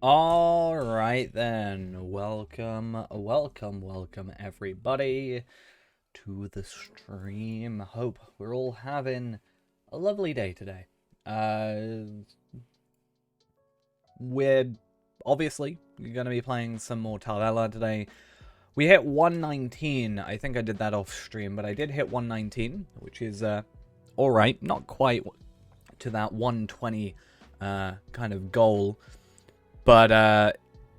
All right then. Welcome everybody to the stream. Hope we're all having a lovely day today. We're obviously going to be playing some more Tarvella today. We hit 119. I think I did that off stream, but I did hit 119, which is all right. Not quite to that 120 kind of goal. But,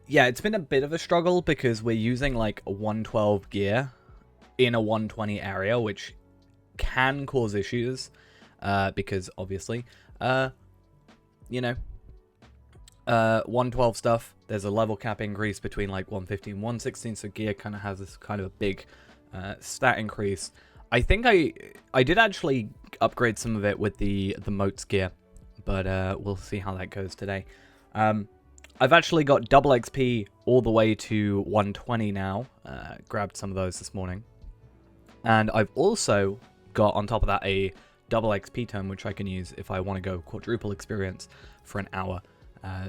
yeah, it's been a bit of a struggle because we're using, like, a 112 gear in a 120 area, which can cause issues, because, obviously, you know, 112 stuff, there's a level cap increase between, like, 115 and 116, so gear kind of has this kind of a big stat increase. I think I did actually upgrade some of it with the motes gear, but we'll see how that goes today. I've actually got double XP all the way to 120 now. Grabbed some of those this morning. And I've also got, on top of that, a double XP tome, which I can use if I want to go quadruple experience for an hour.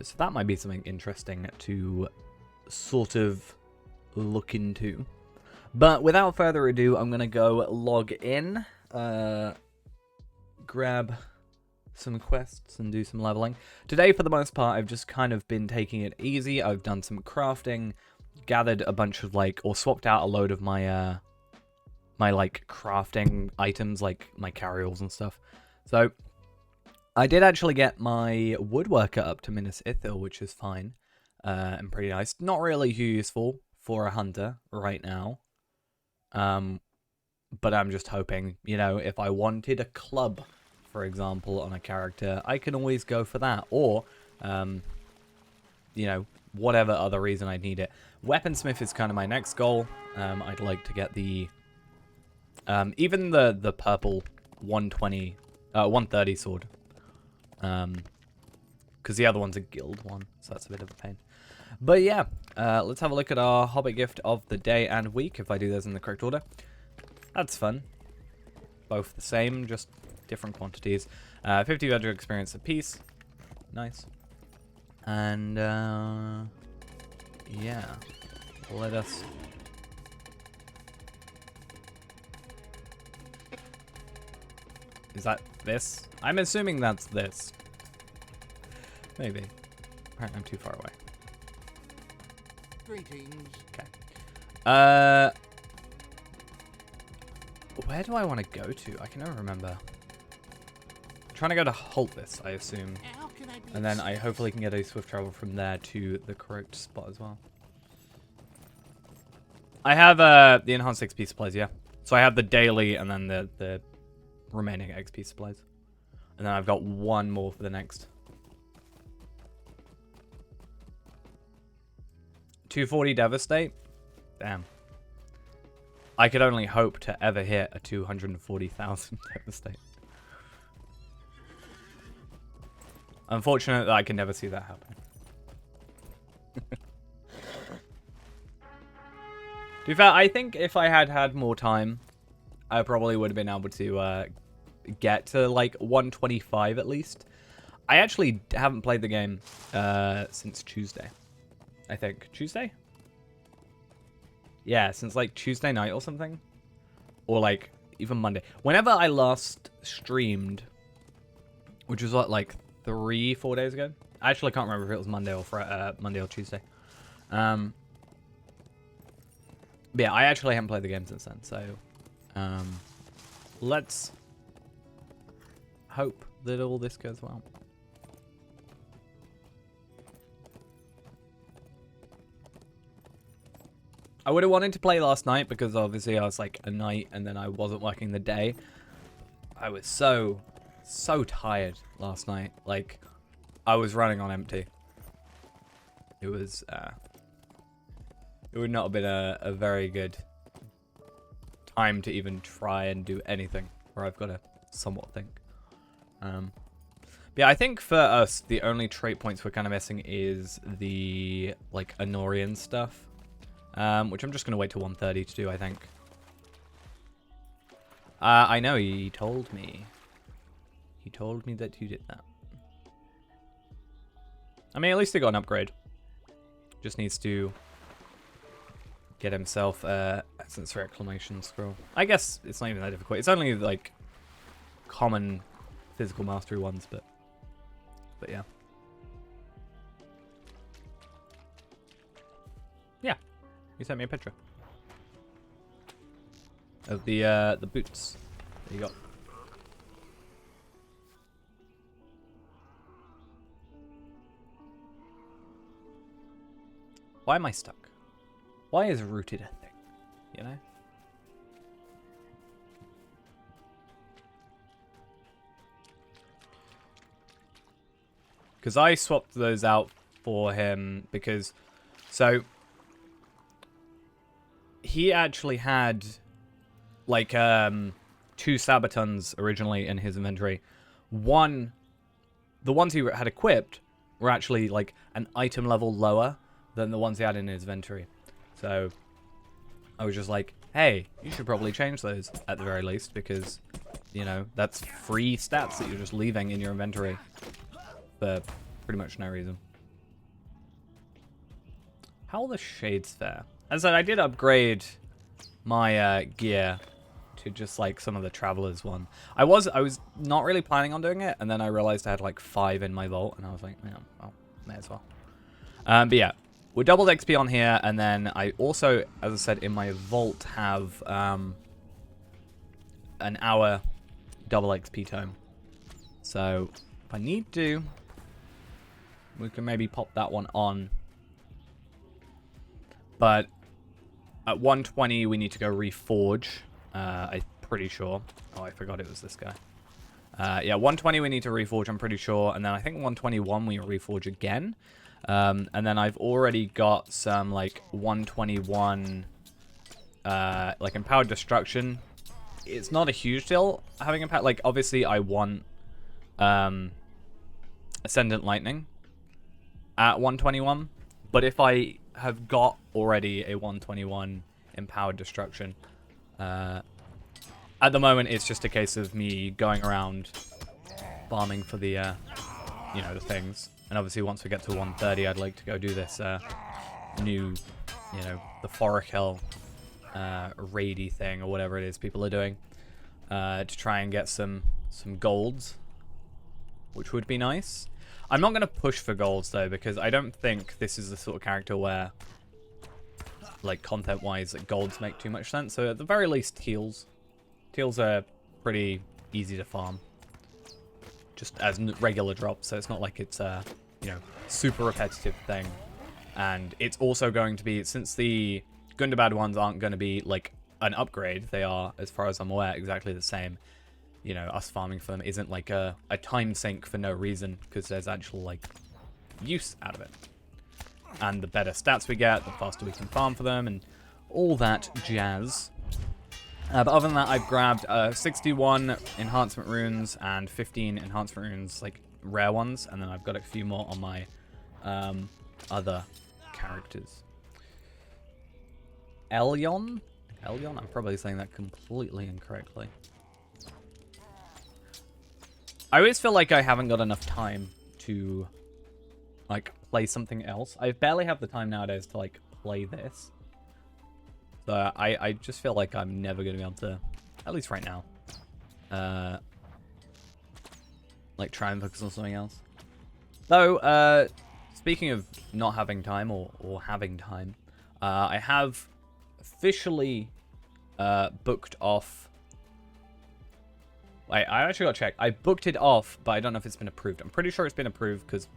So that might be something interesting to sort of look into. But without further ado, I'm going to go log in, grab some quests and do some leveling. Today, for the most part, I've just kind of been taking it easy. I've done some crafting, gathered a bunch of, like, or swapped out a load of my, my, like, crafting items, like my carryalls and stuff. So, I did actually get my woodworker up to Minas Ithil, which is fine, and pretty nice. Not really useful for a hunter right now. But I'm just hoping, you know, if I wanted a club, for example, on a character, I can always go for that, or, you know, whatever other reason I need it. Weaponsmith is kind of my next goal. I'd like to get the, even the purple 130 sword, because the other one's a guild one, so that's a bit of a pain. But yeah, let's have a look at our Hobbit gift of the day and week, if I do those in the correct order. That's fun. Both the same, just different quantities. 50 Vedra experience apiece. Nice. And, yeah. Let us... Is that this? I'm assuming that's this. Maybe. Apparently I'm too far away. Greetings. Okay. Where do I want to go to? I can never remember. Trying to go to Holtvis, I assume. And then I hopefully can get a swift travel from there to the correct spot as well. I have the enhanced XP supplies, yeah. So I have the daily and then the remaining XP supplies. And then I've got one more for the next. 240 Devastate? Damn. I could only hope to ever hit a 240,000 Devastate. Unfortunately, I can never see that happen. To be fair, I think if I had had more time, I probably would have been able to get to like 125 at least. I actually haven't played the game since Tuesday. I think. Tuesday? Yeah, since like Tuesday night or something. Or like even Monday. Whenever I last streamed, which was what, like 3-4 days ago. I actually can't remember if it was Monday or Monday or Tuesday. But yeah, I actually haven't played the game since then, so let's hope that all this goes well. I would have wanted to play last night because obviously I was like a night and then I wasn't working the day. I was so tired last night. Like, I was running on empty. It was, it would not have been a very good time to even try and do anything where I've got to somewhat think. But yeah, I think for us, the only trait points we're kind of missing is the, like, Anorian stuff. Which I'm just going to wait till 130 to do, I think. I know, he told me. He told me that you did that. I mean, at least they got an upgrade. Just needs to get himself Essence Reclamation Scroll. I guess it's not even that difficult. It's only like common physical mastery ones, but yeah. Yeah, you sent me a picture of the boots that you got. Why am I stuck? Why is rooted a thing? You know? Because I swapped those out for him because... So... He actually had... Like, 2 Sabatons originally in his inventory. The ones he had equipped were actually, like, an item level lower than the ones he had in his inventory. So, I was just like, hey, you should probably change those at the very least, because, you know, that's free stats that you're just leaving in your inventory for pretty much no reason. How will the shades fare? As I said, I did upgrade my gear to just like some of the Traveler's one. I was not really planning on doing it, and then I realized I had like 5 in my vault, and I was like, yeah, well, may as well. But yeah. We're doubled XP on here, and then I also, as I said, in my vault have an hour double XP tome. So if I need to, we can maybe pop that one on. But at 120, we need to go reforge. I'm pretty sure. Oh, I forgot it was this guy. Yeah, 120 we need to reforge, I'm pretty sure. And then I think 121 we reforge again. And then I've already got some, like, 121, like, Empowered Destruction. It's not a huge deal having Empowered. Like, obviously, I want, Ascendant Lightning at 121. But if I have got already a 121 Empowered Destruction, at the moment, it's just a case of me going around farming for the, you know, the things. And obviously, once we get to 130, I'd like to go do this new, you know, the Forakel raidy thing or whatever it is people are doing to try and get some golds, which would be nice. I'm not going to push for golds, though, because I don't think this is the sort of character where, like, content-wise, that golds make too much sense. So at the very least, teals. Teals are pretty easy to farm. Just as regular drops, so it's not like it's a, you know, super repetitive thing. And it's also going to be, since the Gundabad ones aren't going to be, like, an upgrade, they are, as far as I'm aware, exactly the same. You know, us farming for them isn't like a time sink for no reason, because there's actual, like, use out of it. And the better stats we get, the faster we can farm for them, and all that jazz. But other than that, I've grabbed 61 enhancement runes and 15 enhancement runes, like rare ones, and then I've got a few more on my other characters. Elyon? Elyon? I'm probably saying that completely incorrectly. I always feel like I haven't got enough time to, like, play something else. I barely have the time nowadays to, like, play this. So I just feel like I'm never going to be able to, at least right now, like, try and focus on something else. Though, speaking of not having time or having time, I have officially booked off. I actually got to check. I booked it off, but I don't know if it's been approved. I'm pretty sure it's been approved because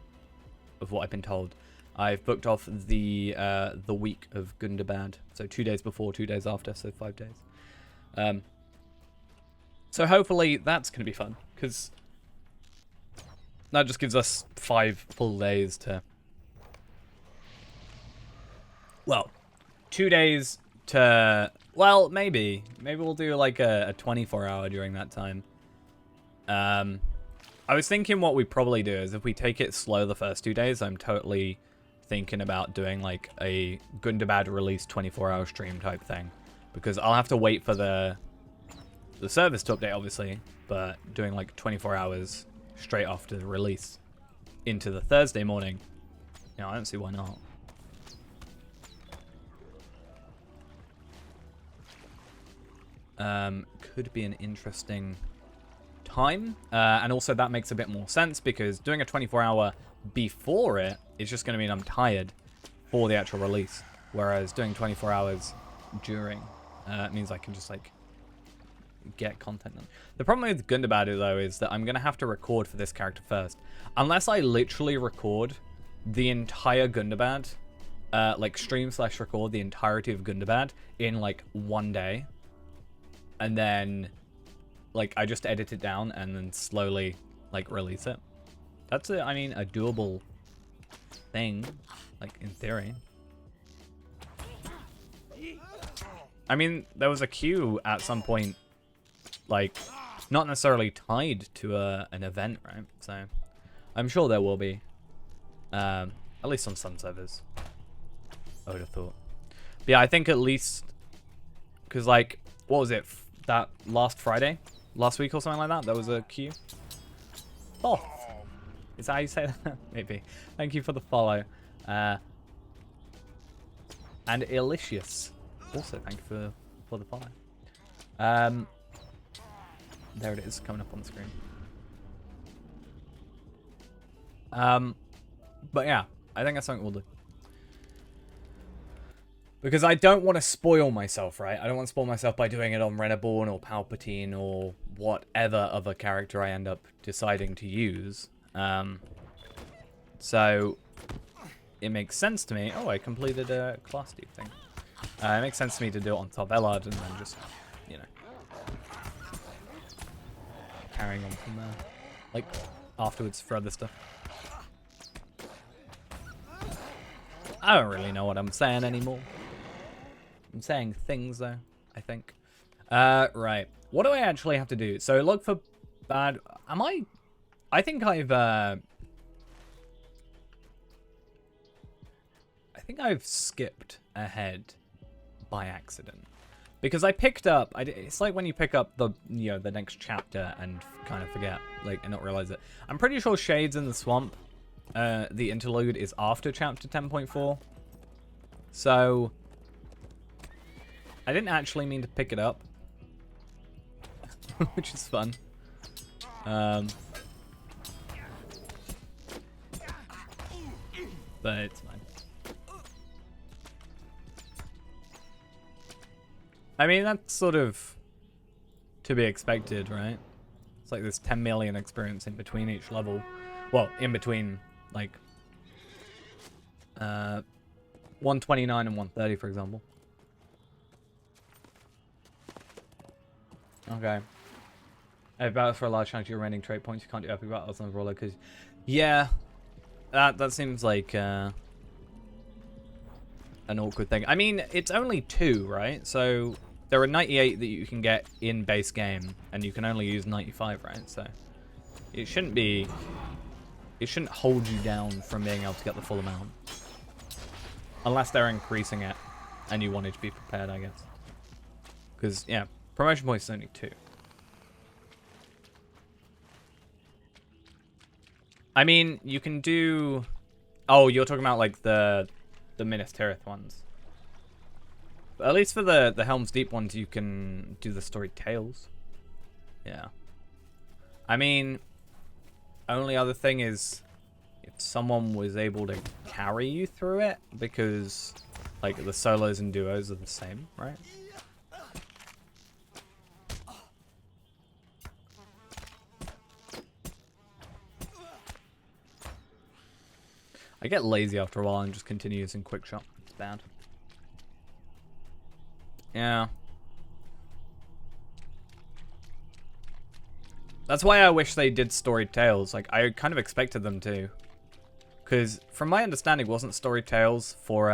of what I've been told. I've booked off the week of Gundabad, so 2 days before, 2 days after, so 5 days. So hopefully that's going to be fun, because that just gives us 5 full days to... Well, 2 days to... Well, maybe. Maybe we'll do like a 24-hour during that time. I was thinking what we probably do is if we take it slow the first 2 days, I'm totally thinking about doing like a Gundabad release 24-hour stream type thing. Because I'll have to wait for the service to update, obviously, but doing like 24 hours straight after the release into the Thursday morning, you know, I don't see why not. could be an interesting time. And also that makes a bit more sense because doing a 24-hour before it is just going to mean I'm tired for the actual release. Whereas doing 24 hours during means I can just like get content done. The problem with Gundabad though is that I'm going to have to record for this character first. Unless I literally record the entire Gundabad, like stream/record the entirety of Gundabad in like one day. And then like I just edit it down and then slowly like release it. That's I mean a doable thing, like in theory. I mean, there was a queue at some point, like, not necessarily tied to an event, right? So, I'm sure there will be. At least on some servers, I would have thought. But yeah, I think at least, because, like, what was it? That last Friday? Last week or something like that? There was a queue? Oh! Is that how you say that? Maybe. Thank you for the follow. And Elicious. Also, thank you for the follow. There it is, coming up on the screen. But yeah, I think that's something we'll do. Because I don't want to spoil myself, right? I don't want to spoil myself by doing it on Reneborn or Palpatine or whatever other character I end up deciding to use. So, it makes sense to me. Oh, I completed a class deep thing. It makes sense to me to do it on top Ellard and then just, you know, carrying on from there. Like, afterwards for other stuff. I don't really know what I'm saying anymore. I'm saying things, though, I think. Right. What do I actually have to do? So, look for bad... I think I've skipped ahead by accident. Because I picked up... it's like when you pick up the, you know, the next chapter and kind of forget, like, and not realize it. I'm pretty sure Shades in the Swamp, the interlude, is after chapter 10.4. So... I didn't actually mean to pick it up. Which is fun. But it's fine. I mean, that's sort of to be expected, right? It's like there's 10 million experience in between each level. Well, in between, like, 129 and 130, for example. Okay. If battles for a large chunk of your remaining trait points, you can't do epic battles on the roller, because... Yeah. That seems like, an awkward thing. I mean, it's only 2, right? So, there are 98 that you can get in base game, and you can only use 95, right? So, it shouldn't be... It shouldn't hold you down from being able to get the full amount. Unless they're increasing it, and you wanted to be prepared, I guess. Because, yeah, promotion points is only 2. I mean, you can do... Oh, you're talking about, like, the Minas Tirith ones. But at least for the Helm's Deep ones, you can do the Storied Tales. Yeah. I mean, only other thing is if someone was able to carry you through it, because, like, the solos and duos are the same, right? I get lazy after a while and just continue using Quickshot. It's bad. Yeah. That's why I wish they did Storied Tales. Like, I kind of expected them to. Because, from my understanding, wasn't Storied Tales for,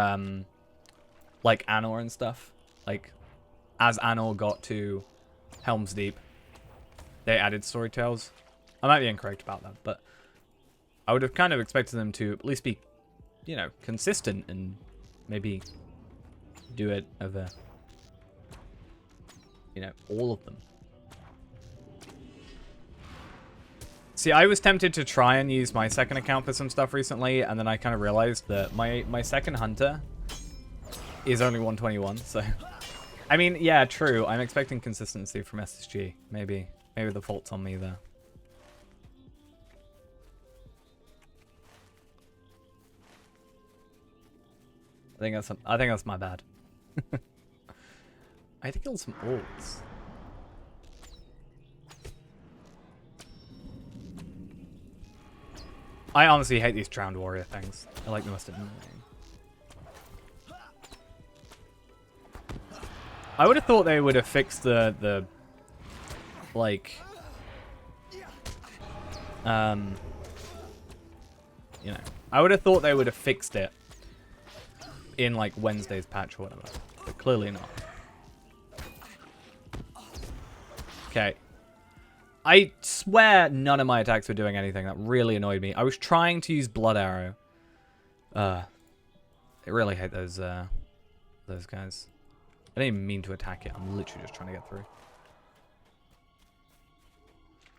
like, Anor and stuff? Like, as Anor got to Helm's Deep, they added Storied Tales. I might be incorrect about that, but... I would have kind of expected them to at least be, you know, consistent and maybe do it over, you know, all of them. See, I was tempted to try and use my second account for some stuff recently, and then I kind of realized that my second hunter is only 121, so I mean, yeah, true. I'm expecting consistency from SSG. Maybe the fault's on me there. I think that's my bad. I had to kill some orcs. I honestly hate these drowned warrior things. I like the most annoying. I would have thought they would have fixed the like you know, I would have thought they would have fixed it in like Wednesday's patch or whatever, but clearly not. Okay. I swear none of my attacks were doing anything. That really annoyed me. I was trying to use Blood Arrow. I really hate those guys. I didn't even mean to attack it. I'm literally just trying to get through.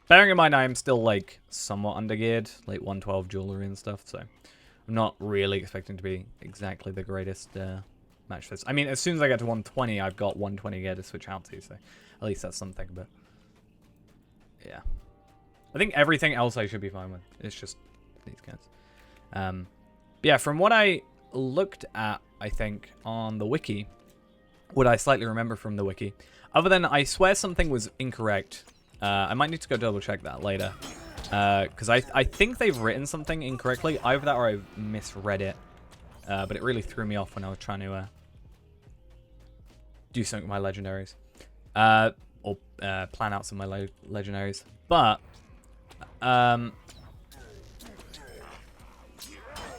Bearing in mind I am still like somewhat undergeared, like 112 jewelry and stuff, so I'm not really expecting to be exactly the greatest match for this. I mean, as soon as I get to 120, I've got 120 gear to switch out to, so at least that's something, but yeah. I think everything else I should be fine with. It's just these guys. But yeah, from what I looked at, I think, on the wiki, what I slightly remember from the wiki, other than I swear something was incorrect. I might need to go double check that later. Because I think they've written something incorrectly. Either that or I misread it. But it really threw me off when I was trying to do something with my legendaries. Or plan out some of my legendaries. But,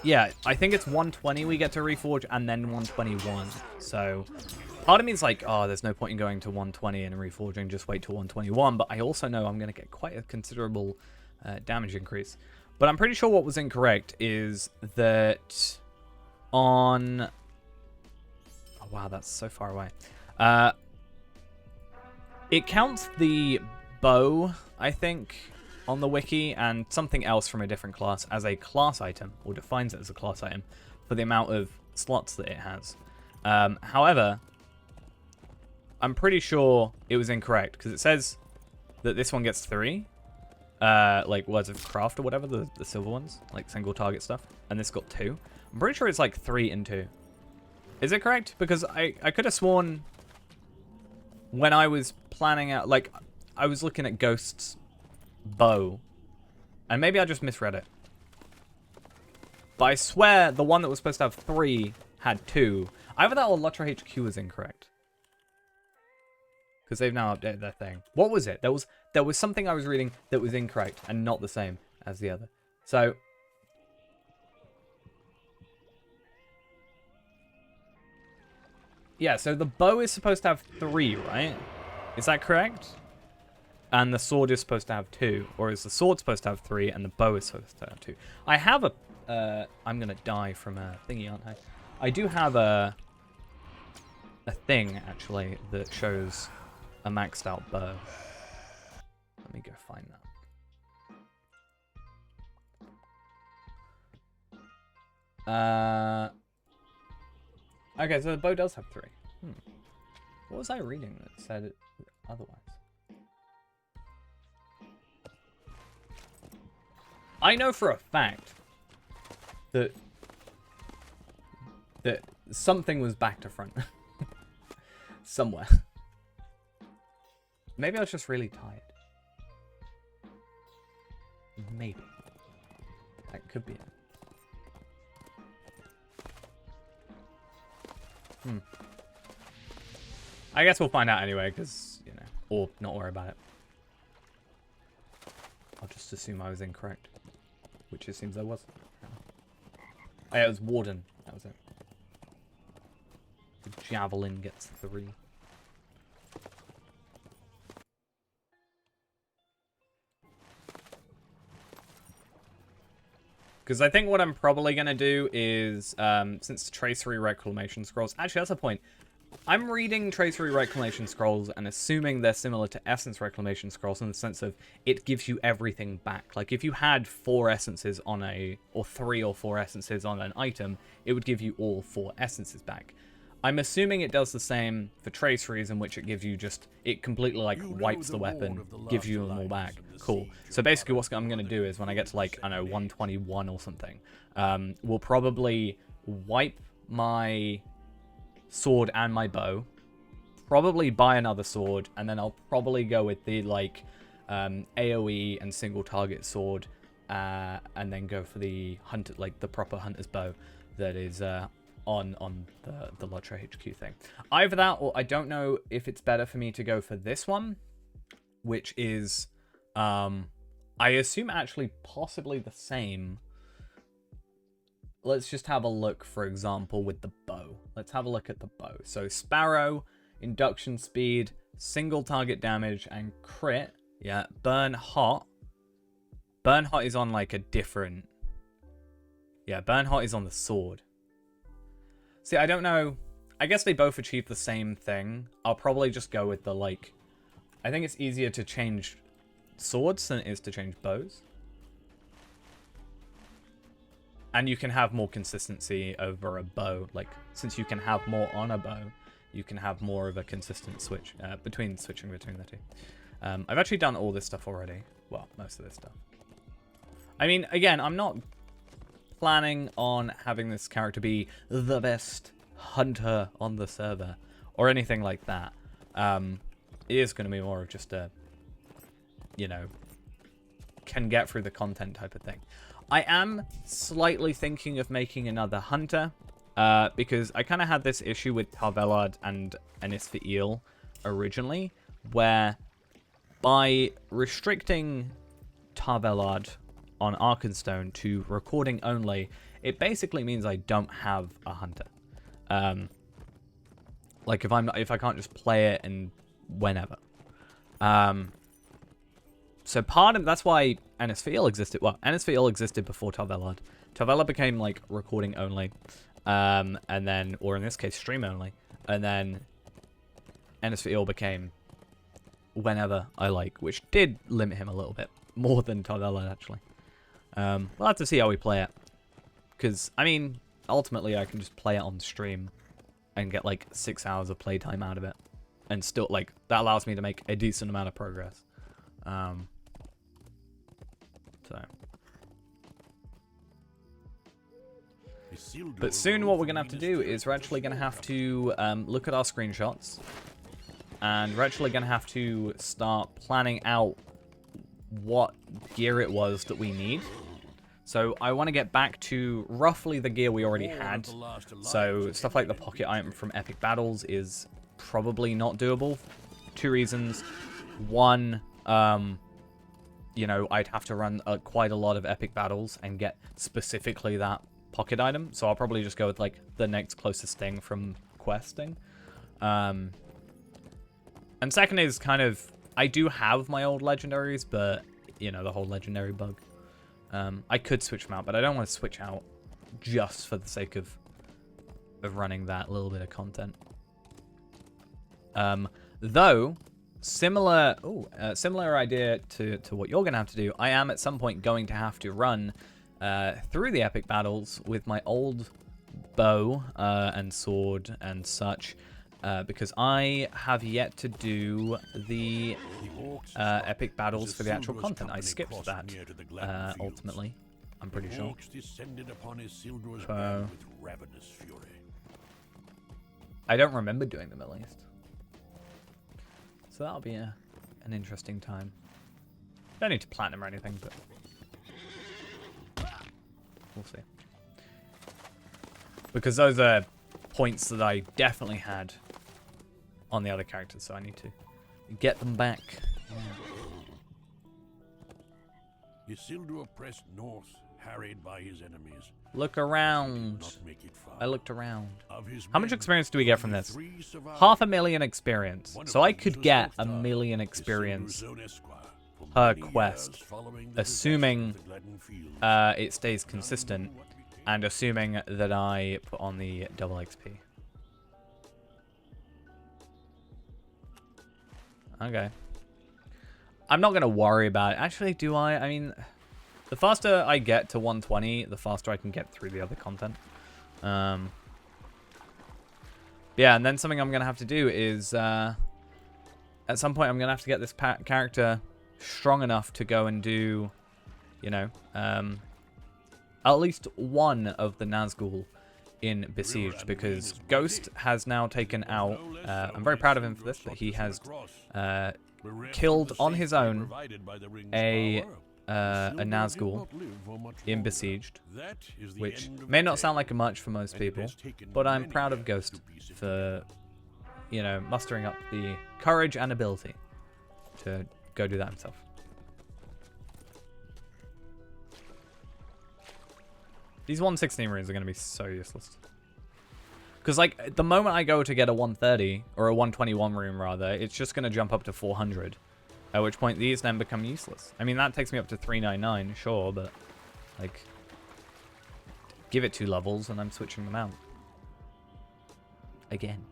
yeah, I think it's 120 we get to reforge and then 121. So part of me is like, oh, there's no point in going to 120 and reforging, just wait till 121. But I also know I'm going to get quite a considerable damage increase. But I'm pretty sure what was incorrect is that on... Oh, wow, that's so far away. It counts the bow, I think, on the wiki, and something else from a different class as a class item, or defines it as a class item, for the amount of slots that it has. However, I'm pretty sure it was incorrect, because it says that this one gets 3, like Words of Craft or whatever, the silver ones, like single target stuff, and this got 2. I'm pretty sure it's like 3 and 2. Is it correct? Because I could have sworn when I was planning out, like, I was looking at Ghost's bow, and maybe I just misread it. But I swear the one that was supposed to have 3 had 2. Either that or Lutra HQ was incorrect. Because they've now updated their thing. What was it? There was something I was reading that was incorrect and not the same as the other. So yeah, so the bow is supposed to have 3, right? Is that correct? And the sword is supposed to have 2. Or is the sword supposed to have 3 and the bow is supposed to have 2? I have a... I'm going to die from a thingy, aren't I? I do have a thing, actually, that shows a maxed out bow. Let me go find that. Okay, so the bow does have 3. What was I reading that said it otherwise? I know for a fact that something was back to front. Somewhere. Maybe I was just really tired. Maybe. That could be it. I guess we'll find out anyway, because, you know, or not worry about it. I'll just assume I was incorrect. Which it seems I was. Oh, yeah, it was Warden. That was it. The Javelin gets 3. Because I think what I'm probably going to do is, since Tracery Reclamation Scrolls... Actually, that's a point. I'm reading Tracery Reclamation Scrolls and assuming they're similar to Essence Reclamation Scrolls in the sense of it gives you everything back. Like, if you had 4 essences on a... or 3 or 4 essences on an item, it would give you all 4 essences back. I'm assuming it does the same for traceries, in which it gives you just, it completely like wipes the weapon, gives you them all back. Cool. So basically what I'm going to do is when I get to like, I don't know, 121 or something, we'll probably wipe my sword and my bow, probably buy another sword, and then I'll probably go with the like AoE and single target sword, and then go for the hunter, like the proper hunter's bow that is on the Lotro HQ thing. Either that, or I don't know if it's better for me to go for this one, which is, I assume actually possibly the same. Let's just have a look, for example, with the bow. Let's have a look at the bow. So Sparrow, induction speed, single target damage, and crit. Yeah, Burn Hot. Burn Hot is on like a different... Yeah, Burn Hot is on the sword. See, I don't know. I guess they both achieve the same thing. I'll probably just go with the, like... I think it's easier to change swords than it is to change bows. And you can have more consistency over a bow. Like, since you can have more on a bow, you can have more of a consistent switch switching between the two. I've actually done all this stuff already. Well, most of this stuff. I mean, again, I'm not planning on having this character be the best hunter on the server or anything like that. It is going to be more of just a, you know, can get through the content type of thing. I am slightly thinking of making another hunter, because I kind of had this issue with Tarvelard and Enisfa'il originally, where by restricting Tarvelard on Arkenstone to recording only, it basically means I don't have a hunter. Like if I can't just play it and whenever. So that's why Enisfa'il existed. Well, Enisfa'il existed before Tarvelard. Tarvelard became like recording only, and then, or in this case, stream only, and then Enisfa'il became whenever I like, which did limit him a little bit more than Tarvelard actually. We'll have to see how we play it, because I mean, ultimately I can just play it on stream and get like 6 hours of playtime out of it, and still like that allows me to make a decent amount of progress. But soon what we're going to have to do is we're actually going to have to look at our screenshots, and we're actually going to have to start planning out what gear it was that we need. So I want to get back to roughly the gear we already had. So stuff like the pocket item from Epic Battles is probably not doable. 2 reasons. One, you know, I'd have to run quite a lot of Epic Battles and get specifically that pocket item. So I'll probably just go with like the next closest thing from questing. And second is kind of, I do have my old legendaries, but you know, the whole legendary bug. I could switch them out, but I don't want to switch out just for the sake of running that little bit of content. Though, similar idea to what you're going to have to do, I am at some point going to have to run through the Epic Battles with my old bow and sword and such, because I have yet to do the Epic Battles for the actual content. I skipped that, ultimately, I'm pretty sure. So, I don't remember doing them, at least. So that'll be an interesting time. Don't need to platinum or anything, but we'll see. Because those are points that I definitely had on the other characters, so I need to get them back. Isildur pressed north, harried by his enemies. Look around. I looked around. How much experience do we get from this? 500,000 experience. So I could get 1 million experience per quest, assuming it stays consistent, and assuming that I put on the double XP. Okay. I'm not going to worry about it. Actually, do I? I mean, the faster I get to 120, the faster I can get through the other content. Yeah, and then something I'm going to have to do is, at some point I'm going to have to get this character strong enough to go and do, you know, at least one of the Nazgul in Besieged, because Ghost has now taken out, I'm very proud of him for this, but he has killed on his own a Nazgul in Besieged, which may not sound like much for most people, but I'm proud of Ghost for, you know, mustering up the courage and ability to go do that himself. These 116 runes are going to be so useless. Because, like, the moment I go to get a 130, or a 121 rune, rather, it's just going to jump up to 400. At which point, these then become useless. I mean, that takes me up to 399, sure, but, like, give it 2 levels, and I'm switching them out. Again.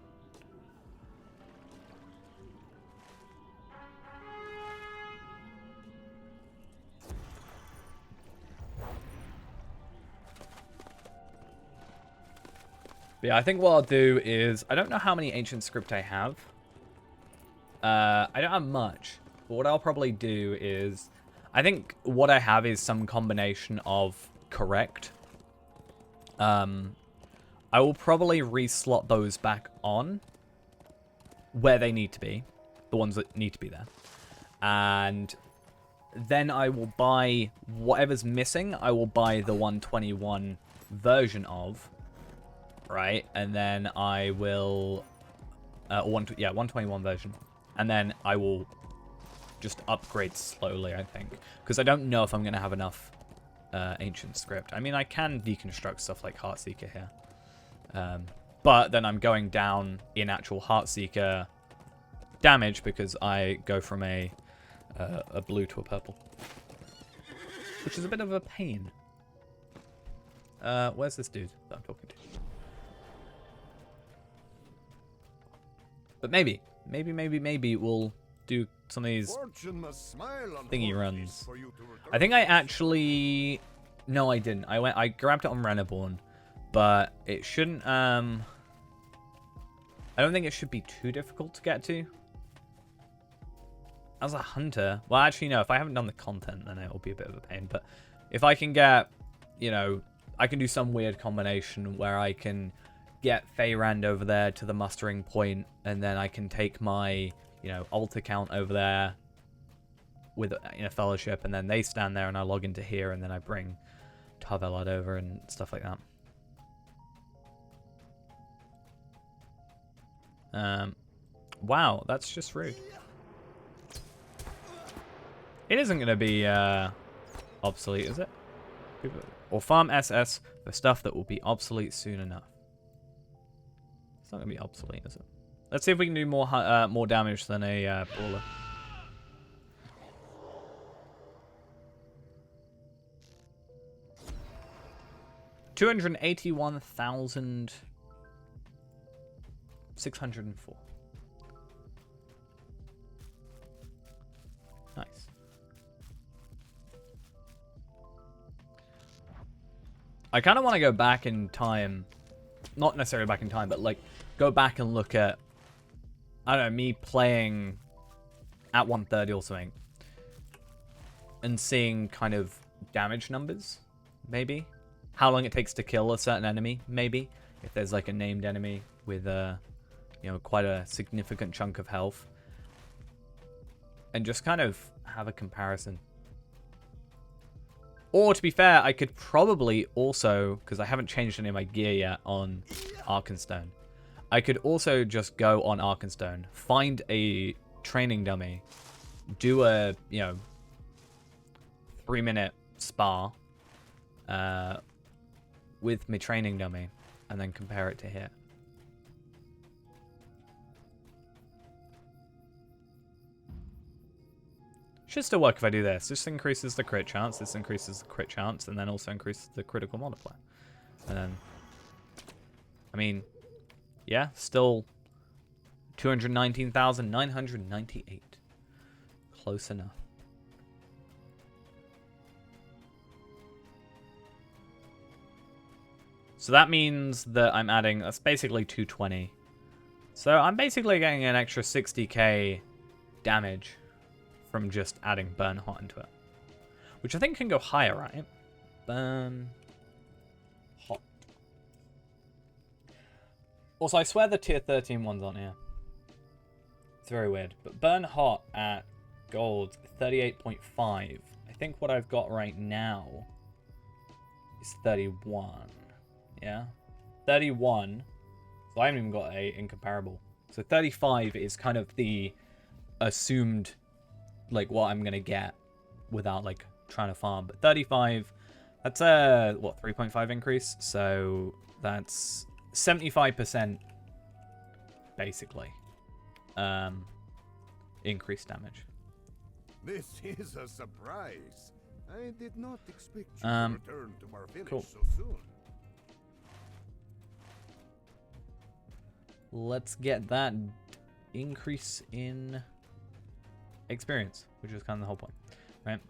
But yeah, I think what I'll do is, I don't know how many ancient script I have. I don't have much, but what I'll probably do is, I think what I have is some combination of correct. I will probably reslot those back on where they need to be, the ones that need to be there. And then I will buy whatever's missing, I will buy the 121 version of. Right, and then I will, 121 version, and then I will just upgrade slowly, I think, because I don't know if I'm going to have enough ancient script. I mean, I can deconstruct stuff like Heartseeker here, but then I'm going down in actual Heartseeker damage because I go from a blue to a purple, which is a bit of a pain. Where's this dude that I'm talking to? But maybe we'll do some of these thingy runs. I think I actually... No, I didn't. I grabbed it on Reneborn, but it shouldn't... I don't think it should be too difficult to get to. As a hunter... Well, actually, no. If I haven't done the content, then it will be a bit of a pain. But if I can get, you know... I can do some weird combination where I can get Feyrand over there to the mustering point, and then I can take my, you know, alt account over there with a fellowship, and then they stand there and I log into here, and then I bring Tar-Velad over and stuff like that. Wow, that's just rude. It isn't going to be obsolete, is it? Or farm SS for stuff that will be obsolete soon enough. It's not going to be obsolete, is it? Let's see if we can do more damage than a brawler. $281,604. Nice. I kind of want to go back in time. Not necessarily back in time, but like go back and look at, I don't know, me playing at 130 or something and seeing kind of damage numbers, maybe. How long it takes to kill a certain enemy, maybe. If there's like a named enemy with you know, quite a significant chunk of health. And just kind of have a comparison. Or, to be fair, I could probably also, because I haven't changed any of my gear yet on Arkenstone, I could also just go on Arkenstone, find a training dummy, do a, you know, 3-minute spar with my training dummy, and then compare it to here. Should still work if I do this. This increases the crit chance, this increases the crit chance, and then also increases the critical multiplier. And then, I mean, yeah, still 219,998. Close enough. So that means that I'm adding, that's basically 220 So I'm basically getting an extra 60k damage from just adding Burn Hot into it. Which I think can go higher, right? Burn Hot. Also, I swear the tier 13 one's on here. It's very weird. But Burn Hot at gold, 38.5. I think what I've got right now is 31. Yeah? 31. So I haven't even got a incomparable. So 35 is kind of the assumed, like, what I'm going to get without, like, trying to farm. But 35, that's a, what, 3.5 increase? So that's 75%, basically, increased damage. This is a surprise. I did not expect you to return to our village cool. so soon. Let's get that increase in experience, which is kind of the whole point, right?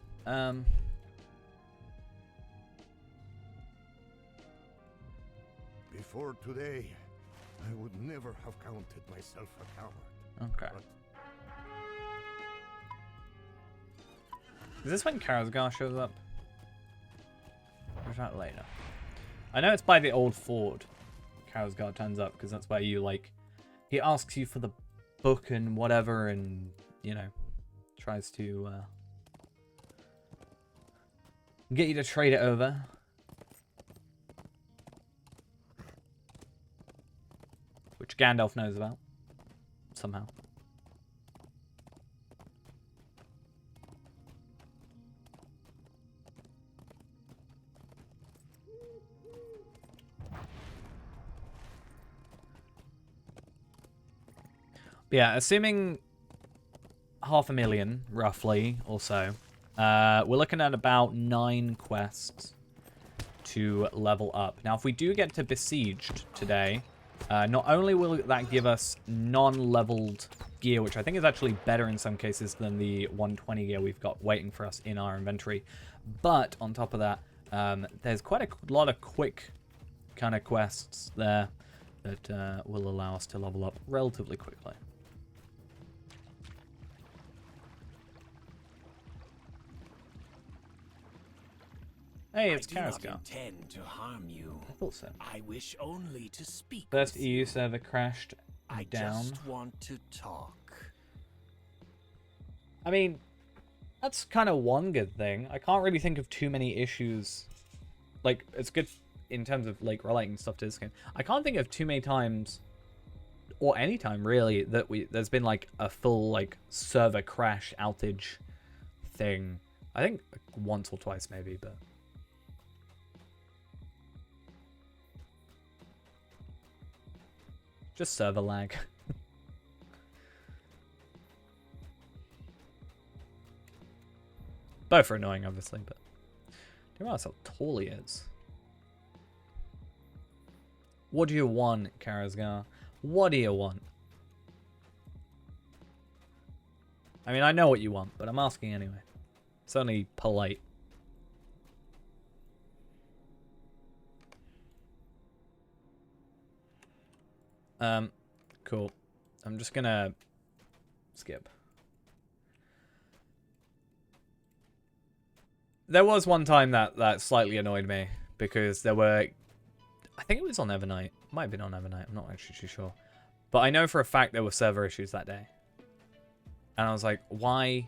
Before today, I would never have counted myself a coward. Okay. Is this when Karasgar shows up? Or is that later? I know it's by the old fort. Karasgar turns up because that's where you, like, he asks you for the book and whatever, and, you know, tries to get you to trade it over. Which Gandalf knows about somehow. Yeah, assuming 500,000, roughly, or so, we're looking at about 9 quests to level up. Now, if we do get to Besieged today, not only will that give us non-leveled gear, which I think is actually better in some cases than the 120 gear we've got waiting for us in our inventory, but on top of that, there's quite a lot of quick kind of quests there that will allow us to level up relatively quickly. Hey, it's Karasgar. I do not intend to harm you. I thought so. I wish only to speak. First with EU you. server crashed I down. just want to talk. I mean, that's kind of one good thing. I can't really think of too many issues. Like, it's good in terms of, like, relating stuff to this game. I can't think of too many times, or any time, really, that there's been, like, a full, like, server crash outage thing. I think once or twice, maybe, but... just server lag. Both are annoying, obviously, but... do you realize how tall he is? What do you want, Karasgar? What do you want? I mean, I know what you want, but I'm asking anyway. It's only polite. Cool. I'm just gonna skip. There was one time that slightly annoyed me because there were, I think it was on Evernight. Might have been on Evernight. I'm not actually too sure. But I know for a fact there were server issues that day. And I was like, why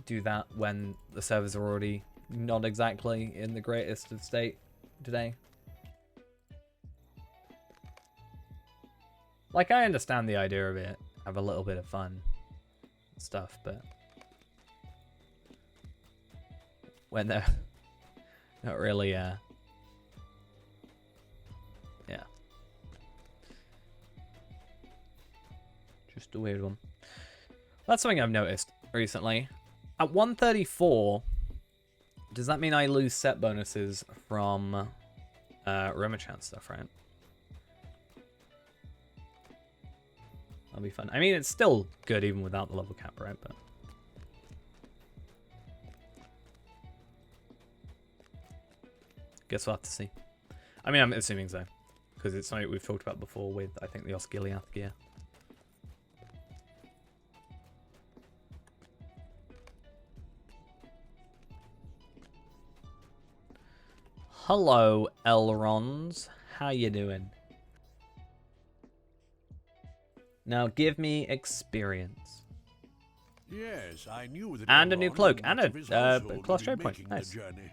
do that when the servers are already not exactly in the greatest of state today? Like, I understand the idea of it, have a little bit of fun and stuff, but when they're not really, yeah. Just a weird one. That's something I've noticed recently. At 134, does that mean I lose set bonuses from Remichan stuff, right? That'll be fun. I mean, it's still good even without the level cap, right? But guess we'll have to see. I mean, I'm assuming so, because it's something we've talked about before with, I think, the Osgiliath gear. Hello, Elrons. How you doing? Now give me experience. Yes, I knew that. And a new Elrond cloak, much and a, of his household would cloth be trade point. making the Nice. journey.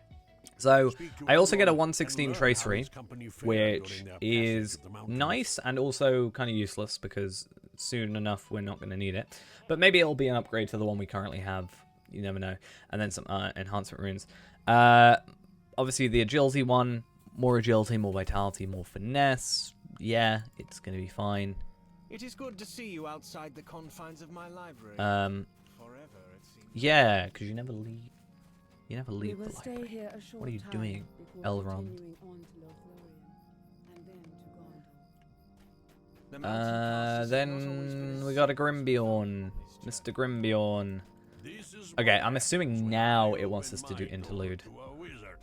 So Speak to I also get a Elrond 116 and learn trace how rate, his company fared which during their passage is of the mountains. nice and also kind of useless because soon enough we're not going to need it. But maybe it'll be an upgrade to the one we currently have. You never know. And then some enhancement runes. Obviously the agility one, more agility, more vitality, more finesse. Yeah, it's going to be fine. It is good to see you outside the confines of my library. Um, Forever, it seems. yeah, because you never leave. You never We leave will the stay library. here a short What are you time doing, before Elrond? continuing on to Lothlorien, and then to Gondor. The mountain passes have not always Then been we got a as smooth Grimbiorn. on this Mr. Grimbiorn. This is Okay, why I'm assuming when now I it wants open us to do my door interlude. to a wizard.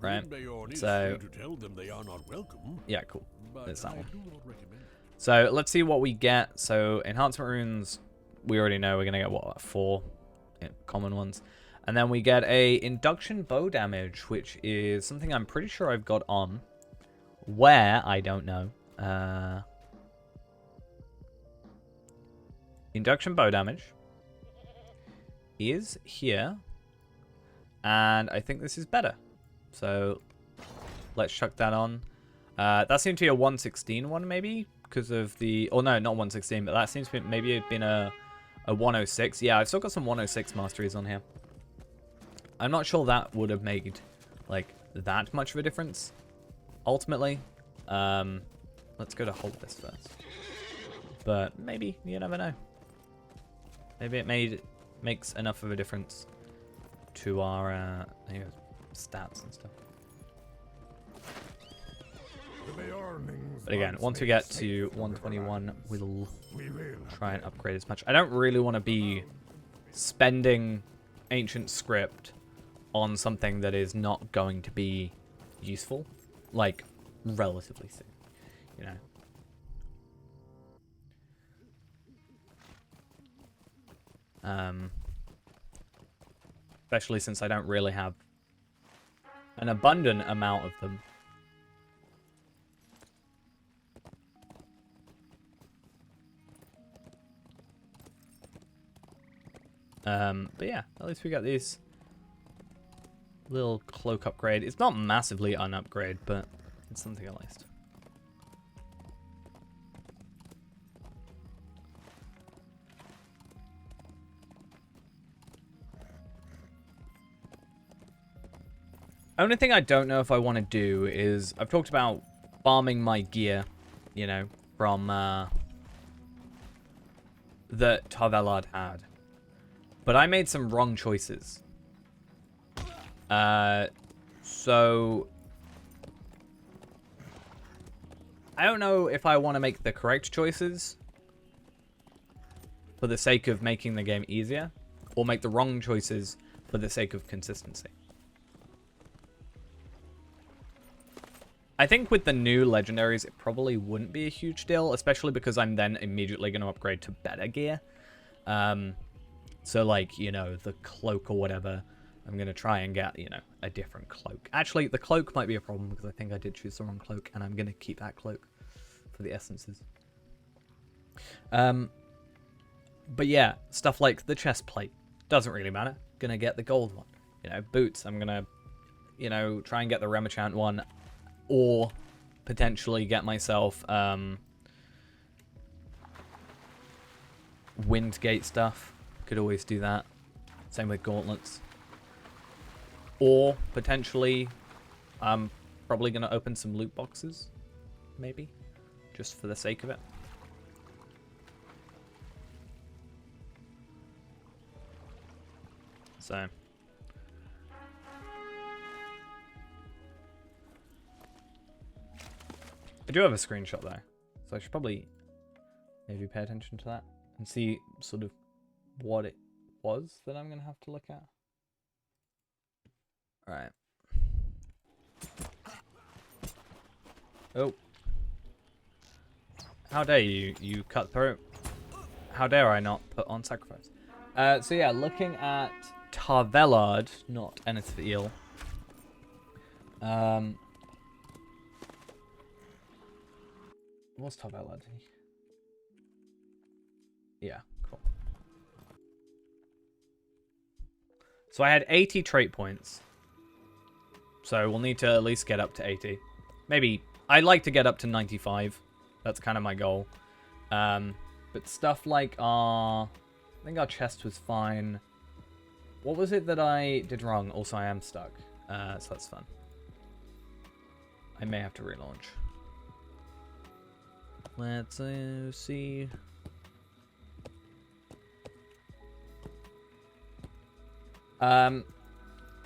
Right, Grimbeorn is so- free to tell them they are not welcome, Yeah, cool. but There's that I one. do not recommend it. So let's see what we get. So enhancement runes, we already know we're gonna get what, 4 common ones, and then we get a induction bow damage, which is something I'm pretty sure I've got on. Where I don't know. Induction bow damage is here, and I think this is better. So let's chuck that on. That seemed to be a 116 one, maybe, because of the... Oh, no, not 116, but that seems to be, maybe it'd been a 106. Yeah, I've still got some 106 masteries on here. I'm not sure that would have made, like, that much of a difference, ultimately. Let's go to hold this first. But maybe, you never know. Maybe it makes enough of a difference to our stats and stuff. But again, once we get to 121, we'll try and upgrade as much. I don't really want to be spending ancient script on something that is not going to be useful, like, relatively soon, you know. Especially since I don't really have an abundant amount of them. But yeah, at least we got these little cloak upgrade. It's not massively an upgrade, but it's something at least. Only thing I don't know if I want to do is, I've talked about farming my gear, you know, from that Tar-Valard had. But I made some wrong choices. So I don't know if I want to make the correct choices for the sake of making the game easier, or make the wrong choices for the sake of consistency. I think with the new legendaries, it probably wouldn't be a huge deal, especially because I'm then immediately going to upgrade to better gear. So, like, you know, the cloak or whatever, I'm going to try and get, you know, a different cloak. Actually, the cloak might be a problem because I think I did choose the wrong cloak, and I'm going to keep that cloak for the essences. But yeah, stuff like the chest plate doesn't really matter. Going to get the gold one. You know, boots, I'm going to, you know, try and get the Remachant one, or potentially get myself Windgate stuff. Could always do that. Same with gauntlets. Or potentially I'm probably going to open some loot boxes, maybe, just for the sake of it. So I do have a screenshot though, so I should probably maybe pay attention to that and see sort of what it was that I'm going to have to look at. Alright. Oh, How dare you, you cutthroat. How dare I not put on sacrifice. So yeah, looking at Tarvelard, not Ennisfiel. What's Tarvelard? Yeah, cool. So I had 80 trait points. So we'll need to at least get up to 80. Maybe, I'd like to get up to 95. That's kind of my goal. But stuff like I think our chest was fine. What was it that I did wrong? Also, I am stuck. So that's fun. I may have to relaunch. Let's see. Yeah,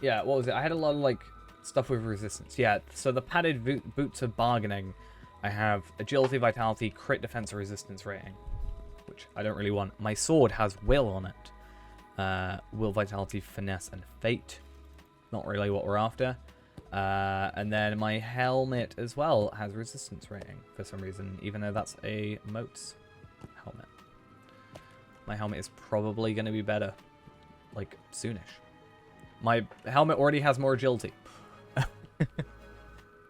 what was it? I had a lot of, like, stuff with resistance. Yeah, so the padded boots of bargaining, I have agility, vitality, crit defense, and resistance rating, which I don't really want. My sword has will on it. Will, vitality, finesse, and fate. Not really what we're after. And then my helmet as well has resistance rating for some reason, even though that's a moats helmet. My helmet is probably going to be better, like, soonish. My helmet already has more agility.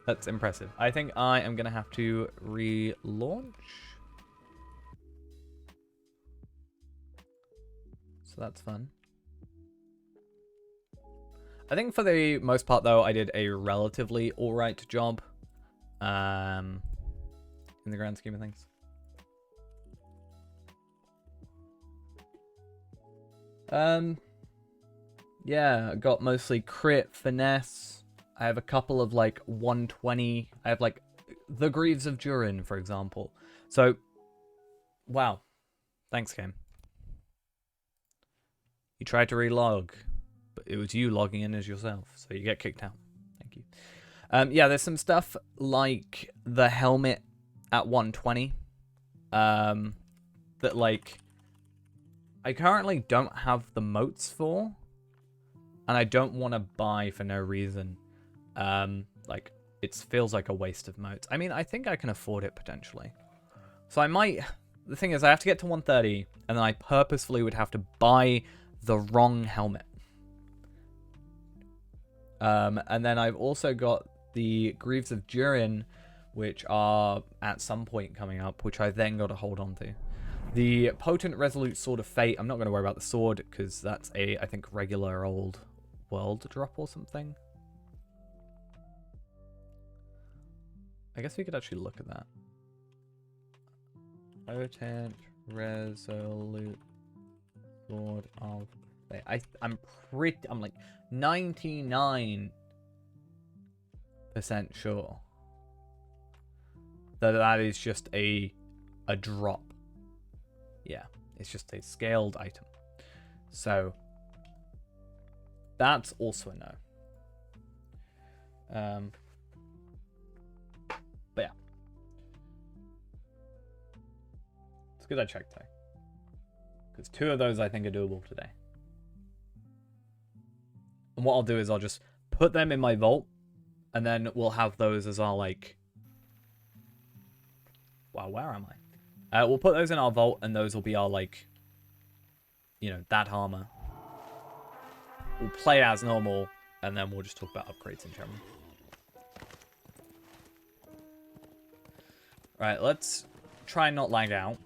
That's impressive. I think I am going to have to relaunch. So that's fun. I think for the most part, though, I did a relatively alright job. In the grand scheme of things. Yeah, I got mostly crit, finesse. I have a couple of, like, 120. I have, like, the Greaves of Durin, for example. So, wow. Thanks, game. You tried to relog, but it was you logging in as yourself, so you get kicked out. Thank you. Yeah, there's some stuff like the helmet at 120. That, like, I currently don't have the moats for. And I don't want to buy for no reason. Like, it feels like a waste of moats. I mean, I think I can afford it potentially. So I might... The thing is, I have to get to 130, and then I purposefully would have to buy the wrong helmet. And then I've also got the Greaves of Durin, which are at some point coming up, which I then got to hold on to. The Potent Resolute Sword of Fate, I'm not going to worry about the sword, because that's a, I think, regular old world drop or something. I guess we could actually look at that. Potent Resolute Sword of Fate. I'm like 99% sure that that is just a drop. Yeah, it's just a scaled item. So that's also a no. But yeah. It's good I checked though. Because 2 of those I think are doable today. And what I'll do is I'll just put them in my vault. And then we'll have those as our, like... Wow, where am I? We'll put those in our vault, and those will be our, like... You know, that armor. We'll play as normal, and then we'll just talk about upgrades in general. Right, let's try and not lag out.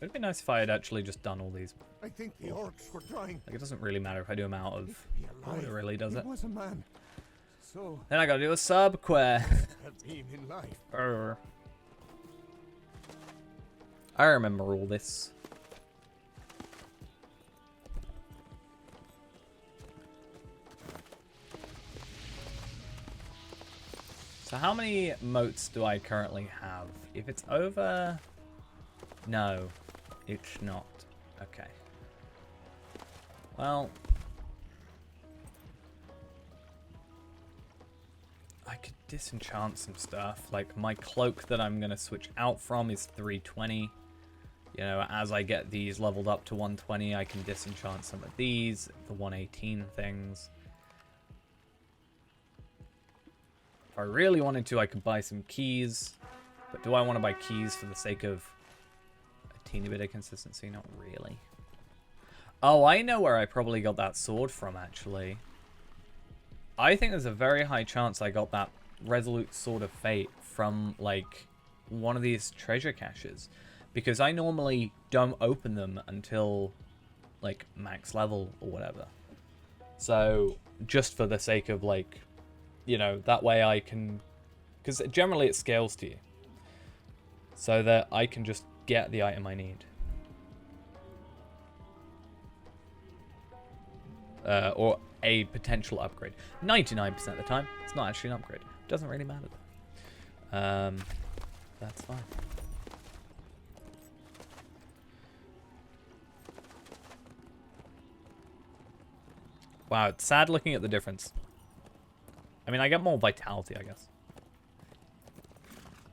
It'd be nice if I had actually just done all these. I think the orcs were trying. Like, it doesn't really matter if I do them out of... Oh, it really does it. Was a man. So Then I gotta do a sub quest. had been in life. I remember all this. So how many moats do I currently have? If it's over... No, it's not. Okay. Well... I could disenchant some stuff. Like, my cloak that I'm going to switch out from is 320. You know, as I get these leveled up to 120, I can disenchant some of these, the 118 things. If I really wanted to, I could buy some keys. But do I want to buy keys for the sake of a teeny bit of consistency? Not really. Oh, I know where I probably got that sword from, actually. I think there's a very high chance I got that Resolute Sword of Fate from, like, one of these treasure caches. Because I normally don't open them until, like, max level or whatever. So, just for the sake of, like, you know, that way I can... Because generally it scales to you. So that I can just get the item I need. Or a potential upgrade. 99% of the time, it's not actually an upgrade. Doesn't really matter though. That's fine. Wow, it's sad looking at the difference. I mean, I get more vitality, I guess.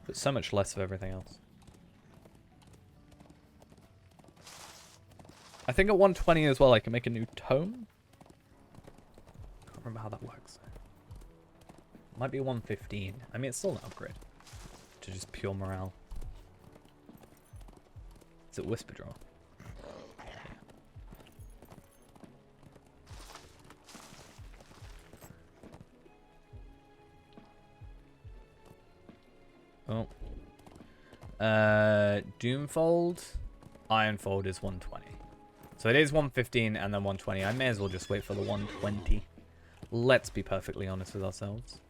But so much less of everything else. I think at 120 as well, I can make a new tome. Can't remember how that works. Might be 115. I mean, it's still an upgrade to just pure morale. Is it Whisper Draw? Oh. Doomfold. Ironfold is 120. So it is 115 and then 120. I may as well just wait for the 120. Let's be perfectly honest with ourselves.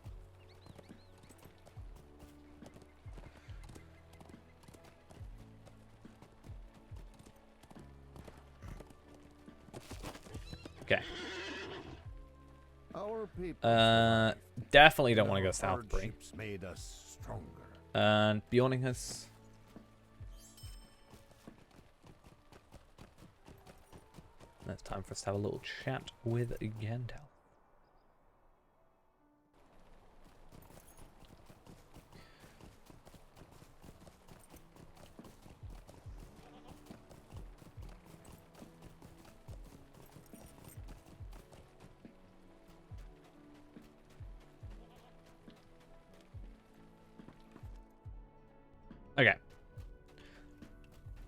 Okay. Our people Definitely don't want to go our south, Bree. hardships made us stronger. And Bjorninghus. It's time for us to have a little chat with Gandalf. Okay.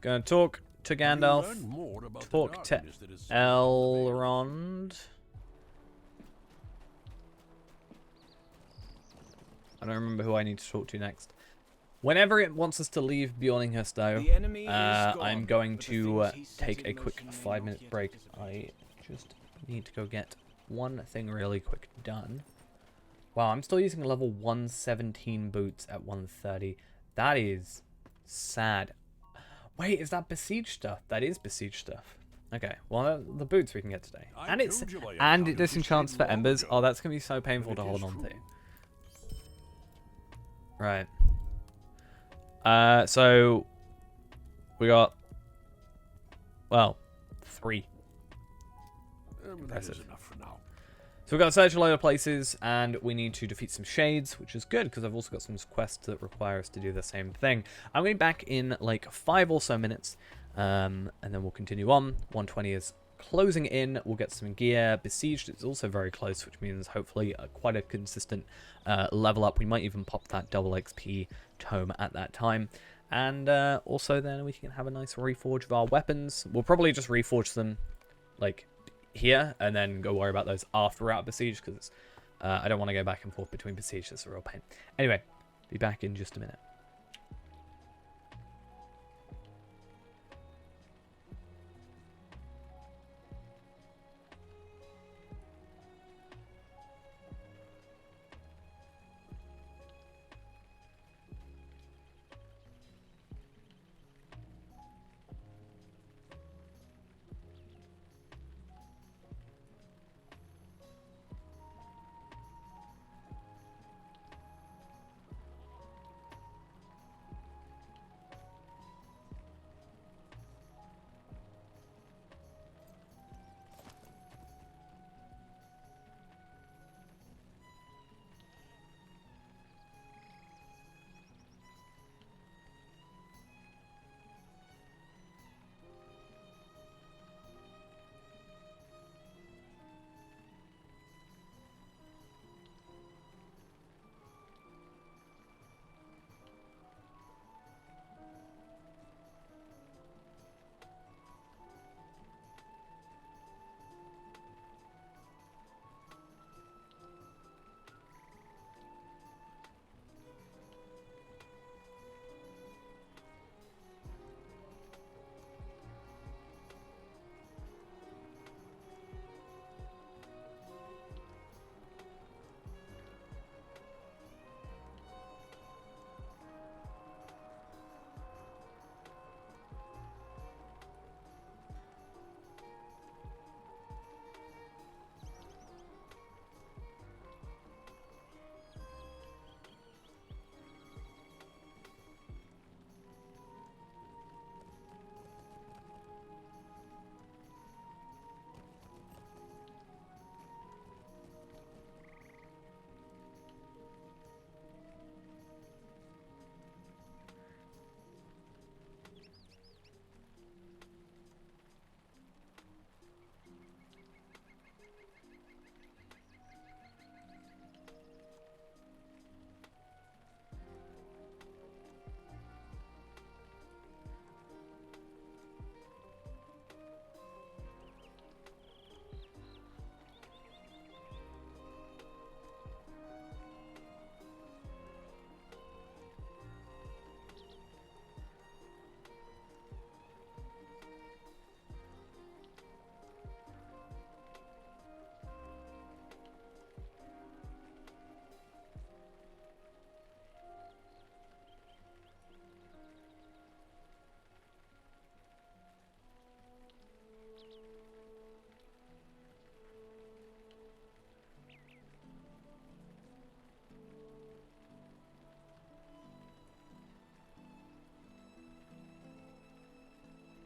Gonna talk to Gandalf. You learn more about the Talk to darkness that is surrounding the Elrond. I don't remember who I need to talk to next. Whenever it wants us to leave Bjorninghus, though, The enemy is I'm gone, going but the to things he set take in a quick motion may 5-minute not break. yet I just need to go get one thing really quick done. Wow, I'm still using level 117 boots at 130. That is sad. Wait, is that besiege stuff? That is besiege stuff. Okay, well, the boots we can get today. I And it's told you I and it encountered this disenchants shade for long embers. ago, Oh, that's gonna be so painful and to it hold is on to. true. Right. So we got, well, 3. That is Impressive. enough for now. So we've got to search a load of places, and we need to defeat some shades, which is good, because I've also got some quests that require us to do the same thing. I'm going to be back in, like, 5 or so minutes, and then we'll continue on. 120 is closing in. We'll get some gear. Besieged is also very close, which means hopefully quite a consistent level up. We might even pop that double XP tome at that time. And also then we can have a nice reforge of our weapons. We'll probably just reforge them, like, here, and then go worry about those after we're out of Besiege, because I don't want to go back and forth between Besiege. That's a real pain. Anyway, be back in just a minute.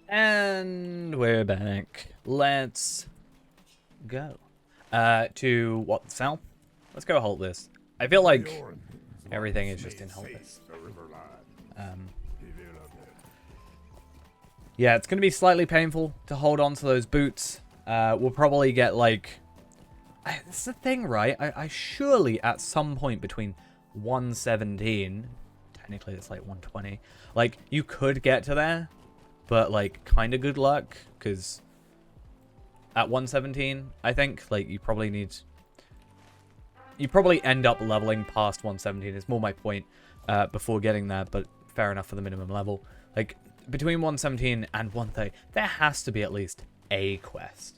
And we're back. Let's go. To what, south? Let's go hold this. I feel like Bjorn everything once is just in made hold safe this. the Riverline. He will of it. Yeah, it's going to be slightly painful to hold on to those boots. We'll probably get like... This is the thing, right? I surely at some point between 117... Technically it's like 120. Like, you could get to there. But, like, kind of good luck, because at 117, I think, like, you probably need... You probably end up leveling past 117, is more my point, before getting there, but fair enough for the minimum level. Like, between 117 and 130, there has to be at least a quest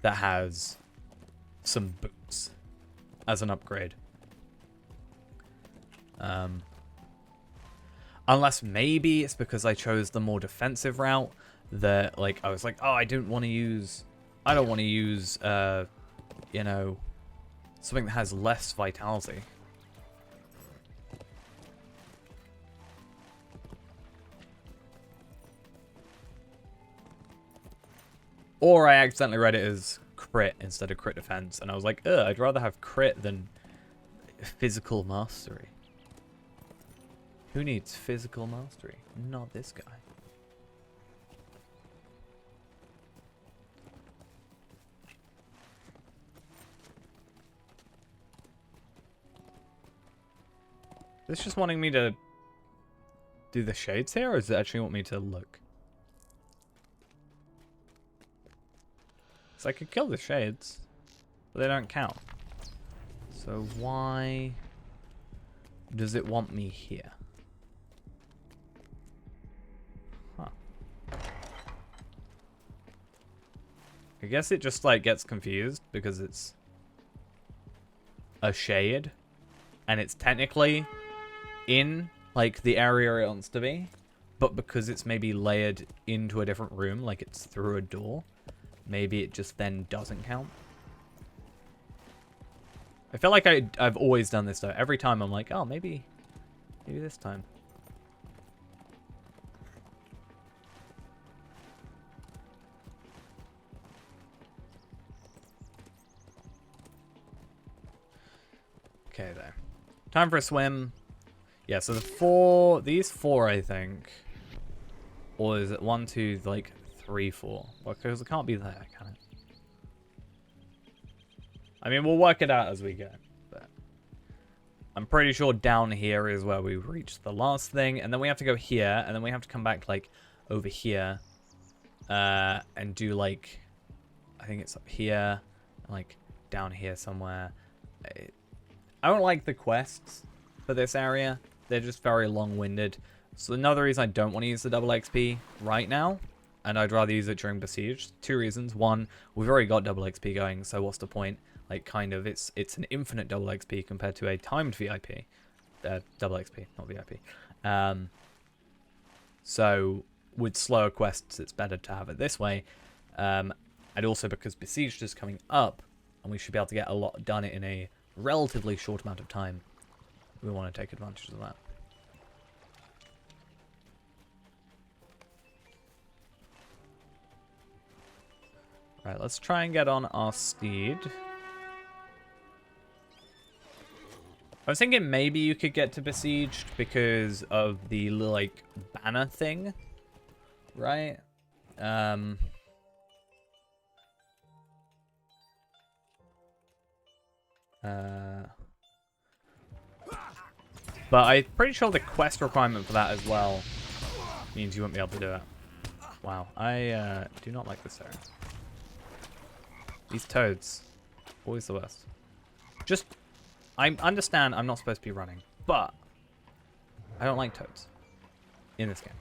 that has some boots as an upgrade. Unless maybe it's because I chose the more defensive route that, like, I was like, oh, I don't want to use, you know, something that has less vitality. Or I accidentally read it as crit instead of crit defense, and I was like, ugh, I'd rather have crit than physical mastery. Who needs physical mastery? Not this guy. Is this just wanting me to do the shades here, or does it actually want me to look? So I could kill the shades, but they don't count. So why does it want me here? Huh. I guess it just, like, gets confused because it's a shade, and it's technically in, like, the area it wants to be, but because it's maybe layered into a different room, like it's through a door, maybe it just then doesn't count. I feel like I've always done this, though. Every time I'm like, oh, maybe this time. Okay, there. Time for a swim. Yeah, so these four, I think. Or is it 1, 2, like 3, 4? Well, because it can't be there, can it? I mean, we'll work it out as we go. But I'm pretty sure down here is where we reach the last thing. And then we have to go here. And then we have to come back, like, over here. And do, like, I think it's up here. Like, down here somewhere. I don't like the quests for this area. They're just very long-winded. So another reason I don't want to use the double XP right now, and I'd rather use it during Besieged. 2 reasons. 1, we've already got double XP going, so what's the point? Like, kind of, it's an infinite double XP compared to a timed VIP. Double XP, not VIP. So with slower quests, it's better to have it this way. And also because Besieged is coming up, and we should be able to get a lot done in a relatively short amount of time. We want to take advantage of that. Right, let's try and get on our steed. I was thinking maybe you could get to Besieged because of the, like, banner thing, right? But I'm pretty sure the quest requirement for that as well means you won't be able to do it. Wow, I do not like this area. These toads, always the worst. Just, I understand I'm not supposed to be running, but I don't like toads in this game.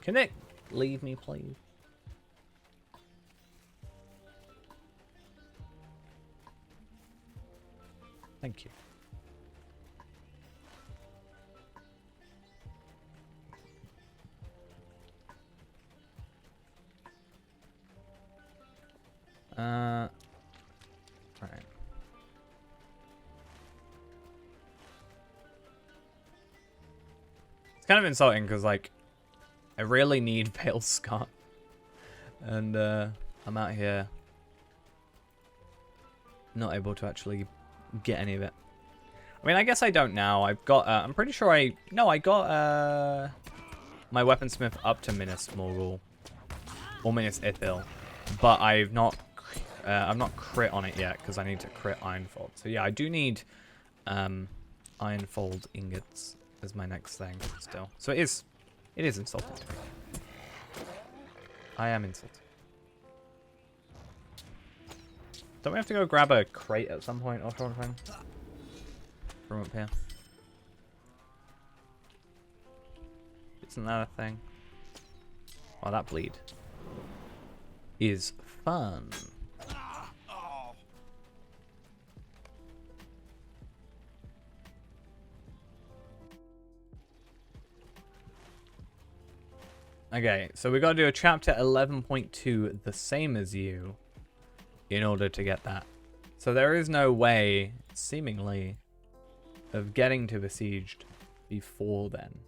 Can it leave me, please? Thank you. kind of insulting because, like, I really need Pale Scar. And I'm out here not able to actually get any of it. I mean, I guess I don't now. I've got, I'm pretty sure I got my weaponsmith up to Minas Morgul. Or Minas Ithil. But I'm not crit on it yet because I need to crit Ironfold. So yeah, I do need Ironfold ingots as my next thing still. So it is insulting to me. I am insulted. Don't we have to go grab a crate at some point or something? From up here. Isn't that a thing? Wow, that bleed is fun. Okay, so we gotta do a chapter 11.2, the same as you, in order to get that. So there is no way, seemingly, of getting to Besieged before then.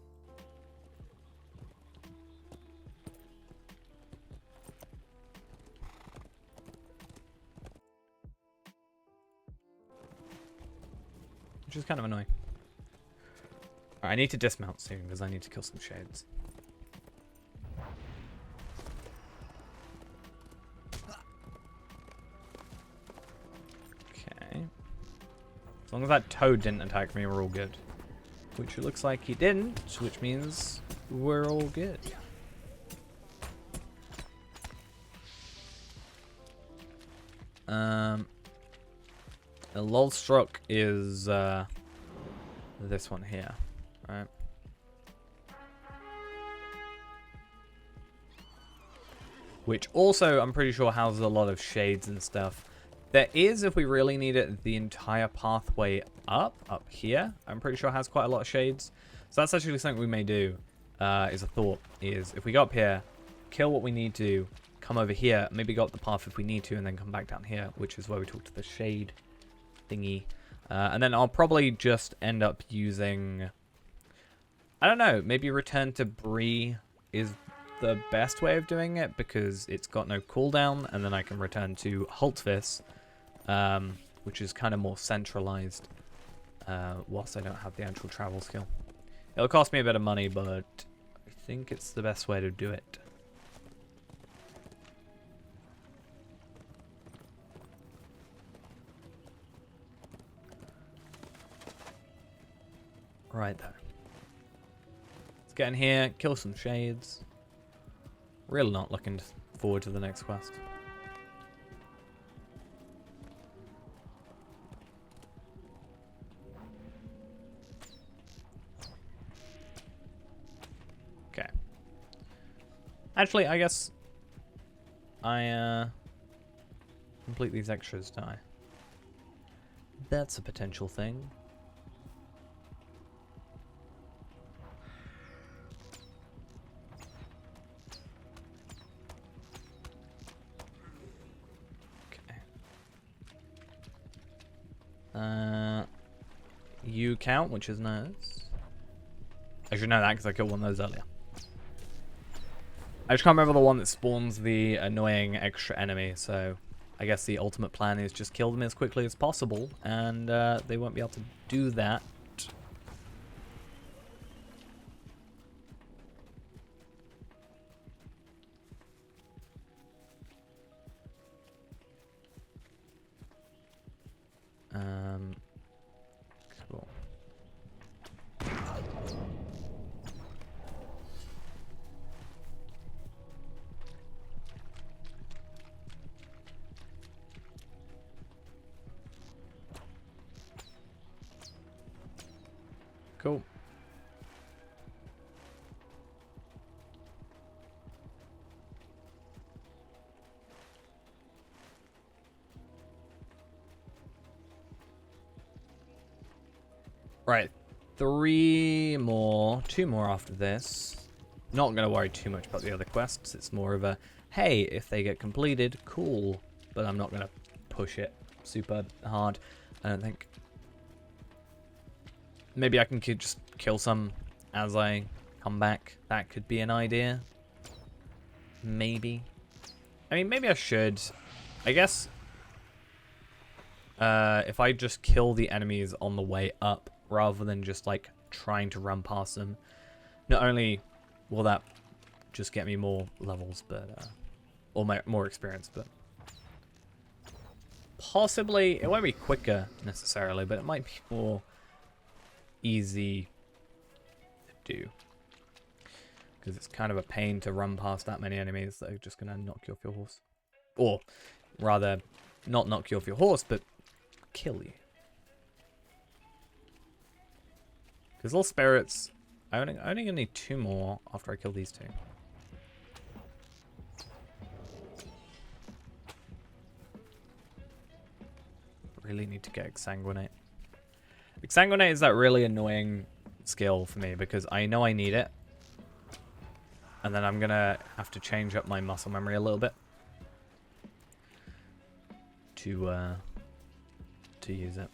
Which is kind of annoying. Alright, I need to dismount soon because I need to kill some shades. Okay. As long as that toad didn't attack me, we're all good. Which it looks like he didn't, which means we're all good. The Lulstruck is this one here, right? Which also, I'm pretty sure, houses a lot of shades and stuff. There is, if we really need it, the entire pathway up here. I'm pretty sure has quite a lot of shades. So that's actually something we may do, is a thought, is if we go up here, kill what we need to, come over here, maybe go up the path if we need to, and then come back down here, which is where we talk to the shade thingy. And then I'll probably just end up using, I don't know, maybe Return to Bree is the best way of doing it because it's got no cooldown, and then I can return to Hultvis, which is kind of more centralized, whilst I don't have the actual travel skill. It'll cost me a bit of money, but I think it's the best way to do it. Right there. Let's get in here, kill some shades. Really not looking forward to the next quest. Okay. Actually, I guess I complete these extras, don't I? That's a potential thing. You count, which is nice. I should know that because I killed one of those earlier. I just can't remember the one that spawns the annoying extra enemy, so I guess the ultimate plan is just kill them as quickly as possible, and they won't be able to do that. Cool. Cool. Right, two more after this. Not going to worry too much about the other quests. It's more of a, hey, if they get completed, cool. But I'm not going to push it super hard, I don't think. Maybe I can just kill some as I come back. That could be an idea. Maybe. I mean, maybe I should. I guess if I just kill the enemies on the way up rather than just like trying to run past them, not only will that just get me more levels, but or more experience, but possibly it won't be quicker necessarily, but it might be more easy to do, because it's kind of a pain to run past that many enemies that are just gonna knock you off your horse, or rather not knock you off your horse but kill you. Because little spirits, I only gonna need 2 more after I kill these 2. Really need to get Exsanguinate. Exsanguinate is that really annoying skill for me because I know I need it. And then I'm gonna have to change up my muscle memory a little bit to use it.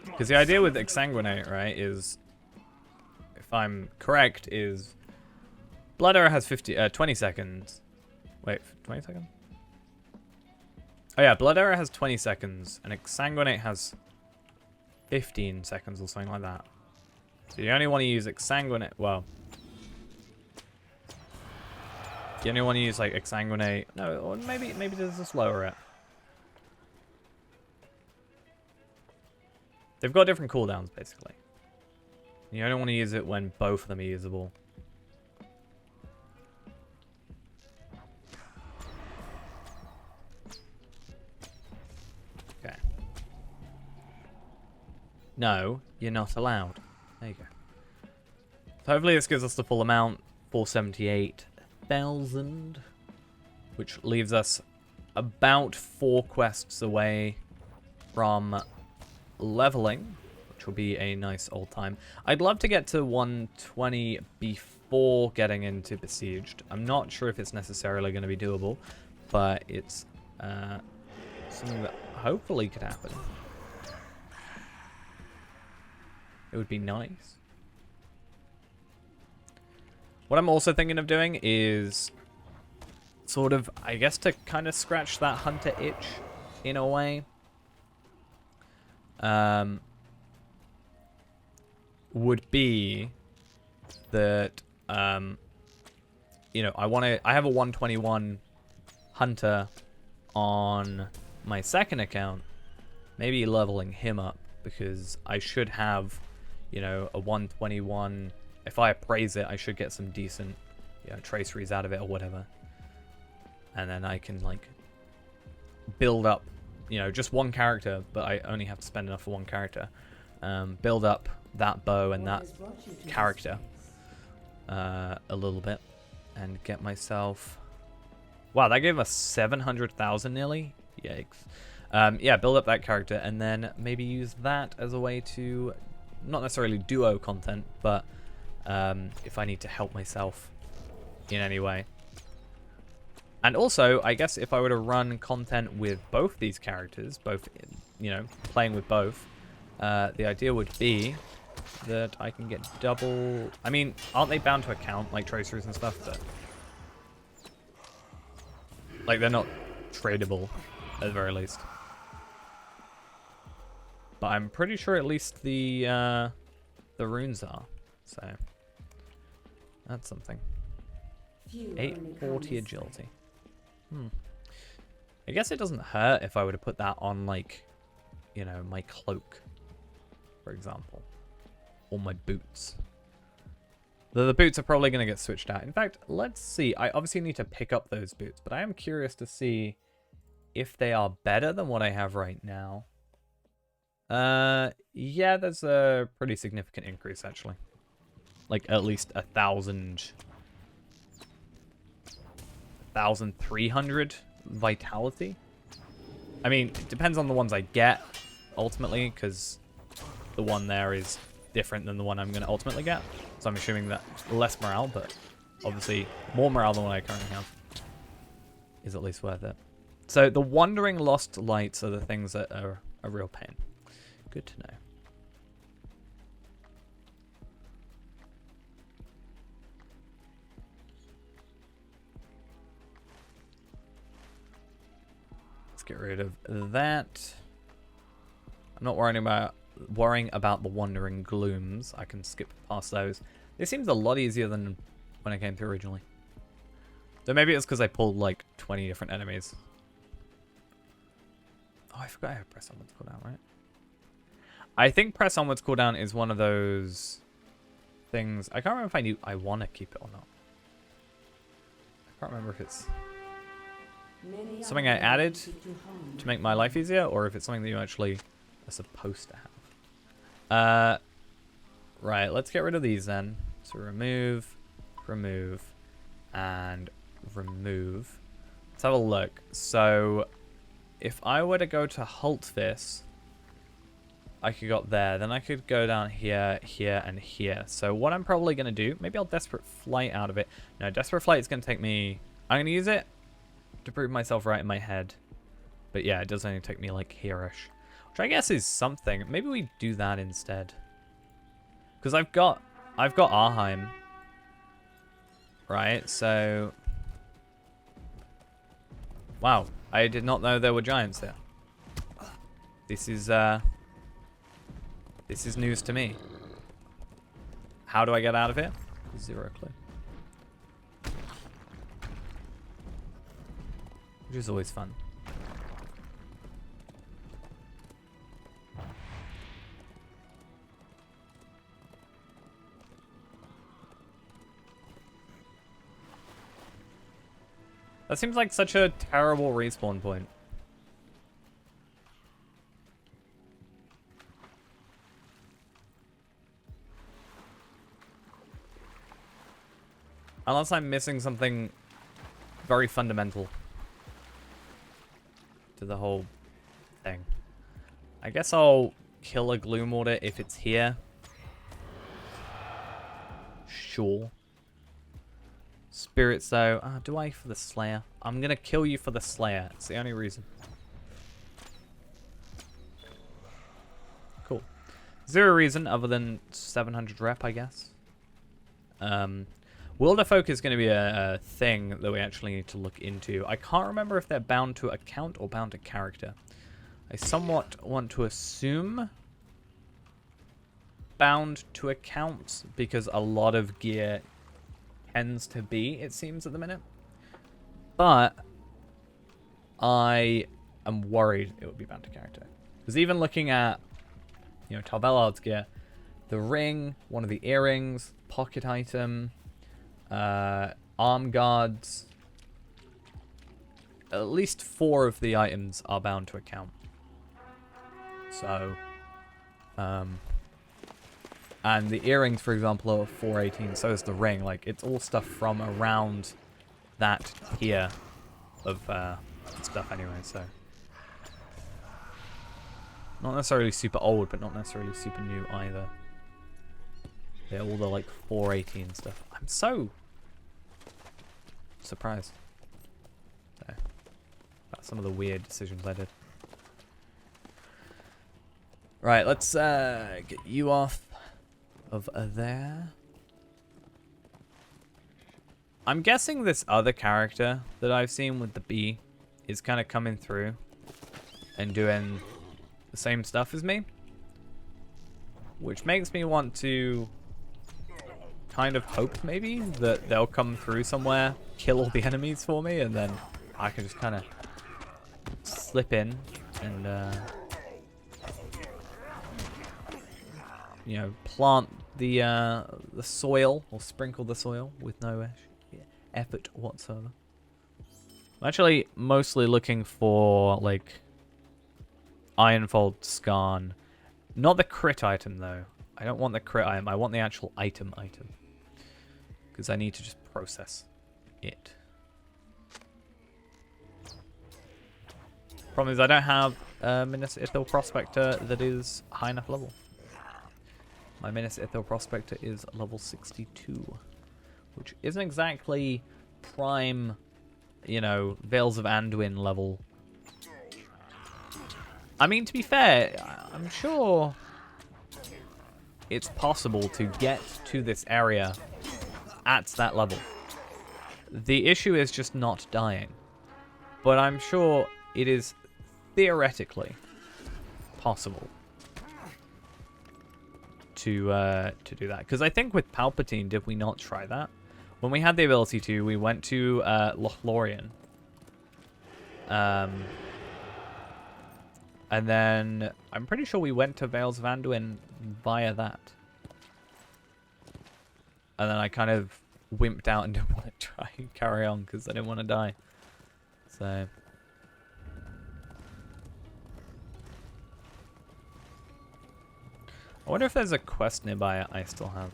Because the idea with Exsanguinate, right, is, if I'm correct, is Blood Arrow has 20 seconds. Wait, 20 seconds? Oh yeah, Blood Arrow has 20 seconds, and Exsanguinate has 15 seconds or something like that. So you only want to use Exsanguinate, well, you only want to use like Exsanguinate, no, or maybe just lower it. They've got different cooldowns, basically. You only want to use it when both of them are usable. Okay. No, you're not allowed. There you go. So hopefully this gives us the full amount, 478,000, which leaves us about 4 quests away from leveling, which will be a nice old time. I'd love to get to 120 before getting into Besieged. I'm not sure if it's necessarily going to be doable, but it's something that hopefully could happen. It would be nice. What I'm also thinking of doing is sort of, I guess, to kind of scratch that hunter itch in a way. Would be that, you know, I have a 121 hunter on my second account, maybe leveling him up, because I should have, you know, a 121. If I appraise it, I should get some decent, you know, traceries out of it or whatever. And then I can, like, build up, you know, just one character, but I only have to spend enough for one character. Build up that bow and that character a little bit, and get myself... Wow, that gave us 700,000 nearly? Yikes. Yeah, build up that character, and then maybe use that as a way to, not necessarily duo content, but if I need to help myself in any way. And also, I guess if I were to run content with both these characters, both, you know, playing with both, the idea would be that I can get double... I mean, aren't they bound to account, like, traceries and stuff? But, like, they're not tradable, at the very least. But I'm pretty sure at least the runes are, so that's something. 840 agility. I guess it doesn't hurt if I were to put that on, like, you know, my cloak, for example, or my boots. The boots are probably going to get switched out. In fact, let's see. I obviously need to pick up those boots, but I am curious to see if they are better than what I have right now. Yeah, there's a pretty significant increase, actually. Like, at least 1,300 vitality. I mean, it depends on the ones I get, ultimately, because the one there is different than the one I'm going to ultimately get. So I'm assuming that less morale, but obviously more morale than what I currently have is at least worth it. So the Wandering Lost Lights are the things that are a real pain. Good to know. let's get rid of that. I'm not worrying about the Wandering Glooms. I can skip past those. This seems a lot easier than when I came through originally. Though maybe it's because I pulled like 20 different enemies. Oh, I forgot I have press onwards cooldown, right? I think press onwards cooldown is one of those things. I can't remember if I want to keep it or not. I can't remember if it's something I added to make my life easier, or if it's something that you actually are supposed to have. Right, let's get rid of these then. So remove, and remove. Let's have a look. So if I were to go to Haltvis, I could go up there. Then I could go down here, here, and here. So what I'm probably going to do, maybe I'll Desperate Flight out of it. No, Desperate Flight is going to take me... I'm going to use it to prove myself right in my head. But yeah, it does only take me like here-ish. Which I guess is something. Maybe we do that instead. Because I've got Arheim. Right, so... Wow, I did not know there were giants there. This is news to me. How do I get out of here? Zero clue. Which is always fun. That seems like such a terrible respawn point. Unless I'm missing something very fundamental to the whole thing. I guess I'll kill a Gloomwalker if it's here. Sure. Spirits though. Do I for the Slayer? I'm gonna kill you for the Slayer. It's the only reason. Cool. Zero reason other than 700 rep, I guess. Wilder Folk is going to be a thing that we actually need to look into. I can't remember if they're bound to account or bound to character. I somewhat want to assume bound to account because a lot of gear tends to be, it seems, at the minute. But I am worried it would be bound to character. Because even looking at, you know, Tarvelard's gear, the ring, one of the earrings, pocket item, arm guards, at least 4 of the items are bound to account. So, and the earrings, for example, are 418, so is the ring. Like, it's all stuff from around that tier of stuff anyway, so. Not necessarily super old, but not necessarily super new either. They're all the, like, 418 stuff. I'm so surprised. So, about some of the weird decisions I did. Right, let's get you off of there. I'm guessing this other character that I've seen with the bee is kind of coming through and doing the same stuff as me, which makes me want to kind of hope maybe that they'll come through somewhere, kill all the enemies for me, and then I can just kind of slip in and you know, plant the soil, or sprinkle the soil with no effort whatsoever. I'm actually mostly looking for, like, Ironfold Skarn. Not the crit item, though. I don't want the crit item. I want the actual item. Because I need to just process it. Problem is, I don't have a Minas Ithil Prospector that is high enough level. My Minas Ithil Prospector is level 62. Which isn't exactly prime, you know, Veils of Anduin level. I mean, to be fair, I'm sure it's possible to get to this area at that level. The issue is just not dying. But I'm sure it is theoretically possible to do that. Because I think with Palpatine, did we not try that? When we had the ability to, we went to Lothlorien. And then I'm pretty sure we went to Vales of Anduin via that. And then I kind of wimped out and didn't want to try and carry on because I didn't want to die. So... I wonder if there's a quest nearby I still have.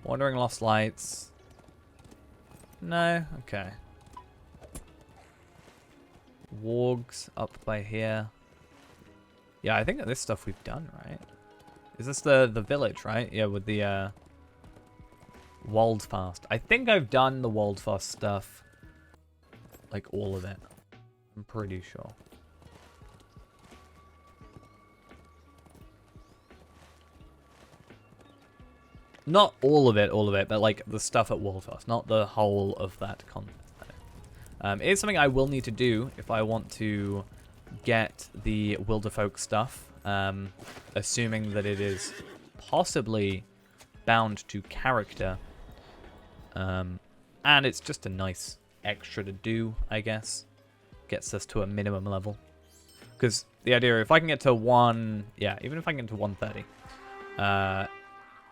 Wandering Lost Lights. No? Okay. Wargs up by here. Yeah, I think that this stuff we've done, right? Is this the village, right? Yeah, with the Waldfast. I think I've done the Waldfast stuff. Like all of it. I'm pretty sure. Not all of it, but like the stuff at Waldfast, not the whole of that content. It is something I will need to do if I want to get the Wilderfolk stuff, assuming that it is possibly bound to character. And it's just a nice extra to do, I guess. Gets us to a minimum level. Because the idea, if I can get to even if I can get to 130,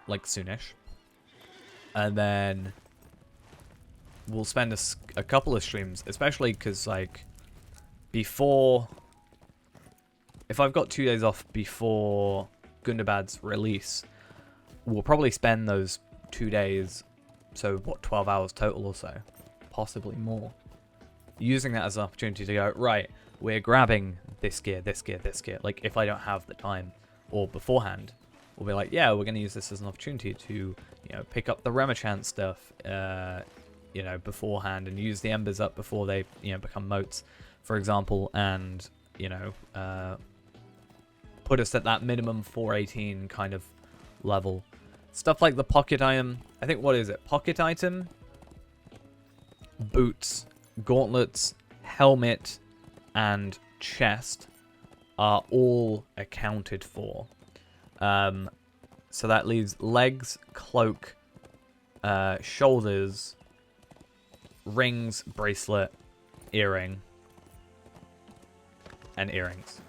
like soonish, and then we'll spend a couple of streams, especially because like before, if I've got 2 days off before Gundabad's release, we'll probably spend those 2 days, so what, 12 hours total or so, possibly more, using that as an opportunity to go, right, we're grabbing this gear, this gear, this gear. Like if I don't have the time or beforehand, we'll be like, yeah, we're going to use this as an opportunity to, you know, pick up the Remachant stuff, you know, beforehand, and use the embers up before they, you know, become motes, for example, and, you know, put us at that minimum 418 kind of level. Stuff like the pocket item, I think, what is it? Pocket item, boots, gauntlets, helmet, and chest are all accounted for. So that leaves legs, cloak, shoulders, rings, bracelet, earring, and earrings.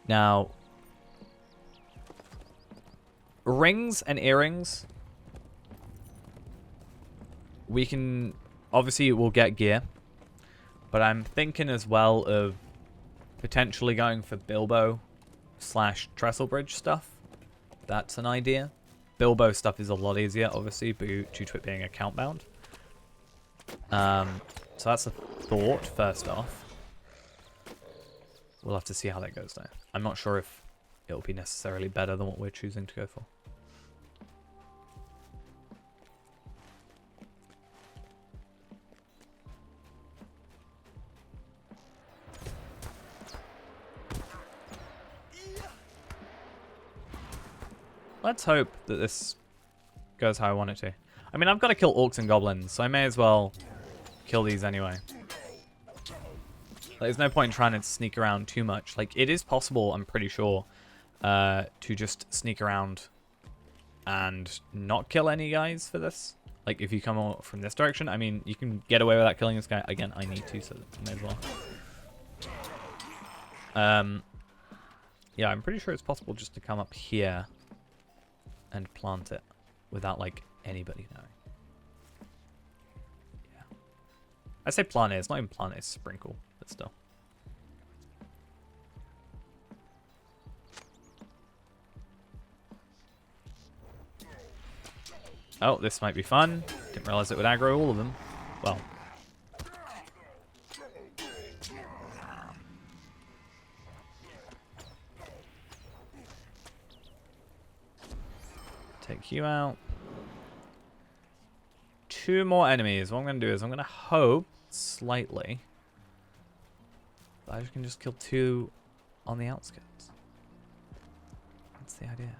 Now, rings and earrings, we can, obviously we'll get gear, but I'm thinking as well of potentially going for Bilbo / Trestlebridge stuff. That's an idea. Bilbo stuff is a lot easier, obviously, due to it being account bound. So that's a thought, first off. We'll have to see how that goes, though. I'm not sure if it'll be necessarily better than what we're choosing to go for. Let's hope that this goes how I want it to. I mean, I've got to kill orcs and goblins, so I may as well kill these anyway. There's no point in trying to sneak around too much. Like, it is possible, I'm pretty sure, to just sneak around and not kill any guys for this. Like, if you come out from this direction, I mean, you can get away without killing this guy. Again, I need to, so may as well. Yeah, I'm pretty sure it's possible just to come up here and plant it without, like, anybody knowing. Yeah. I say plant it, it's not even plant it, it's sprinkle, but still. Oh, this might be fun. Didn't realize it would aggro all of them. Well. Take you out. 2 more enemies. What I'm going to do is I'm going to hope slightly that I can just kill 2 on the outskirts. That's the idea.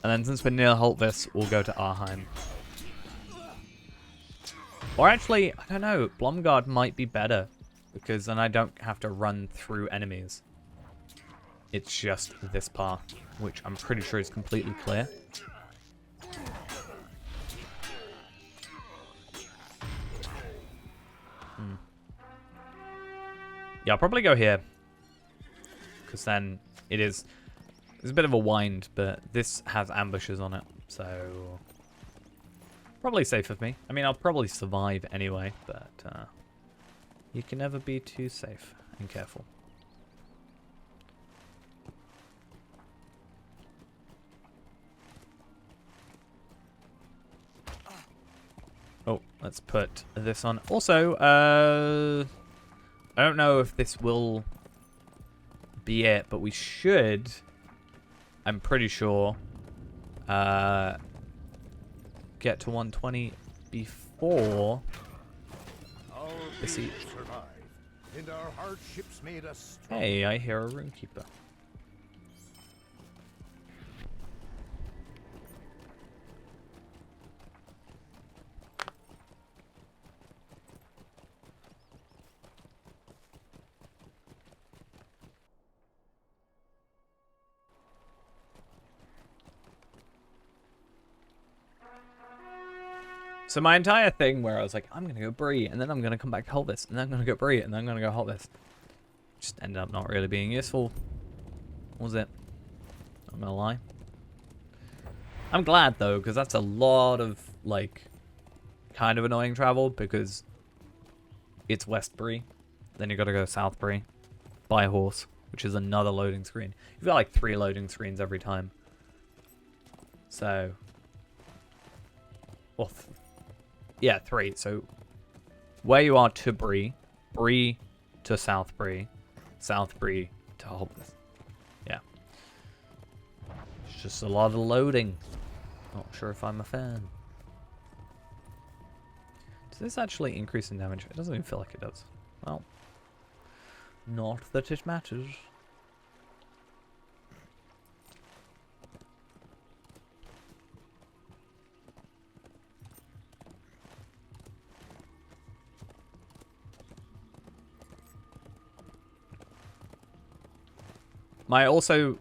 And then since we're near Holtvis, we'll go to Arheim. Or actually, I don't know, Blomgard might be better. Because then I don't have to run through enemies. It's just this path, which I'm pretty sure is completely clear. Yeah, I'll probably go here. Because then it's a bit of a wind, but this has ambushes on it, so probably safe of me. I mean, I'll probably survive anyway, but you can never be too safe and careful. Oh, let's put this on. Also, I don't know if this will be it, but we should, I'm pretty sure, get to 120 before Our the siege. beings survived, and our hardships made us strong. Hey, I hear a runekeeper. So my entire thing where I was like, I'm going to go Bree, and then I'm going to come back to Holtvis, and then I'm going to go Bree, and then I'm going to go Holtvis. Just ended up not really being useful. Was it? I'm going to lie. I'm glad, though, because that's a lot of, like, kind of annoying travel, because it's West Bree. Then you got to go South Bree by horse, which is another loading screen. You've got, like, 3 loading screens every time. So... well, yeah, 3. So, where you are to Bree, Bree to South Bree, South Bree to Holtvis. Yeah. It's just a lot of loading. Not sure if I'm a fan. Does this actually increase in damage? It doesn't even feel like it does. Well, not that it matters. My also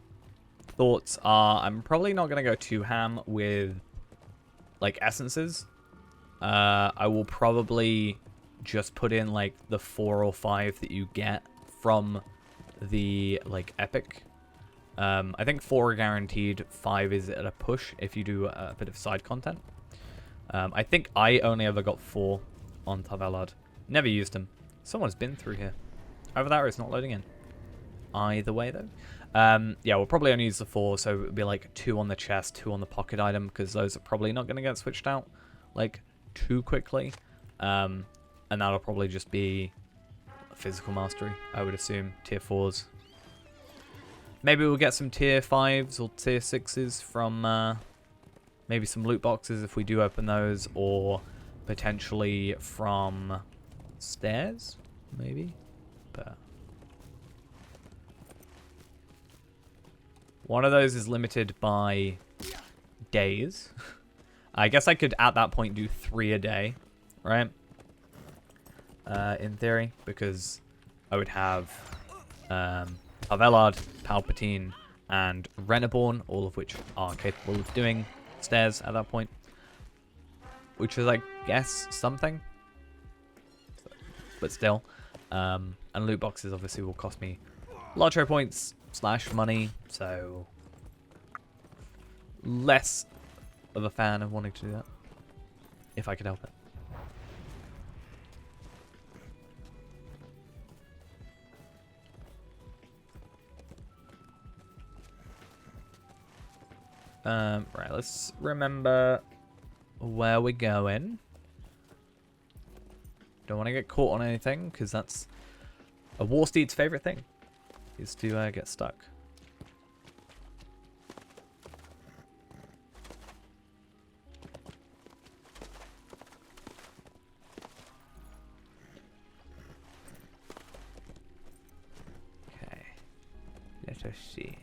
thoughts are I'm probably not going to go too ham with like essences. I will probably just put in like the 4 or 5 that you get from the like epic. I think 4 are guaranteed, 5 is at a push if you do a bit of side content. I think I only ever got 4 on Tavelard. Never used them. Someone's been through here. Either that or it's not loading in. Either way though. Yeah, we'll probably only use the 4, so it would be like 2 on the chest, 2 on the pocket item, because those are probably not going to get switched out like too quickly. And that'll probably just be physical mastery, I would assume, tier 4s. Maybe we'll get some tier 5s or tier 6s from maybe some loot boxes if we do open those, or potentially from stairs, maybe. But one of those is limited by days. I guess I could, at that point, do 3 a day, right? In theory, because I would have Tavelard, Palpatine, and Reneborn, all of which are capable of doing stairs at that point. Which is, I guess, something. But still. And loot boxes, obviously, will cost me Lotro points / money, so less of a fan of wanting to do that, if I could help it. Right, let's remember where we're going. Don't want to get caught on anything, because that's a war steed's favorite thing, is to get stuck. Okay, let us see.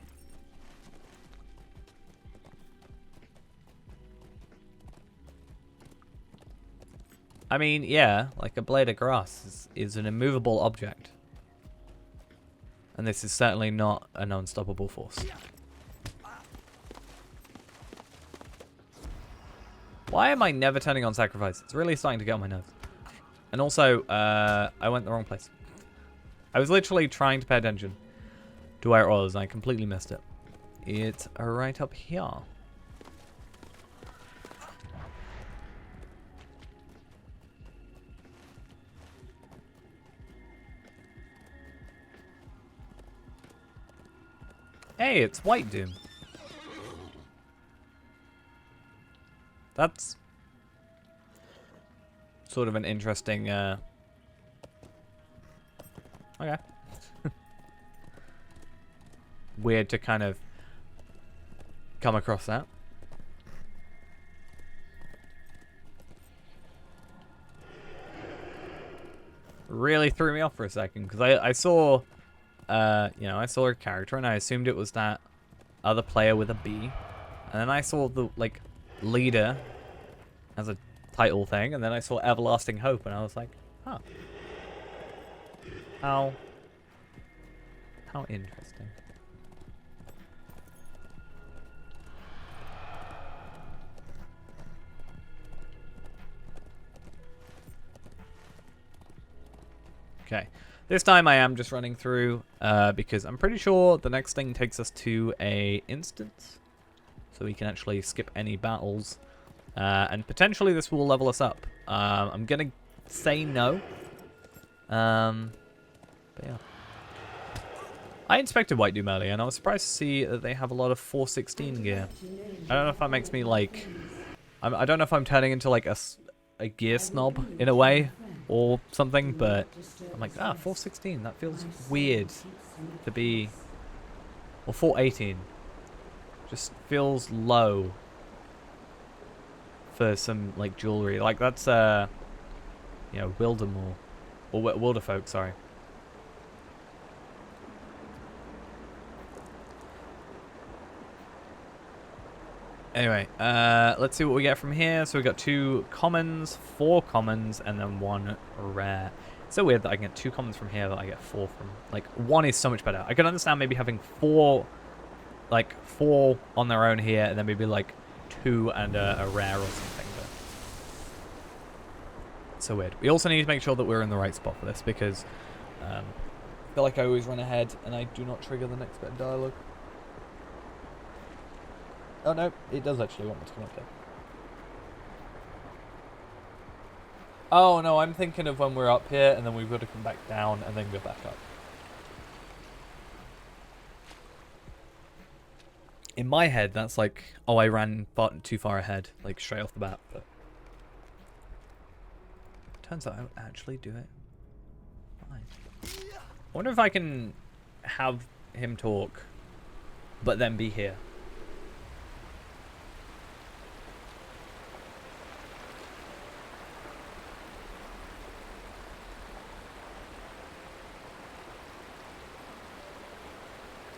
I mean, yeah, like a blade of grass is an immovable object. And this is certainly not an unstoppable force. Why am I never turning on sacrifice? It's really starting to get on my nerves. And also, I went the wrong place. I was literally trying to pay attention to where it was, and I completely missed it. It's right up here. Hey, it's White Doom. That's sort of an interesting, okay. Weird to kind of come across that. Really threw me off for a second, because I saw, you know, I saw a character and I assumed it was that other player with a B. And then I saw the, like, leader as a title thing, and then I saw Everlasting Hope, and I was like, huh. How interesting. Okay. This time I am just running through, because I'm pretty sure the next thing takes us to a instance. So we can actually skip any battles. And potentially this will level us up. I'm going to say no. But yeah. I inspected White Doom earlier, and I was surprised to see that they have a lot of 416 gear. I don't know if that makes me like... I don't know if I'm turning into like a gear snob in a way or something, but I'm like, 416, that feels weird to be... Or 418. Just feels low for some like jewelry. Like that's you know, Wildermore or Wilderfolk, sorry. Anyway, let's see what we get from here. So we got 2 commons, 4 commons, and then 1 rare. It's so weird that I can get 2 commons from here, but I get 4 from... Like, 1 is so much better. I can understand maybe having 4... Like, 4 on their own here, and then maybe, like, 2 and a rare or something. But it's so weird. We also need to make sure that we're in the right spot for this, because I feel like I always run ahead, and I do not trigger the next bit of dialogue. Oh no, it does actually want me to come up there. Oh no, I'm thinking of when we're up here and then we've got to come back down and then go back up. In my head, that's like, oh, I ran too far ahead, like straight off the bat. But turns out I don't actually do it. Fine. I wonder if I can have him talk, but then be here.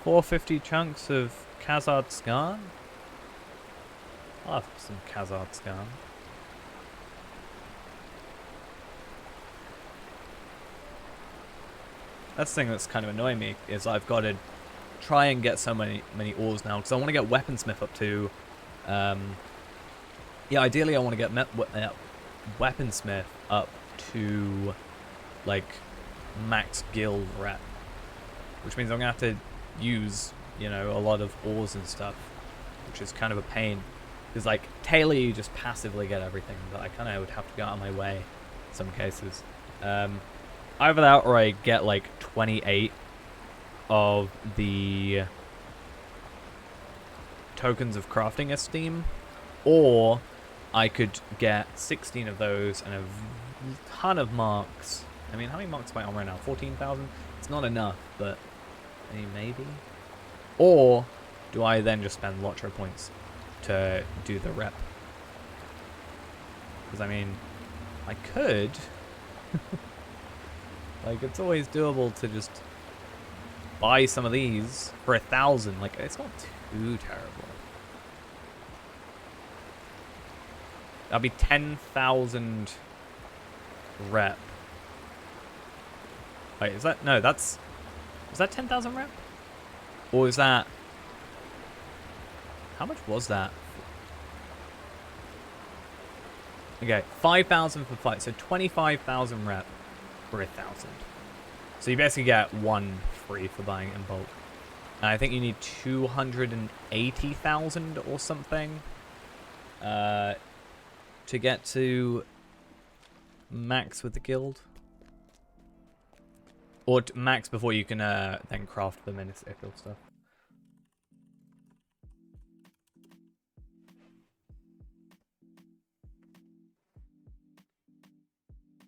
$450 chunks of Khazad Skarn? I'll have some Khazad Skarn. That's the thing that's kind of annoying me, is I've got to try and get so many ores now, because I want to get Weaponsmith up to... yeah, ideally I want to get Weaponsmith up to, like, max guild rep. Which means I'm going to have to use, you know, a lot of ores and stuff, which is kind of a pain. Because, like, Taylor, you just passively get everything, but I kind of would have to go out of my way in some cases. Either that, or I get, like, 28 of the tokens of crafting esteem, or I could get 16 of those and a ton of marks. I mean, how many marks am I on right now? 14,000? It's not enough, but... maybe? Or do I then just spend Lotro points to do the rep? Because, I mean, I could. Like, it's always doable to just buy some of these for 1,000. Like, it's not too terrible. That'll be 10,000 rep. Wait, is that... No, that's... Is that 10,000 rep? Or is that... How much was that? Okay, 5,000 for 5. So 25,000 rep for 1,000. So you basically get 1 free for buying it in bulk. And I think you need 280,000 or something to get to max with the guild. Or max before you can then craft the Minister Guild stuff.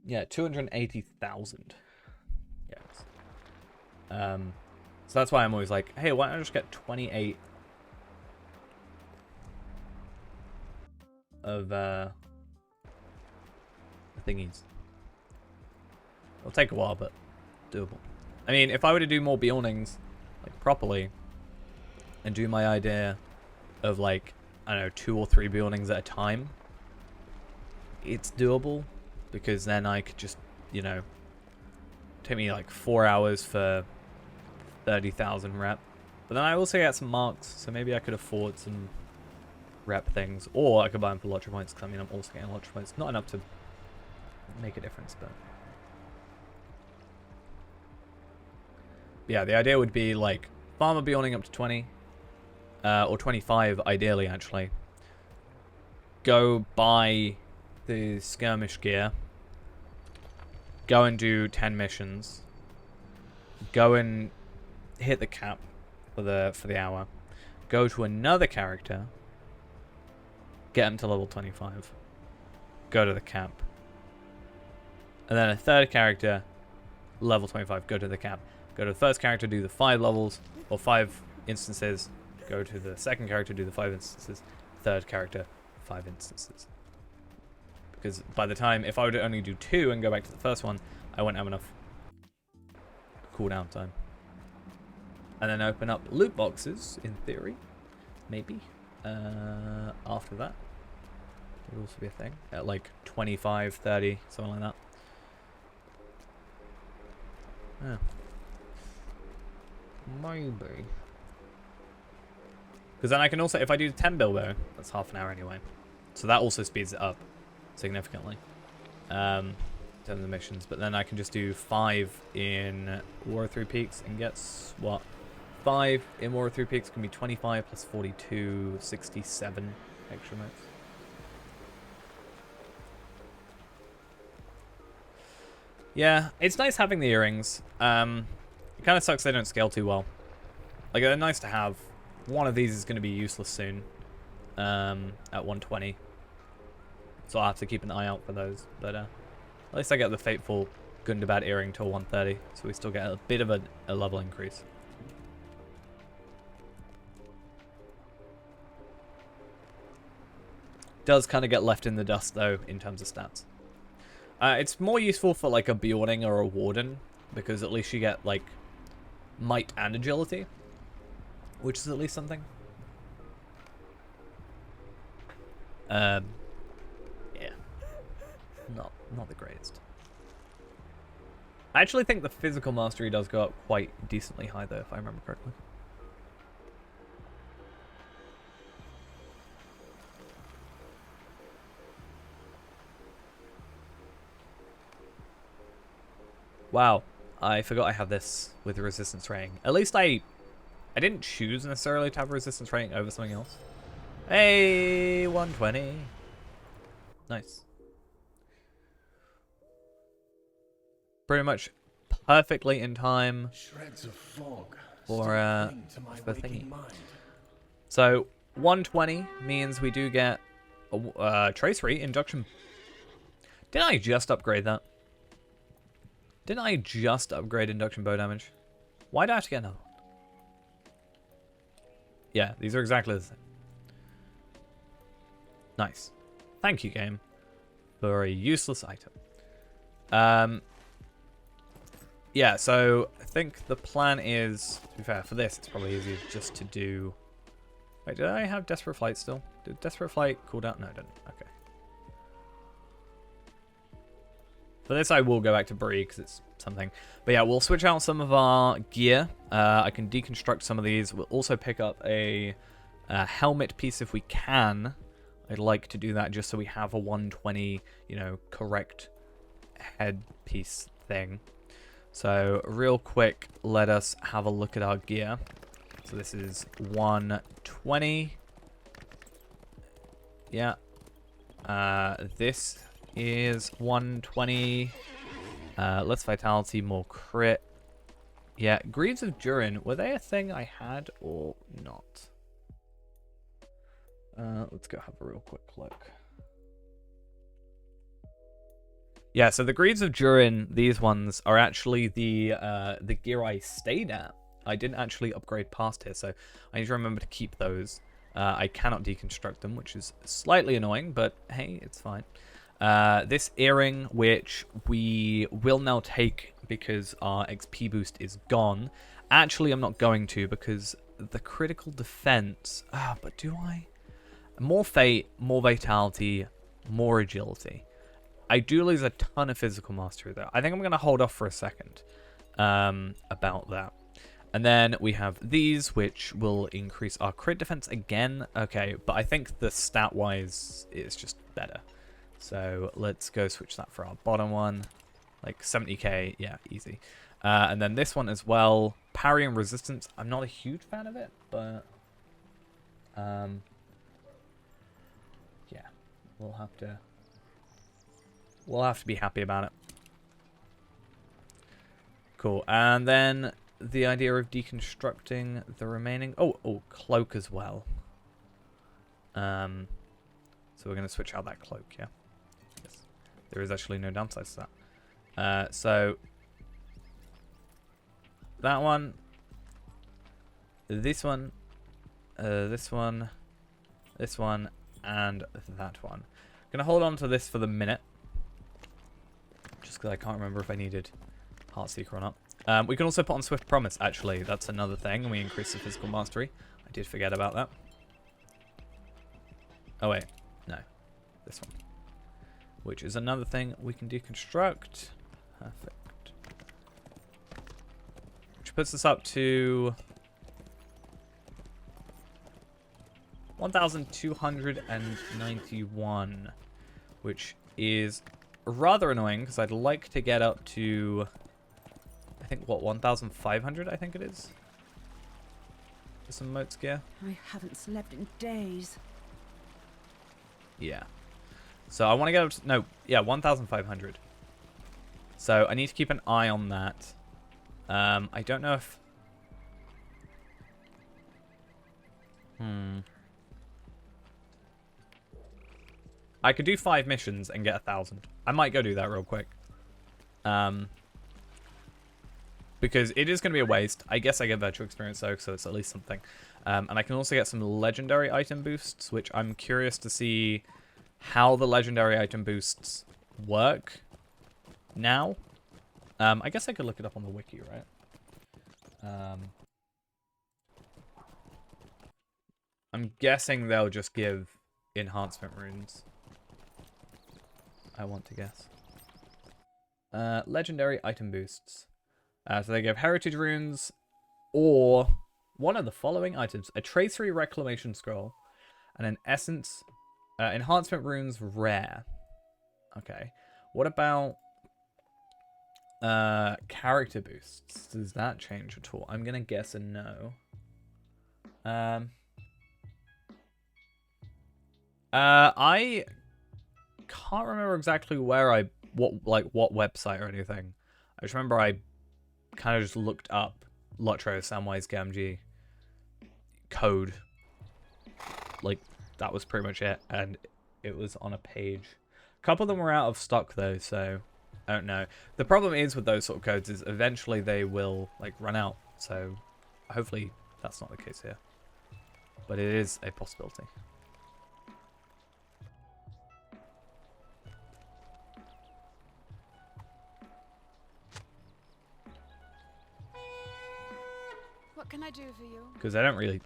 Yeah, 280,000. Yes. So that's why I'm always like, hey, why don't I just get 28 of the thingies? It'll take a while, but doable. I mean, if I were to do more Bjornings, like, properly, and do my idea of, like, I don't know, 2 or 3 Bjornings at a time, it's doable, because then I could just, you know, take me, like, 4 hours for 30,000 rep. But then I also get some marks, so maybe I could afford some rep things, or I could buy them for lottery points, because, I mean, I'm also getting lottery points. Not enough to make a difference, but... Yeah, the idea would be, like, farmer Bjorning up to 20, or 25, ideally, actually. Go buy the skirmish gear. Go and do 10 missions. Go and hit the cap for the hour. Go to another character. Get him to level 25. Go to the cap. And then a third character, level 25, go to the cap. Go to the first character, do the 5 levels, or 5 instances. Go to the second character, do the 5 instances. Third character, 5 instances. Because by the time, if I were to only do 2 and go back to the first one, I wouldn't have enough cooldown time. And then open up loot boxes, in theory. Maybe. After that. Would also be a thing. At like 25, 30, something like that. Yeah. Maybe. Because then I can also, if I do 10 Bilbo, that's half an hour anyway. So that also speeds it up significantly. In terms of the missions. But then I can just do 5 in War of Three Peaks and get, what? 5 in War of Three Peaks can be 25 plus 42, 67 extra motes. Yeah, it's nice having the earrings. It kind of sucks they don't scale too well. Like, they're nice to have. One of these is going to be useless soon. At 120. So I'll have to keep an eye out for those. But at least I get the Fateful Gundabad earring till 130. So we still get a bit of a level increase. Does kind of get left in the dust, though, in terms of stats. It's more useful for, like, a Bjorning or a Warden, because at least you get, like, might and agility, which is at least something. Yeah. Not the greatest. I actually think the physical mastery does go up quite decently high, though, if I remember correctly. Wow, I forgot I have this with the resistance rating. At least I didn't choose necessarily to have a resistance rating over something else. Hey, 120. Nice. Pretty much perfectly in time Shreds of fog for the thingy. mind. So 120 means we do get a tracery induction. Didn't I just upgrade that? Didn't I just upgrade induction bow damage? Why do I have to get another one? Yeah, these are exactly the same. Nice. Thank you, game, for a useless item. Yeah, so I think the plan is, to be fair, for this, it's probably easier just to do... Wait, did I have Desperate Flight still? Did Desperate Flight cool down? No, I didn't. Okay. For this, I will go back to Bree because it's something. But yeah, we'll switch out some of our gear. I can deconstruct some of these. We'll also pick up a helmet piece if we can. I'd like to do that just so we have a 120, you know, correct headpiece thing. So real quick, let us have a look at our gear. So this is 120. Yeah. This is 120. Less vitality, more crit. Yeah, Greaves of Durin, were they a thing I had or not? Let's go have a real quick look. Yeah, so the Greaves of Durin, these ones are actually the gear I stayed at. I didn't actually upgrade past here, so I need to remember to keep those. I cannot deconstruct them, which is slightly annoying, but hey, it's fine. This earring, which we will now take because our XP boost is gone. Actually, I'm not going to because the critical defense... but do I? More fate, more vitality, more agility. I do lose a ton of physical mastery, though. I think I'm going to hold off for a second about that. And then we have these, which will increase our crit defense again. Okay, but I think the stat-wise is just better. So let's go switch that for our bottom one. Like 70k, yeah, easy. And then this one as well. Parry and resistance. I'm not a huge fan of it, but... yeah, we'll have to be happy about it. Cool. And then the idea of deconstructing the remaining... Oh, cloak as well. So we're going to switch out that cloak, yeah? Yes. There is actually no downsides to that. So that one, this one, this one, this one, and that one. I'm going to hold on to this for the minute. Just because I can't remember if I needed Heartseeker or not. We can also put on Swift Promise, actually. That's another thing, and we increase the physical mastery. I did forget about that. Oh, wait. No. This one. Which is another thing we can deconstruct. Perfect. Which puts us up to 1,291. Which is rather annoying, because I'd like to get up to... I think, what, 1,500, I think it is? For some motes gear. I haven't slept in days. Yeah. So I want to get up to... No, yeah, 1,500. So I need to keep an eye on that. I don't know if... I could do 5 missions and get 1,000. I might go do that real quick. Because it is going to be a waste. I guess I get virtual experience though, so it's at least something. And I can also get some legendary item boosts, which I'm curious to see how the legendary item boosts work now. I guess I could look it up on the wiki, right? I'm guessing they'll just give enhancement runes. I want to guess. Legendary item boosts. So they give heritage runes or one of the following items. A tracery reclamation scroll and an essence enhancement runes rare. Okay. What about character boosts? Does that change at all? I'm going to guess a no. I can't remember exactly where what website or anything. I just remember I kind of just looked up Lotro Samwise Gamgee code. Like, that was pretty much it, and it was on a page. A couple of them were out of stock though, so I don't know. The problem is with those sort of codes is eventually they will like run out, so hopefully that's not the case here. But it is a possibility. What can I do for you? Because they don't really,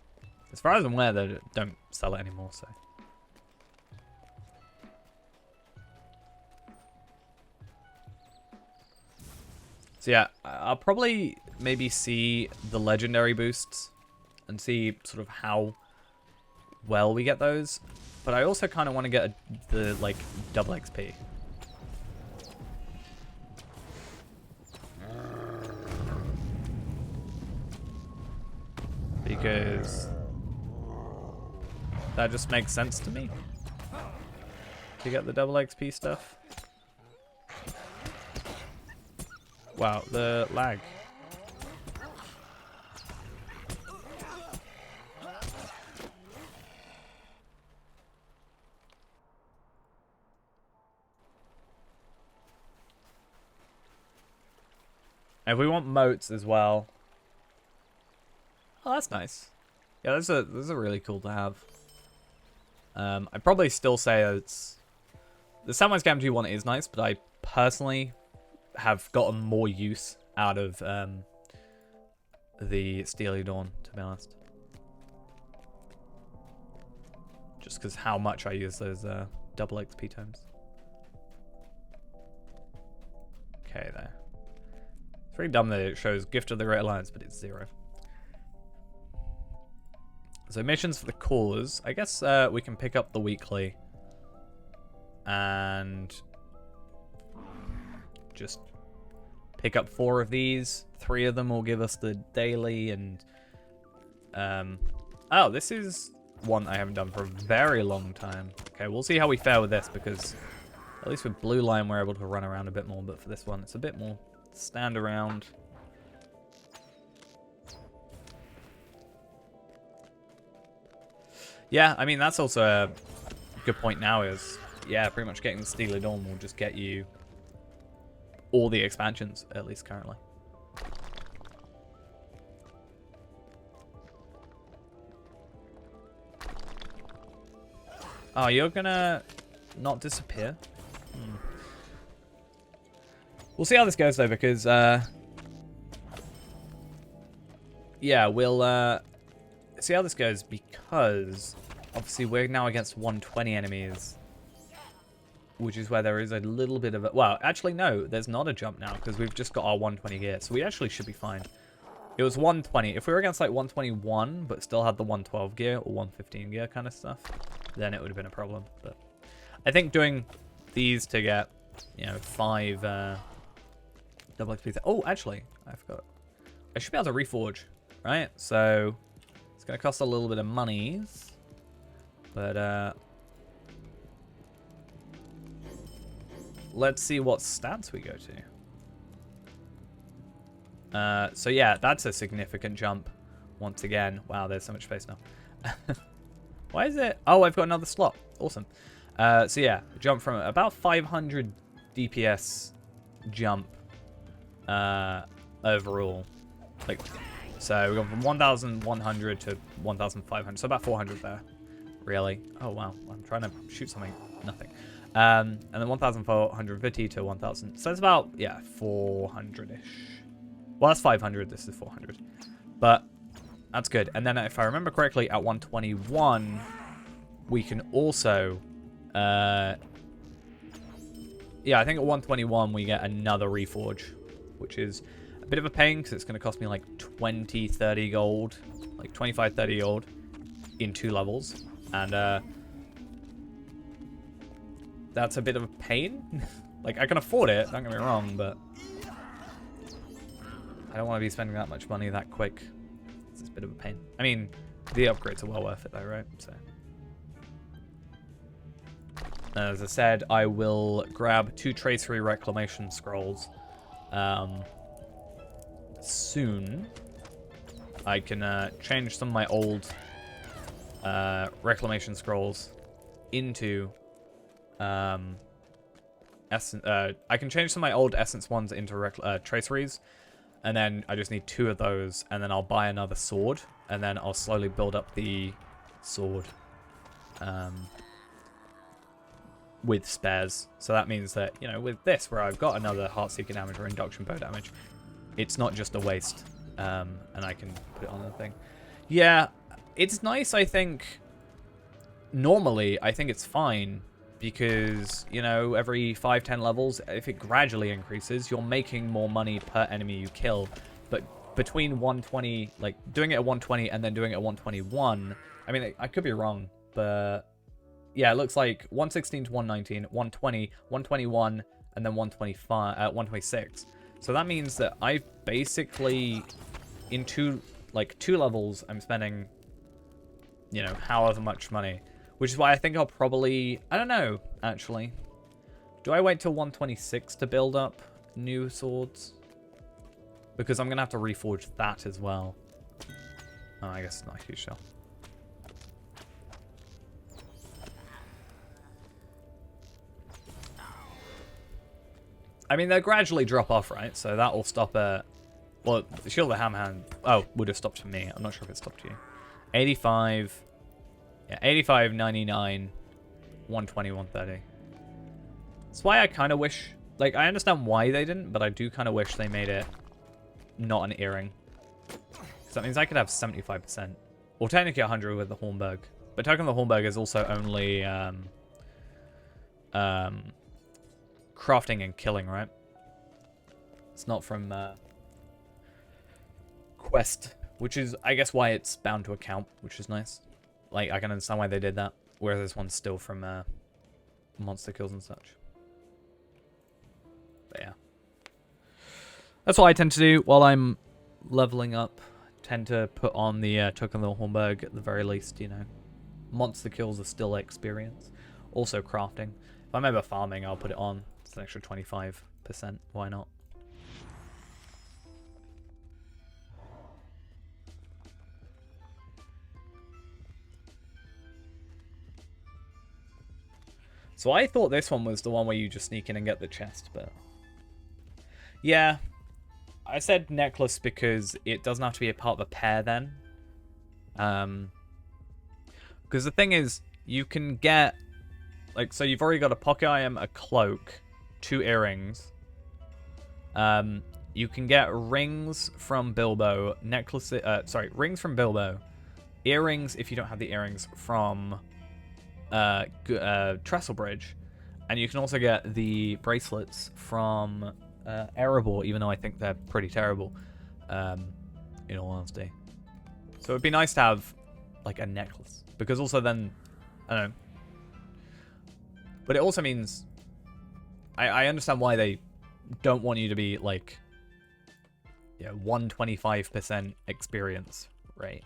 as far as I'm aware, they don't sell it anymore, so. So yeah, I'll probably maybe see the legendary boosts and see sort of how well we get those. But I also kind of want to get the like double XP. Because that just makes sense to me. To get the double XP stuff. Wow, the lag. And we want moats as well. Oh, that's nice. Yeah, those are really cool to have. I'd probably still say it's... The Samwise Gamgee one is nice, but I personally have gotten more use out of the Steely Dawn, to be honest. Just because how much I use those double XP tomes. Okay, there. It's very dumb that it shows Gift of the Great Alliance, but it's 0. So missions for the cause. I guess we can pick up the weekly. And just pick up 4 of these. 3 of them will give us the daily and... oh, this is one I haven't done for a very long time. Okay, we'll see how we fare with this because at least with Blue Line we're able to run around a bit more, but for this one it's a bit more stand around. Yeah, I mean, that's also a good point now is, yeah, pretty much getting the Steely Dawn will just get you all the expansions, at least currently. Oh, you're gonna not disappear? We'll see how this goes, though, because, yeah, we'll, see how this goes, because, obviously, we're now against 120 enemies, which is where there is a little bit of a... Well, actually, no, there's not a jump now, because we've just got our 120 gear, so we actually should be fine. It was 120. If we were against, like, 121, but still had the 112 gear, or 115 gear kind of stuff, then it would have been a problem, but I think doing these to get, you know, 5, double XP. Oh, actually, I forgot. I should be able to reforge, right? So it's going to cost a little bit of monies, but let's see what stats we go to. So yeah, that's a significant jump once again. Wow, there's so much space now. Why is it? Oh, I've got another slot. Awesome. So yeah, jump from about 500 DPS jump overall. Like, so we gone from 1,100 to 1,500. So about 400 there, really. Oh wow, I'm trying to shoot something. Nothing. And then 1,450 to 1,000. So it's about, yeah, 400-ish. Well, that's 500. This is 400. But that's good. And then if I remember correctly, at 121, we can also... yeah, I think at 121 we get another reforge, which is a bit of a pain because it's going to cost me like 20, 30 gold, like 25, 30 gold in 2 levels. And that's a bit of a pain. Like, I can afford it, don't get me wrong, but I don't want to be spending that much money that quick. It's a bit of a pain. I mean, the upgrades are well worth it though, right? So, as I said, I will grab 2 Tracery Reclamation Scrolls soon. I can change some of my old Reclamation Scrolls into Essence. I can change some of my old Essence ones into Traceries, and then I just need 2 of those, and then I'll buy another sword, and then I'll slowly build up the sword with spares. So that means that, you know, with this, where I've got another Heartseeker damage or Induction Bow damage, it's not just a waste, and I can put it on the thing. Yeah, it's nice, I think. Normally, I think it's fine because, you know, every 5-10 levels, if it gradually increases, you're making more money per enemy you kill. But between 120, like doing it at 120 and then doing it at 121, I mean, I could be wrong, but yeah, it looks like 116 to 119, 120, 121, and then 125, 126. So that means that I've basically, in two levels, I'm spending, you know, however much money. Which is why I think I'll probably, I don't know, actually. Do I wait till 126 to build up new swords? Because I'm going to have to reforge that as well. Oh, I guess it's not a huge shell. I mean, they'll gradually drop off, right? So that will stop at... Well, the Shield of the Hammerhand... Oh, would have stopped for me. I'm not sure if it stopped you. 85... Yeah, 85, 99, 120, 130. That's why I kind of wish... Like, I understand why they didn't, but I do kind of wish they made it not an earring. Because that means I could have 75%. Or technically 100 with the Hornburg. But Token of the Hornburg is also only... crafting and killing, right? It's not from quest, which is, I guess, why it's bound to account, which is nice. Like, I can understand why they did that, whereas this one's still from monster kills and such. But yeah. That's what I tend to do while I'm leveling up. Tend to put on the Token of the Hornburg at the very least, you know. Monster kills are still experience. Also crafting. If I'm ever farming, I'll put it on. It's an extra 25%. Why not? So I thought this one was the one where you just sneak in and get the chest, but... Yeah. I said necklace because it doesn't have to be a part of a pair then. Because the thing is, you can get... Like, so you've already got a pocket item, a cloak, 2 earrings. You can get rings from Bilbo, necklaces... rings from Bilbo. Earrings, if you don't have the earrings, from... Trestlebridge, and you can also get the bracelets from Erebor, even though I think they're pretty terrible, in all honesty. So it'd be nice to have like a necklace, because also then, I don't know, but it also means I understand why they don't want you to be like, yeah, 125% experience rate.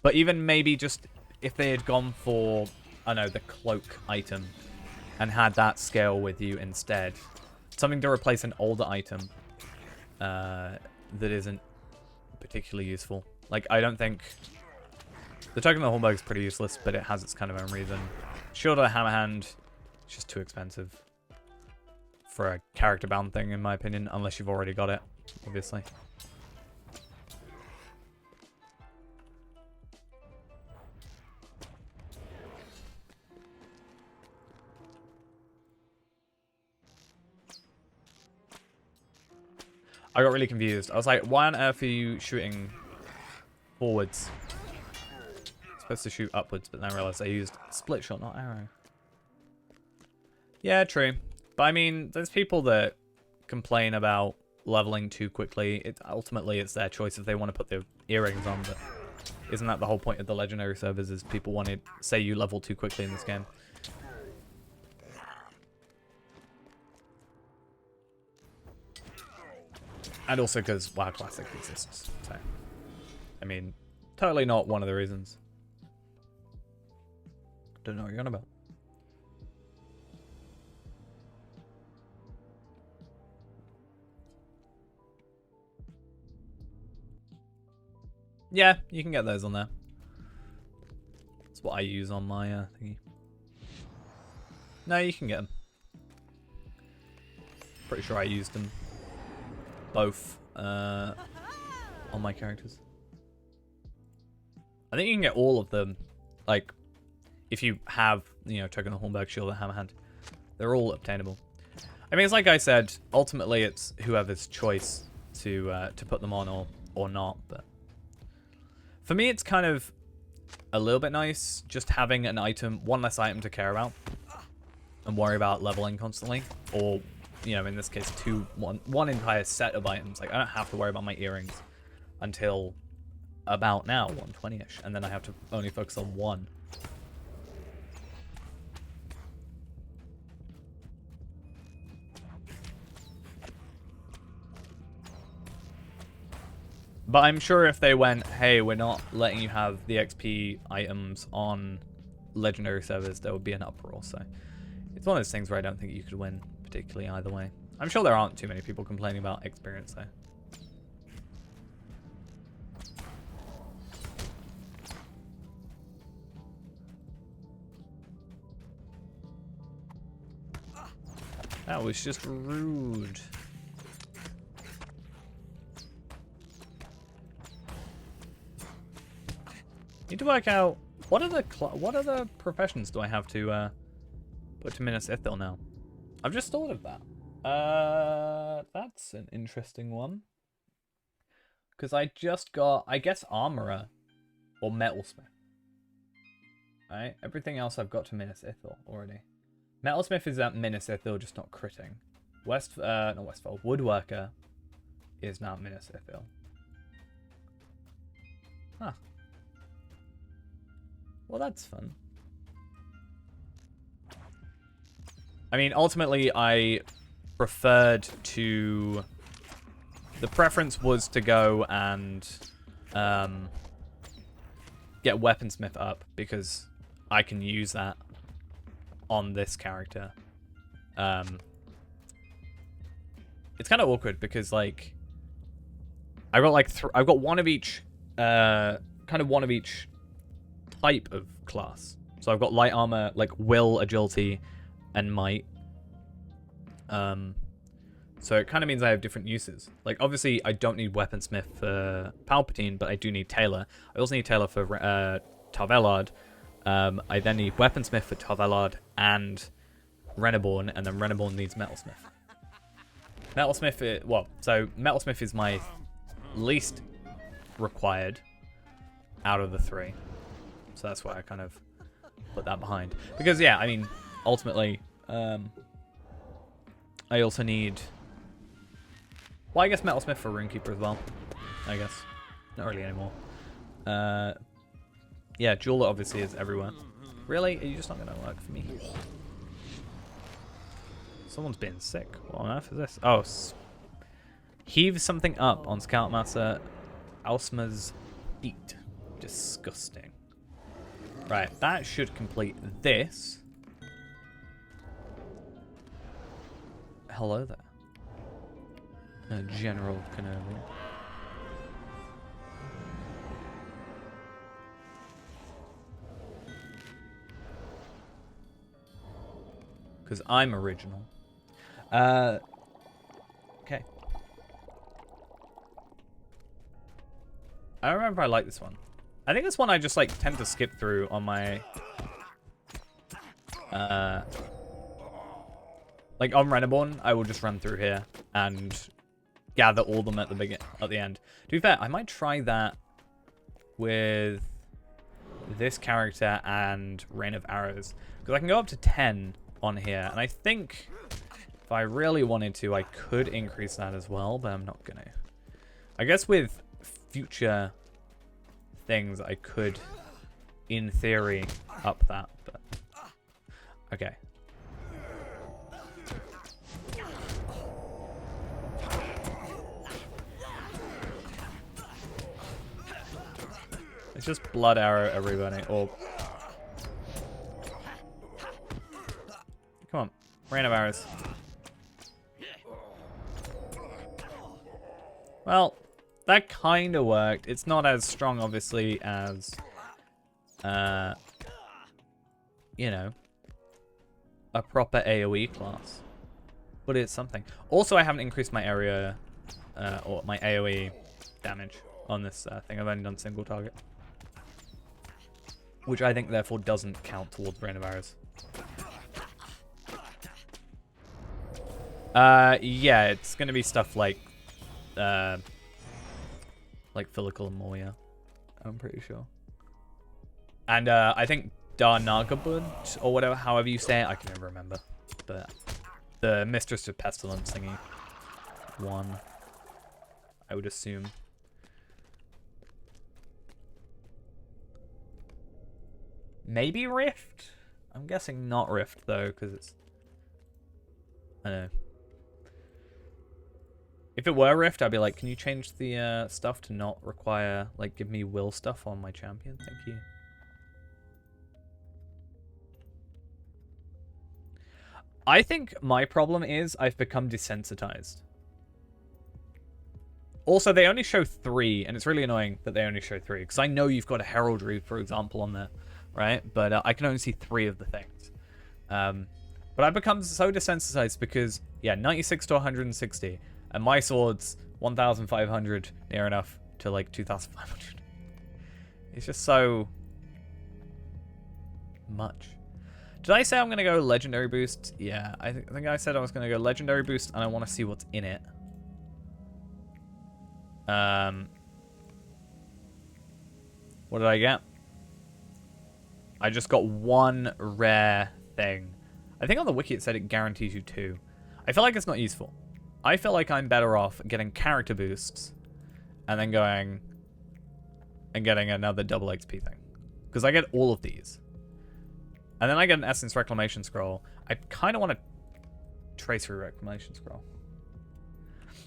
But even maybe just if they had gone for, I don't know, the cloak item and had that scale with you instead. Something to replace an older item that isn't particularly useful. Like, I don't think... The Token of the Hornburg is pretty useless, but it has its kind of own reason. Shield of the Hammerhand, it's just too expensive for a character-bound thing, in my opinion, unless you've already got it, obviously. I got really confused. I was like, why on earth are you shooting forwards? Supposed to shoot upwards, but then I realized I used split shot, not arrow. Yeah, true. But I mean, there's people that complain about leveling too quickly. Ultimately, it's their choice if they want to put their earrings on, but isn't that the whole point of the legendary servers, is people want to say you level too quickly in this game? And also because WoW Classic exists. So, I mean, totally not one of the reasons. Don't know what you're on about. Yeah, you can get those on there. That's what I use on my thingy. No, you can get them. Pretty sure I used them both on my characters. I think you can get all of them, like, if you have, you know, Token of the Hornburg, Shield, and Hammerhand. They're all obtainable. I mean, it's like I said, ultimately it's whoever's choice to put them on or not, but for me it's kind of, a little bit nice, just having an item, one less item to care about and worry about leveling constantly, or, you know, in this case, one entire set of items. Like, I don't have to worry about my earrings until about now, 120-ish, and then I have to only focus on one. But I'm sure if they went, hey, we're not letting you have the XP items on legendary servers, there would be an uproar. So it's one of those things where I don't think you could win particularly either way. I'm sure there aren't too many people complaining about experience though. That was just rude. Need to work out what are the professions do I have to put to Minas Ithil now? I've just thought of that. That's an interesting one. Because I just got, I guess, armorer or metalsmith. Alright, everything else I've got to Minas Ithil already. Metalsmith is at Minas Ithil, just not critting. Not Westfold. Woodworker is now Minas Ithil. Huh. Well, that's fun. I mean, ultimately, I preferred to... The preference was to go and get Weaponsmith up, because I can use that on this character. It's kind of awkward, because, like, I got, like, I've got one of each, kind of one of each type of class. So I've got light armor, like will, agility, and might. So it kind of means I have different uses. Like, obviously, I don't need Weaponsmith for Palpatine, but I do need Taylor. I also need Taylor for Tarvelard. I then need Weaponsmith for Tarvelard and Reneborn, and then Reneborn needs Metalsmith. So Metalsmith is my least required out of the three. So that's why I kind of put that behind. Because, yeah, I mean, ultimately, I also need... Well, I guess Metalsmith for Runekeeper as well. I guess. Not really anymore. Yeah, Jeweler obviously is everywhere. Really? Are you just not going to work for me? Someone's been sick. What on earth is this? Oh, heave something up on Scoutmaster Ausma's feet. Disgusting. Right, that should complete this. Hello there. General Kenobi. Because I'm original. Okay. I don't remember if I like this one. I think this one I just like tend to skip through on my like on Reneborn, I will just run through here and gather all of them at the end. To be fair, I might try that with this character and Rain of Arrows, because I can go up to 10 on here, and I think if I really wanted to, I could increase that as well, but I'm not gonna. I guess with future things, I could, in theory, up that, but okay. It's just blood arrow everybody, or come on, Rain of Arrows. Well, that kind of worked. It's not as strong, obviously, as, you know, a proper AoE class. But it's something. Also, I haven't increased my area, or my AoE damage on this thing. I've only done single target. Which I think, therefore, doesn't count towards Rain of Arrows. Yeah, it's gonna be stuff like Follicle and Moya, I'm pretty sure. And I think Darnagabud, or whatever, however you say it, I can never remember. But the Mistress of Pestilence thingy. 1, I would assume. Maybe Rift? I'm guessing not Rift, though, because it's... I don't know. If it were Rift, I'd be like, can you change the stuff to not require, like, give me will stuff on my champion? Thank you. I think my problem is I've become desensitized. Also, they only show 3, and it's really annoying that they only show 3, because I know you've got a heraldry, for example, on there, right? But I can only see 3 of the things. But I've become so desensitized because, yeah, 96 to 160, and my sword's 1,500, near enough to, like, 2,500. It's just so much. Did I say I'm going to go Legendary Boost? Yeah, I think I said I was going to go Legendary Boost, and I want to see what's in it. What did I get? I just got 1 rare thing. I think on the wiki it said it guarantees you 2. I feel like it's not useful. I feel like I'm better off getting character boosts and then going and getting another double XP thing. Because I get all of these. And then I get an Essence Reclamation Scroll. I kind of want a Tracery Reclamation Scroll.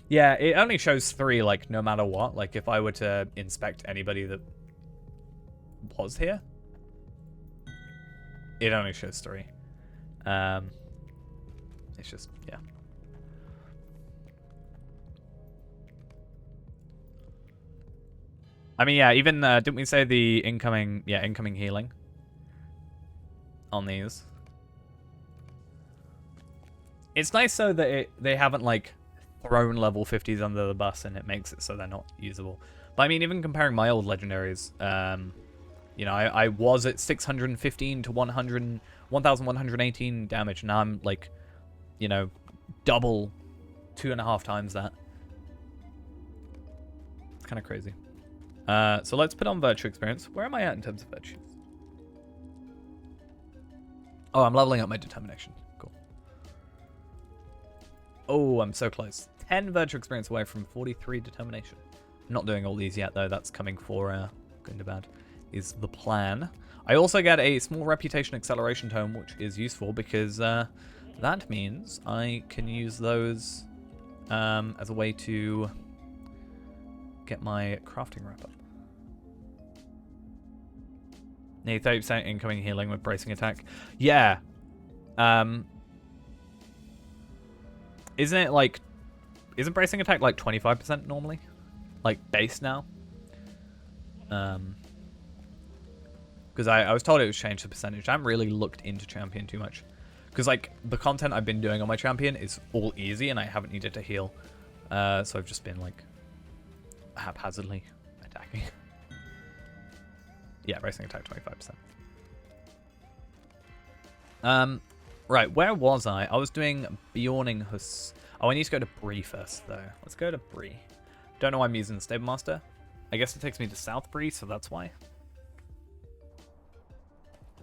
Yeah, it only shows 3, like, no matter what. Like, if I were to inspect anybody that was here, it only shows 3. It's just, yeah. I mean, yeah, even, didn't we say the incoming healing on these? It's nice, though, that they haven't, like, thrown level 50s under the bus and it makes it so they're not usable. But I mean, even comparing my old legendaries, you know, I was at 615 to 1,118 damage. Now I'm like, you know, double, 2.5 times that. It's kind of crazy. So let's put on Virtue Experience. Where am I at in terms of virtues? Oh, I'm leveling up my determination. Cool. Oh, I'm so close. 10 Virtue Experience away from 43 determination. I'm not doing all these yet, though. That's coming for Gundabad, is the plan. I also get a small Reputation Acceleration Tome, which is useful because that means I can use those as a way to get my crafting wrap up. Need 30% incoming healing with Bracing Attack. Yeah. Isn't it like... Isn't Bracing Attack like 25% normally? Like base now? Because I was told it was changed to percentage. I haven't really looked into Champion too much. Because like the content I've been doing on my Champion is all easy and I haven't needed to heal. So I've just been like haphazardly attacking. Yeah, Bracing Attack 25%. Right, where was I? I was doing Bjorninghus. Oh, I need to go to Bree first, though. Let's go to Bree. Don't know why I'm using the Stable Master. I guess it takes me to South Bree, so that's why.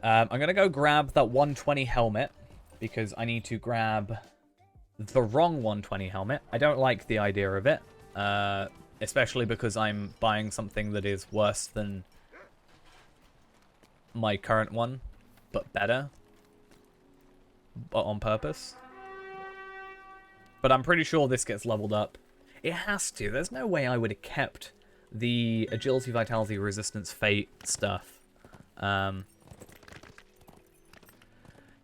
I'm going to go grab that 120 helmet, because I need to grab the wrong 120 helmet. I don't like the idea of it, especially because I'm buying something that is worse than my current one, but better. But on purpose. But I'm pretty sure this gets leveled up. It has to. There's no way I would have kept the Agility, Vitality, Resistance, Fate stuff.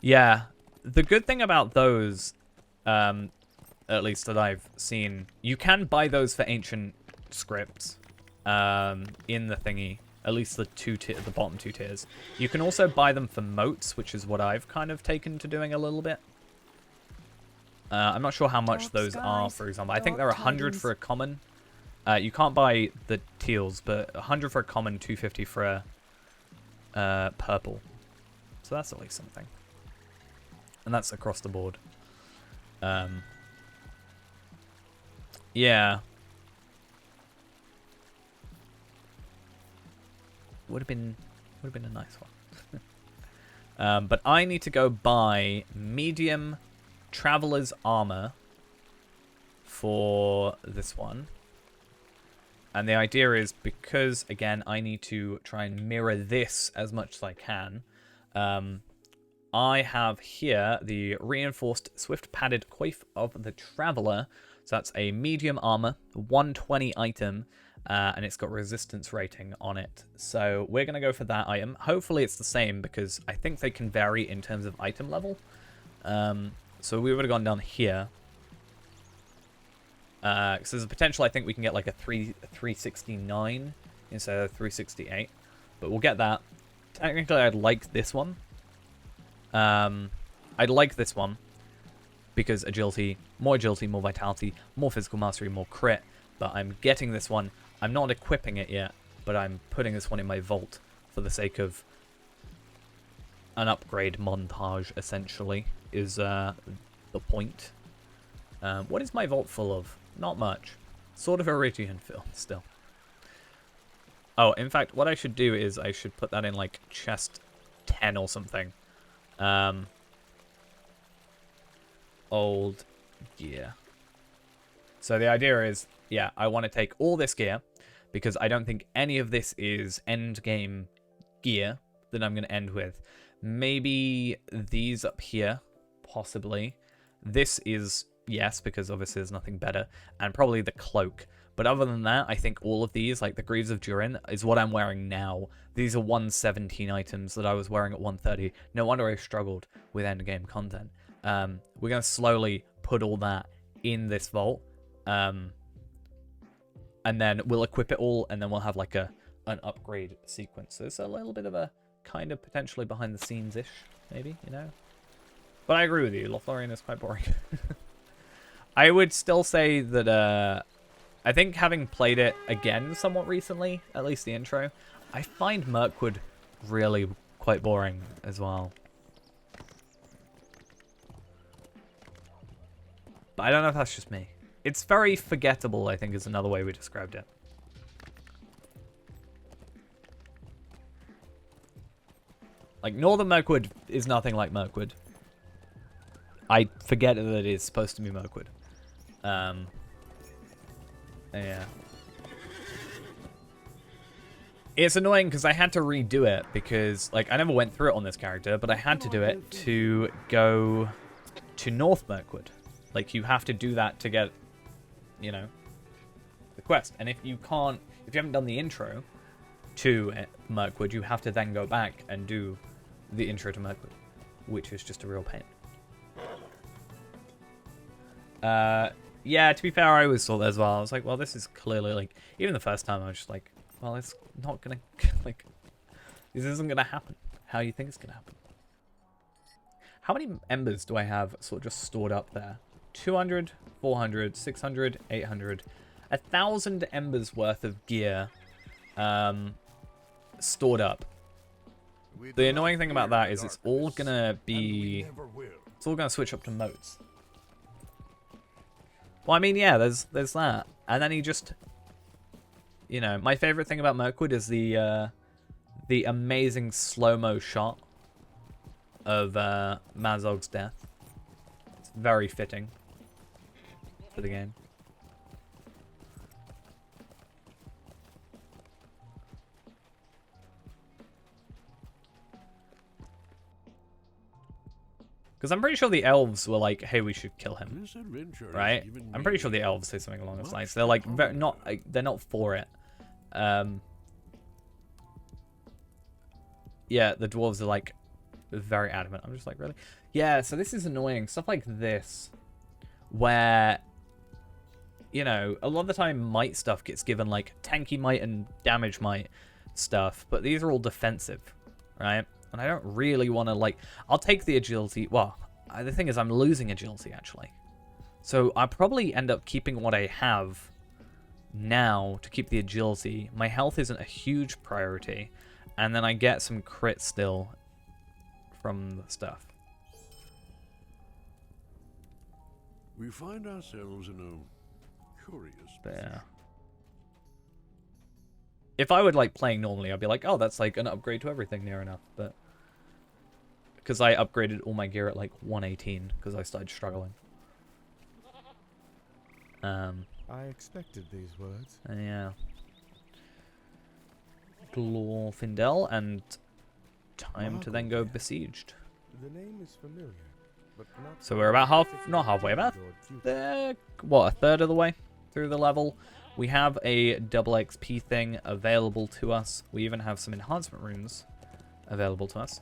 Yeah. The good thing about those, at least that I've seen, you can buy those for Ancient Scripts in the thingy. At least the bottom 2 tiers. You can also buy them for moats, which is what I've kind of taken to doing a little bit. I'm not sure how much those are, for example. I think they're 100 for a common. You can't buy the teals, but 100 for a common, 250 for a purple. So that's at least something. And that's across the board. Yeah. Would have been Would have been a nice one. But I need to go buy medium traveler's armor for this one. And the idea is, because, again, I need to try and mirror this as much as I can, I have here the reinforced swift padded coif of the traveler. So that's a medium armor, 120 item, and it's got resistance rating on it. So we're going to go for that item. Hopefully it's the same, because I think they can vary in terms of item level. So we would have gone down here. Because there's a potential, I think we can get like a 369 instead of 368. But we'll get that. Technically, I'd like this one. I'd like this one. Because agility, more vitality, more physical mastery, more crit. But I'm getting this one. I'm not equipping it yet, but I'm putting this one in my vault for the sake of an upgrade montage, essentially, is the point. What is my vault full of? Not much. Sort of Iridian fill, still. Oh, in fact, what I should do is I should put that in, like, chest 10 or something. Old gear. So the idea is, yeah, I want to take all this gear, because I don't think any of this is end game gear that I'm going to end with. Maybe these up here, possibly. This is, yes, because obviously there's nothing better, and probably the cloak. But other than that, I think all of these, like the Greaves of Durin, is what I'm wearing now. These are 117 items that I was wearing at 130. No wonder I struggled with endgame content. We're going to slowly put all that in this vault. And then we'll equip it all, and then we'll have like an upgrade sequence. So it's a little bit of a kind of potentially behind the scenes-ish, maybe, you know? But I agree with you, Lothlorien is quite boring. I would still say that, I think having played it again somewhat recently, at least the intro, I find Mirkwood really quite boring as well. But I don't know if that's just me. It's very forgettable, I think, is another way we described it. Like, Northern Mirkwood is nothing like Mirkwood. I forget that it is supposed to be Mirkwood. Yeah. It's annoying because I had to redo it because, like, I never went through it on this character, but I had to do it to go to North Mirkwood. Like, you have to do that to get, you know, the quest. And if you haven't done the intro to Mirkwood, you have to then go back and do the intro to Mirkwood, which is just a real pain. Yeah, to be fair, I always thought that as well. I was like, well, this is clearly, like, even the first time I was just like, well, it's not gonna, like, this isn't gonna happen. How do you think it's gonna happen? How many embers do I have sort of just stored up there? 200, 400, 600, 800. 1,000 embers worth of gear stored up. The annoying thing about that is it's all gonna be... It's all gonna switch up to motes. Well, I mean, yeah, there's that. And then he just... You know, my favorite thing about Mirkwood is the amazing slow-mo shot of Mazog's death. It's very fitting for the game. Because I'm pretty sure the elves were like, hey, we should kill him. Right? I'm pretty sure the elves say something along those lines. They're like, they're not for it. Yeah, the dwarves are like very adamant. I'm just like, really? Yeah, so this is annoying. Stuff like this, where, you know, a lot of the time might stuff gets given like tanky might and damage might stuff, but these are all defensive, right? And I don't really want to, like, I'll take the agility. Well, the thing is I'm losing agility, actually. So I'll probably end up keeping what I have now to keep the agility. My health isn't a huge priority. And then I get some crit still from the stuff. We find ourselves in a curious There. If I would like playing normally, I'd be like, oh, that's like an upgrade to everything near enough. But because I upgraded all my gear at like 118 because I started struggling. I expected these words. Yeah. Glorfindel, and time to then go besieged. The name is familiar, but not So we're about not halfway, about what, a third of the way through the level. We have a double XP thing available to us. We even have some enhancement runes available to us.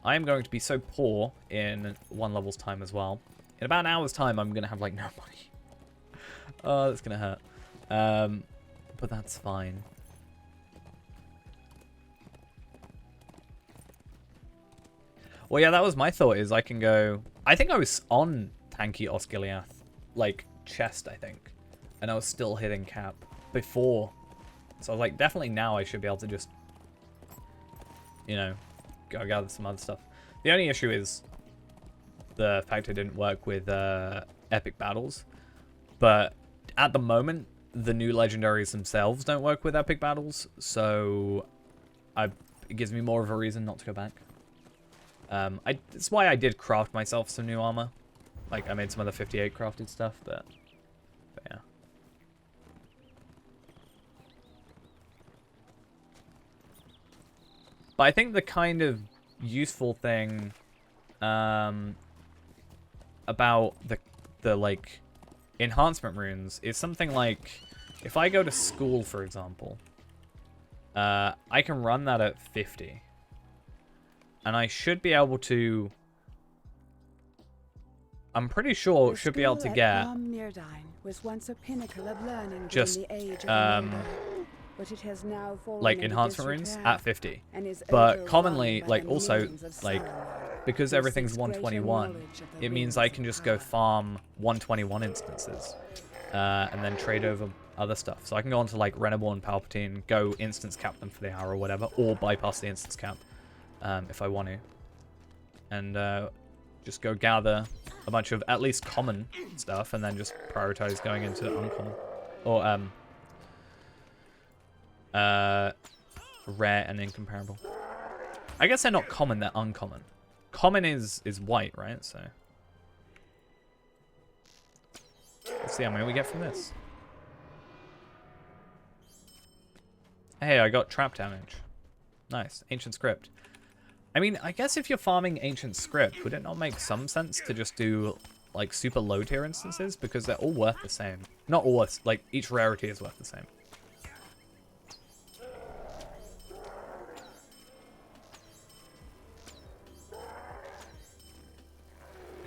I am going to be so poor in 1 level's time as well. In about an hour's time, I'm going to have like no money. Oh, that's going to hurt. But that's fine. Well, yeah, that was my thought, is I can go... I think I was on tanky Osgiliath, like, chest, I think. And I was still hitting cap before. So I was like, definitely now I should be able to just, you know, go gather some other stuff. The only issue is the fact it didn't work with epic battles. But at the moment, the new legendaries themselves don't work with epic battles. So it gives me more of a reason not to go back. It's why I did craft myself some new armor. Like, I made some other 58 crafted stuff, but yeah. But I think the kind of useful thing about the like enhancement runes is something like, if I go to school, for example, I can run that at 50. And I should be able to... I'm pretty sure should be able to get... was once a pinnacle of learning just, during the age of Elder, but it has now fallen like, into enhancement runes disrepair at 50. and is But overrun commonly, by like, the also, millions of like, Sauron, because who everything's seeks greater 121, knowledge of the it means rings I of can just go power. farm 121 instances. And then trade over other stuff. So I can go on to, like, Renaborn, Palpatine, go instance cap them for the hour or whatever, or bypass the instance cap if I want to. And just go gather a bunch of at least common stuff, and then just prioritize going into uncommon. Or, rare and incomparable. I guess they're not common, they're uncommon. Common is white, right? So let's see how many we get from this. Hey, I got trap damage. Nice. Ancient script. I mean, I guess if you're farming ancient script, would it not make some sense to just do, like, super low tier instances? Because they're all worth the same. Not all worth, like, each rarity is worth the same.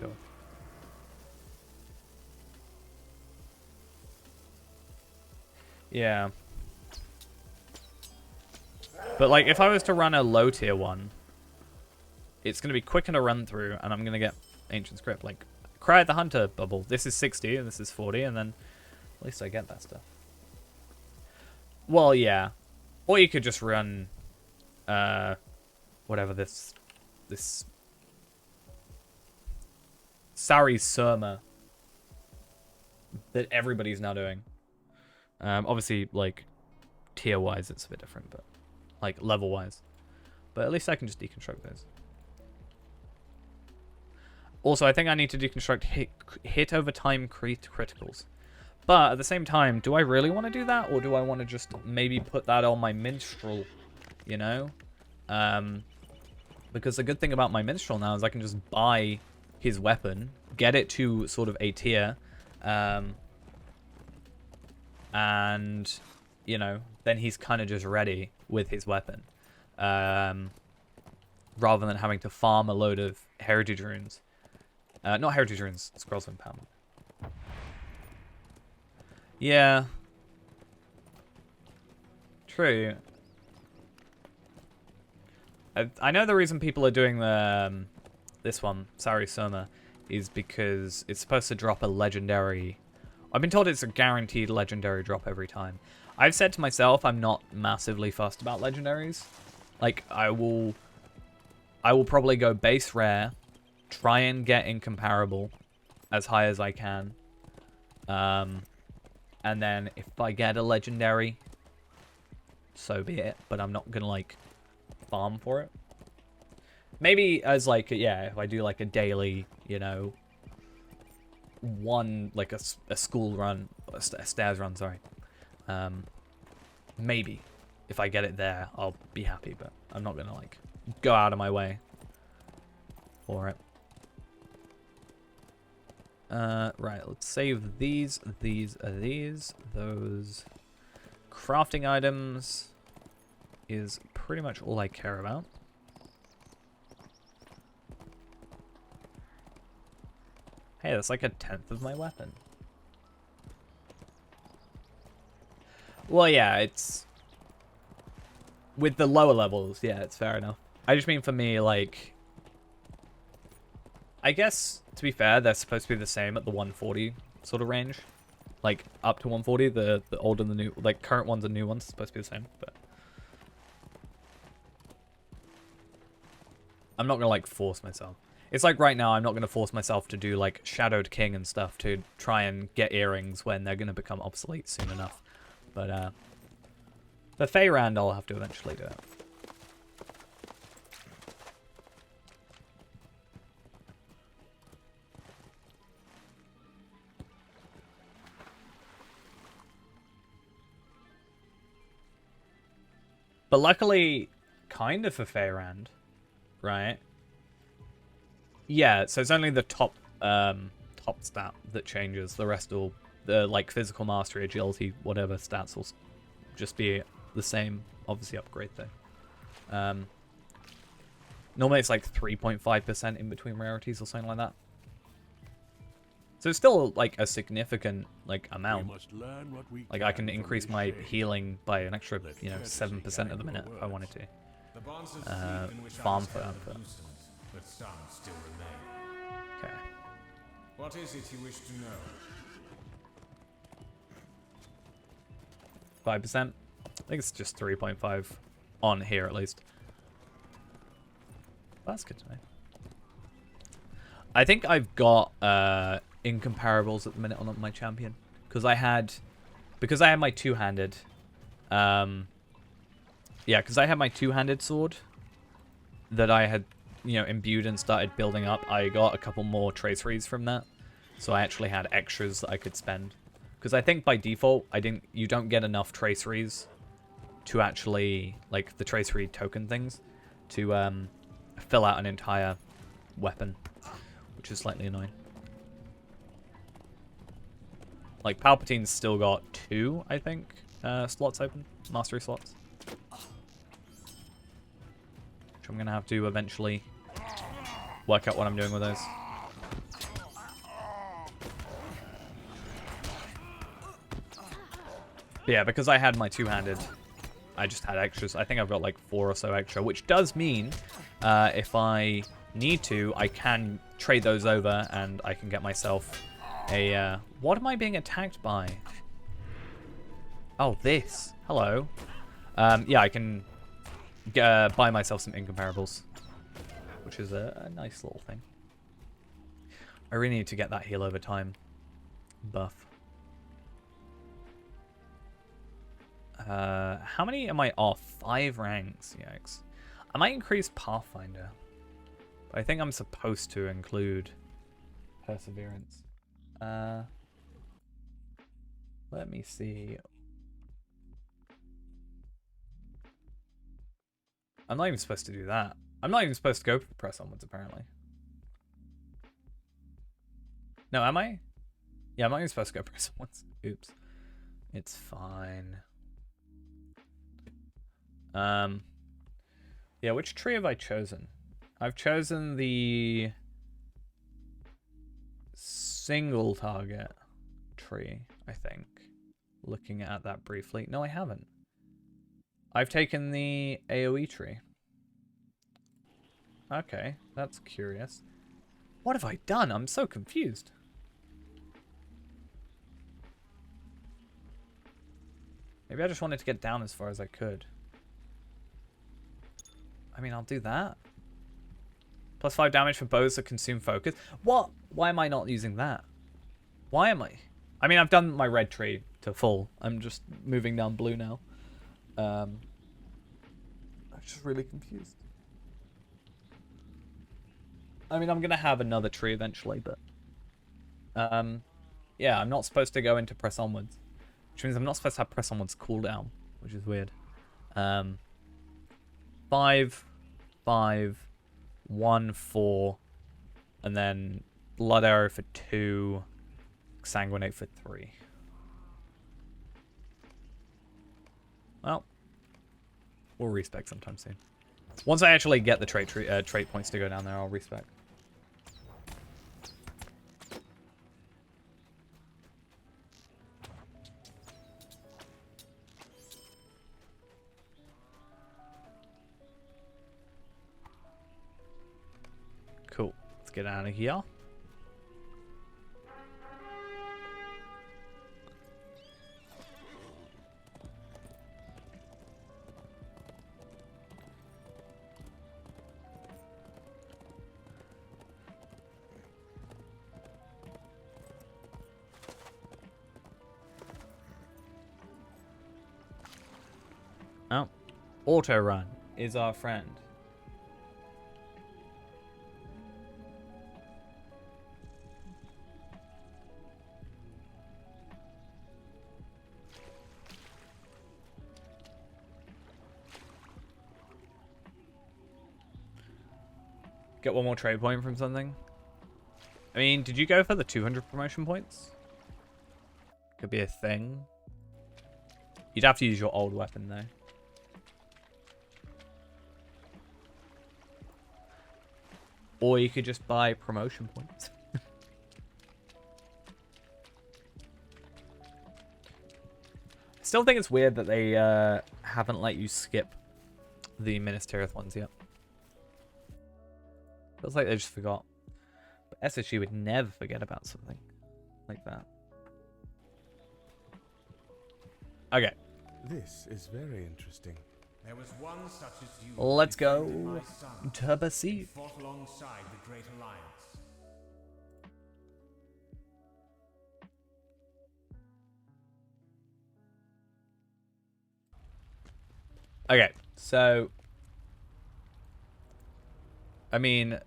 Cool. Yeah. But, like, if I was to run a low tier one, it's going to be quicker to run through, and I'm going to get ancient script. Like, Cry the Hunter bubble. This is 60, and this is 40, and then at least I get that stuff. Well, yeah. Or you could just run, whatever this Sari Surma that everybody's now doing. Obviously, like, tier-wise, it's a bit different, but, like, level-wise. But at least I can just deconstruct those. Also, I think I need to deconstruct hit over time criticals. But at the same time, do I really want to do that? Or do I want to just maybe put that on my minstrel, you know? Because the good thing about my minstrel now is I can just buy his weapon, get it to sort of a tier, and, you know, then he's kind of just ready with his weapon. Rather than having to farm a load of heritage runes. Not heritage runes, scrolls of empowerment. Yeah. True. I know the reason people are doing the this one, Sari Surma, is because it's supposed to drop a legendary... I've been told it's a guaranteed legendary drop every time. I've said to myself I'm not massively fussed about legendaries. Like, I will probably go base rare, try and get incomparable as high as I can. And then if I get a legendary, so be it. But I'm not gonna like farm for it. Maybe as like, yeah, if I do like a daily, you know, one, like a school run, a stairs run, sorry. Maybe if I get it there, I'll be happy, but I'm not gonna like go out of my way for it. Right, let's save these, those crafting items is pretty much all I care about. Hey, that's like 1/10 of my weapon. Well, yeah, it's... with the lower levels, yeah, it's fair enough. I just mean for me, like... I guess, to be fair, they're supposed to be the same at the 140 sort of range. Like, up to 140, the old and the new... like, current ones and new ones are supposed to be the same, but... I'm not gonna, like, force myself. It's like right now, I'm not going to force myself to do like Shadowed King and stuff to try and get earrings when they're going to become obsolete soon enough. But for Feyrand, I'll have to eventually do it. But luckily, kind of for Feyrand, right? Yeah, so it's only the top stat that changes. The rest will, the like physical mastery, agility, whatever stats will just be the same. Obviously upgrade though. Normally it's like 3.5% in between rarities or something like that. So it's still like a significant like amount. Like I can increase my healing by an extra, you know, 7% at the minute if I wanted to. Farm for that. But some still remain. Okay. What is it you wish to know? 5%. I think it's just 3.5 on here at least. That's good to know. I think I've got incomparables at the minute on my champion because I had my two-handed. Yeah, because I had my two-handed sword that I had, you know, imbued and started building up. I got a couple more traceries from that, so I actually had extras that I could spend. Because I think by default, you don't get enough traceries to actually, like the tracery token things, to fill out an entire weapon, which is slightly annoying. Like Palpatine's still got 2, I think, slots open, mastery slots, which I'm gonna have to eventually work out what I'm doing with those. But yeah, because I had my two-handed, I just had extras. I think I've got like 4 or so extra, which does mean if I need to, I can trade those over and I can get myself a... what am I being attacked by? Oh, this. Hello. Yeah, I can buy myself some incomparables, which is a nice little thing. I really need to get that heal over time buff. How many am I off? 5 ranks. Yikes. I might increase Pathfinder, but I think I'm supposed to include Perseverance. Let me see. I'm not even supposed to do that. I'm not even supposed to go for press onwards, apparently. No, am I? Yeah, I'm not even supposed to go press onwards. Oops. It's fine. Yeah, which tree have I chosen? I've chosen the single target tree, I think. Looking at that briefly. No, I haven't. I've taken the AoE tree. Okay, that's curious. What have I done? I'm so confused. Maybe I just wanted to get down as far as I could. I mean, I'll do that. Plus 5 damage for bows that consume focus. What? Why am I not using that? Why am I? I mean, I've done my red tree to full. I'm just moving down blue now. I'm just really confused. I mean, I'm gonna have another tree eventually, but yeah, I'm not supposed to go into press onwards, which means I'm not supposed to have press onwards cooldown, which is weird. 5, 5, 1, 4, and then blood arrow for 2, sanguinate for 3. Well, we'll respec sometime soon. Once I actually get the trait points to go down there, I'll respec. Cool. Let's get out of here. Oh, auto run is our friend. Get one more trade point from something. I mean, did you go for the 200 promotion points? Could be a thing. You'd have to use your old weapon though. Or you could just buy promotion points. I still think it's weird that they haven't let you skip the Minas Tirith ones yet. Feels like they just forgot. But SSG would never forget about something like that. Okay. This is very interesting. There was one such as you. Let's who defended go my son, to Basir. fought alongside the Great Alliance. Okay, so I mean,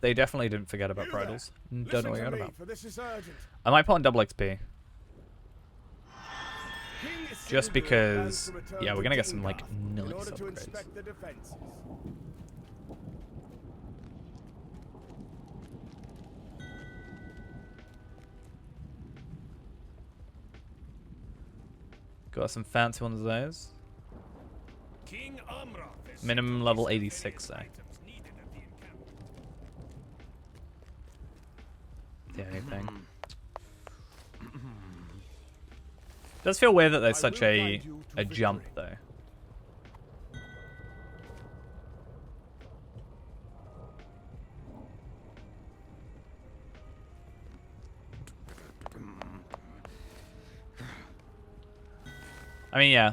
they definitely didn't forget about Bridals. Don't know what you're on about. For this is urgent. I might put on double XP. King Just Isildur because, plans to return yeah, we're to gonna get some, Dingolf like, in nice order to upgrades. inspect the defenses. Got some fancy ones of those. King Amrath is Minimum level 86 though. items needed at the encampment. The only thing. Does feel weird that there's I such will a guide you to jump victory. though. I mean, yeah.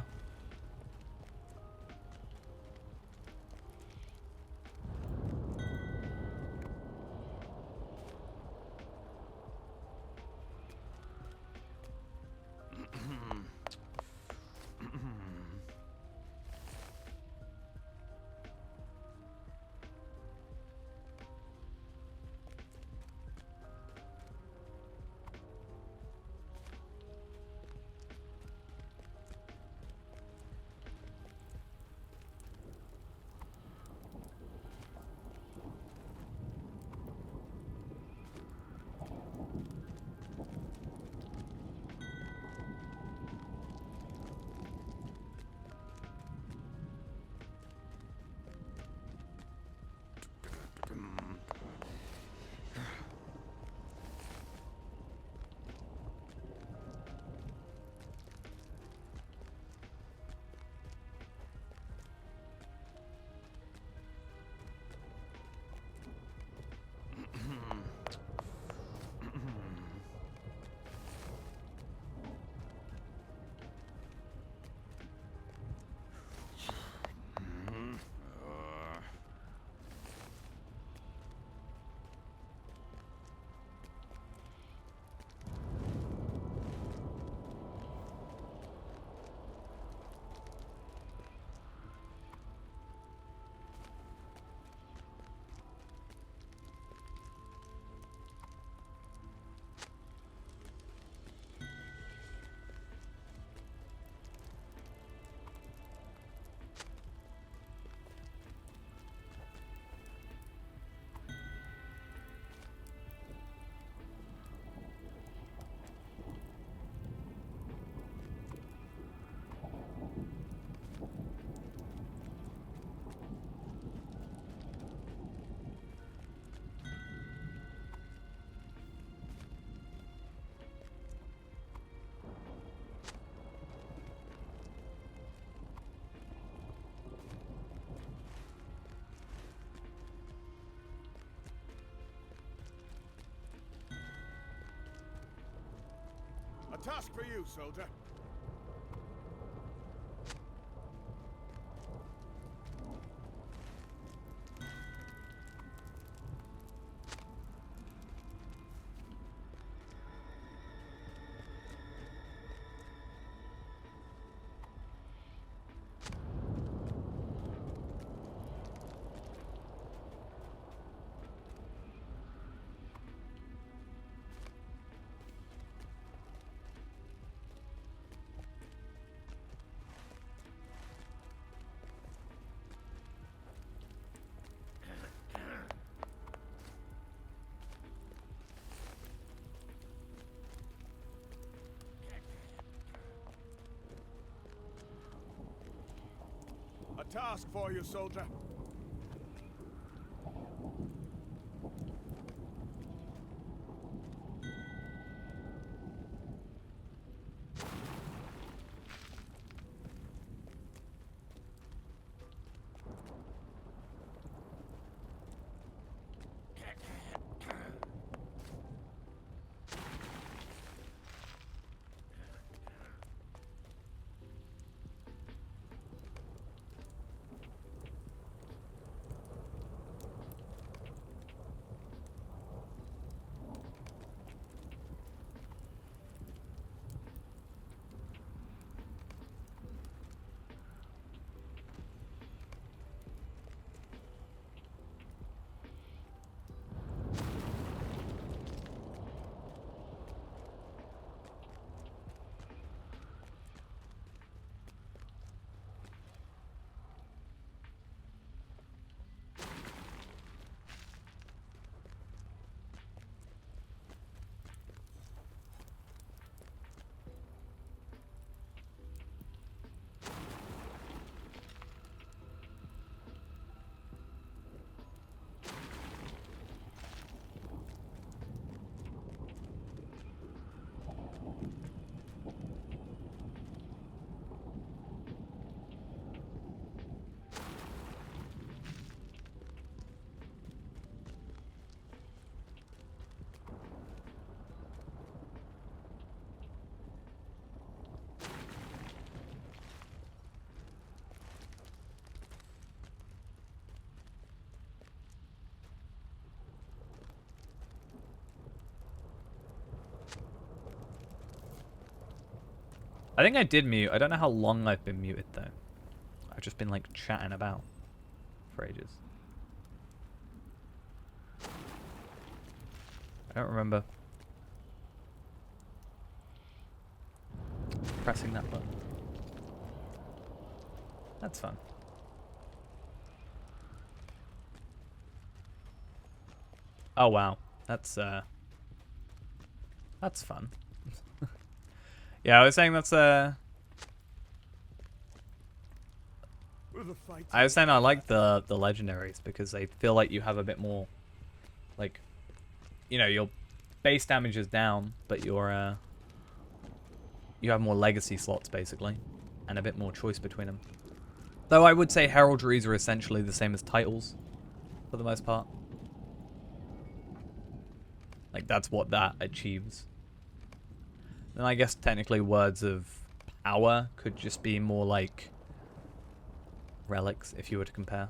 task for you, soldier. A task for you, soldier. I think I did mute. I don't know how long I've been muted though. I've just been like chatting about for ages. I don't remember pressing that button. That's fun. Oh wow, that's fun. Yeah, I was saying that's Will the fight I was saying I like the legendaries because they feel like you have a bit more, like, you know, your base damage is down, but your you have more legacy slots basically, and a bit more choice between them. Though I would say heraldries are essentially the same as titles, for the most part. Like that's what that achieves. Then I guess technically words of power could just be more like relics if you were to compare.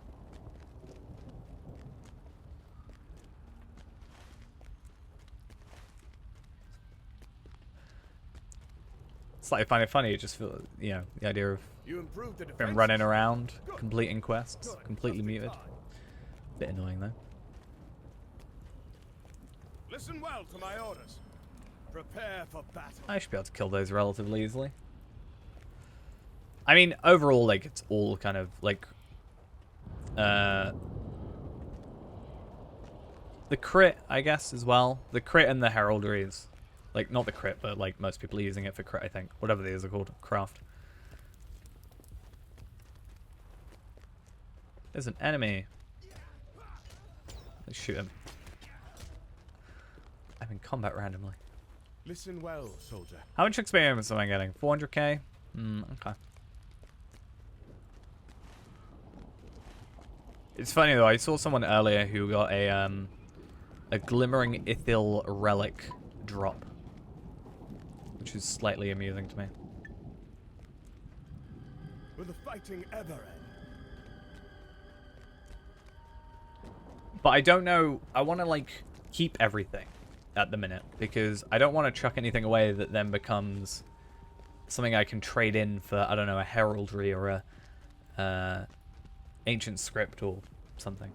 Slightly find it funny, it just feels, you know, the idea of you improved the been defense? running around, completing quests, completely muted. Bit annoying though. Listen well to my orders. Prepare for battle. I should be able to kill those relatively easily. I mean, overall, like, it's all kind of, like, the crit, I guess, as well. The crit and the heraldries. Like, not the crit, but, like, most people are using it for crit, I think. Whatever these are called. Craft. There's an enemy. Let's shoot him. I'm in combat randomly. Listen well, soldier. How much experience am I getting? 400k? Okay. It's funny though, I saw someone earlier who got a glimmering ithil relic drop, which which is slightly amusing to me. Will the fighting ever end? But I don't know. I want to, like, keep everything at the minute, because I don't want to chuck anything away that then becomes something I can trade in for, I don't know, a heraldry or a ancient script or something.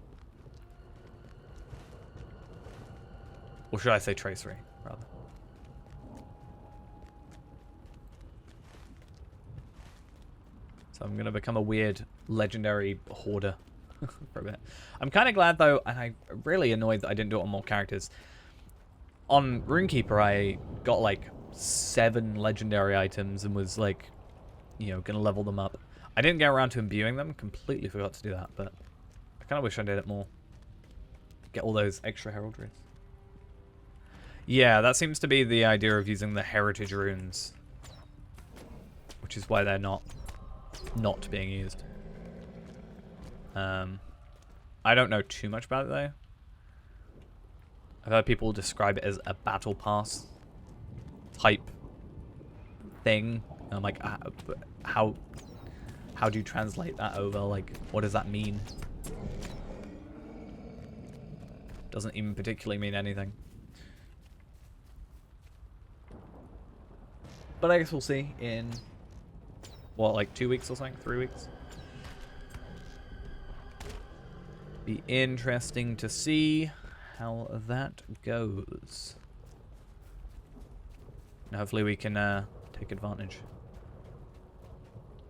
Or should I say tracery, rather. So I'm going to become a weird legendary hoarder for a bit. I'm kind of glad, though, and I'm really annoyed that I didn't do it on more characters. On Runekeeper, I got, like, 7 legendary items and was, like, you know, going to level them up. I didn't get around to imbuing them. Completely forgot to do that, but I kind of wish I did it more. Get all those extra heraldries. Yeah, that seems to be the idea of using the heritage runes, which is why they're not being used. I don't know too much about it, though. I've heard people describe it as a battle pass type thing. And I'm like, how do you translate that over? Like, what does that mean? Doesn't even particularly mean anything. But I guess we'll see in, what, like 2 weeks or something? 3 weeks? Be interesting to see how that goes. And hopefully we can take advantage.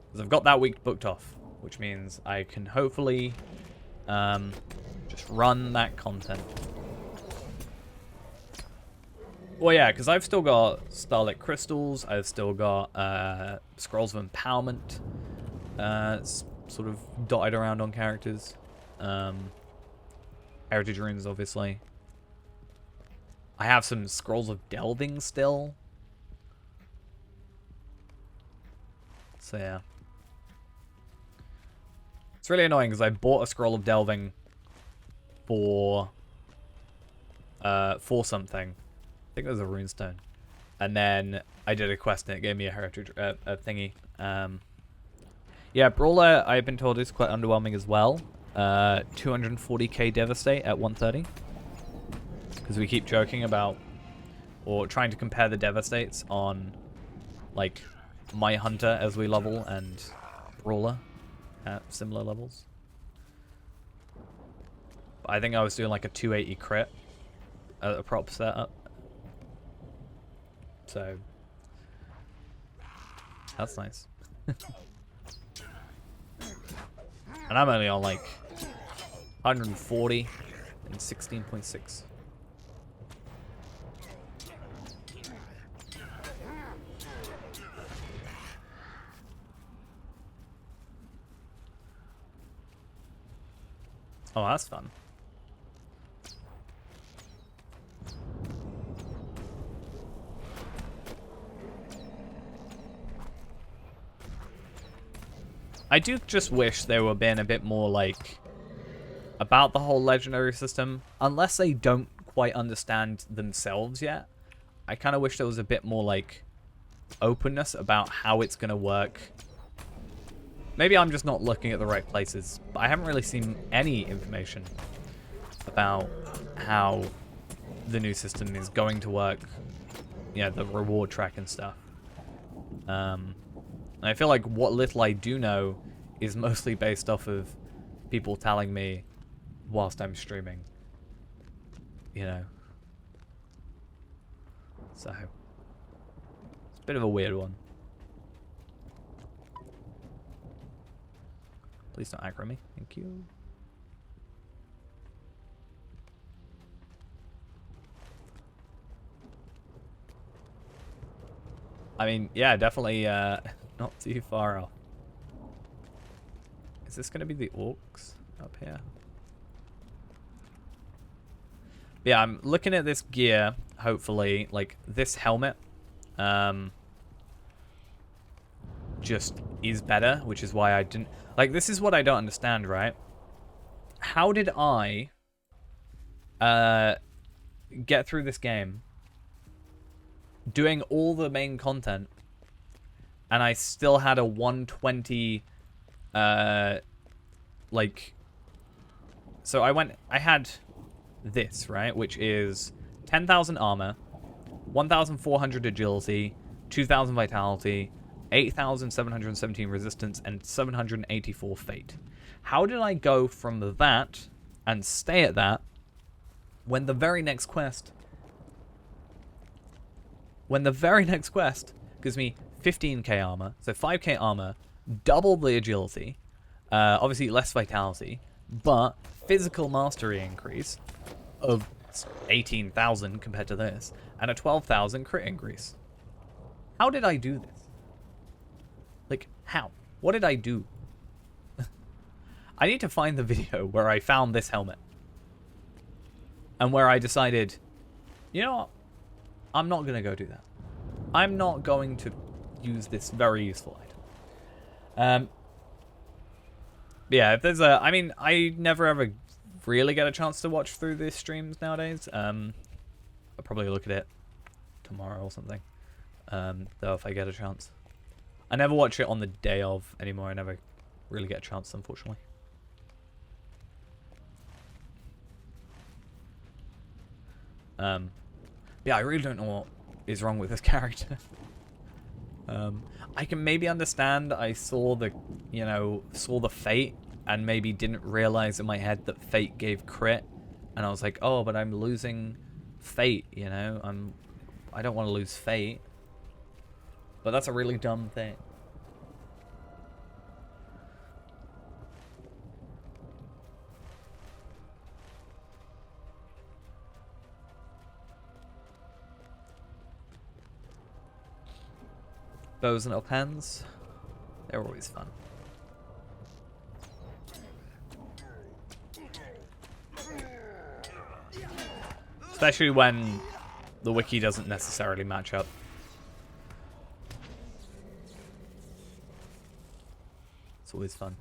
Because I've got that week booked off, which means I can hopefully just run that content. Well, yeah, because I've still got Starlit Crystals, I've still got Scrolls of Empowerment sort of dotted around on characters. Heritage Runes, obviously. I have some Scrolls of Delving still. So, yeah. It's really annoying because I bought a Scroll of Delving for something. I think it was a runestone. And then I did a quest and it gave me a heritage a thingy. Yeah, Brawler, I've been told, is quite underwhelming as well. 240k Devastate at 130. Because we keep joking about, or trying to compare the Devastates on, like, My Hunter as we level and Brawler at similar levels. But I think I was doing like a 280 crit at a prop setup. So, that's nice. And I'm only on like 140 and 16.6. Oh, that's fun. I do just wish they were being a bit more, like, about the whole legendary system. Unless they don't quite understand themselves yet. I kind of wish there was a bit more, like, openness about how it's going to work. Maybe I'm just not looking at the right places. But I haven't really seen any information about how the new system is going to work. You know, the reward track and stuff. I feel like what little I do know is mostly based off of people telling me whilst I'm streaming. You know. So, it's a bit of a weird one. Please don't aggro me. Thank you. I mean, yeah, definitely not too far off. Is this going to be the orcs up here? Yeah, I'm looking at this gear, hopefully. Like, this helmet just is better, which is why I didn't... Like, this is what I don't understand, right? How did I get through this game doing all the main content, and I still had a 120, like, so I had this, right, which is 10,000 armor, 1,400 agility, 2,000 vitality, 8,717 resistance, and 784 fate. How did I go from that and stay at that when the very next quest gives me 15k armor, so 5k armor, double the agility, obviously less vitality, but physical mastery increase of 18,000 compared to this, and a 12,000 crit increase. How did I do this? Like, how? What did I do? I need to find the video where I found this helmet. And where I decided, you know what? I'm not going to go do that. I'm not going to use this very useful item. Yeah, if there's a... I mean, I never ever really get a chance to watch through these streams nowadays. I'll probably look at it tomorrow or something. Though, if I get a chance. I never watch it on the day of anymore. I never really get a chance, unfortunately. Yeah, I really don't know what is wrong with this character. I can maybe understand I saw the, saw the fate and maybe didn't realize in my head that fate gave crit. And I was like, oh, but I'm losing fate, I don't want to lose fate. But that's a really dumb thing. Bows and uphands, they're always fun. Especially when the wiki doesn't necessarily match up. It's always fun.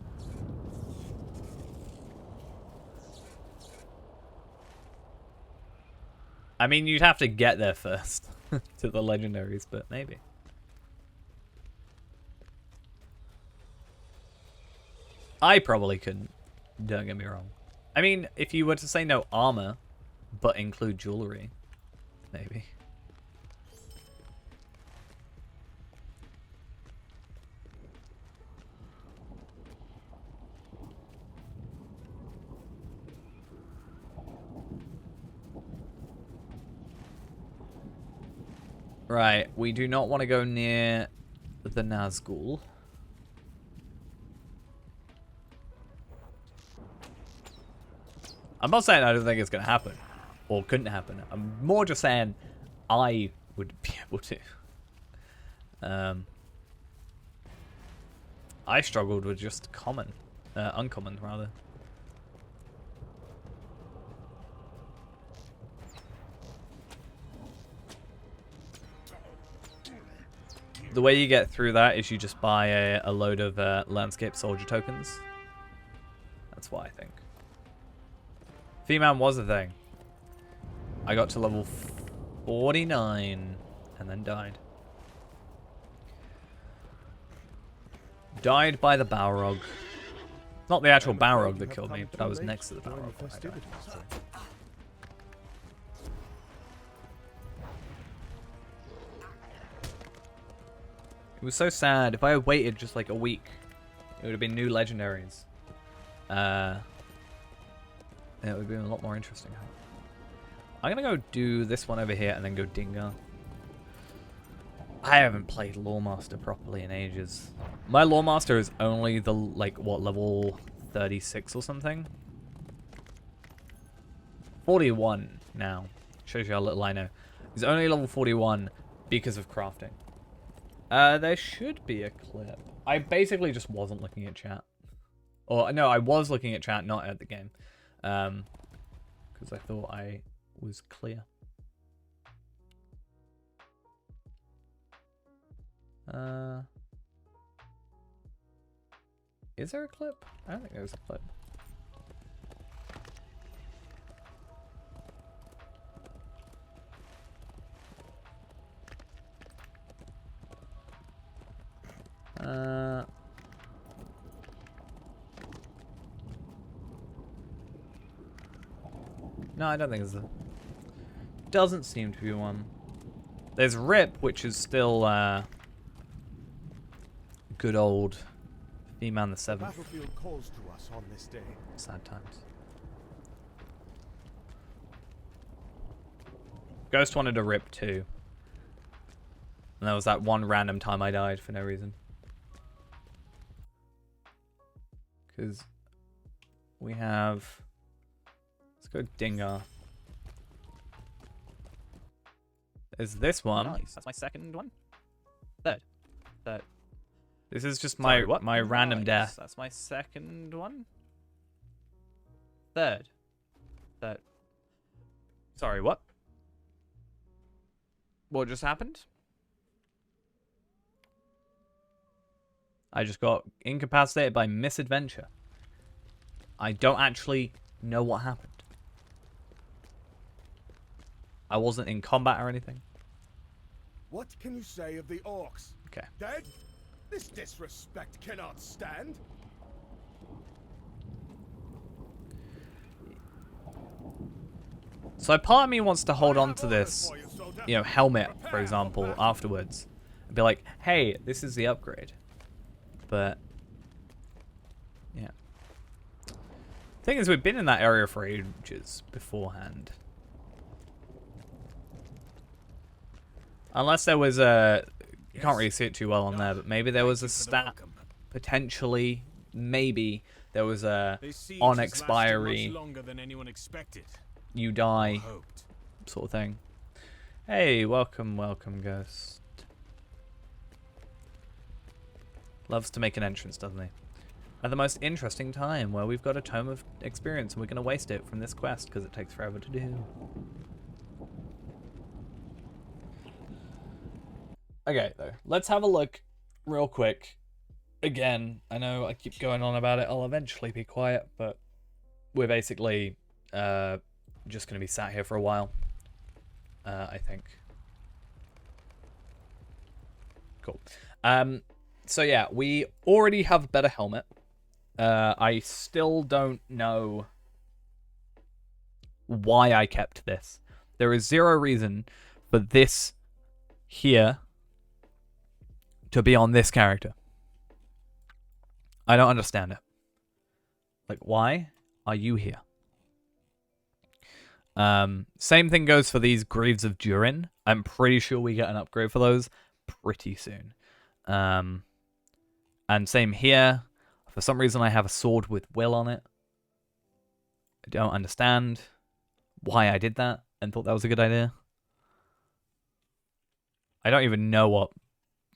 I mean, you'd have to get there first to the legendaries, but maybe. I probably couldn't. Don't get me wrong. I mean, if you were to say no armor, but include jewelry, maybe. Right, we do not want to go near the Nazgul. I'm not saying I don't think it's going to happen, or couldn't happen. I'm more just saying I would be able to. I struggled with just uncommon rather. The way you get through that is you just buy a load of landscape soldier tokens. That's what I think. Female was a thing. I got to level 49 and then died. Died by the Balrog. Not the actual Balrog that killed me, but I was next to the Balrog when I died. It was so sad. If I had waited just like a week, it would have been new legendaries. It would have been a lot more interesting. I'm going to go do this one over here and then go Dingar. I haven't played Lawmaster properly in ages. My Lawmaster is only the, level 36 or something? 41 now. Shows you how little I know. He's only level 41 because of crafting. There should be a clip. I basically just wasn't looking at chat. Or, no, I was looking at chat, not at the game. Because I thought I was clear. Is there a clip? I don't think there's a clip. No, I don't think there's a... Doesn't seem to be one. There's Rip, which is still, good old V-Man the 7th. Battlefield calls to us on this day. Sad times. Ghost wanted to Rip too. And there was that one random time I died for no reason. Because we have... Let's go Dingar. There's this one. Nice. That's my second one. Third. This is just my random death. That's my second one. Third. Sorry, what? What just happened? I just got incapacitated by misadventure. I don't actually know what happened. I wasn't in combat or anything. What can you say of the orcs? Okay. Dead? This disrespect cannot stand. So part of me wants to hold on to this, you know, helmet, for example, afterwards. And be like, hey, this is the upgrade. But, yeah. Thing is, we've been in that area for ages beforehand. Unless there was a... You can't really see it too well on there, but maybe there was a stat, potentially, maybe there was a on expiry, you die, sort of thing. Hey, welcome, Ghost. Loves to make an entrance, doesn't he? At the most interesting time, where we've got a Tome of Experience and we're going to waste it from this quest because it takes forever to do. Okay, though. Let's have a look real quick. Again, I know I keep going on about it. I'll eventually be quiet, but we're basically just going to be sat here for a while, I think. Cool. So yeah, we already have a better helmet. I still don't know why I kept this. There is zero reason for this here to be on this character. I don't understand it. Like, why are you here? Same thing goes for these Greaves of Durin. I'm pretty sure we get an upgrade for those pretty soon. And same here. For some reason I have a sword with Will on it. I don't understand why I did that and thought that was a good idea. I don't even know what,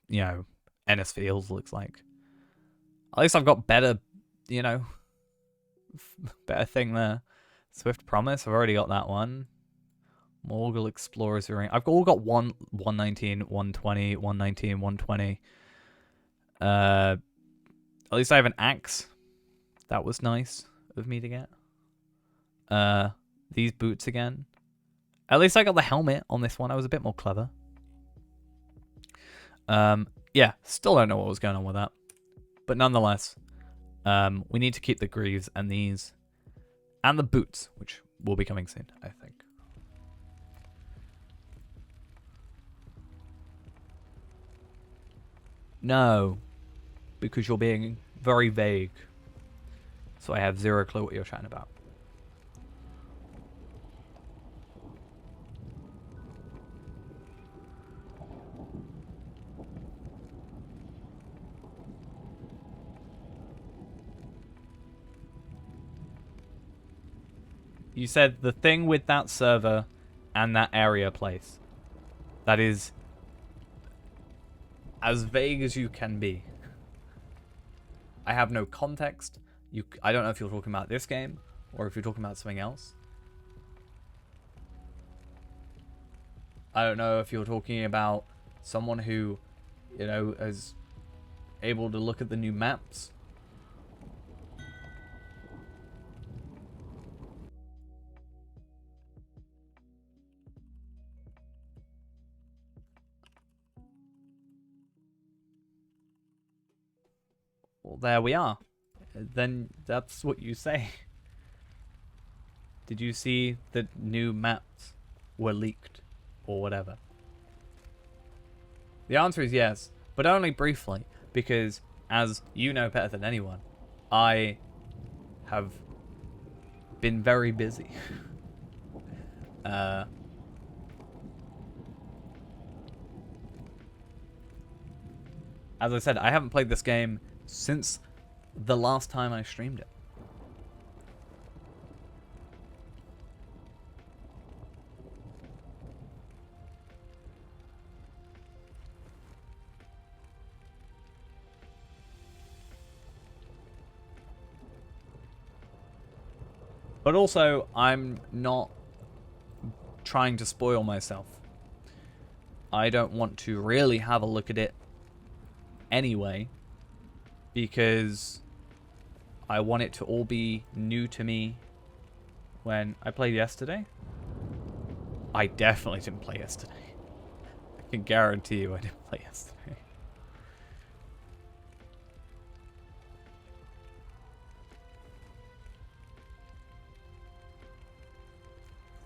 you know, Ennis Fields looks like. At least I've got better, you know, better thing there. Swift Promise, I've already got that one. Morgul Explorer's Ring. I've all got 119, 120, 119, 120. At least I have an axe. That was nice of me to get. These boots again. At least I got the helmet on this one. I was a bit more clever. Yeah, still don't know what was going on with that. But nonetheless, we need to keep the greaves and these. And the boots, which will be coming soon, I think. No. Because you're being very vague. So I have zero clue what you're chatting about. You said the thing with that server and that area place. That is as vague as you can be. I have no context. I don't know if you're talking about this game or if you're talking about something else. I don't know if you're talking about someone who, you know, is able to look at the new maps. Well, there we are. Then that's what you say. Did you see that new maps were leaked or whatever? The answer is yes, but only briefly, because as you know better than anyone, I have been very busy. As I said, I haven't played this game since the last time I streamed it. But also, I'm not trying to spoil myself. I don't want to really have a look at it anyway, because I want it to all be new to me when I played yesterday. I definitely didn't play yesterday. I can guarantee you I didn't play yesterday.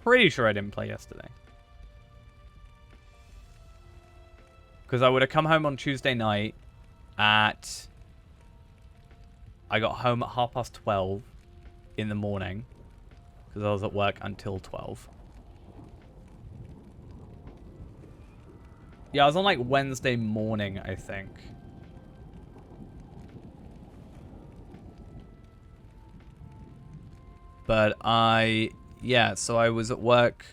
Pretty sure I didn't play yesterday. Because I would have come home on Tuesday night at... I got home at 12:30 in the morning. Because I was at work until 12. Yeah, I was on like Wednesday morning, I think. But yeah, so I was at work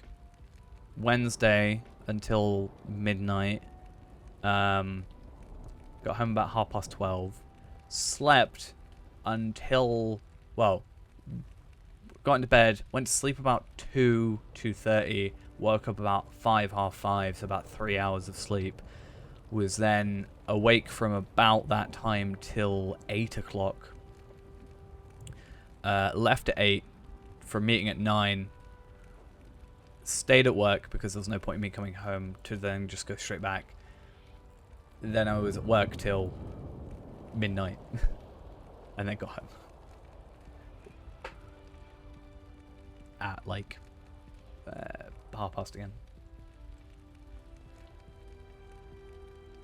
Wednesday until midnight. Got home about 12:30. Slept until, well, got into bed, went to sleep about 2:30, woke up about 5:30, so about 3 hours of sleep. Was then awake from about that time till 8 o'clock. Left at 8 for a meeting at 9. Stayed at work because there was no point in me coming home to then just go straight back. Then I was at work till midnight. And then got home. At like 12:30 again.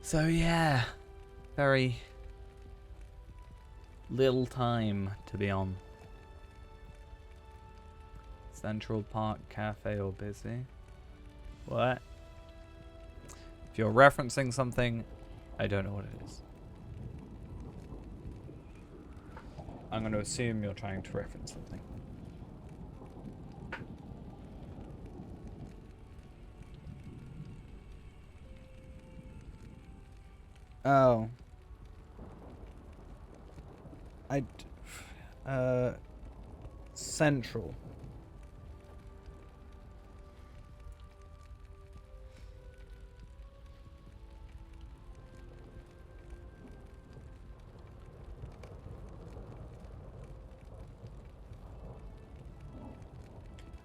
So yeah, very little time to be on. Central Park Cafe or busy? What? If you're referencing something, I don't know what it is. I'm going to assume you're trying to reference something. Oh. Central.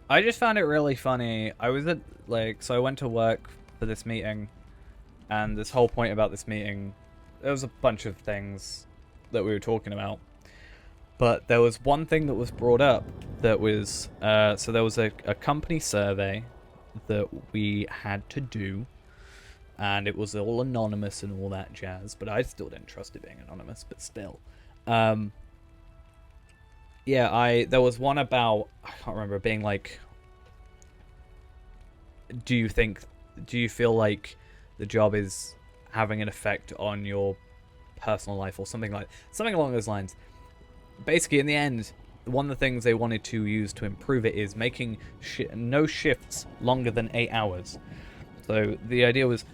I just found it really funny. I was at, like, so I went to work for this meeting, and this whole point about this meeting, there was a bunch of things that we were talking about. But there was one thing that was brought up that was, so there was a company survey that we had to do, and it was all anonymous and all that jazz, but I still didn't trust it being anonymous, but still. Yeah, there was one about, I can't remember, being like, do you feel like the job is having an effect on your personal life or something along those lines. Basically, in the end, one of the things they wanted to use to improve it is making no shifts longer than 8 hours. So the idea was,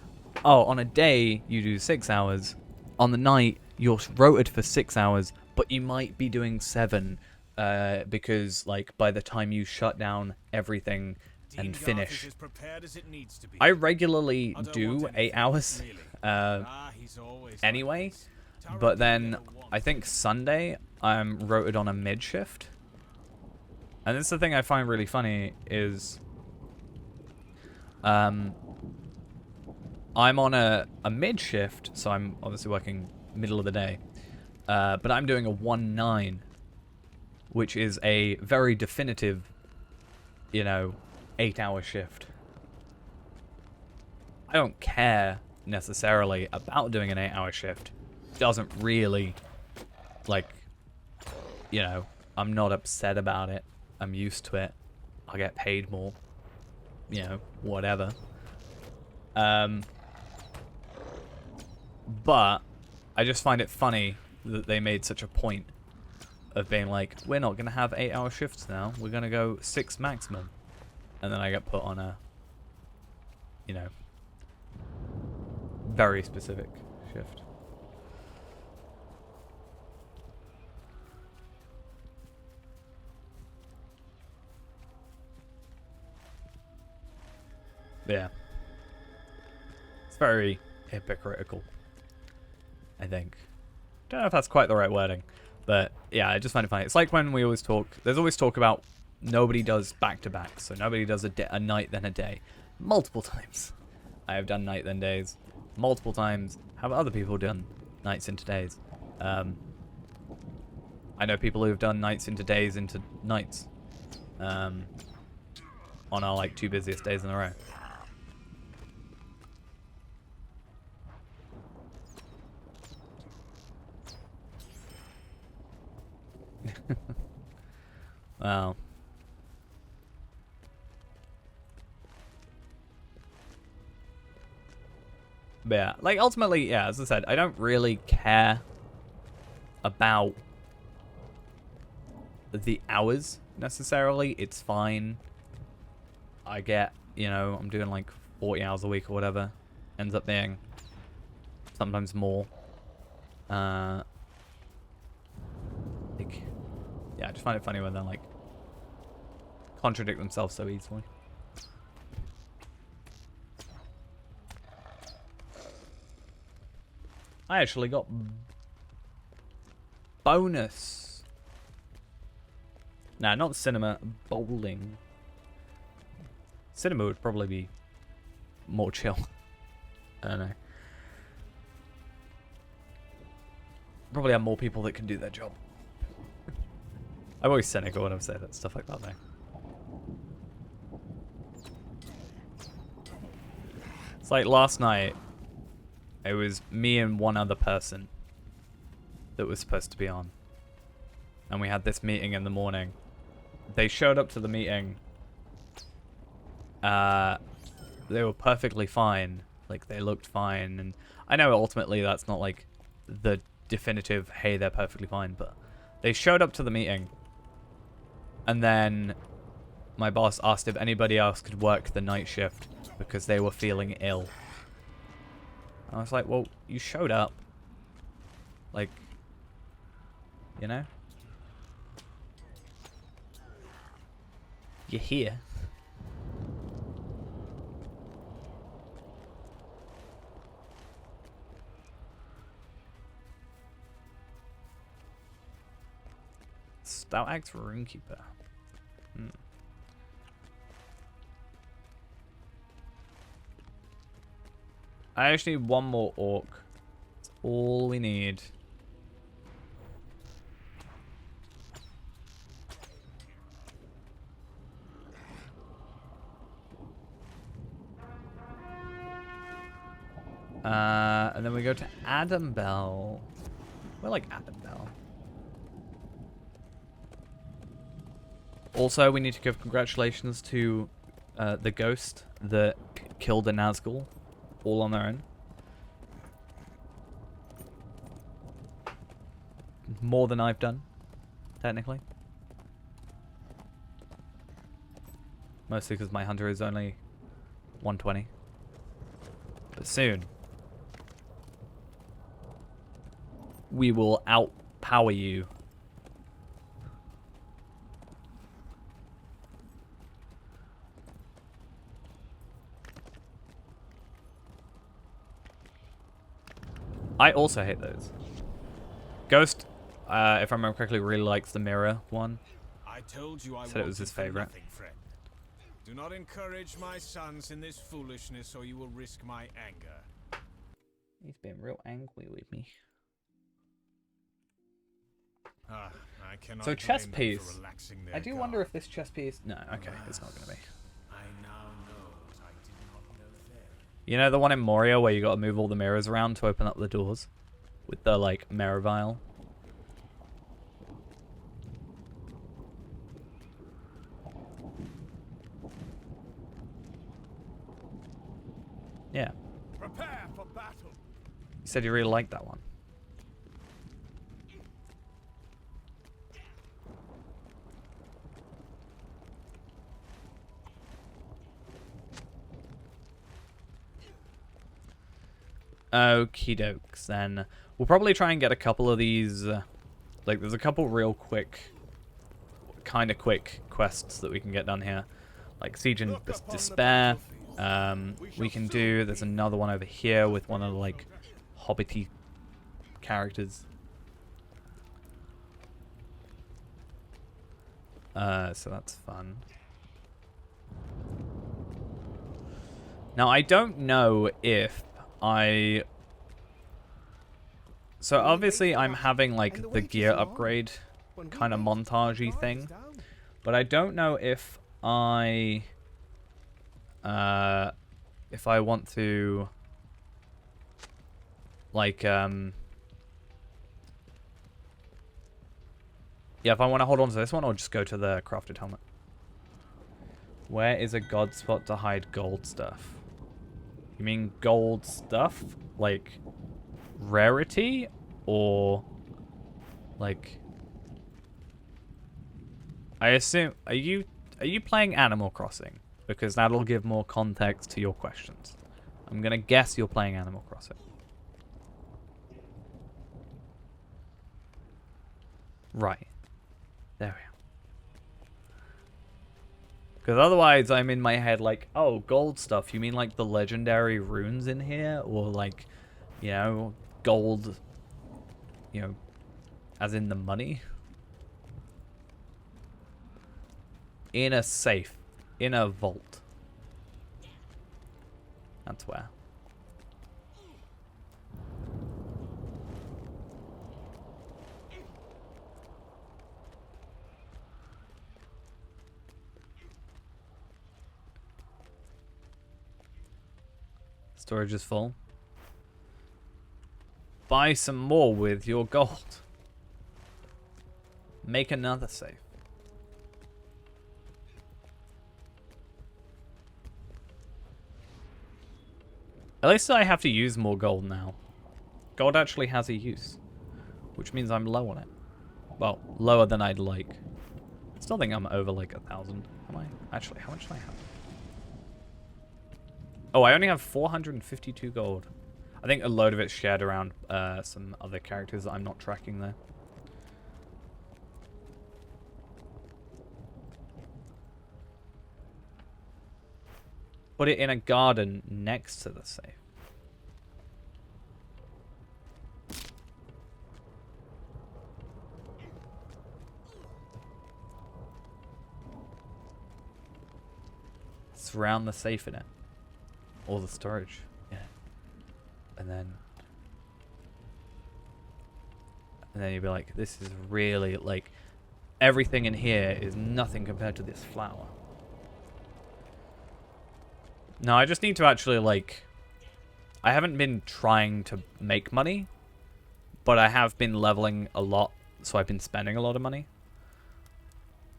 on a day you do 6 hours, on the night you're rotated for 6 hours, but you might be doing 7 because like by the time you shut down everything and finish. I regularly do 8 hours anyway, but then I think Sunday I'm rotated on a mid shift. And this is the thing I find really funny is I'm on a mid shift, so I'm obviously working middle of the day, but I'm doing a 1-9, which is a very definitive you know, 8-hour shift. I don't care necessarily about doing an 8-hour shift. Doesn't really, like, you know, I'm not upset about it. I'm used to it. I get paid more. You know, whatever. But I just find it funny that they made such a point of being like, we're not going to have 8-hour shifts now. We're going to go 6 maximum. And then I get put on a, you know, very specific shift. Yeah. It's very hypocritical, I think. Don't know if that's quite the right wording. But yeah, I just find it funny. It's like when we always talk, there's always talk about nobody does back-to-back. So nobody does a night then a day. Multiple times. I have done night then days. Multiple times have other people done nights into days. I know people who have done nights into days into nights. On our like 2 busiest days in a row. Wow. But yeah, like ultimately, yeah, as I said, I don't really care about the hours necessarily. It's fine. I get, you know, I'm doing like 40 hours a week or whatever. Ends up being sometimes more. Like, yeah, I just find it funny when they're like contradict themselves so easily. I actually got bonus. Nah, not cinema, bowling. Cinema would probably be more chill. I don't know. Probably have more people that can do their job. I'm always cynical when I say that stuff like that, though. It's like last night, it was me and one other person that was supposed to be on. And we had this meeting in the morning. They showed up to the meeting. They were perfectly fine. Like, they looked fine. And I know ultimately that's not, like, the definitive, hey, they're perfectly fine. But they showed up to the meeting. And then my boss asked if anybody else could work the night shift because they were feeling ill. I was like, well, you showed up. Like, you know? You're here. Stout Axe Runekeeper. I actually need one more orc. That's all we need. And then we go to Adambel. We're like Adambel. Also, we need to give congratulations to the ghost that killed the Nazgul. All on their own. More than I've done, technically. Mostly because my hunter is only 120. But soon, we will outpower you. I also hate those. Ghost, if I remember correctly, really likes the mirror one. I told you I Said it was his favorite. nothing, friend. Do not encourage my sons in this foolishness, or you will risk my anger. He's been real angry with me. Ah, I cannot So chess blame them for piece. relaxing their I do guard. wonder if this chess piece... No, okay, it's not going to be. I now know what I did not know then. You know the one in Moria where you got to move all the mirrors around to open up the doors? With the, like, mirror vial? Yeah. Prepare for battle. You said you really liked that one. Okie dokes, then. We'll probably try and get a couple of these... like, there's a couple real quick... kind of quick quests that we can get done here. Like Siege and Despair. We can do... There's another one over here with one of the, like, hobbity characters. So that's fun. Now, I don't know if So obviously I'm having like the gear upgrade kind of montagey thing, but I don't know if I want to like yeah, if I want to hold on to this one or just go to the crafted helmet. Where is a god spot to hide gold stuff? You mean gold stuff? Like rarity? Or like I assume are you playing Animal Crossing? Because that'll give more context to your questions. I'm gonna guess you're playing Animal Crossing. Right. There we are. Because otherwise I'm in my head like, oh, gold stuff. You mean like the legendary runes in here? Or like, you know, gold, you know, as in the money? In a safe. In a vault. That's where. Storage is full. Buy some more with your gold. Make another safe. At least I have to use more gold now. Gold actually has a use. Which means I'm low on it. Well, lower than I'd like. Still think I'm over like 1,000. Am I? Actually, how much do I have? Oh, I only have 452 gold. I think a load of it's shared around some other characters that I'm not tracking there. Put it in a garden next to the safe. Surround the safe in it. Or the storage. Yeah. And then you'll be like, this is really, like, everything in here is nothing compared to this flower. No, I just need to actually, like, I haven't been trying to make money, but I have been leveling a lot, so I've been spending a lot of money.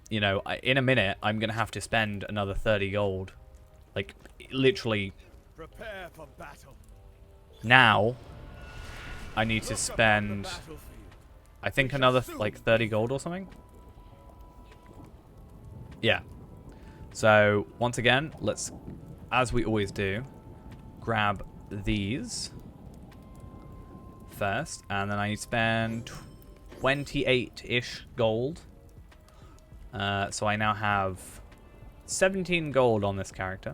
You know, in a minute, I'm going to have to spend another 30 gold. Like, literally... Prepare for battle. Now, I need to spend, I think, another, like, 30 gold or something. Yeah. So, once again, let's, as we always do, grab these first. And then I spend 28-ish gold. So I now have 17 gold on this character.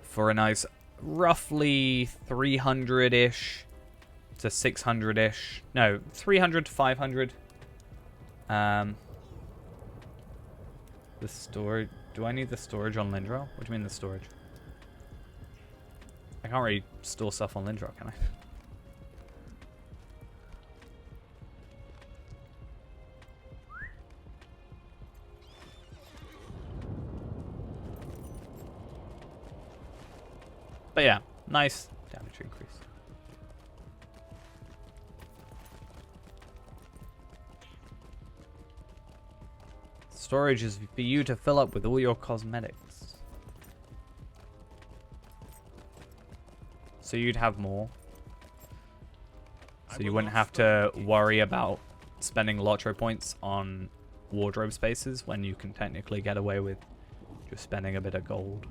For a nice roughly 300-ish to 600-ish. No, 300 to 500. The storage. Do I need the storage on Lindrel? What do you mean the storage? I can't really store stuff on Lindrel, can I? But yeah, nice damage increase. Storage is for you to fill up with all your cosmetics. So you'd have more. So you wouldn't have to worry about spending Lotro points on wardrobe spaces when you can technically get away with just spending a bit of gold.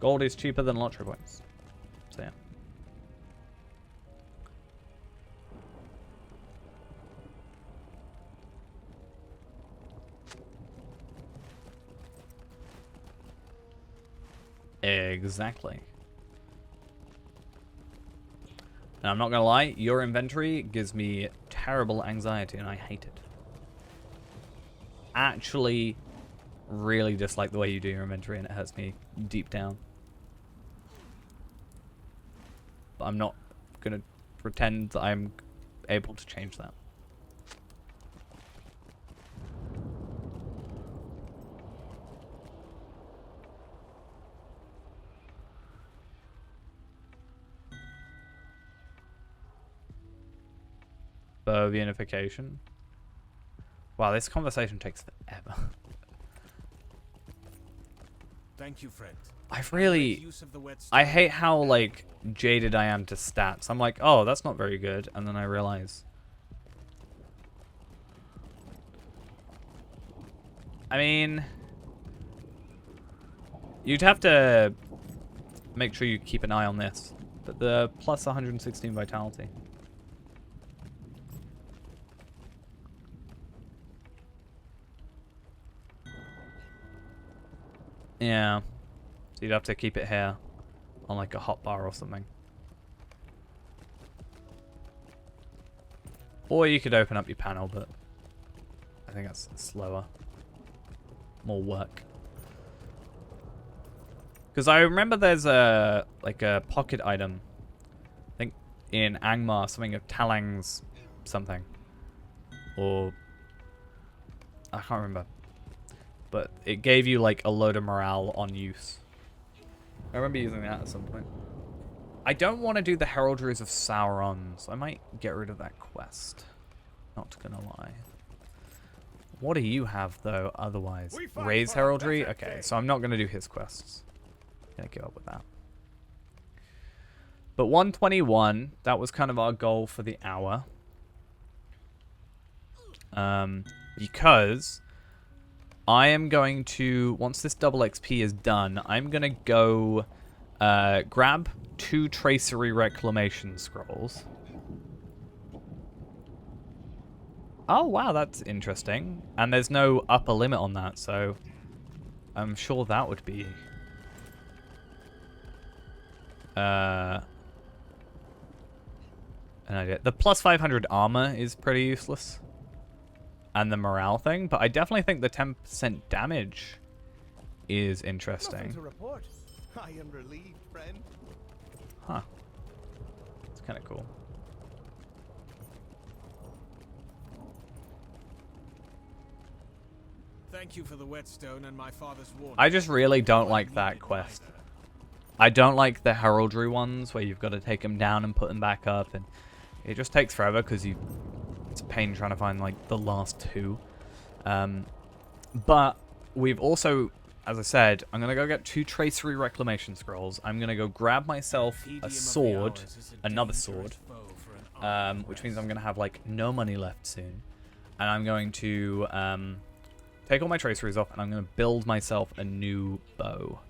Gold is cheaper than Lotro points. So yeah. Exactly. And I'm not gonna lie, your inventory gives me terrible anxiety and I hate it. Actually, really dislike the way you do your inventory and it hurts me deep down. But I'm not gonna pretend that I'm able to change that. Bow unification. Wow, this conversation takes forever. Thank you, friend. I've really... I hate how, like, jaded I am to stats. I'm like, oh, that's not very good. And then I realize... I mean... You'd have to make sure you keep an eye on this. But the plus 116 vitality. Yeah. So you'd have to keep it here on like a hotbar or something. Or you could open up your panel, but I think that's slower. More work. Because I remember there's a like a pocket item. I think in Angmar, something of Talang's something. Or I can't remember. But it gave you like a load of morale on use. I remember using that at some point. I don't want to do the Heraldries of Sauron, so I might get rid of that quest. Not gonna lie. What do you have though otherwise? Raise Heraldry? Okay, so I'm not gonna do his quests. Gonna give up with that. But 121, that was kind of our goal for the hour. Because I am going to, once this double XP is done, I'm going to go grab 2 Tracery Reclamation Scrolls. Oh, wow, that's interesting. And there's no upper limit on that, so I'm sure that would be... an idea. The plus 500 armor is pretty useless. And the morale thing, but I definitely think the 10% damage is interesting. Nothing to report. I am relieved, friend. Huh. It's kind of cool. Thank you for the whetstone and my father's warning. I just really don't like that quest. I don't like the heraldry ones where you've got to take them down and put them back up, and it just takes forever because you... It's a pain trying to find like the last 2. But we've also, as I said, I'm gonna go get 2 Tracery Reclamation Scrolls. I'm gonna go grab myself a sword, another sword, which means I'm gonna have like no money left soon. And I'm going to take all my traceries off, and I'm gonna build myself a new bow.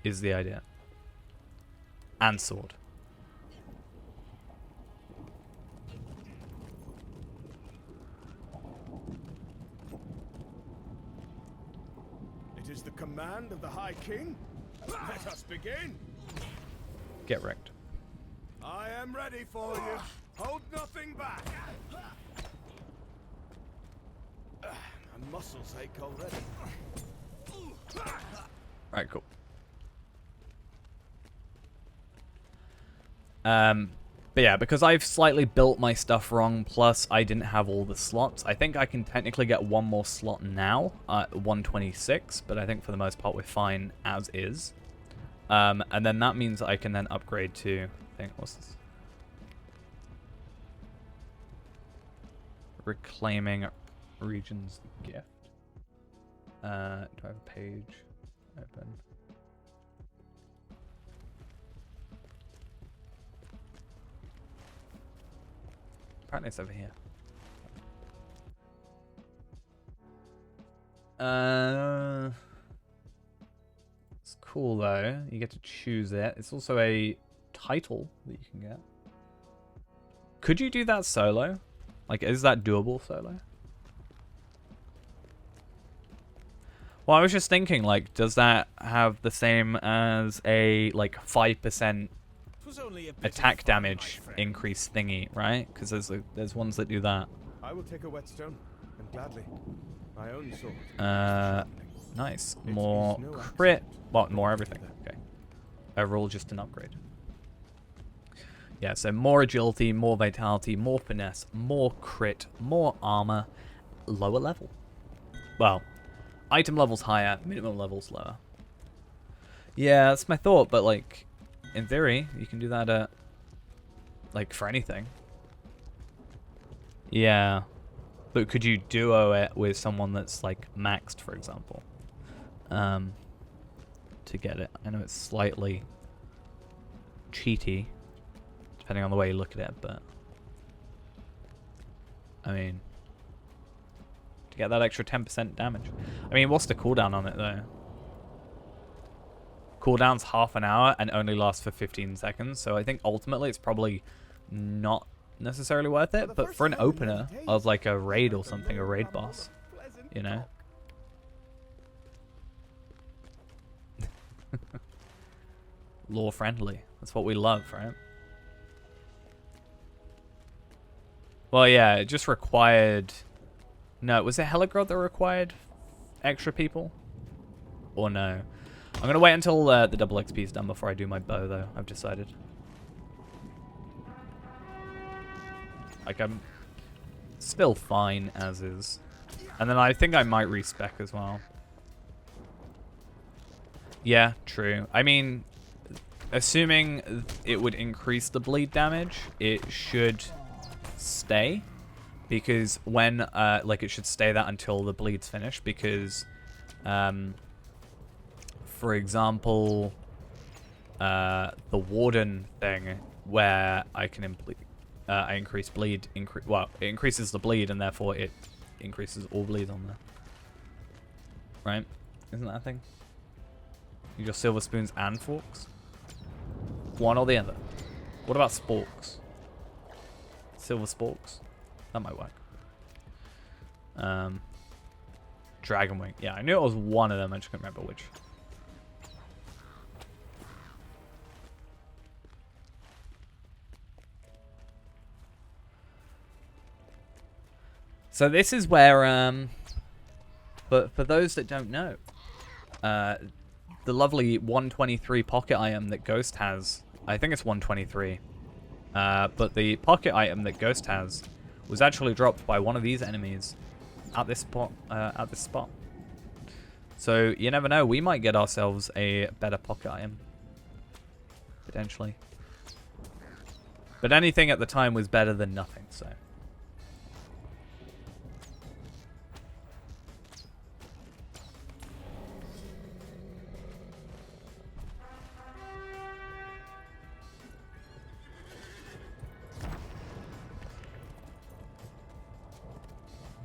Is the idea. And sword. It is the command of the High King. Let us begin. Get wrecked. I am ready for you. Hold nothing back. My muscles ache already. Right, cool. But yeah, because I've slightly built my stuff wrong, plus I didn't have all the slots, I think I can technically get one more slot now at 126, but I think for the most part we're fine as is. And then that means I can then upgrade to, I think, what's this? Reclaiming Regions Gift. Do I have a page open? Apparently it's over here. It's cool though. You get to choose it. It's also a title that you can get. Could you do that solo? Like, is that doable solo? Well, I was just thinking, like, does that have the same as a, like, 5% attack damage increase thingy, right? Because there's ones that do that. I will take a whetstone, and gladly. My own sword. Nice. More crit. Well, more everything. Okay. Overall, just an upgrade. Yeah, so more agility, more vitality, more finesse, more crit, more armor, lower level. Well, item levels higher, minimum levels lower. Yeah, that's my thought, but like, in theory, you can do that at, like, for anything. Yeah. But could you duo it with someone that's, like, maxed, for example? To get it. I know it's slightly cheaty, depending on the way you look at it, but I mean, to get that extra 10% damage. I mean, what's the cooldown on it, though? Cooldown's half an hour and only lasts for 15 seconds, so I think ultimately it's probably not necessarily worth it, but for an opener of like a raid or something, a raid boss, you know? Lore friendly. That's what we love, right? Well, yeah, it just required... No, was it Heligrod that required extra people? Or no? I'm going to wait until the double XP is done before I do my bow, though, I've decided. Like, I'm still fine as is. And then I think I might respec as well. Yeah, true. I mean, assuming it would increase the bleed damage, it should stay. Because when, like, it should stay that until the bleed's finished. Because, for example, the Warden thing, where I can I increase bleed, well, it increases the bleed, and therefore it increases all bleed on there. Right? Isn't that a thing? You got silver spoons and forks? One or the other. What about sporks? Silver sporks? That might work. Dragonwing. Yeah, I knew it was one of them, I just couldn't remember which. So this is where, but for those that don't know, the lovely 123 pocket item that Ghost has, I think it's 123, but the pocket item that Ghost has was actually dropped by one of these enemies at this spot. So you never know, we might get ourselves a better pocket item, potentially. But anything at the time was better than nothing, so.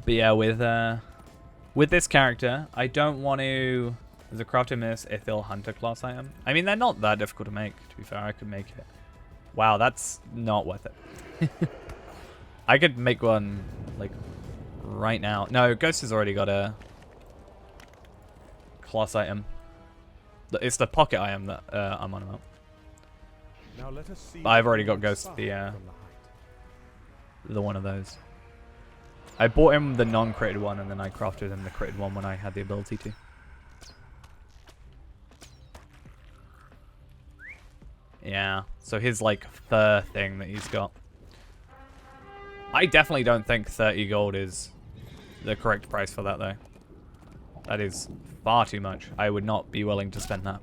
But yeah, with this character, I don't want to... There's a crafted miss Ithil Hunter class item. I mean, they're not that difficult to make, to be fair. I could make it. Wow, that's not worth it. I could make one, like, right now. No, Ghost has already got a class item. It's the pocket item that I'm on about. Now let us see. I've already got Ghost, the one of those. I bought him the non-critted one, and then I crafted him the critted one when I had the ability to. Yeah, so his, like, fur thing that he's got. I definitely don't think 30 gold is the correct price for that, though. That is far too much. I would not be willing to spend that.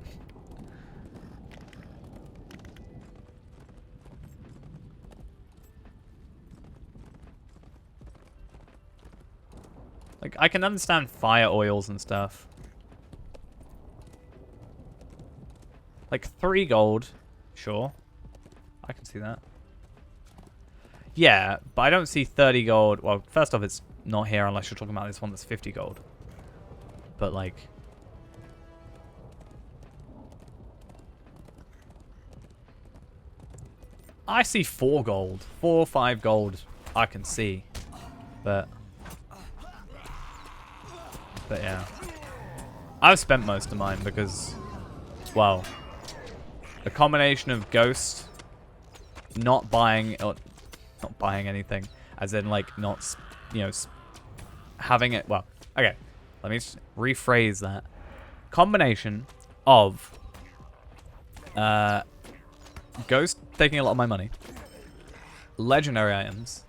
Like, I can understand fire oils and stuff. Like, 3 gold. Sure. I can see that. Yeah, but I don't see 30 gold. Well, first off, it's not here unless you're talking about this one that's 50 gold. But, like... I see 4 gold. 4 or 5 gold I can see. But yeah. I've spent most of mine because, well, the combination of Ghost not buying, or not buying anything, as in, like, not, you know, having it, well, okay, let me just rephrase that. Combination of Ghost taking a lot of my money, legendary items,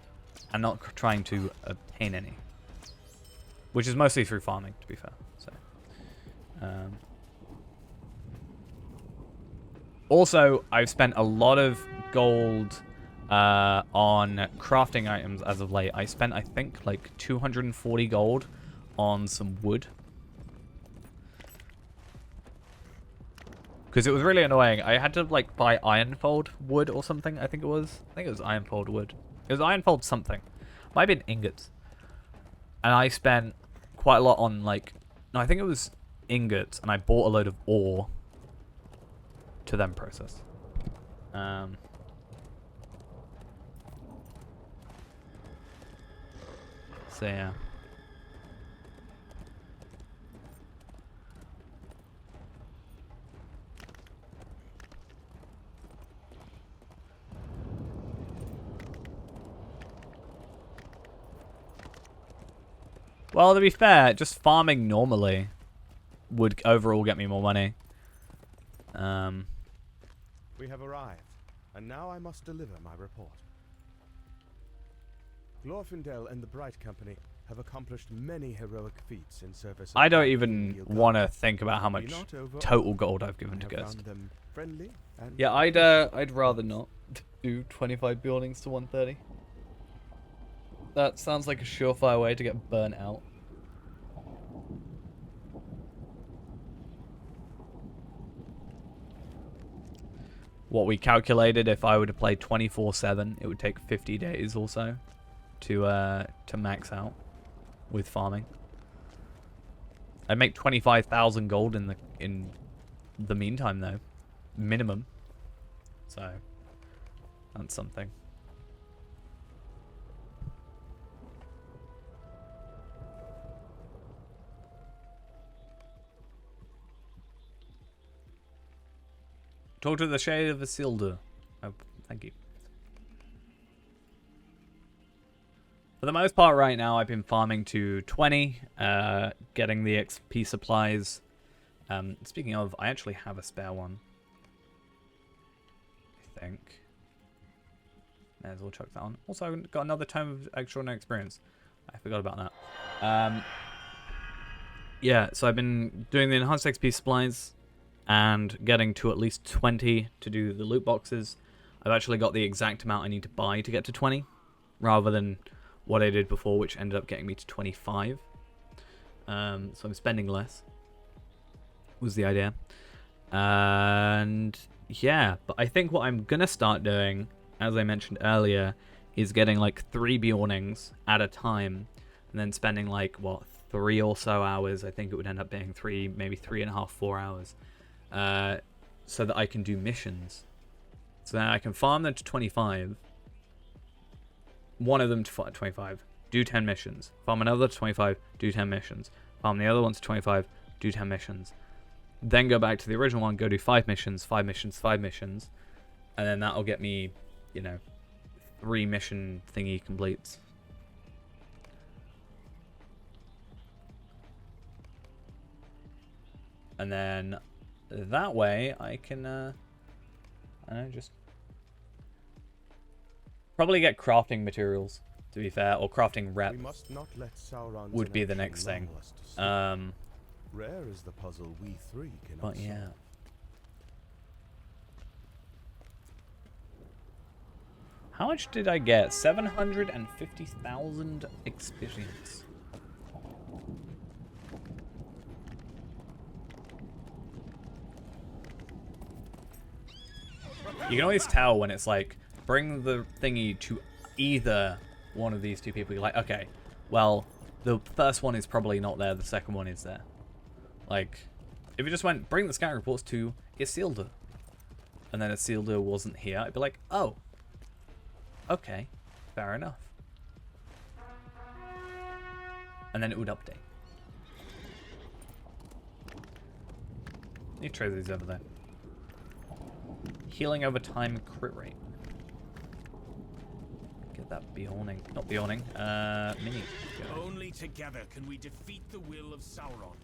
and not trying to obtain any. Which is mostly through farming, to be fair. So, also, I've spent a lot of gold on crafting items as of late. I spent, I think, like 240 gold on some wood. Because it was really annoying. I had to, like, buy ironfold wood or something, I think it was. I think it was ironfold wood. It was ironfold something. Might have been ingots. And I spent quite a lot on, like... No, I think it was ingots, and I bought a load of ore to then process. So, yeah. Well, to be fair, just farming normally would overall get me more money. We have arrived, and now I must deliver my report. Glorfindel and the Bright Company have accomplished many heroic feats in service of I don't King even Gilgalad. want to think about how Be much not over total all. gold I've given I to have Ghost. found them friendly and Yeah, I'd rather not do 25 buildings to 130. That sounds like a surefire way to get burnt out. What we calculated, if I were to play 24/7, it would take 50 days or so to max out with farming. I'd make 25,000 gold in the meantime, though, minimum. So that's something. Talk to the Shade of Isildur. Oh, thank you. For the most part right now, I've been farming to 20, getting the XP supplies. Speaking of, I actually have a spare one. I think. May as well chuck that on. Also, I've got another Tome of Extraordinary Experience. I forgot about that. Yeah, so I've been doing the enhanced XP supplies and getting to at least 20 to do the loot boxes. I've actually got the exact amount I need to buy to get to 20, rather than what I did before, which ended up getting me to 25. So I'm spending less, was the idea. And yeah, but I think what I'm going to start doing, as I mentioned earlier, is getting like 3 Beornings at a time, and then spending like, what, 3 or so hours. I think it would end up being 3, maybe 3.5, 4 hours. So that I can do missions. So that I can farm them to 25. One of them to 25. Do 10 missions. Farm another to 25. Do 10 missions. Farm the other one to 25. Do 10 missions. Then go back to the original one. Go do 5 missions. 5 missions. 5 missions. And then that'll get me, you know, 3 mission thingy completes. And then that way I can I don't know, just probably get crafting materials, to be fair, or crafting rep We must not let Sauron's would be the inaction next thing. lull us to sleep. Um, Rare is the puzzle we three cannot but yeah. solve. How much did I get? 750,000 experience. You can always tell when it's like, bring the thingy to either one of these two people. You're like, okay, well, the first one is probably not there, the second one is there. Like, if it just went, bring the scouting reports to Isildur, and then Isildur wasn't here, I'd be like, oh, okay, fair enough. And then it would update. Need to trade these over there. Healing over time, crit rate. Get that Bjorning. Not Bjorning, Mini. Go. Only together can we defeat the will of Sauron.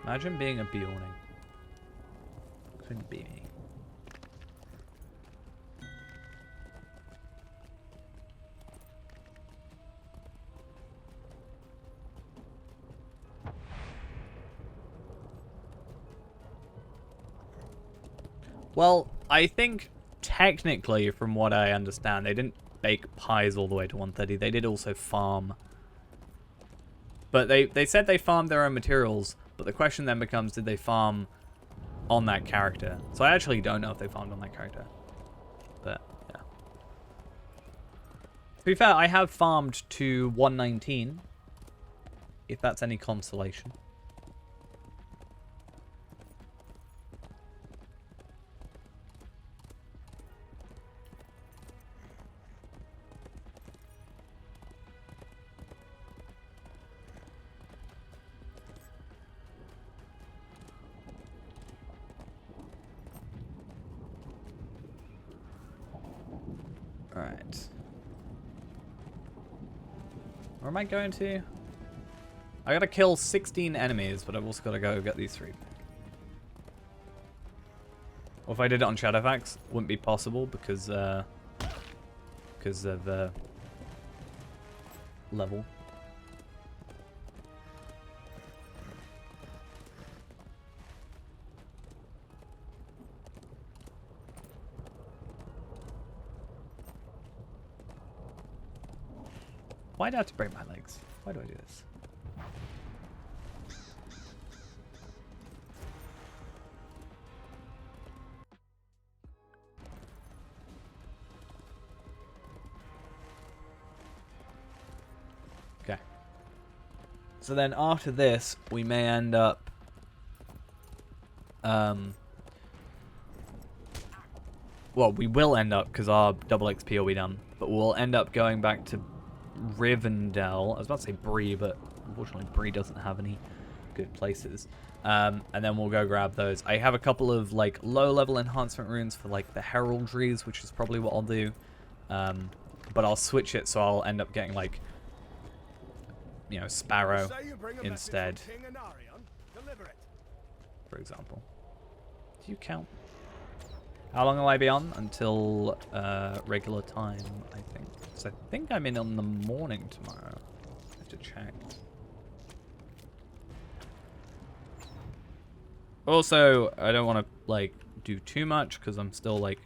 Imagine being a Bjorning. Couldn't be me. Well, I think technically, from what I understand, they didn't bake pies all the way to 130. They did also farm. But they said they farmed their own materials, but the question then becomes, did they farm on that character? So I actually don't know if they farmed on that character. But, yeah. To be fair, I have farmed to 119, if that's any consolation. Alright. Where am I going to? I gotta kill 16 enemies, but I've also gotta go get these 3. Well, if I did it on Shadowfax, wouldn't be possible because of level. Why do I have to break my legs? Why do I do this? Okay. So then after this, we may end up... well, we will end up, because our double XP will be done, but we'll end up going back to Rivendell. I was about to say Bree, but unfortunately Bree doesn't have any good places. And then we'll go grab those. I have a couple of like low-level enhancement runes for like the heraldries, which is probably what I'll do. But I'll switch it so I'll end up getting like, you know, Sparrow instead, for example. Do you count? How long will I be on? Until regular time, I think. So I think I'm in on the morning tomorrow. I have to check. Also, I don't want to like do too much because I'm still like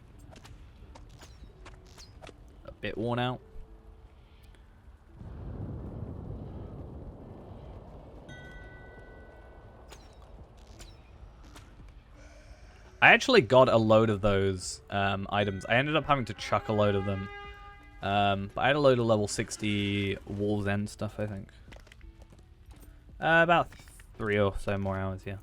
a bit worn out. I actually got a load of those items. I ended up having to chuck a load of them. But I had a load of level 60 Wolves End stuff, I think. About 3 or so more hours, yeah.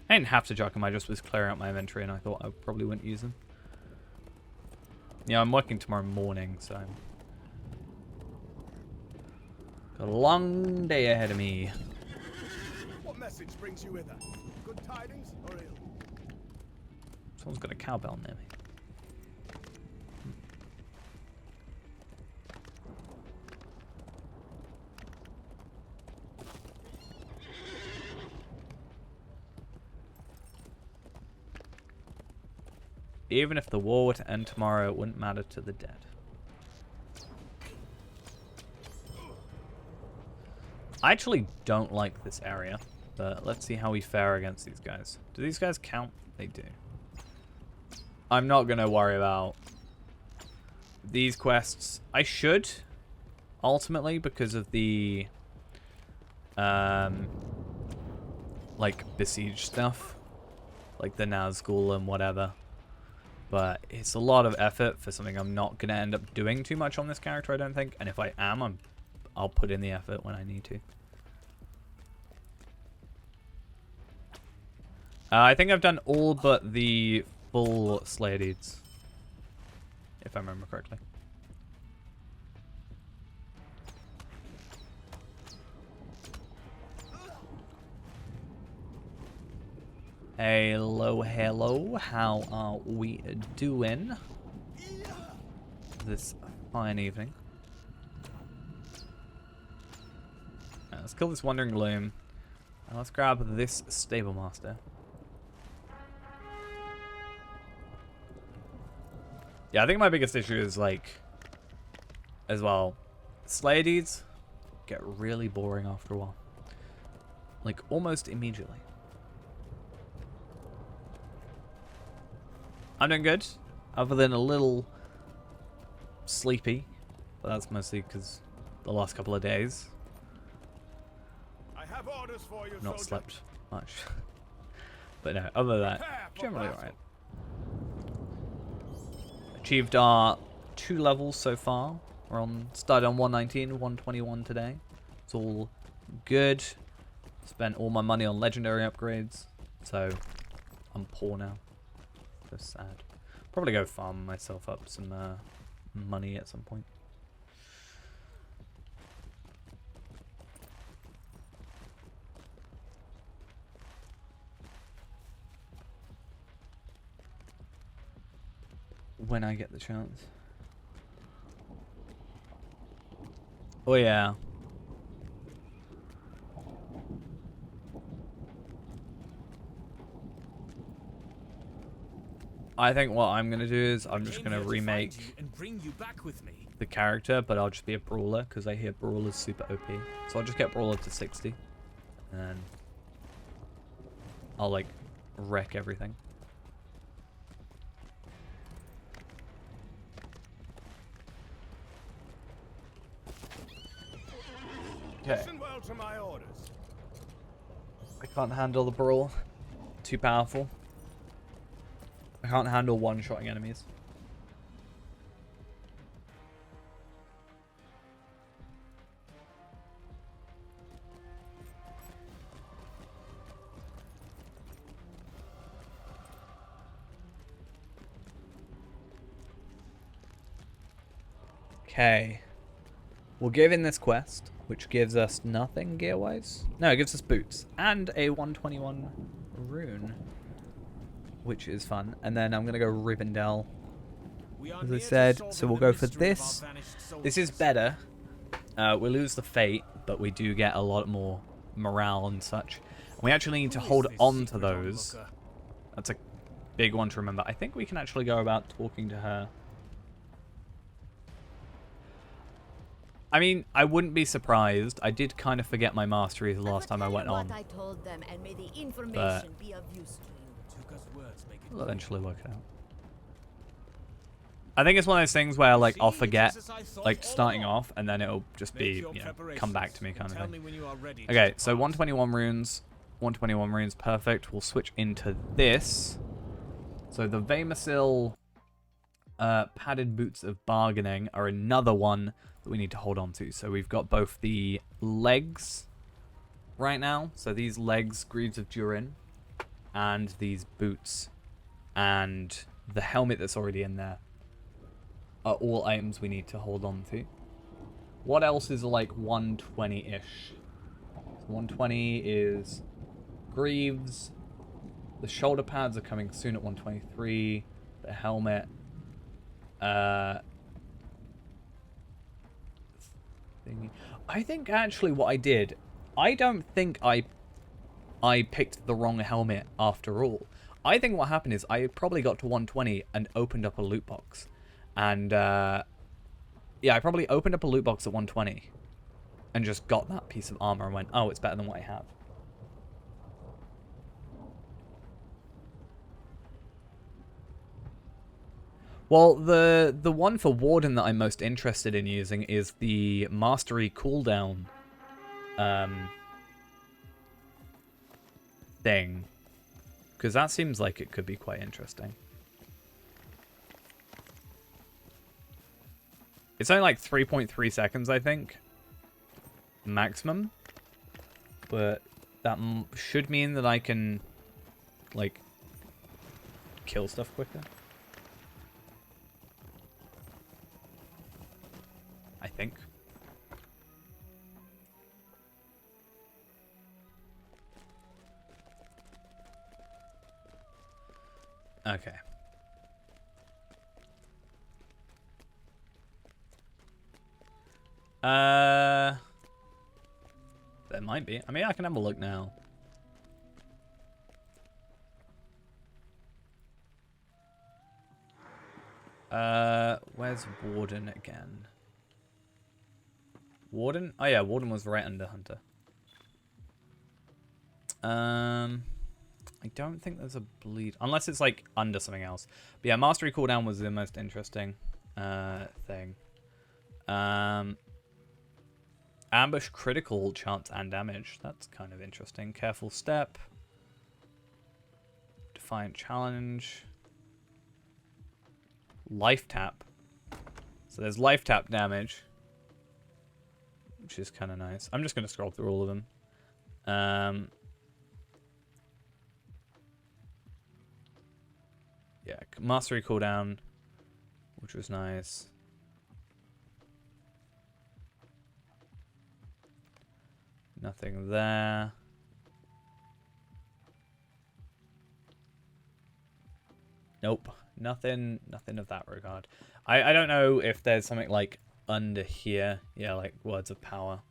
I didn't have to chuck them, I just was clearing out my inventory and I thought I probably wouldn't use them. Yeah, I'm working tomorrow morning, so I'm... got a long day ahead of me. What message brings you hither? Good tidings or ill? Someone's got a cowbell near me. Even if the war were to end tomorrow, it wouldn't matter to the dead. I actually don't like this area, but let's see how we fare against these guys. Do these guys count? They do. I'm not going to worry about these quests. I should, ultimately, because of the, like, besiege stuff. Like the Nazgul and whatever. But it's a lot of effort for something I'm not going to end up doing too much on this character, I don't think. And if I am, I'll put in the effort when I need to. I think I've done all but the full Slayer deeds, if I remember correctly. Hello, hello. How are we doing this fine evening? Let's kill this Wandering Gloom. And let's grab this Stable Master. Yeah, I think my biggest issue is, like, as well, Slayer deeds get really boring after a while. Like, almost immediately. I'm doing good, other than a little sleepy, but that's mostly because the last couple of days I have orders for you, not soldier. slept much. But no, other than that, Prepare for generally battle. alright. Achieved our 2 levels so far. We're on started on 119, 121 today. It's all good. Spent all my money on legendary upgrades, so I'm poor now. So sad. Probably go farm myself up some money at some point. When I get the chance. Oh yeah. I think what I'm gonna do is I'm just gonna remake and bring you back with me. the character, but I'll just be a brawler because I hear brawler's super OP. So I'll just get brawler to 60, and then I'll like wreck everything. Okay. Listen well to my orders. I can't handle the brawl. Too powerful. I can't handle one-shotting enemies. Okay. We'll give in this quest, which gives us nothing gear-wise. No, it gives us boots and a 121 rune, which is fun. And then I'm going to go Rivendell, as I said. So we'll go for this. This is better. We lose the fate, but we do get a lot more morale and such. And we actually need to hold on to those. That's a big one to remember. I think we can actually go about talking to her. I mean, I wouldn't be surprised. I did kind of forget my mastery the last time I went on. I told them, and may the information But be of use to you. we'll eventually work it out. I think it's one of those things where, like, I'll forget, like, starting off, and then it'll just be, you know, come back to me kind of thing. Okay, so 121 runes. 121 runes, perfect. We'll switch into this. So the Vamasil padded boots of bargaining are another one that we need to hold on to. So we've got both the legs right now. So these legs, Greaves of Durin, and these boots, and the helmet that's already in there are all items we need to hold on to. What else is like 120-ish? 120 is Greaves. The shoulder pads are coming soon at 123. The helmet. I think actually what I did, I don't think I picked the wrong helmet after all. I think what happened is I probably got to 120 and opened up a loot box. And, yeah, I probably opened up a loot box at 120 and just got that piece of armor and went, oh, it's better than what I have. Well, the one for Warden that I'm most interested in using is the Mastery cooldown thing. Because that seems like it could be quite interesting. It's only like 3.3 seconds, I think. Maximum. But that should mean that I can, like, kill stuff quicker. I think. Okay. There might be. I mean, I can have a look now. Where's Warden again? Warden? Oh yeah, Warden was right under Hunter. I don't think there's a bleed, unless it's like under something else. But yeah, Mastery cooldown was the most interesting thing. Ambush critical chance and damage. That's kind of interesting. Careful step. Defiant challenge. Life tap. So there's life tap damage, which is kind of nice. I'm just going to scroll through all of them. Yeah, Mastery cooldown, which was nice. Nothing there. Nope. Nothing of that regard. I don't know if there's something like under here. Yeah, like words of power.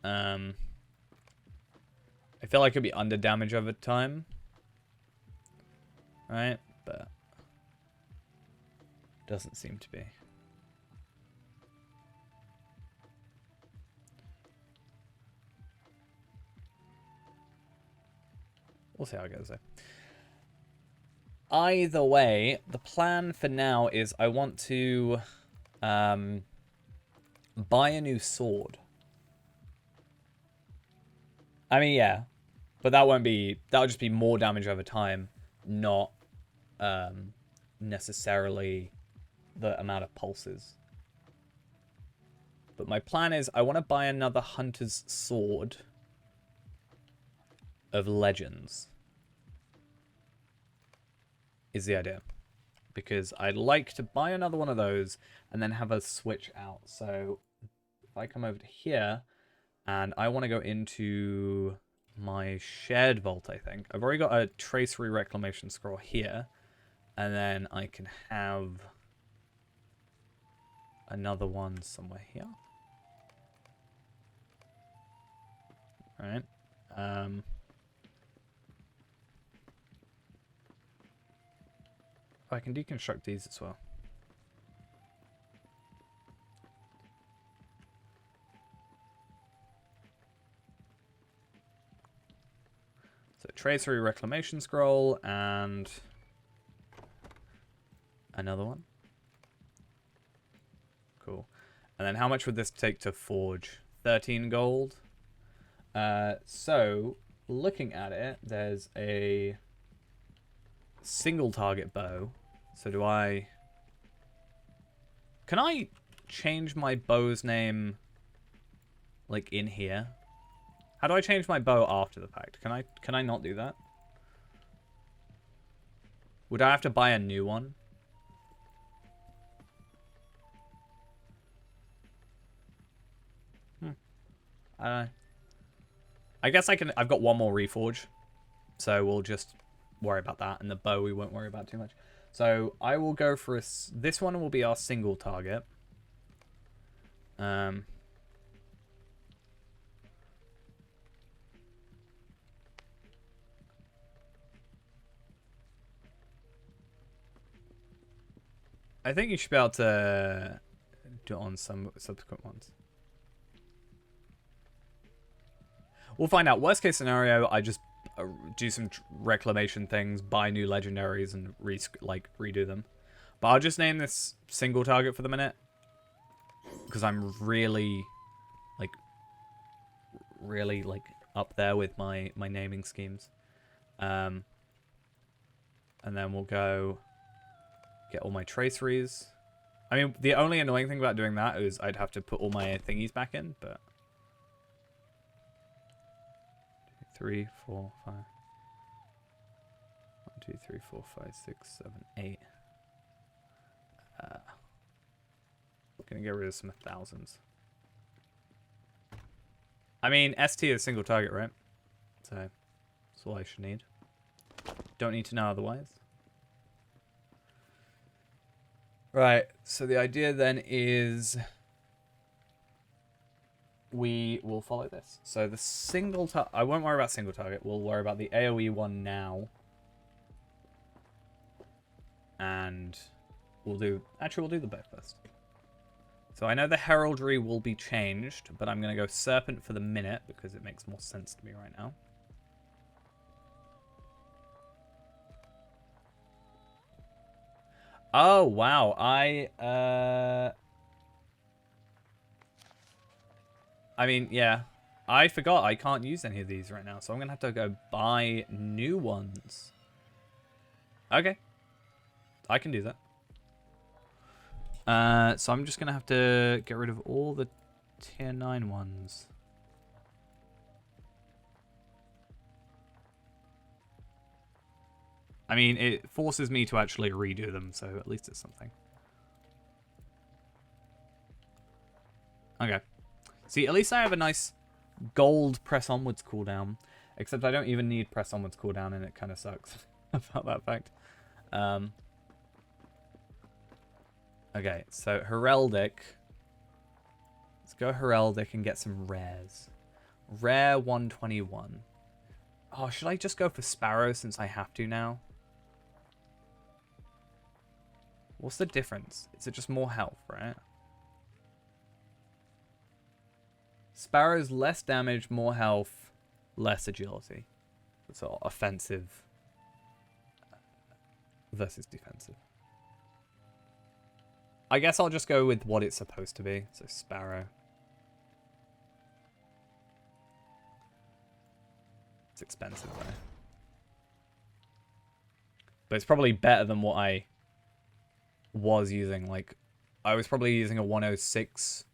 I feel like it'd be under damage over time. Right? But doesn't seem to be. We'll see how it goes, though. Either way, the plan for now is I want to buy a new sword. I mean, yeah. But that won't be... That'll just be more damage over time, not necessarily the amount of pulses. But my plan is I want to buy another Hunter's Sword of Legends. Is the idea. Because I'd like to buy another one of those and then have a switch out. So if I come over to here and I want to go into my shared vault, I think. I've already got a Tracery Reclamation Scroll here. And then I can have another one somewhere here. Alright. I can deconstruct these as well. So Tracery Reclamation Scroll and another one. Cool. And then how much would this take to forge? 13 gold. So looking at it, there's a single target bow. So do I... Can I change my bow's name like in here? How do I change my bow after the pact? Can I not do that? Would I have to buy a new one? I don't know. I guess I can... I've got one more reforge. So we'll just worry about that. And the bow we won't worry about too much. So I will go for this one will be our single target. I think you should be able to do it on some subsequent ones. We'll find out. Worst case scenario, I just do some reclamation things, buy new legendaries, and redo them. But I'll just name this single target for the minute, because I'm really up there with my naming schemes. And then we'll go get all my traceries. I mean, the only annoying thing about doing that is I'd have to put all my thingies back in, but 3, 4, 5. 1, 2, 3, 4, 5, 6, 7, 8. Gonna get rid of some thousands. I mean, ST is single target, right? So that's all I should need. Don't need to know otherwise. Right, so the idea then is we will follow this. So the single target, I won't worry about single target, we'll worry about the AoE one now. And we'll do the bow first. So I know the heraldry will be changed, but I'm going to go serpent for the minute because it makes more sense to me right now. Oh, wow. I mean, yeah. I forgot I can't use any of these right now, so I'm going to have to go buy new ones. Okay. I can do that. So I'm just going to have to get rid of all the tier 9 ones. I mean, it forces me to actually redo them, so at least it's something. Okay. See, at least I have a nice gold press onwards cooldown. Except I don't even need press onwards cooldown, and it kind of sucks about that fact. Okay, so Heraldic. Let's go Heraldic and get some rares. Rare 121. Oh, should I just go for Sparrow since I have to now? What's the difference? Is it just more health, right? Sparrow's less damage, more health, less agility. So offensive versus defensive. I guess I'll just go with what it's supposed to be. So Sparrow. It's expensive though. But it's probably better than what I was using. Like, I was probably using a 106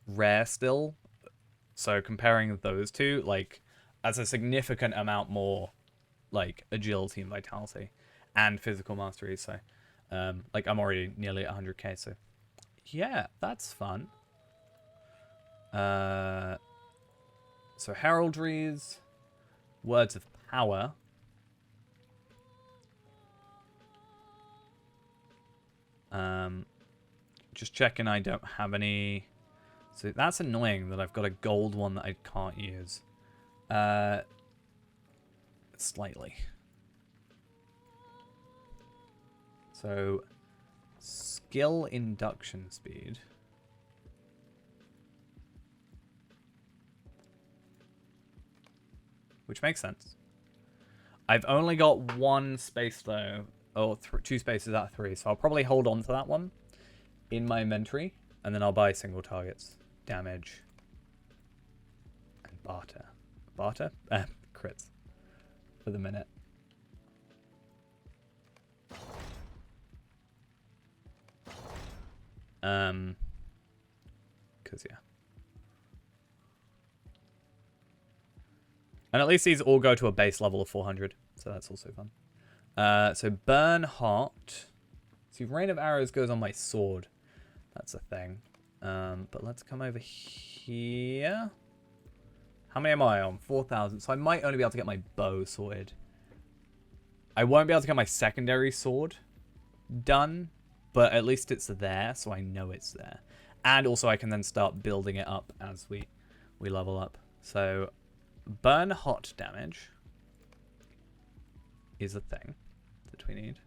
rare still. So comparing those two, like, that's a significant amount more, like, agility and vitality and physical mastery. So, like, I'm already nearly at 100k. So, yeah, that's fun. So heraldries, words of power. Just checking I don't have any. So that's annoying that I've got a gold one that I can't use. Slightly. So skill induction speed. Which makes sense. I've only got one space though. Oh, 2 spaces out of 3. So I'll probably hold on to that one in my inventory. And then I'll buy single targets. Damage. And barter. Barter? Crits. For the minute. Because, yeah. And at least these all go to a base level of 400. So that's also fun. So burn hot. See, rain of arrows goes on my sword. That's a thing. But let's come over here. How many am I on? 4,000. So I might only be able to get my bow sorted. I won't be able to get my secondary sword done. But at least it's there, so I know it's there. And also I can then start building it up as we level up. So burn hot damage is a thing that we need.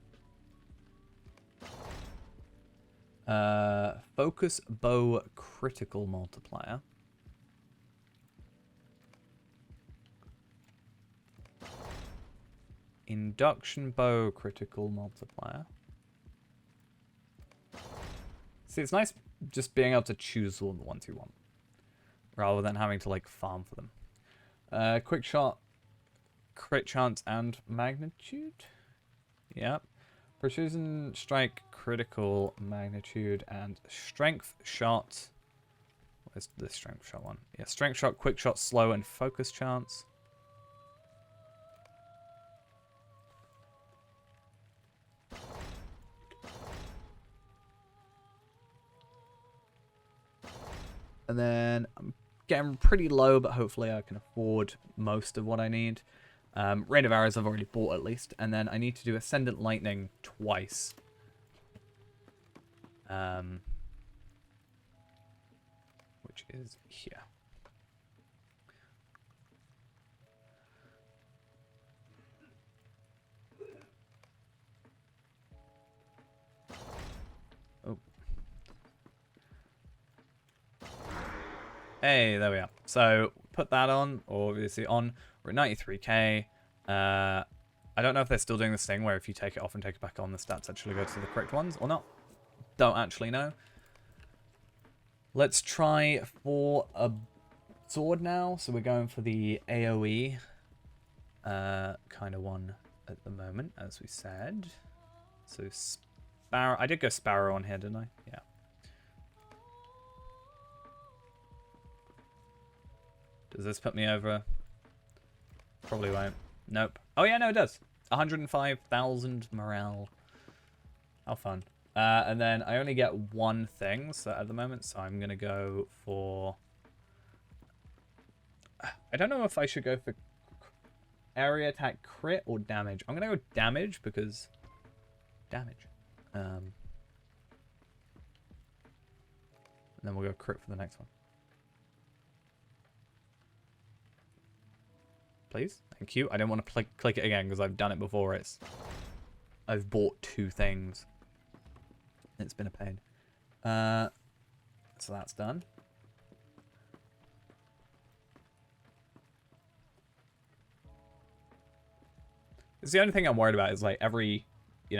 Focus bow critical multiplier. Induction bow critical multiplier. See, it's nice just being able to choose all the ones you want, rather than having to like farm for them. Quick shot, crit chance, and magnitude. Yep. Precision strike, critical, magnitude, and strength shot. Where's the strength shot one? Yeah, strength shot, quick shot, slow, and focus chance. And then I'm getting pretty low, but hopefully I can afford most of what I need. Rain of Arrows I've already bought at least. And then I need to do Ascendant Lightning twice. Which is here. Oh. Hey, there we are. So put that on, or obviously on. We're at 93k. I don't know if they're still doing this thing where if you take it off and take it back on, the stats actually go to the correct ones or not. Don't actually know. Let's try for a sword now. So we're going for the AoE kind of one at the moment, as we said. So Sparrow. I did go Sparrow on here, didn't I? Yeah. Does this put me over? Probably won't. Nope. Oh yeah, no, it does. 105,000 morale. How fun. And then I only get one thing so at the moment, so I'm going to go for... I don't know if I should go for area attack crit or damage. I'm going to go damage because... Damage. And then we'll go crit for the next one. Please? Thank you. I don't want to click it again because I've done it before. I've bought 2 things. It's been a pain. So that's done. It's the only thing I'm worried about is like every,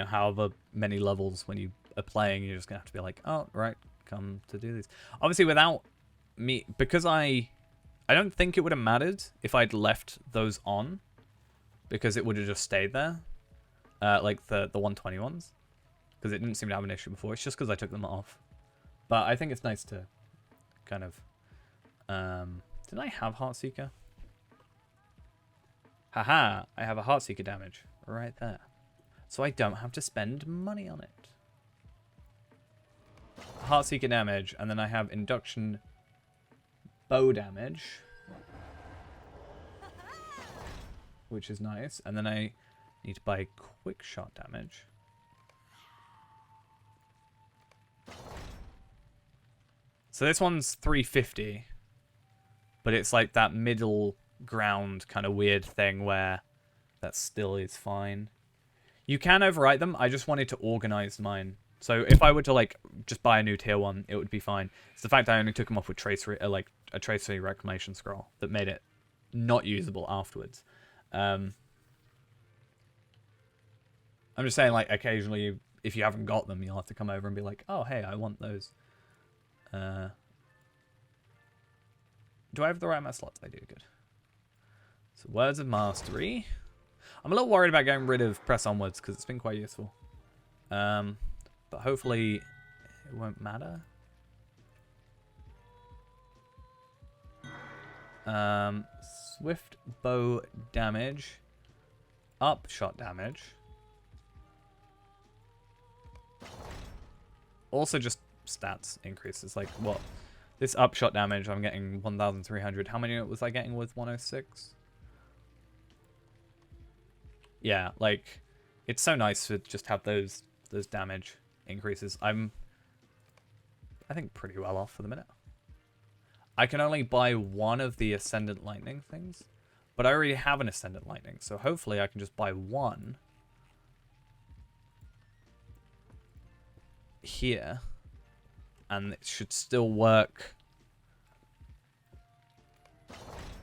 however many levels when you are playing, you're just going to have to be like, oh, right, come to do these. Obviously without me, because I don't think it would have mattered if I'd left those on, because it would have just stayed there, like the 120 ones, because it didn't seem to have an issue before. It's just because I took them off. But I think it's nice to kind of... did I have Heartseeker? Haha, I have a Heartseeker damage right there. So I don't have to spend money on it. Heartseeker damage, and then I have Induction bow damage, which is nice, and then I need to buy quick shot damage. So this one's 350, but it's like that middle ground kind of weird thing where that still is fine. You can overwrite them. I just wanted to organize mine. So if I were to like just buy a new tier 1, it would be fine. It's the fact I only took them off with like a tracery reclamation scroll that made it not usable afterwards. I'm just saying, like, occasionally if you haven't got them, you'll have to come over and be like, oh hey, I want those. Do I have the right amount of slots? I do. Good. So Words of Mastery. I'm a little worried about getting rid of Press Onwards because it's been quite useful. But hopefully it won't matter. Swift bow damage. Upshot damage. Also just stats increases. Like what? This upshot damage, I'm getting 1,300. How many was I getting with 106? Yeah, like it's so nice to just have those damage increases. I think pretty well off for the minute. I can only buy one of the Ascendant Lightning things, but I already have an Ascendant Lightning, so hopefully I can just buy one here, and it should still work.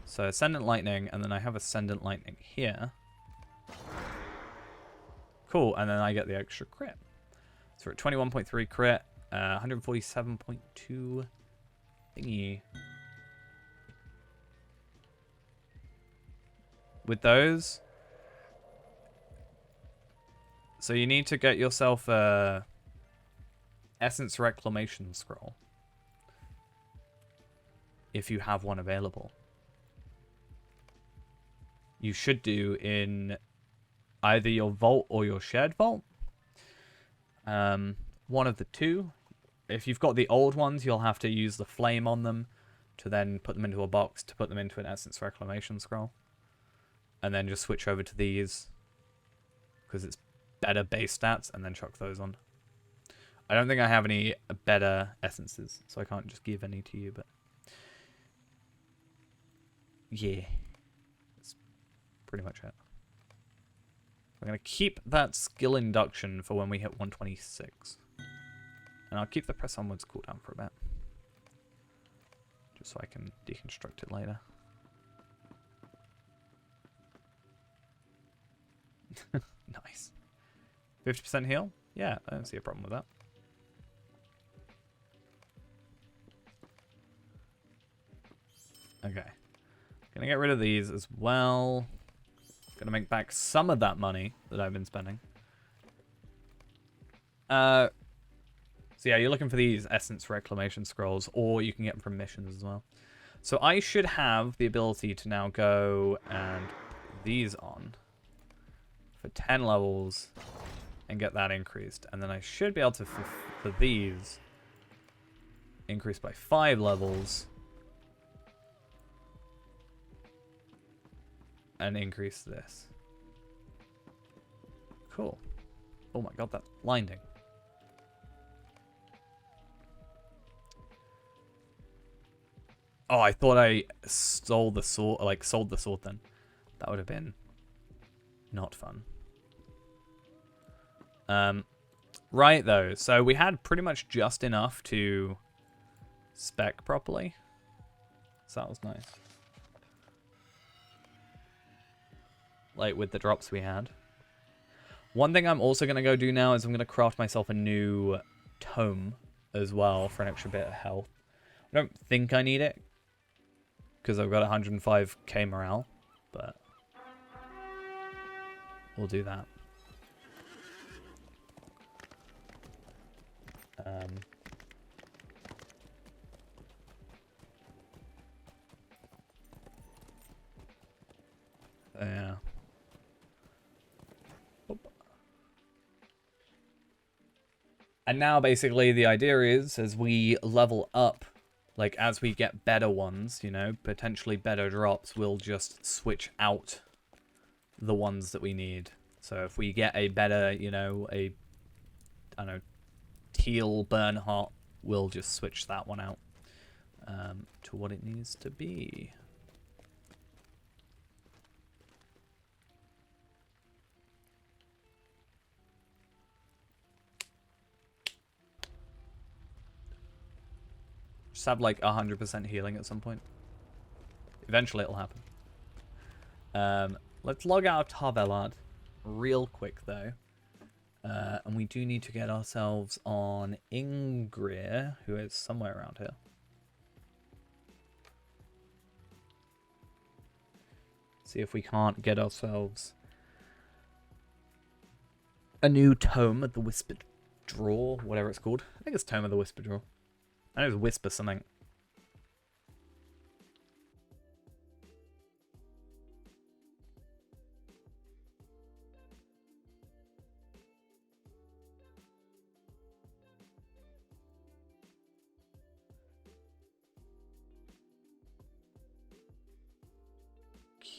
So Ascendant Lightning, and then I have Ascendant Lightning here. Cool, and then I get the extra crit. So we're at 21.3 crit, 147.2 thingy. With those, so you need to get yourself a Essence Reclamation Scroll if you have one available. You should do in either your vault or your shared vault. One of the two. If you've got the old ones, you'll have to use the flame on them to then put them into a box to put them into an Essence Reclamation Scroll. And then just switch over to these because it's better base stats, and then chuck those on. I don't think I have any better essences, so I can't just give any to you, but yeah, that's pretty much it. I'm going to keep that skill induction for when we hit 126. And I'll keep the press onwards cooldown for a bit, just so I can deconstruct it later. Nice. 50% heal? Yeah, I don't see a problem with that. Okay. Gonna get rid of these as well. Gonna make back some of that money that I've been spending. So yeah, you're looking for these Essence Reclamation Scrolls, or you can get them from missions as well. So I should have the ability to now go and these on for 10 levels and get that increased, and then I should be able to for these increase by 5 levels and increase this. Cool. Oh my god, that's blinding. Oh, I thought I stole the sword, like sold the sword then. That would have been not fun. Right though, so we had pretty much just enough to spec properly. So that was nice. Like with the drops we had. One thing I'm also going to go do now is I'm going to craft myself a new tome as well for an extra bit of health. I don't think I need it because I've got 105k morale, but we'll do that. Yeah. Oop. And now basically the idea is as we level up, like as we get better ones, you know, potentially better drops, we'll just switch out the ones that we need. So if we get a better, you know, I don't know, teal Bernhardt, we'll just switch that one out to what it needs to be. Just have like 100% healing at some point. Eventually it'll happen. Let's log out of Tar Valon real quick though. And we do need to get ourselves on Ingrid, who is somewhere around here. See if we can't get ourselves a new Tome of the Whispered Draw, whatever it's called. I think it's Tome of the Whispered Draw. I know it's Whisper something.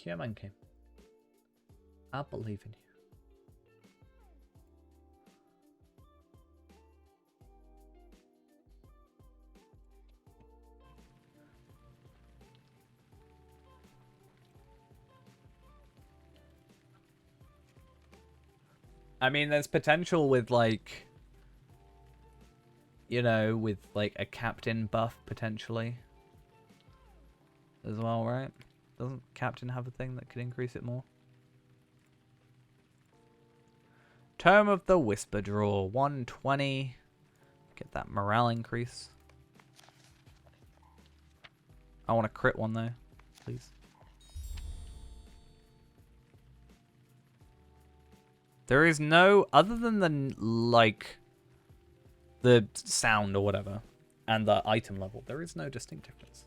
Come on, Kim. I believe in you. I mean, there's potential with, like, you know, with like a captain buff potentially as well, right? Doesn't captain have a thing that could increase it more? Tome of the Whisper Draw, 120. Get that morale increase. I want a crit one though, please. There is no, other than the, like, the sound or whatever, and the item level, there is no distinct difference.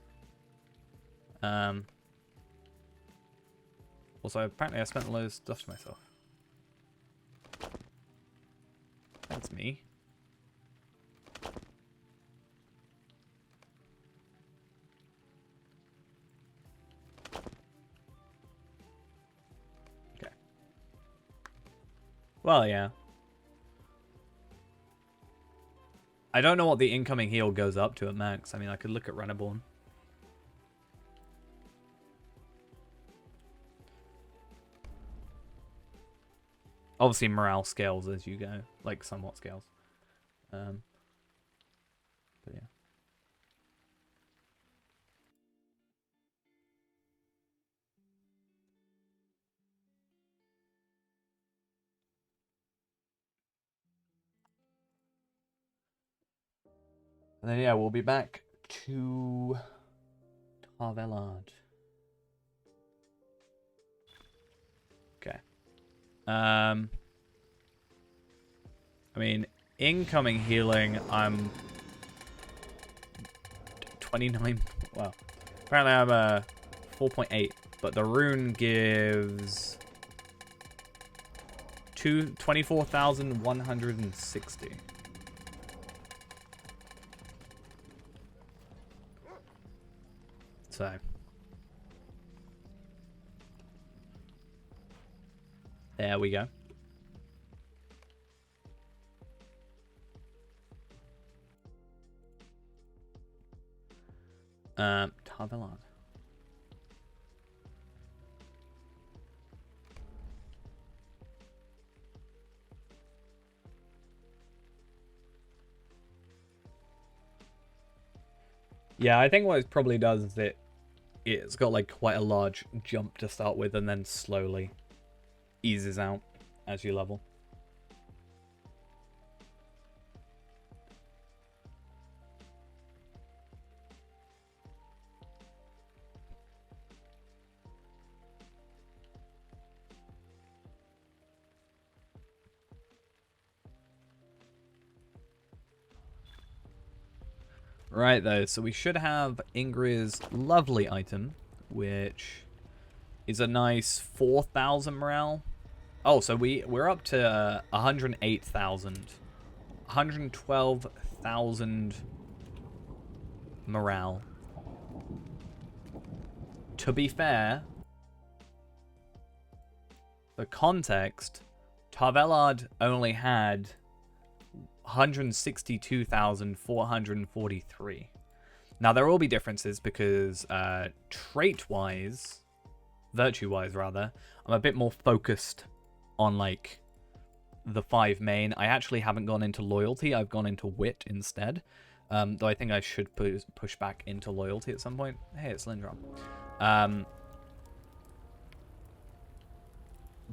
Also, apparently I spent a load of stuff to myself. That's me. Okay. Well, yeah. I don't know what the incoming heal goes up to at max. I mean, I could look at Reneborn. Obviously, morale scales as you go, like somewhat scales. But yeah. And then yeah, we'll be back to Tar Valon. Okay. I mean, incoming healing, I'm 29. Well, apparently I'm 4.8, but the rune gives 24,160. So there we go. Tar Valon. Yeah, I think what it probably does is it's got like quite a large jump to start with and then slowly eases out as you level. Right, though, so we should have Ingrid's lovely item, which is a nice 4,000 morale. Oh, so we're up to 108,000. 112,000 morale. To be fair, for context, Tar Valon only had 162,443. Now, there will be differences because trait-wise, virtue-wise rather, I'm a bit more focused on like the 5 main. I actually haven't gone into loyalty. I've gone into wit instead. Though I think I should push back into loyalty at some point. Hey, it's Lindrum. But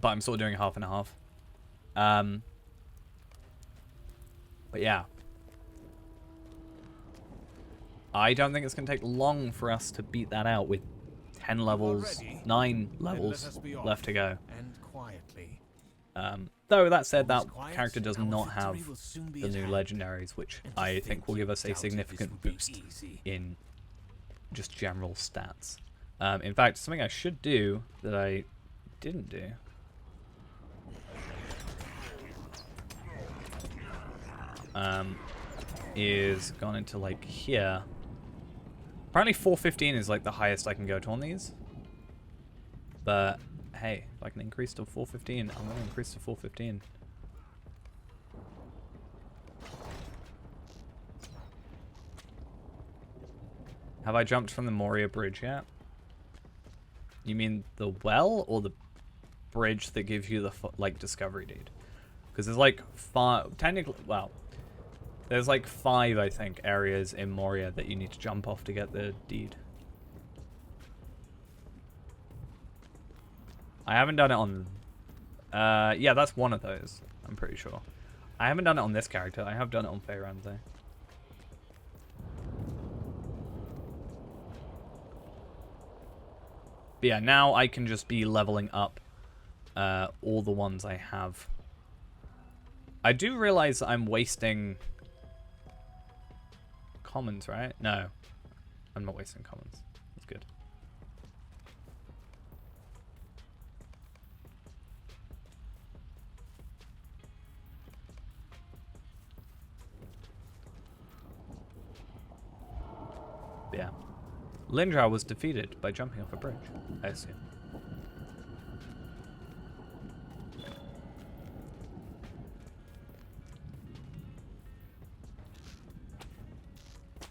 I'm still doing half and a half. But yeah. I don't think it's going to take long for us to beat that out with 10 levels, 9 levels left to go. And quietly. Though that said, that character does not have the new legendaries, which I think will give us a significant boost in just general stats. In fact, something I should do that I didn't do. Is gone into like here. Apparently 415 is like the highest I can go to on these. But hey, if I can increase to 415, I'm gonna increase to 415. Have I jumped from the Moria bridge yet? You mean the well or the bridge that gives you the like discovery deed? Because there's like technically, well, There's like 5, I think, areas in Moria that you need to jump off to get the deed. I haven't done it on... yeah, that's one of those, I'm pretty sure. I haven't done it on this character. I have done it on Feyran, though. But yeah, now I can just be leveling up all the ones I have. I do realize I'm wasting... commons, right? No. I'm not wasting commons. That's good. Yeah. Lindra was defeated by jumping off a bridge, I assume.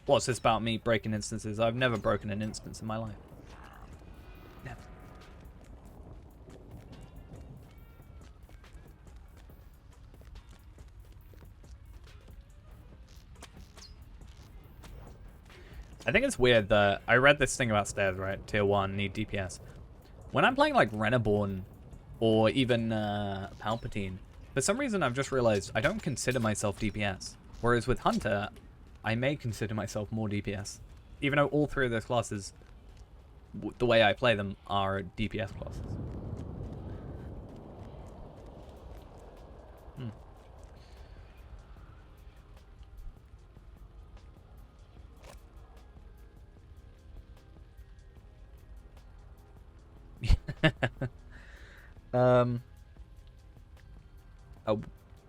What's this about me breaking instances? I've never broken an instance in my life. Never. I think it's weird that I read this thing about stairs, right? Tier 1, need DPS. When I'm playing like Reneborn or even Palpatine, for some reason I've just realized I don't consider myself DPS. Whereas with Hunter, I may consider myself more DPS. Even though all 3 of those classes, the way I play them, are DPS classes.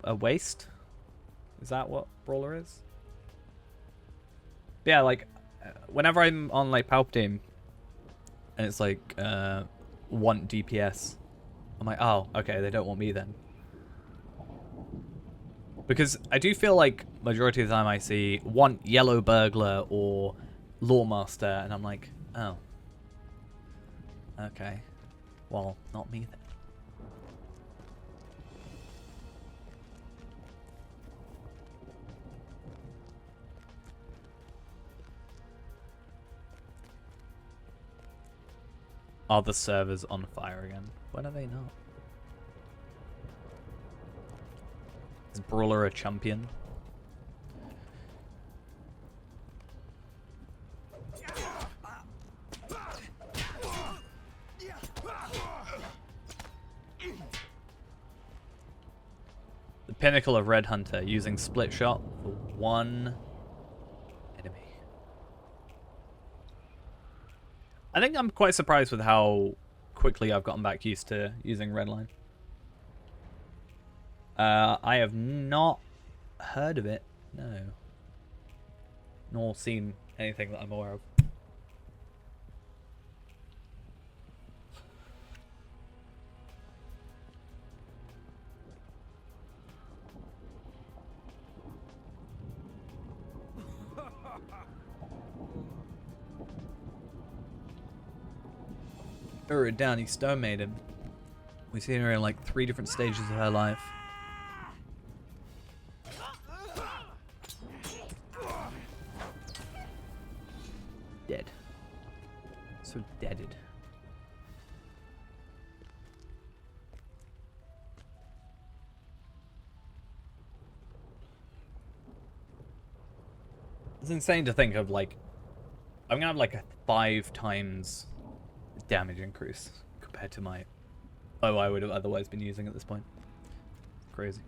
A waste? Is that what Brawler is? But yeah, like, whenever I'm on, like, Palpatine, and it's like, want DPS, I'm like, oh, okay, they don't want me then. Because I do feel like, majority of the time I see, want Yellow Burglar or Lawmaster, and I'm like, oh. Okay. Well, not me then. Are the servers on fire again? When are they not? Is Brawler a champion? The pinnacle of Red Hunter, using split shot for 1 enemy. I think I'm quite surprised with how quickly I've gotten back used to using Redline. I have not heard of it, no. Nor seen anything that I'm aware of. Downey Stone Maiden. We've seen her in like 3 different stages of her life. Dead. So deaded. It's insane to think of, like, I'm gonna have like a 5 times damage increase compared to my I would have otherwise been using at this point. Crazy.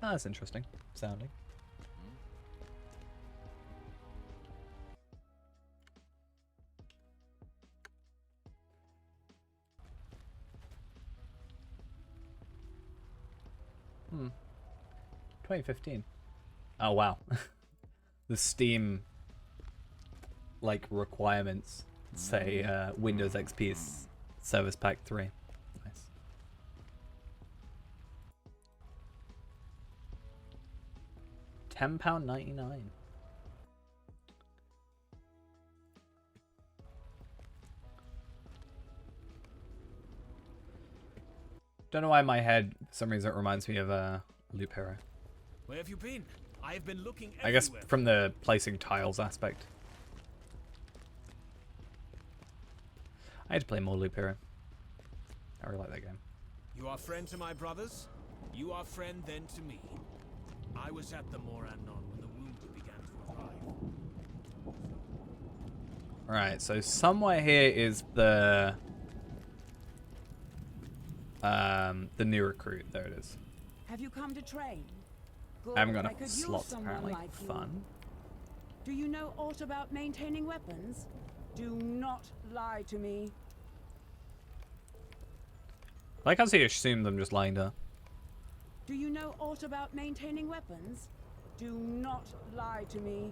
Ah, that's interesting sounding. Hmm. 2015. Oh wow. The Steam like requirements say Windows XP Service Pack 3. Nice. £10.99. Don't know why in my head, for some reason, it reminds me of Loop Hero. Where have you been? I have been looking I guess everywhere. from the placing tiles aspect. I had to play more Loop Hero. I really like that game. You are friend to my brothers. You are friend then to me. I was at the Morannon when the wounded began to arrive. Right, so somewhere here is the new recruit. There it is. Have you come to train? Good. I haven't got I enough could use slots someone apparently. like you. Fun. Do you know aught about maintaining weapons? Do not lie to me. I like how he assumed I'm just lying to. Do you know aught about maintaining weapons? Do not lie to me.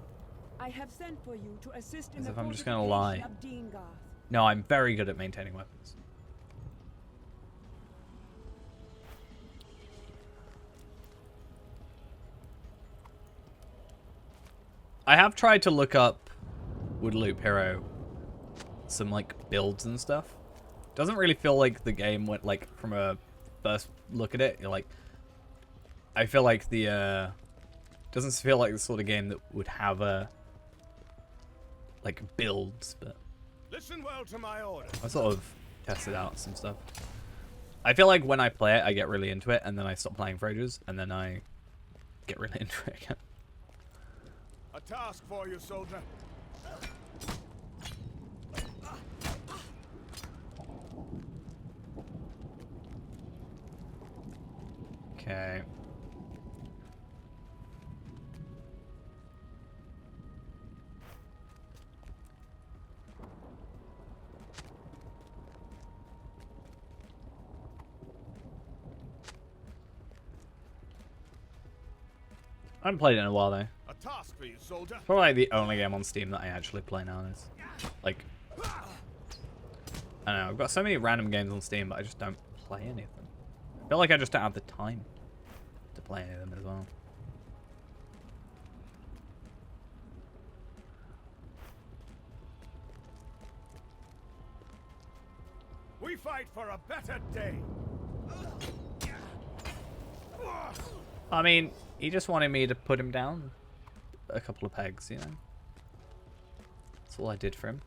I have sent for you to assist in As the if I'm just fortification gonna lie. of Deengarth. No, I'm very good at maintaining weapons. I have tried to look up with Loop Hero some like builds and stuff. Doesn't really feel like the game went like from a first look at it. You're like, I feel like the doesn't feel like the sort of game that would have a like builds, but Listen well to my orders. I sort of tested out some stuff. I feel like when I play it, I get really into it, and then I stop playing for ages, and then I get really into it again. A task for you, soldier. Okay. I haven't played it in a while though. A task for you, soldier. Probably like the only game on Steam that I actually play nowadays. Like, I don't know, I've got so many random games on Steam, but I just don't play any of them. I feel like I just don't have the time to play any of them as well. We fight for a better day. I mean, he just wanted me to put him down a couple of pegs, you know? That's all I did for him.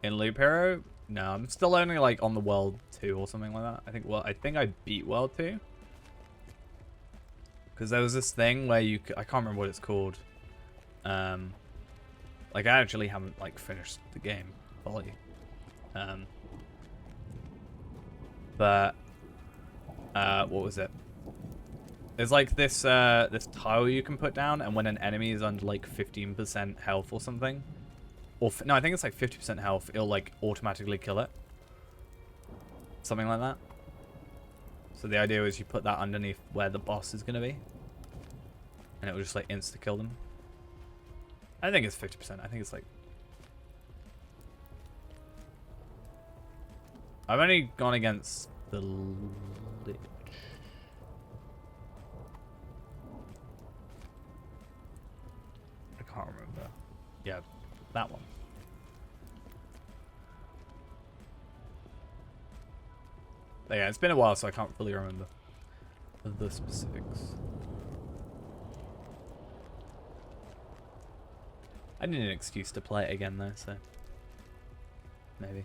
In Loop Hero? No, I'm still only like on the World 2 or something like that. I think I beat World 2. Because there was this thing where you I can't remember what it's called. Like I actually haven't like finished the game fully. But what was it? There's like this this tile you can put down, and when an enemy is under like 15% health or something, or no, I think it's like 50% health, it'll like automatically kill it. Something like that. So the idea is you put that underneath where the boss is gonna be, and it will just like insta kill them. I think it's 50%. I think it's like. I've only gone against the Lich. I can't remember. Yeah, that one. But yeah, it's been a while, so I can't really remember the specifics. I need an excuse to play it again though, so maybe.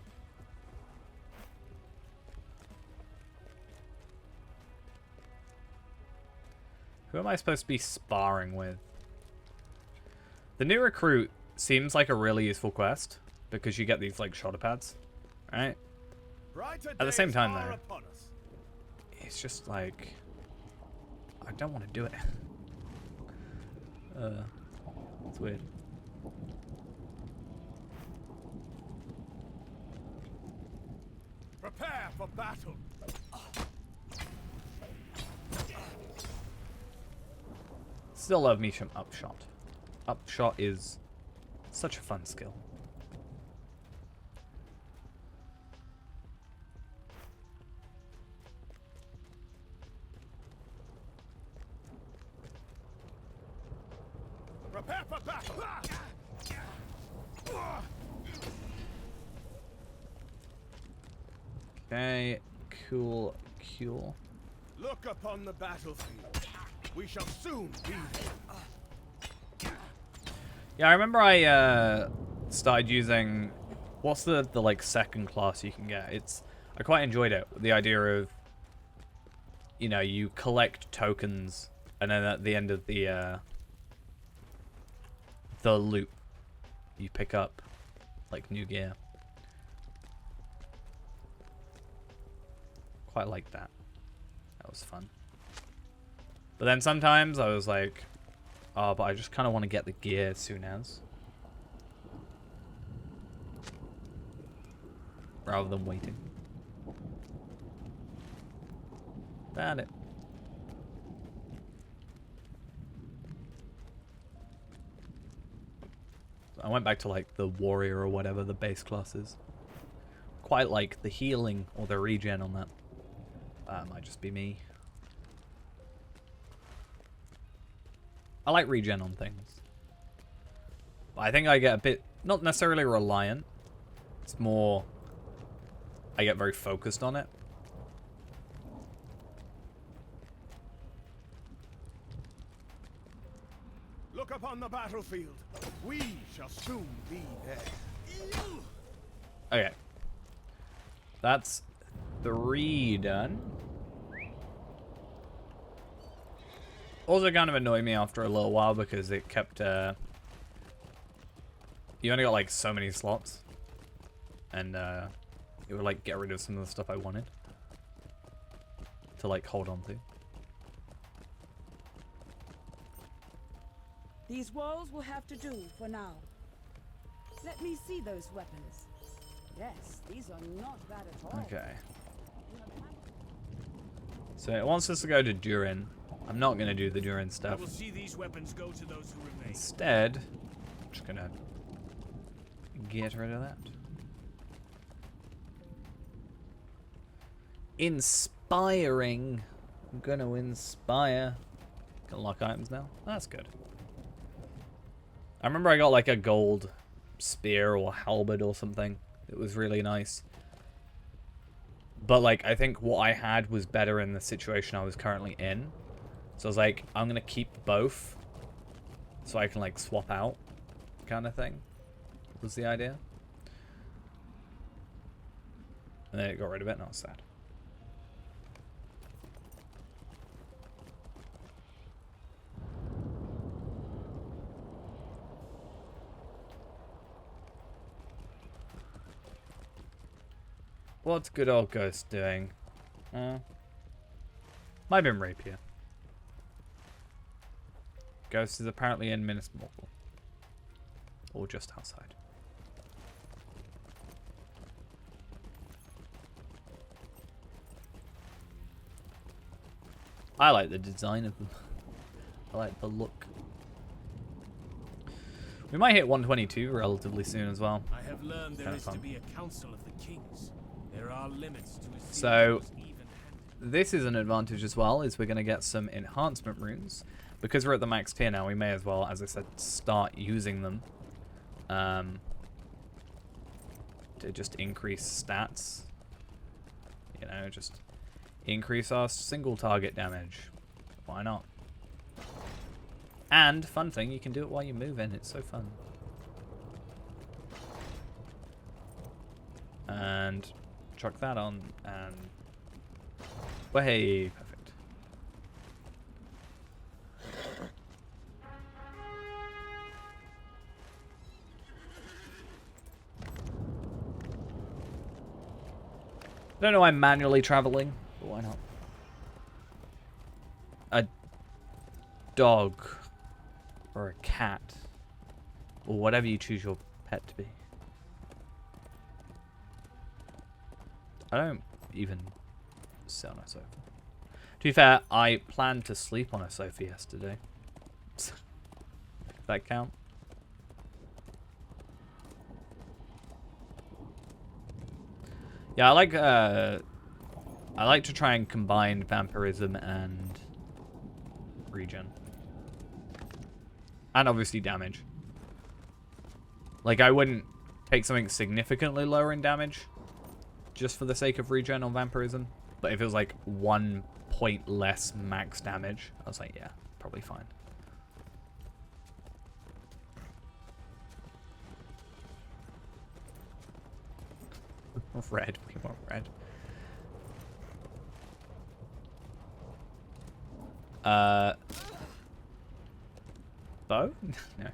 Who am I supposed to be sparring with? The new recruit seems like a really useful quest because you get these like shoulder pads, right? Brighter At the same days time, are though, upon us. it's just like I don't want to do it. It's weird. Prepare for battle. Still love me some upshot. Upshot is such a fun skill. Prepare for battle! Okay, cool. Look upon the battlefield. We shall soon be there. Yeah, I remember I started using, what's the like second class you can get? I quite enjoyed it. The idea of, you know, you collect tokens and then at the end of the loop you pick up like new gear. Quite like that. That was fun. But then sometimes I was like, oh, but I just kind of want to get the gear as soon as. Rather than waiting. Found it. I went back to like the warrior or whatever the base class is. Quite like the healing or the regen on that. Might just be me. I like regen on things. But I think I get a bit, not necessarily reliant. It's more, I get very focused on it. Look upon the battlefield. We shall soon be there. Okay. That's 3 done. Also kind of annoyed me after a little while because it kept, you only got like so many slots. And it would like get rid of some of the stuff I wanted to like hold on to. These walls will have to do for now. Let me see those weapons. Yes, these are not bad at all. Okay. So it wants us to go to Durin. I'm not going to do the Durin I stuff. will see these weapons go to those who remain. Instead, I'm just going to get rid of that. Inspiring. I'm going to inspire. Can lock items now. That's good. I remember I got like a gold spear or halberd or something. It was really nice. But like, I think what I had was better in the situation I was currently in. So I was like, I'm going to keep both. So I can like swap out kind of thing. Was the idea. And then it got rid of it and I was sad. What's good old Ghost doing? Might have been Rapier. Ghost is apparently in Minas Morgul. Or just outside. I like the design of them. I like the look. We might hit 122 relatively soon as well. I have learned there Kinda is fun. to be a council of the kings. There are limits to his So, even-handed. this is an advantage as well, is we're going to get some enhancement runes. Because we're at the max tier now, we may as well, as I said, start using them. To just increase stats. You know, just increase our single target damage. Why not? And, fun thing, you can do it while you're moving. It's so fun. And chuck that on, and... well, hey, perfect. I don't know why I'm manually traveling, but why not? A dog or a cat or whatever you choose your pet to be. I don't even sit on a sofa. To be fair, I planned to sleep on a sofa yesterday. Does that count? Yeah, I like to try and combine vampirism and regen. And obviously damage. Like, I wouldn't take something significantly lower in damage just for the sake of regen on vampirism. But if it was like 1 point less max damage, I was like, yeah, probably fine. Red, we want red. Bow? No.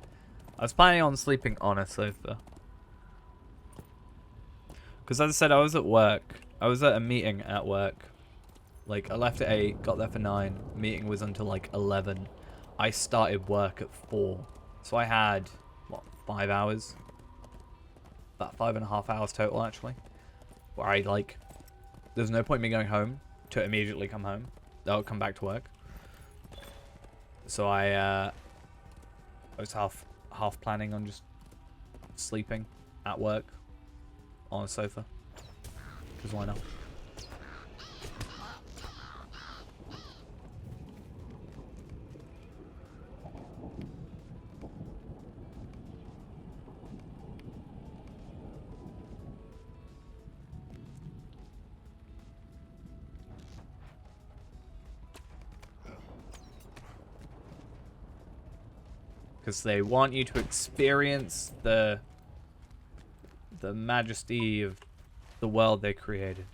I was planning on sleeping on a sofa. Because as I said, I was at work. I was at a meeting at work. Like, I left at 8, got there for 9. Meeting was until like 11. I started work at 4. So I had, what, 5 hours? About 5.5 hours total, actually. Where I, like, there's no point in me going home to immediately come home. I'll come back to work. So I was half planning on just sleeping at work on a sofa. Because why not? Because they want you to experience the majesty of the world they created.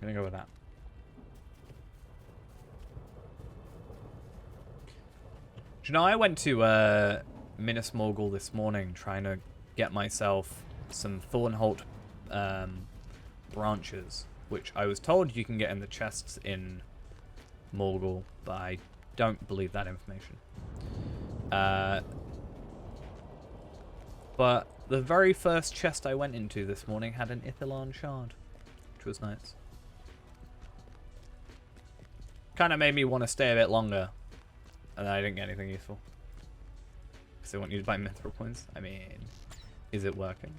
I'm gonna go with that. Do you know, I went to Minas Morgul this morning trying to get myself some Thornholt branches, which I was told you can get in the chests in Morgul, but I don't believe that information. But the very first chest I went into this morning had an Ithilon shard, which was nice. Kind of made me want to stay a bit longer, and I didn't get anything useful. Because they want you to buy mithril points. I mean, is it working?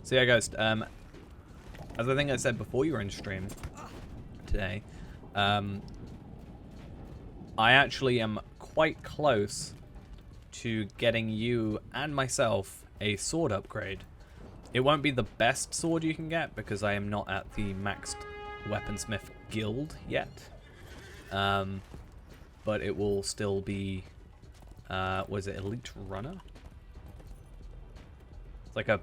So yeah, guys, as I think I said before you were in stream today, I actually am quite close to getting you and myself a sword upgrade. It won't be the best sword you can get because I am not at the maxed weaponsmith guild yet. But it will still be, was it Elite Runner? It's like a...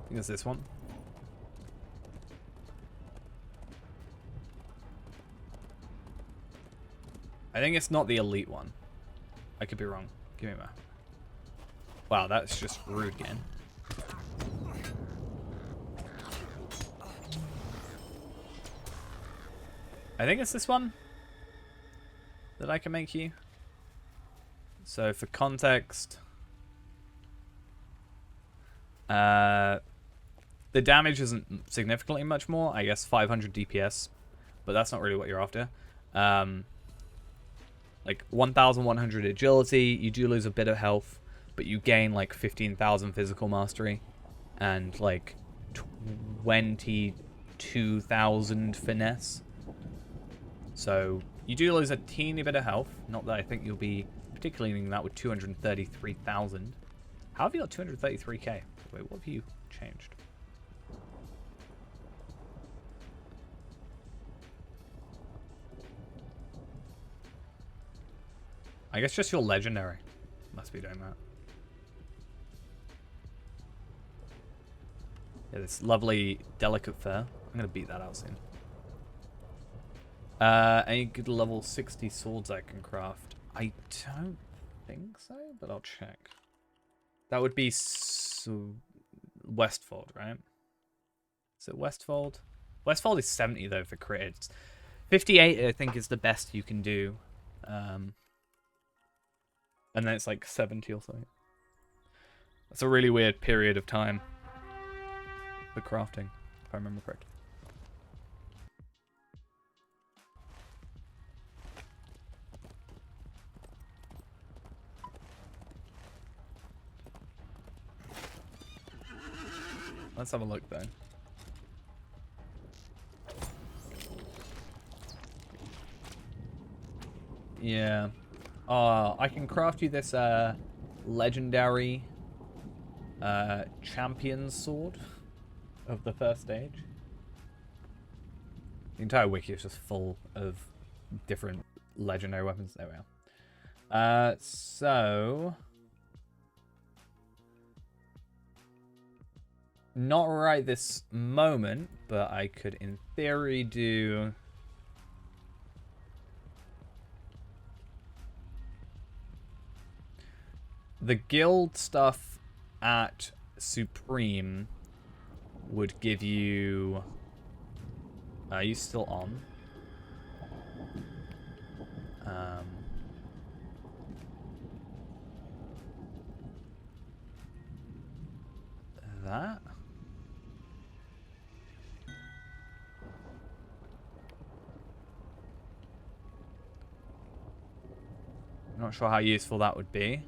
I think it's this one. I think it's not the elite one. I could be wrong. Give me a... Wow, that's just rude again. I think it's this one that I can make you. So for context, the damage isn't significantly much more. I guess 500 DPS, but that's not really what you're after. Like 1,100 agility. You do lose a bit of health, but you gain like 15,000 physical mastery and like 22,000 finesse. So you do lose a teeny bit of health. Not that I think you'll be particularly needing that with 233,000. How have you got 233k? Wait, what have you changed? I guess just your legendary must be doing that. Yeah, this lovely delicate fur. I'm gonna beat that out soon. Any good level 60 swords I can craft? I don't think so, but I'll check. That would be Westfold, right? Is it Westfold? Westfold is 70 though for crits. 58 I think is the best you can do. And then it's like 70 or something. That's a really weird period of time for crafting, if I remember correctly. Let's have a look though. Yeah. I can craft you this legendary champion sword of the first stage. The entire wiki is just full of different legendary weapons. There we are. So not right this moment, but I could in theory do the guild stuff at Supreme would give you... Are you still on? That? Not sure how useful that would be.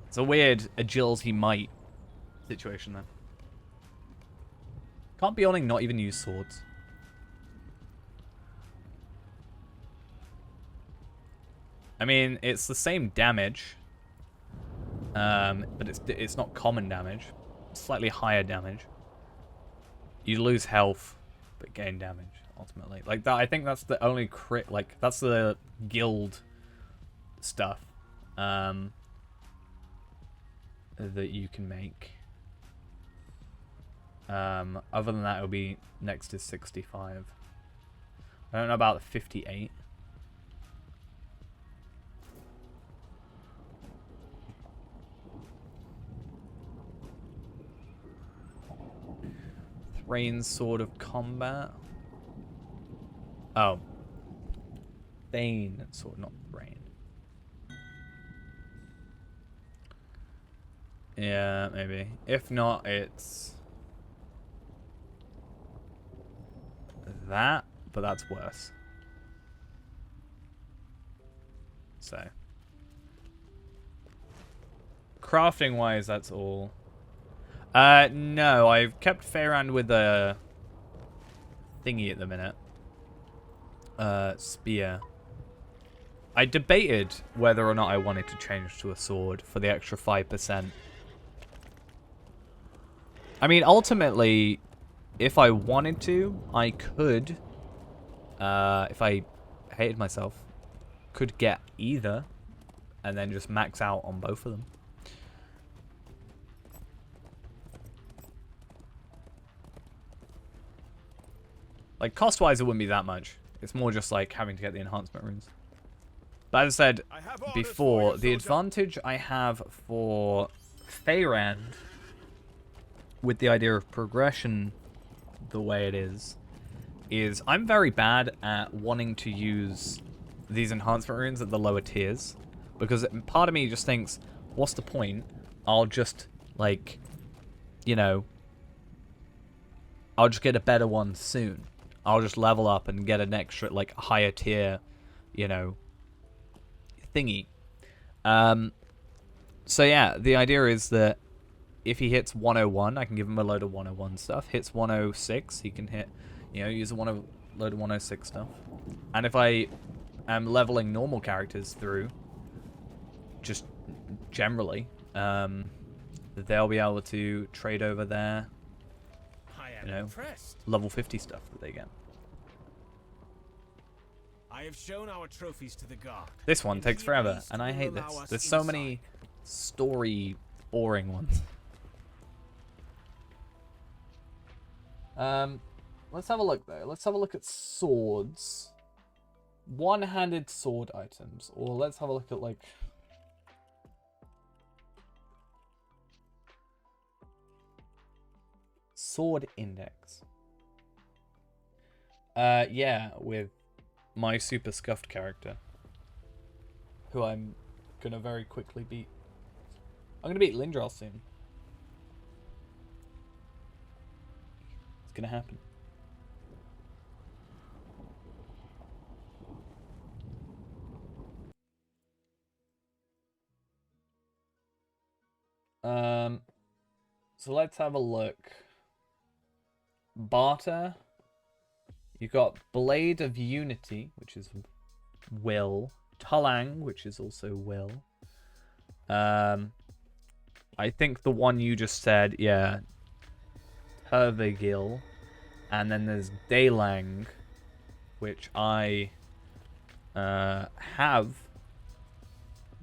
It's a weird agility might situation then. Can't Beyonding not even use swords? I mean, it's the same damage, but it's not common damage. Slightly higher damage. You lose health, but gain damage ultimately. Like that, I think that's the only crit. Like that's the guild stuff that you can make. Other than that, it'll be next to 65. I don't know about the 58. Thrain's Sword of Combat. Oh. Thane Sword, not Thrain. Yeah, maybe. If not, it's that, but that's worse. So. Crafting wise, that's all. No, I've kept Fairand with a thingy at the minute. Spear. I debated whether or not I wanted to change to a sword for the extra 5%. I mean, ultimately, if I wanted to, I could, if I hated myself, could get either and then just max out on both of them. Like, cost-wise, it wouldn't be that much. It's more just, like, having to get the enhancement runes. But as I said before, the advantage I have for Faerand, with the idea of progression the way it is I'm very bad at wanting to use these enhancement runes at the lower tiers. Because part of me just thinks, what's the point? I'll just, like, you know, I'll just get a better one soon. I'll just level up and get an extra, like, higher tier, you know, thingy. So yeah, the idea is that if he hits 101, I can give him a load of 101 stuff. Hits 106, he can hit, you know, use a load of 106 stuff. And if I am leveling normal characters through, just generally, they'll be able to trade over their, you know, level 50 stuff that they get. I have shown our trophies to the guard. This one takes forever, and I hate this. There's so many story boring ones. Let's have a look though. Let's have a look at swords. One-handed sword items, or let's have a look at like sword index. Yeah, with my super scuffed character, who I'm gonna very quickly beat. I'm gonna beat Lindral soon. It's gonna happen. So let's have a look. Barter. You got Blade of Unity, which is will. Talang, which is also will. I think the one you just said, yeah. Tervigil. And then there's Daylang, which I have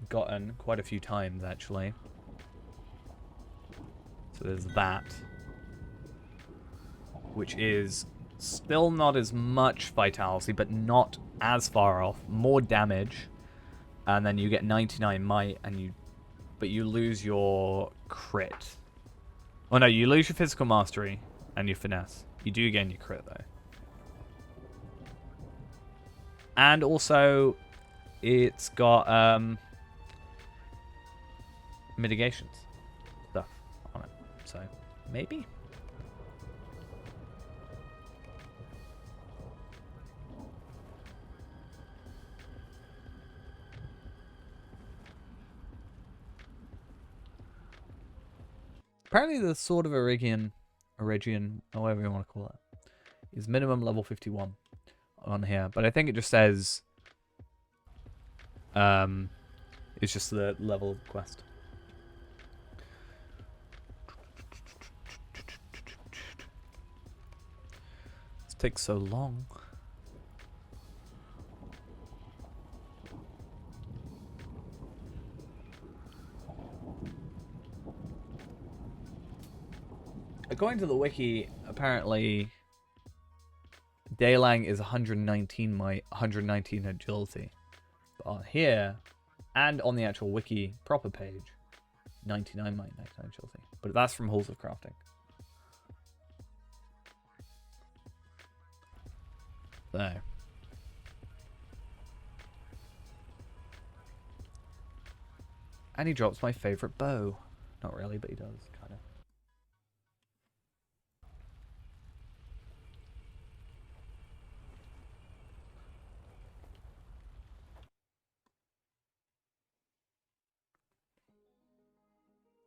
gotten quite a few times, actually. So there's that. Which is still not as much vitality, but not as far off. More damage. And then you get 99 might, and but you lose your crit. Oh no, you lose your physical mastery and your finesse. You do gain your crit, though. And also, it's got mitigations stuff on it. So, maybe? Apparently the Sword of Erigion, however you want to call it, is minimum level 51 on here. But I think it just says, it's just the level of the quest. This takes so long. According to the wiki, apparently Daylang is 119 might, 119 agility. But on here, and on the actual wiki proper page, 99 might, 99 agility. But that's from Halls of Crafting. So. And he drops my favorite bow. Not really, but he does, kind of.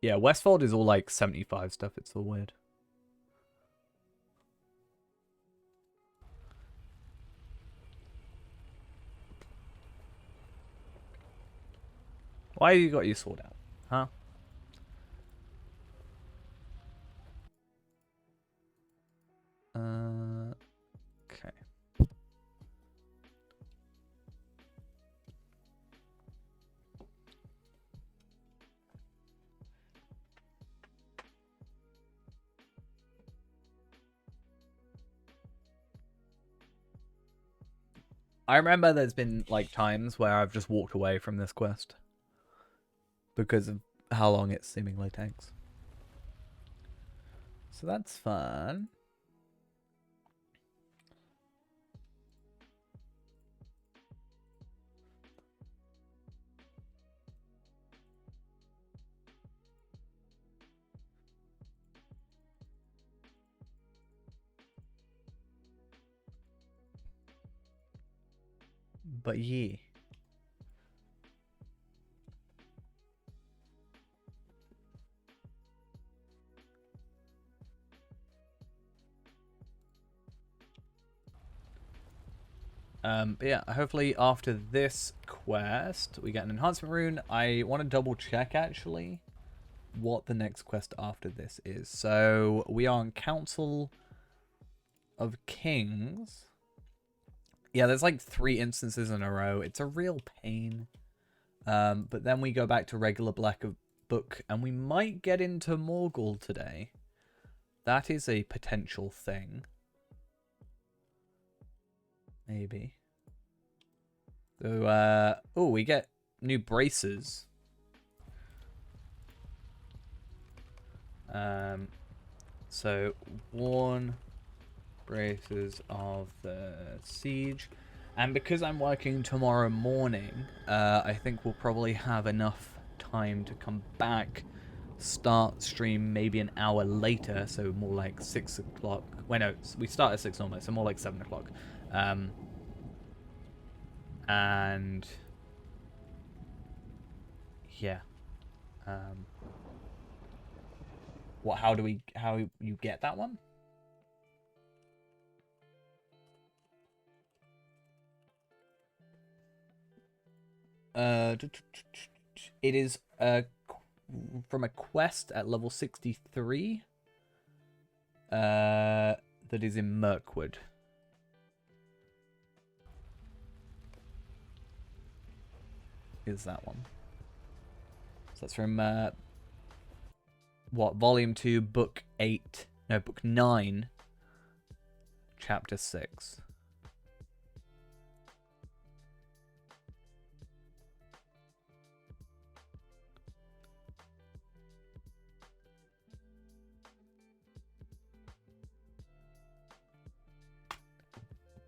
Yeah, Westfold is all like 75 stuff. It's all weird. Why you got your sword out? Huh? Okay. I remember there's been like times where I've just walked away from this quest because of how long it seemingly takes. So that's fun. But yeah. But yeah, hopefully after this quest, we get an enhancement rune. I want to double check, actually, what the next quest after this is. So, we are on Council of Kings. Yeah, there's like 3 instances in a row. It's a real pain. But then we go back to regular Black Book, and we might get into Morgul today. That is a potential thing. Maybe. So, oh, we get new braces. So, 1 braces of the siege. And because I'm working tomorrow morning, I think we'll probably have enough time to come back, start stream maybe an hour later, so more like 6 o'clock. Wait, no, we start at 6 normally, so more like 7 o'clock. And yeah. What? How you get that one? It is from a quest at level 63. That is in Mirkwood. Is that one? So that's from what, volume 2, book 8, no, book 9, chapter 6.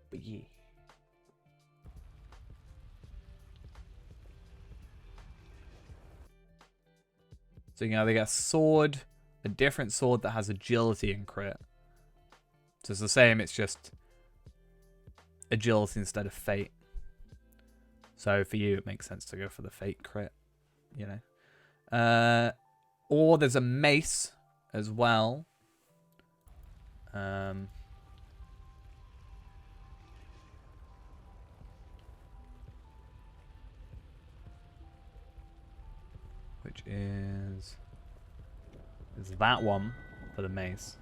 But yeah. So, you know, they got a sword, a different sword that has agility and crit. So it's the same, it's just agility instead of fate. So for you, it makes sense to go for the fate crit, you know. Or there's a mace as well. Which is that one for the mace.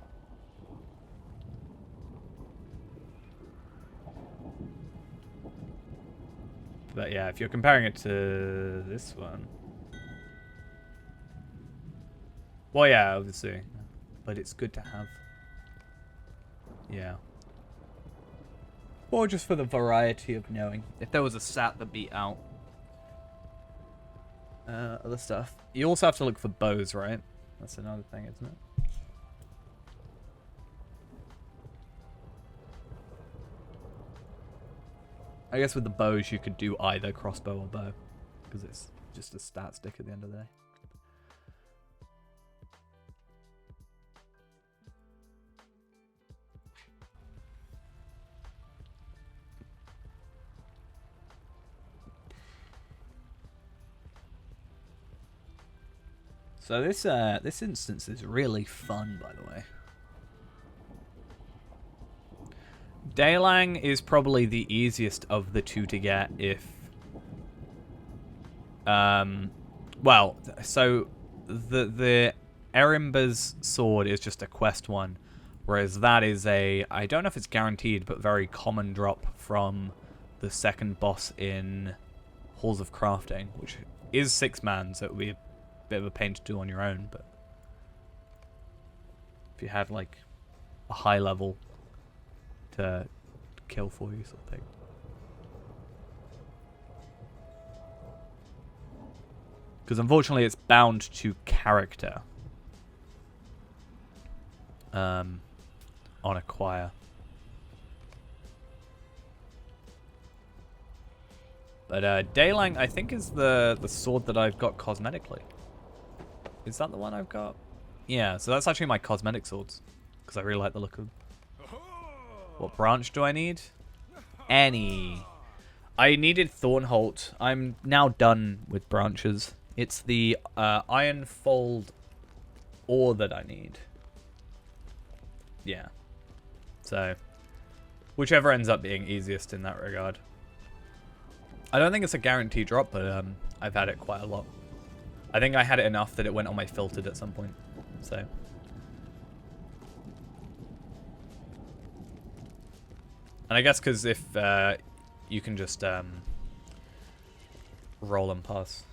But yeah, if you're comparing it to this one, well, yeah, obviously, but it's good to have. Yeah. Or just for the variety of knowing. If there was a stat that beat out other stuff. You also have to look for bows, right? That's another thing, isn't it? I guess with the bows you could do either crossbow or bow, because it's just a stat stick at the end of the day. So this instance is really fun, by the way. Daylang is probably the easiest of the two to get if... well, so the Erimba's sword is just a quest one, whereas that is a, I don't know if it's guaranteed, but very common drop from the second boss in Halls of Crafting, which is 6-man, so it would be a bit of a pain to do on your own, but if you had like a high level to kill for you sort of thing. Because unfortunately it's bound to character on acquire. But Daylang I think is the sword that I've got cosmetically. Is that the one I've got? Yeah, so that's actually my cosmetic swords. Because I really like the look of them. What branch do I need? Any. I needed Thornholt. I'm now done with branches. It's the Ironfold ore that I need. Yeah. So, whichever ends up being easiest in that regard. I don't think it's a guaranteed drop, but I've had it quite a lot. I think I had it enough that it went on my filtered at some point. So. And I guess because if you can just roll and pass.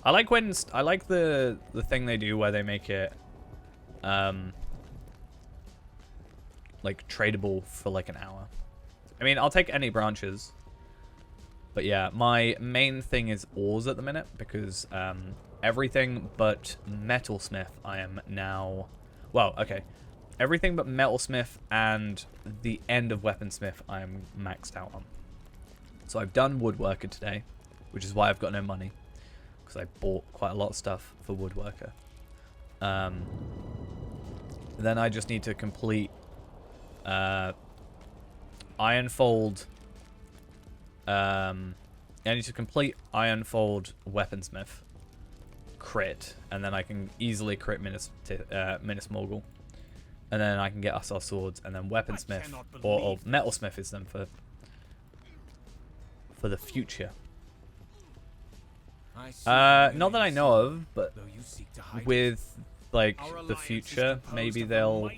I like when I like the thing they do where they make it like tradable for like an hour. I mean, I'll take any branches. But yeah, my main thing is ores at the minute because everything but Metalsmith I am now... Well, okay. Everything but Metalsmith and the end of Weaponsmith I am maxed out on. So I've done Woodworker today, which is why I've got no money. Because I bought quite a lot of stuff for Woodworker. Then I just need to complete Ironfold... I need to complete Ironfold Weaponsmith, crit, and then I can easily crit Minas Morgul. And then I can get us our swords, and then Weaponsmith or Metalsmith is them for the future. Not that I know of, but with like the future, maybe they'll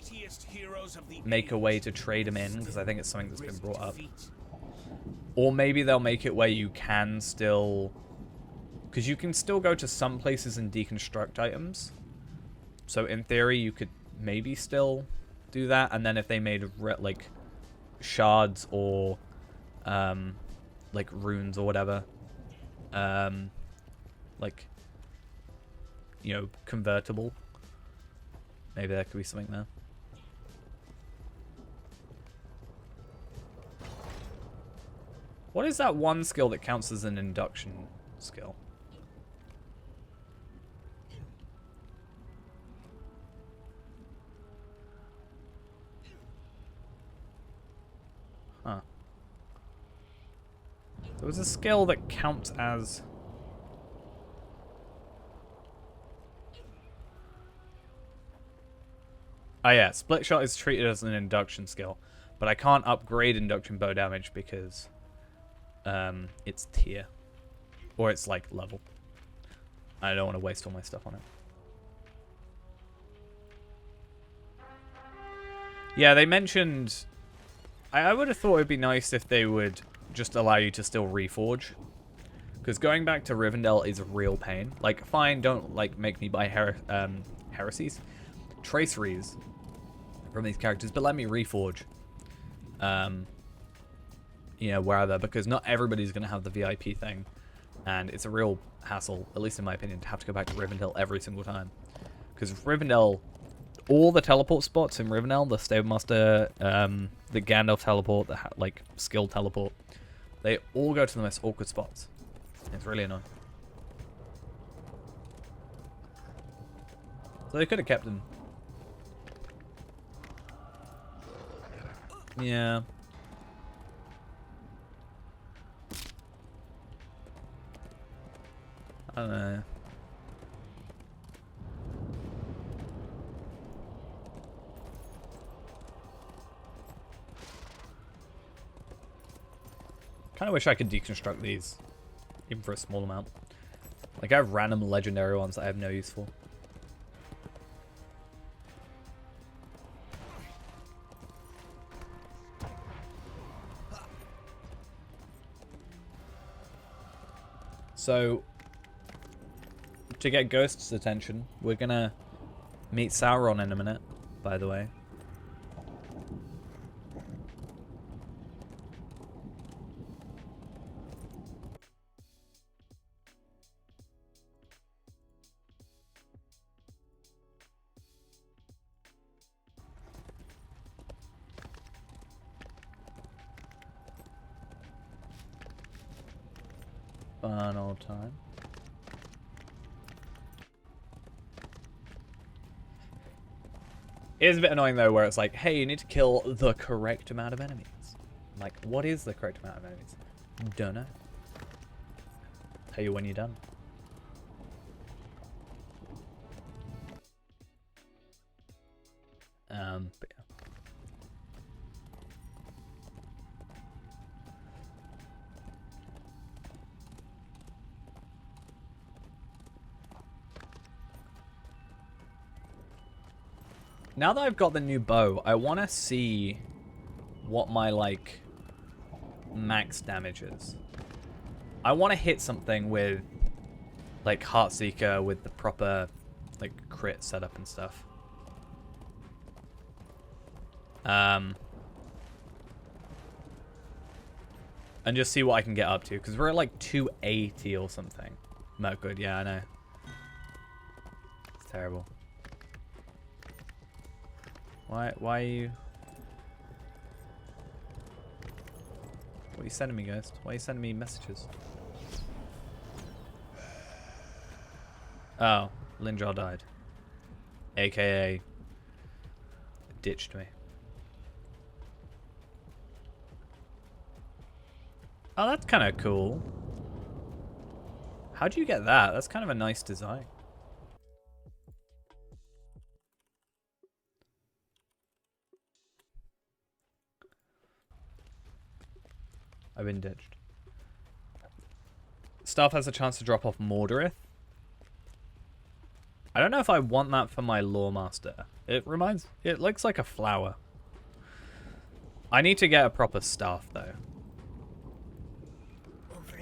make a way to trade them in, because I think it's something that's been brought up. Or maybe they'll make it where you can still, because you can still go to some places and deconstruct items. So in theory, you could maybe still do that, and then if they made like shards or like runes or whatever, like, you know, convertible, maybe there could be something there. What is that one skill that counts as an induction skill? Huh. There was a skill that counts as... Oh yeah, split shot is treated as an induction skill, but I can't upgrade induction bow damage because it's tier, or it's like level. I don't want to waste all my stuff on it. Yeah, they mentioned... I would have thought it'd be nice if they would just allow you to still reforge, because going back to Rivendell is a real pain. Like, fine, don't like make me buy heresies, traceries from these characters, but let me reforge, you know, wherever, because not everybody's going to have the VIP thing, and it's a real hassle, at least in my opinion, to have to go back to Rivendell every single time. Because Rivendell, all the teleport spots in Rivendell, the Stabemaster, the Gandalf teleport, the like skill teleport, they all go to the most awkward spots. It's really annoying. So they could have kept them. Yeah. I don't know. Kind of wish I could deconstruct these, even for a small amount. Like, I have random legendary ones that I have no use for. So, to get Ghost's attention, we're gonna meet Sauron in a minute, by the way. Fun old time. It is a bit annoying though, where it's like, hey, you need to kill the correct amount of enemies. I'm like, what is the correct amount of enemies? Don't know. Tell you when you're done. But yeah. Now that I've got the new bow, I want to see what my, like, max damage is. I want to hit something with, like, Heartseeker with the proper, like, crit setup and stuff. And just see what I can get up to, because we're at, like, 280 or something. Not good, yeah, I know. It's terrible. Why are you... What are you sending me, Ghost? Why are you sending me messages? Oh, Linjar died. AKA... ditched me. Oh, that's kind of cool. How'd you get that? That's kind of a nice design. I've been ditched. Staff has a chance to drop off Mordorith. I don't know if I want that for my Lawmaster. It looks like a flower. I need to get a proper staff though.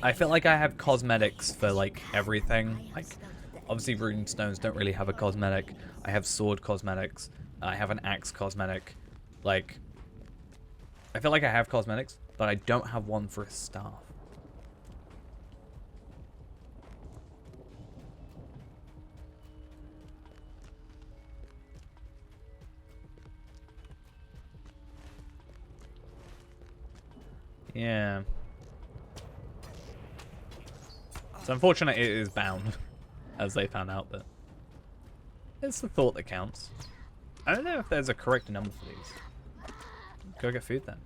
I feel like I have cosmetics for like everything. Like obviously rune stones don't really have a cosmetic. I have sword cosmetics. I have an axe cosmetic. Like I feel like I have cosmetics, but I don't have one for a staff. Yeah. It's unfortunate it is bound, as they found out, but it's the thought that counts. I don't know if there's a correct number for these. Go get food then.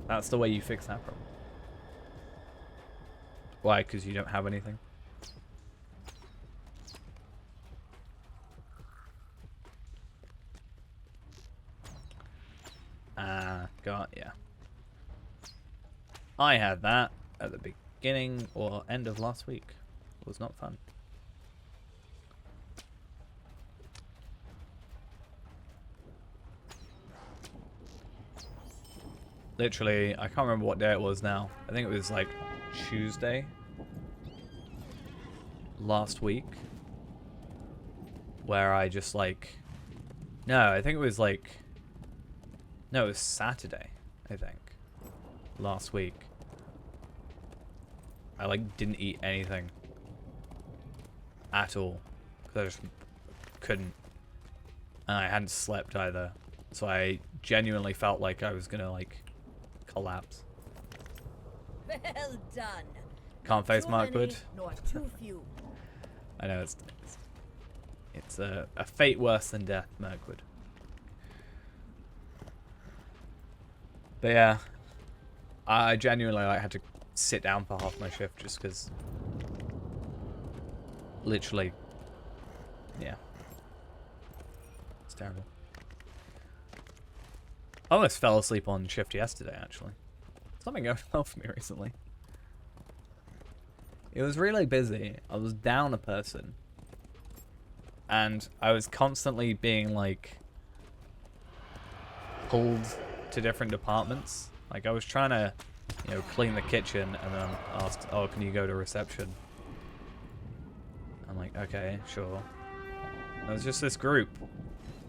That's the way you fix that problem. Why? Because you don't have anything? Yeah. I had that at the beginning or end of last week. It was not fun. Literally, I can't remember what day it was now. I think it was like Tuesday last week where I just like... No, I think it was like... No, it was Saturday, I think. Last week. I like didn't eat anything. At all. Because I just couldn't. And I hadn't slept either. So I genuinely felt like I was gonna like collapse. Well done. Can't face Markwood. Nor too few. I know it's a fate worse than death, Mirkwood. But yeah, I genuinely had to sit down for half my shift just because, literally, yeah, it's terrible. I almost fell asleep on shift yesterday, actually. Something going on for me recently. It was really busy. I was down a person. And I was constantly being, like, pulled to different departments. Like, I was trying to, you know, clean the kitchen and then asked, oh, can you go to reception? I'm like, okay, sure. There was just this group.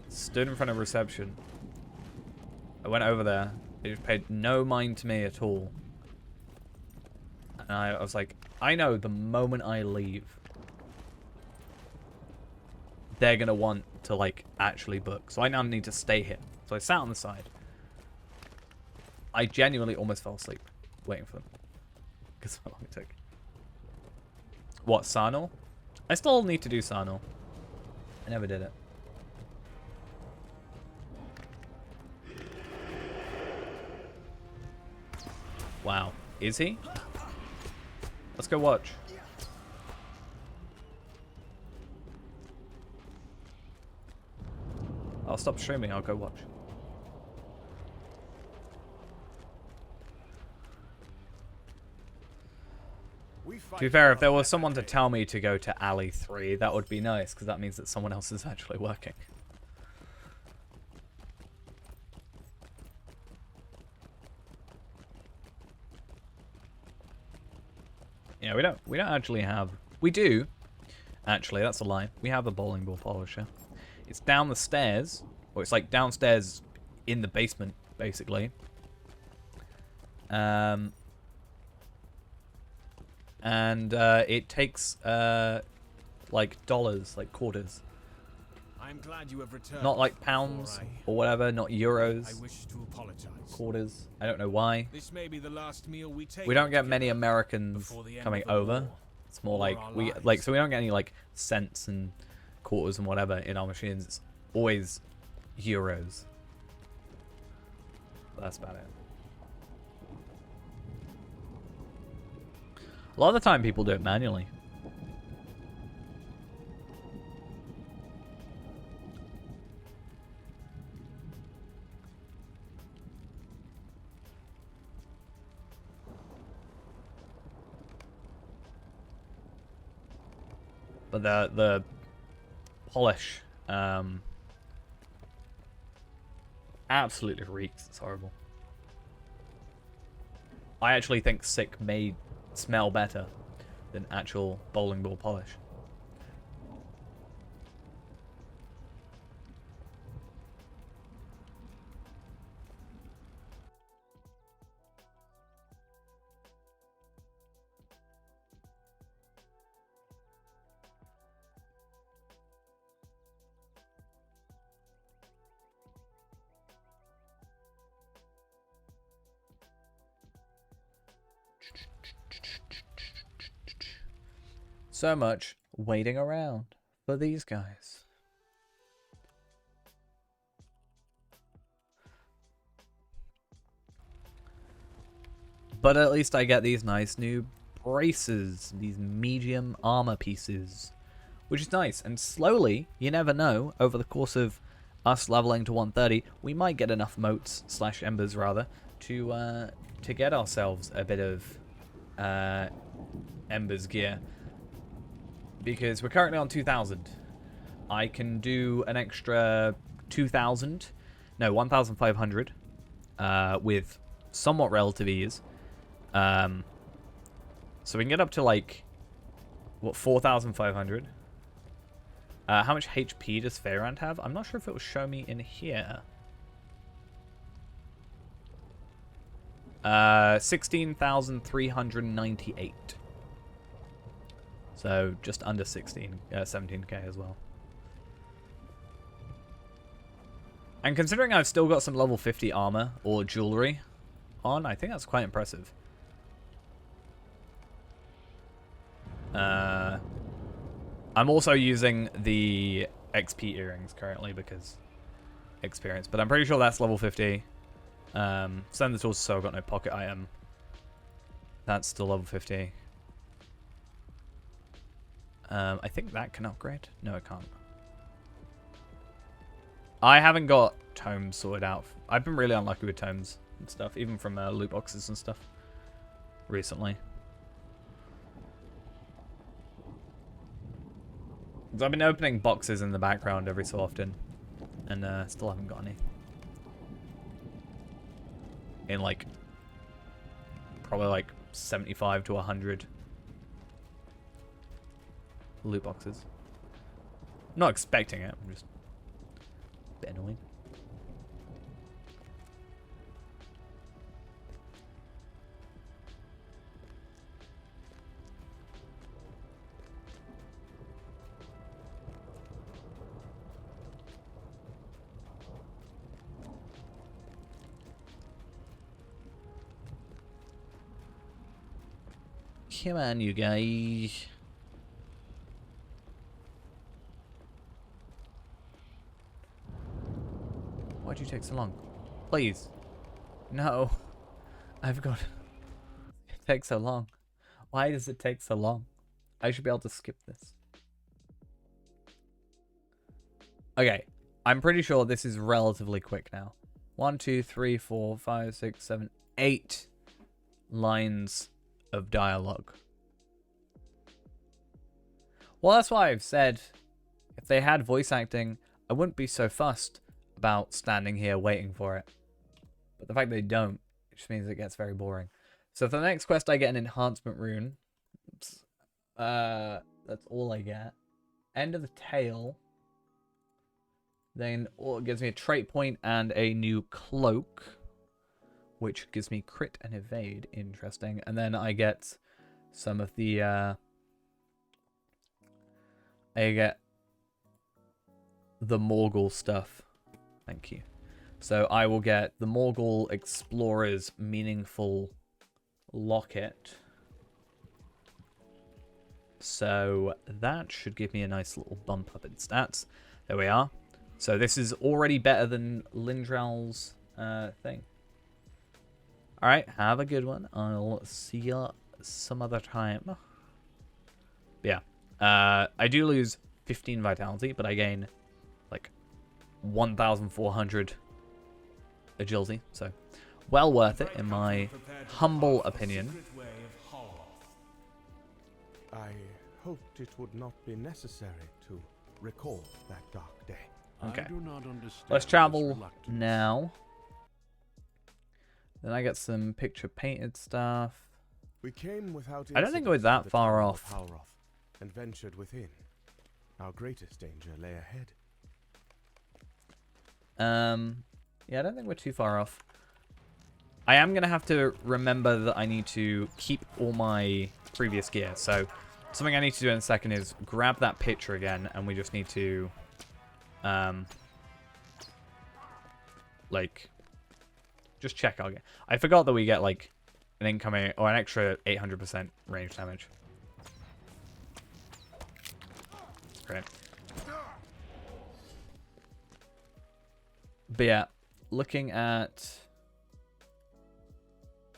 Stood in front of reception. I went over there. They just paid no mind to me at all. And I was like, I know the moment I leave, they're going to want to, like, actually book. So I now need to stay here. So I sat on the side. I genuinely almost fell asleep waiting for them. Because how long it took. What, Sarnor? I still need to do Sarnor. I never did it. Wow. Is he? Let's go watch. I'll stop streaming, I'll go watch. To be fair, if there was someone to tell me to go to Alley 3, that would be nice, because that means that someone else is actually working. Yeah, we don't actually have... We do. Actually, that's a lie. We have a bowling ball polisher. It's down the stairs. Or it's like downstairs in the basement, basically. And it takes like dollars, like quarters. I'm glad you have returned. Not like pounds or whatever, not euros. I wish to apologize. Quarters. I don't know why. This may be the last meal we take. We don't get many Americans coming over. It's more like so we don't get any like cents and quarters and whatever in our machines. It's always euros. But that's about it. A lot of the time people do it manually. But the polish absolutely reeks. It's horrible. I actually think sick may smell better than actual bowling ball polish. So much waiting around for these guys. But at least I get these nice new braces, these medium armor pieces, which is nice. And slowly, you never know, over the course of us leveling to 130, we might get enough motes / embers rather to get ourselves a bit of embers gear. Because we're currently on 2,000. I can do an extra 2,000, no, 1,500 with somewhat relative ease. So we can get up to like, what, 4,500. How much HP does Feyrand have? I'm not sure if it will show me in here. 16,398. So just under 17k as well. And considering I've still got some level 50 armor or jewelry on, I think that's quite impressive. I'm also using the XP earrings currently because experience, but I'm pretty sure that's level 50. Send the tools, so I've got no pocket item. That's still level 50. I think that can upgrade. No, it can't. I haven't got tomes sorted out. I've been really unlucky with tomes and stuff, even from loot boxes and stuff recently. Because I've been opening boxes in the background every so often, and still haven't got any. In like, probably like 75 to 100 loot boxes. Not expecting it, I'm just a bit annoying. Come on, you guys. Why'd you take so long? Please. No. I've got... It takes so long. Why does it take so long? I should be able to skip this. Okay. I'm pretty sure this is relatively quick now. 1, 2, 3, 4, 5, 6, 7, 8 lines of dialogue. Well, that's why I've said if they had voice acting, I wouldn't be so fussed about standing here waiting for it. But the fact they don't, it just means it gets very boring. So for the next quest, I get an enhancement rune. Oops. That's all I get. End of the tail. Then it gives me a trait point and a new cloak, which gives me crit and evade. Interesting. And then I get some of the I get the Morgul stuff. Thank you. So I will get the Morgul Explorer's Meaningful Locket. So that should give me a nice little bump up in stats. There we are. So this is already better than Lindral's thing. Alright, have a good one. I'll see you some other time. Yeah. I do lose 15 vitality, but I gain like 1,400 agility. So well worth it in my humble opinion. I hoped it would not be necessary to recall that dark day. Okay. I do not understand Let's this travel reluctance. now. Then I get some picture painted stuff. We came without I don't think incident we're to that the far Tower off. of Halroth, and ventured within. Our greatest danger lay ahead. Yeah, I don't think we're too far off. I am going to have to remember that I need to keep all my previous gear. So something I need to do in a second is grab that picture again, and we just need to, like, just check our gear. I forgot that we get, like, an incoming, or an extra 800% range damage. Great. But yeah, looking at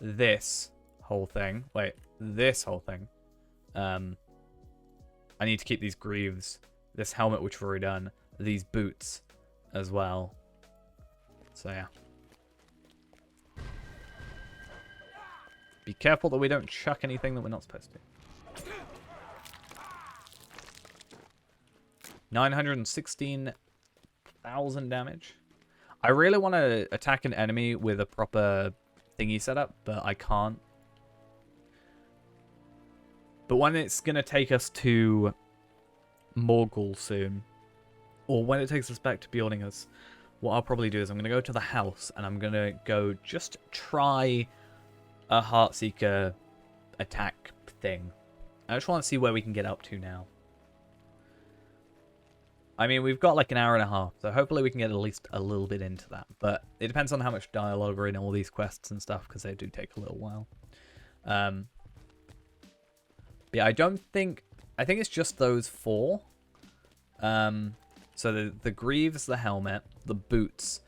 this whole thing. Wait, this whole thing. I need to keep these greaves, this helmet which we've already done, these boots as well. So yeah. Be careful that we don't chuck anything that we're not supposed to. 916,000 damage. I really want to attack an enemy with a proper thingy setup, but I can't. But when it's going to take us to Morgul soon, or when it takes us back to Bjorningus, what I'll probably do is I'm going to go to the house, and I'm going to go just try a Heartseeker attack thing. I just want to see where we can get up to now. I mean, we've got like an hour and a half, so hopefully we can get at least a little bit into that. But it depends on how much dialogue are in all these quests and stuff, because they do take a little while. But yeah, I think it's just those 4. So the greaves, the helmet, the boots,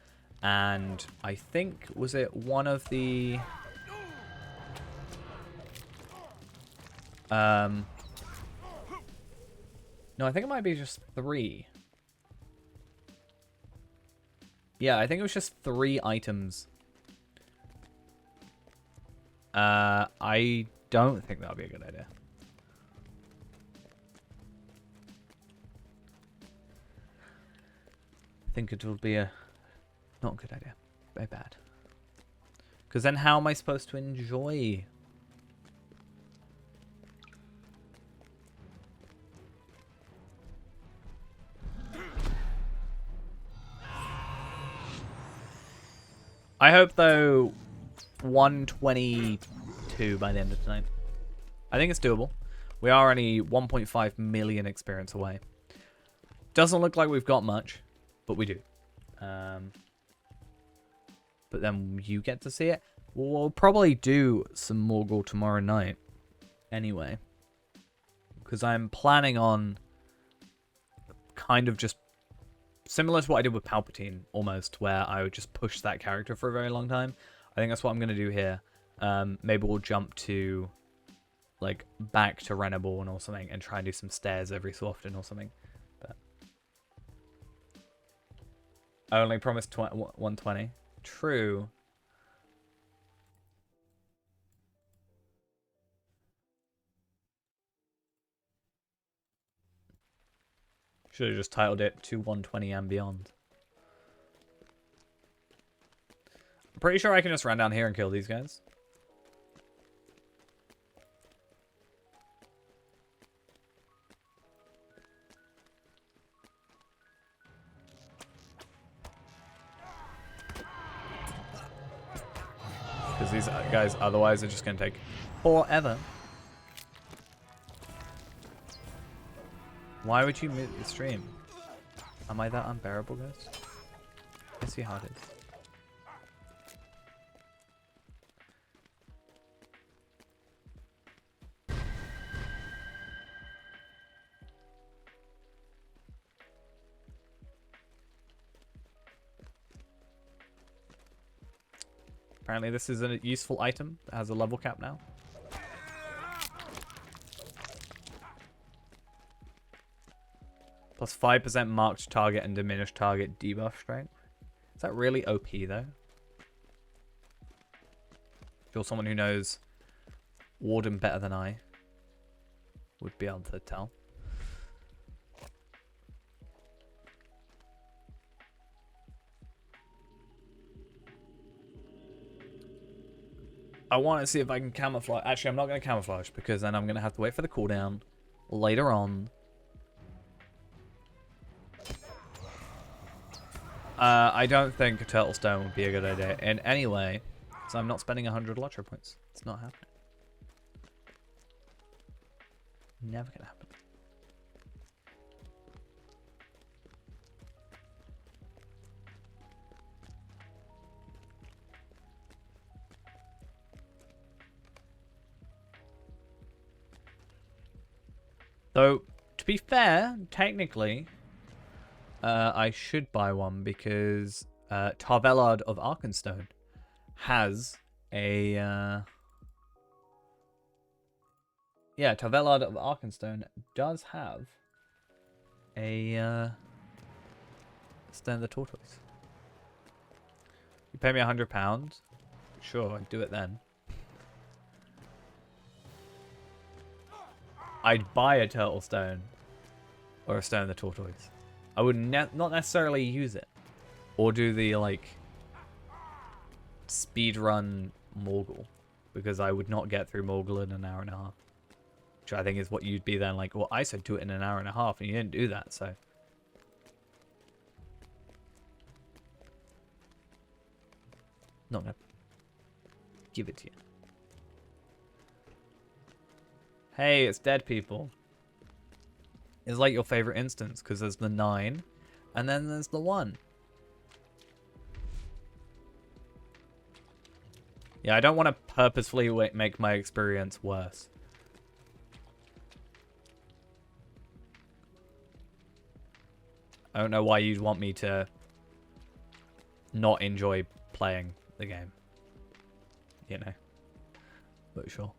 and I think, was it one of the... No, I think it might be just 3. Yeah, I think it was just 3 items. I don't think that would be a good idea. I think it will be a not a good idea. Very bad. Because then how am I supposed to enjoy... I hope, though, 122 by the end of tonight. I think it's doable. We are only 1.5 million experience away. Doesn't look like we've got much, but we do. But then you get to see it. We'll probably do some Morgul tomorrow night. Anyway. Because I'm planning on kind of just... similar to what I did with Palpatine, almost, where I would just push that character for a very long time. I think that's what I'm going to do here. Maybe we'll jump to, like, back to Reneborn or something and try and do some stairs every so often or something. But I only promised 120. True. Should have just titled it to 120 and beyond. I'm pretty sure I can just run down here and kill these guys. Because these guys otherwise are just going to take forever. Why would you mute the stream? Am I that unbearable, guys? I see how it is. Apparently this is a useful item that has a level cap now. Plus 5% marked target and diminished target debuff strength. Is that really OP though? If you're someone who knows Warden better than I. would be able to tell. I want to see if I can camouflage. Actually, I'm not going to camouflage because then I'm going to have to wait for the cooldown later on. I don't think a turtle stone would be a good idea in any way, so I'm not spending 100 Lotro points. It's not happening. Never gonna happen. Though, to be fair, technically, I should buy one because Tarvelard of Arkenstone has a... yeah, Tarvelard of Arkenstone does have a Stone of the Tortoise. You pay me £100? Sure, I'd do it then. I'd buy a Turtle Stone or a Stone of the Tortoise. I would not necessarily use it or do the like speedrun Morgul because I would not get through Morgul in an hour and a half. Which I think is what you'd be then like, well, I said do it in an hour and a half and you didn't do that, so. Not gonna give it to you. Hey, it's dead people. It's like your favorite instance because there's the 9 and then there's the 1. Yeah, I don't want to purposefully make my experience worse. I don't know why you'd want me to not enjoy playing the game. You know. But sure.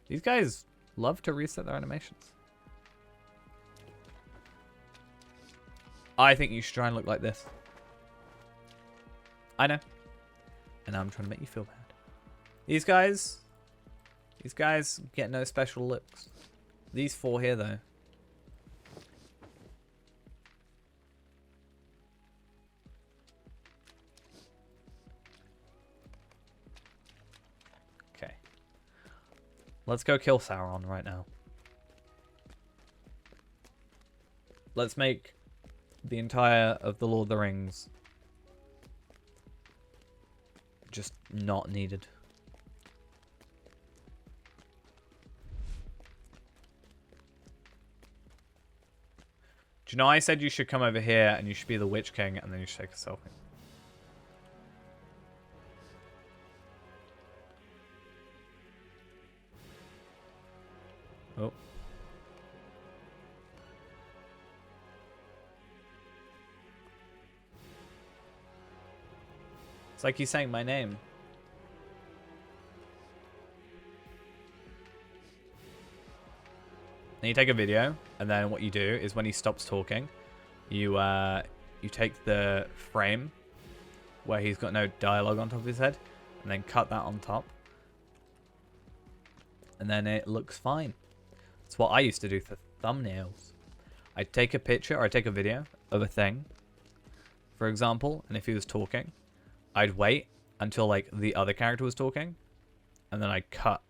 These guys love to reset their animations. I think you should try and look like this. I know. And I'm trying to make you feel bad. These guys get no special looks. These 4 here, though. Okay. Let's go kill Sauron right now. Let's make the entire of the Lord of the Rings just not needed. Do you know I said you should come over here and you should be the Witch King and then you should take a selfie? Oh. It's like he's saying my name. Then you take a video, and then what you do is when he stops talking, you take the frame where he's got no dialogue on top of his head, and then cut that on top. And then it looks fine. That's what I used to do for thumbnails. I'd take a picture or I'd take a video of a thing, for example, and if he was talking, I'd wait until like the other character was talking, and then I'd cut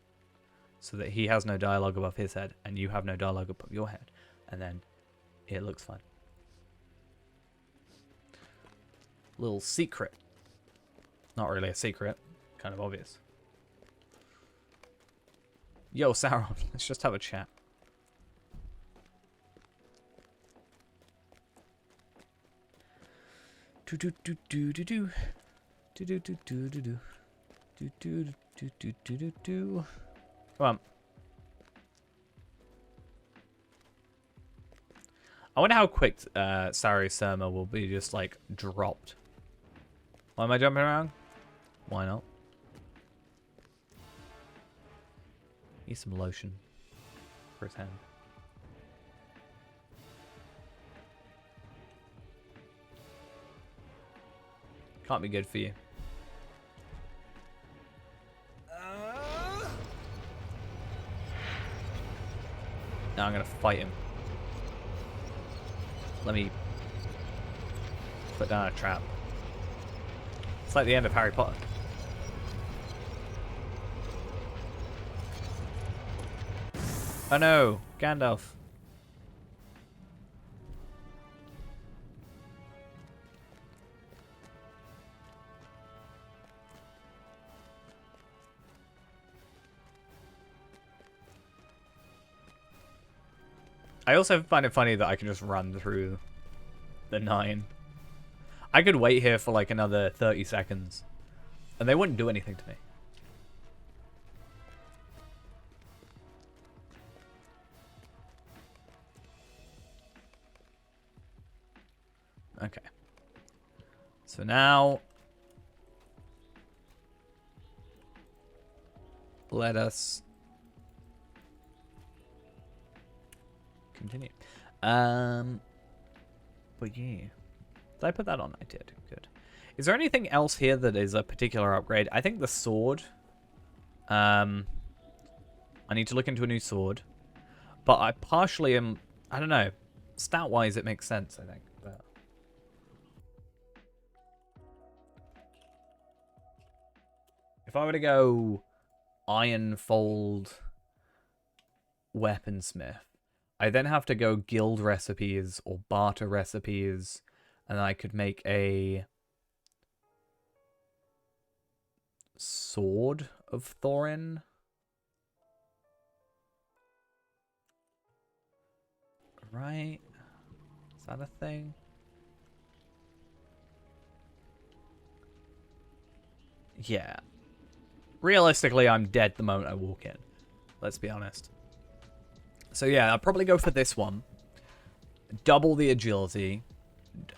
so that he has no dialogue above his head and you have no dialogue above your head, and then it looks fine. Little secret. Not really a secret, kind of obvious. Yo, Sauron, let's just have a chat. Do do do do do do. Do do do do do do. Do do do do do do do. Come on. I wonder how quick Sari Surma will be just like dropped. Why am I jumping around? Why not? Need some lotion for his hand. Can't be good for you. Now I'm gonna fight him. Let me put down a trap. It's like the end of Harry Potter. Oh no, Gandalf. I also find it funny that I can just run through the 9. I could wait here for like another 30 seconds and they wouldn't do anything to me. Okay. So now let us continue. But yeah. Did I put that on? I did. Good. Is there anything else here that is a particular upgrade? I think the sword. I need to look into a new sword. But I partially am... I don't know. Stat-wise, it makes sense, I think. But... if I were to go Ironfold Weaponsmith, I then have to go guild recipes or barter recipes, and I could make a Sword of Thorin. Right? Is that a thing? Yeah. Realistically, I'm dead the moment I walk in. Let's be honest. So yeah, I'll probably go for this one. Double the agility.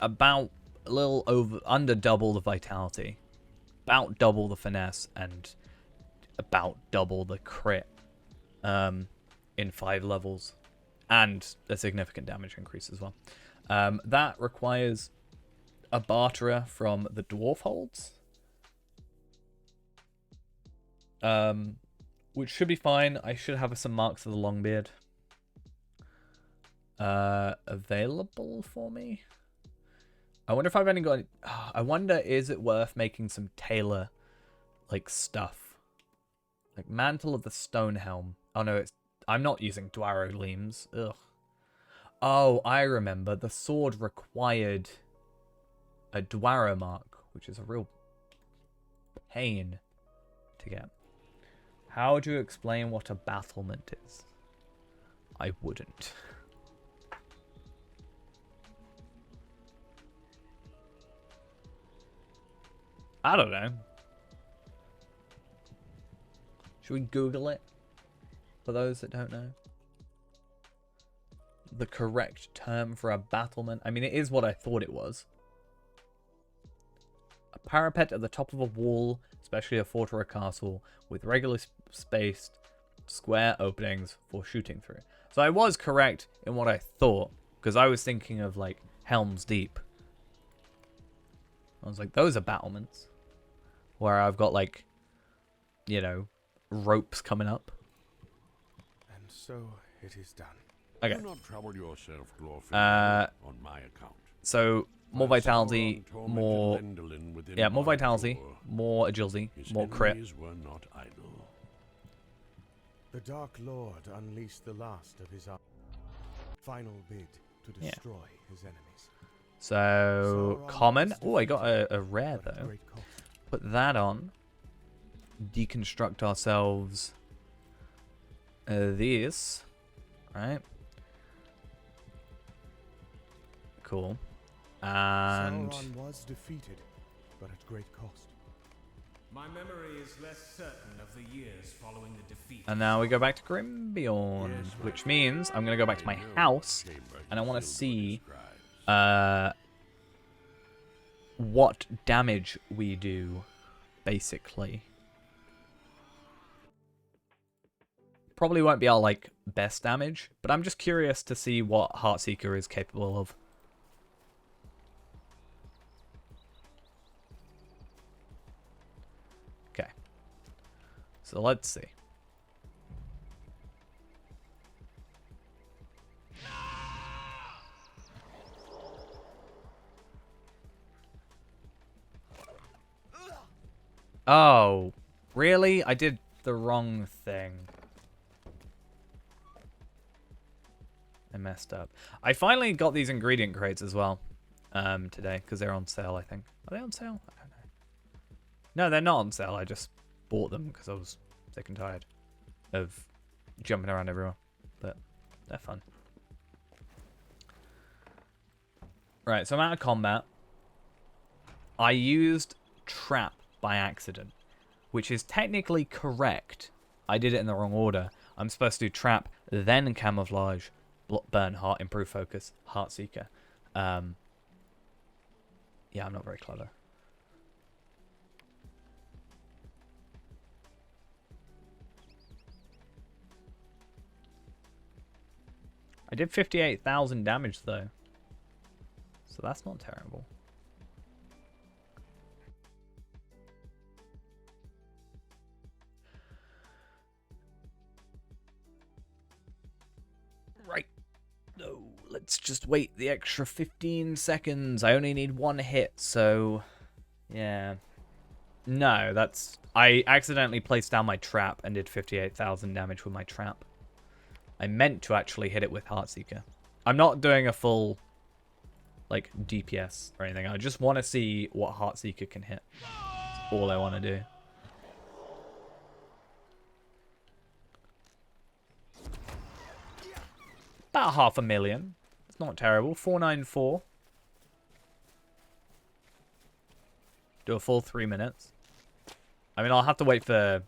About a little over, under double the vitality. About double the finesse. And about double the crit. In 5 levels. And a significant damage increase as well. That requires a barterer from the Dwarf Holds. Which should be fine. I should have some marks of the Longbeard available for me. I wonder if I've only got... I wonder, is it worth making some tailor, like, stuff? Like, Mantle of the Stonehelm. Oh, no, it's... I'm not using Dwaro Gleams. Ugh. Oh, I remember. The sword required a Dwaro mark, which is a real pain to get. How would you explain what a battlement is? I wouldn't. I don't know. Should we Google it? For those that don't know. The correct term for a battlement. I mean, it is what I thought it was. A parapet at the top of a wall, especially a fort or a castle, with regularly spaced square openings for shooting through. So I was correct in what I thought, because I was thinking of, like, Helm's Deep. I was like, those are battlements. Where I've got, like, you know, ropes coming up. And so it is done. Okay. Do not trouble yourself, Glorfindel, on my account. So, more While vitality, Sauron tormented more... Lendilin within yeah, more my vitality, door, more agility, his more crit. enemies were not idle. The Dark Lord unleashed the last of his final bid to destroy his enemies. So, Sauron common. was Oh, I got defeated, a rare, but at though. great cost. Put that on. Deconstruct ourselves this. Right. Cool. And... Sauron was defeated, but at great cost. My memory is less certain of the years following the defeat. and now we go back to Grimbeorn, which means I'm going to go back to my house, and I want to see what damage we do, basically. Probably won't be our, like, best damage, but I'm just curious to see what Heartseeker is capable of. Okay. So let's see. Oh, really? I did the wrong thing. I messed up. I finally got these ingredient crates as well today because they're on sale, I think. Are they on sale? I don't know. No, they're not on sale. I just bought them because I was sick and tired of jumping around everywhere. But they're fun. Right, so I'm out of combat. I used trap by accident, which is technically correct. I did it in the wrong order. I'm supposed to do trap, then camouflage, burn heart, improve focus, heart seeker. Yeah, I'm not very clever. I did 58,000 damage though, so that's not terrible. Right. No, let's just wait the extra 15 seconds. I only need one hit, so yeah. No, that's... I accidentally placed down my trap and did 58,000 damage with my trap. I meant to actually hit it with Heartseeker. I'm not doing a full, like, DPS or anything. I just want to see what Heartseeker can hit. That's all I want to do. About 500,000. It's not terrible. 494. Do a full 3 minutes. I mean, I'll have to wait for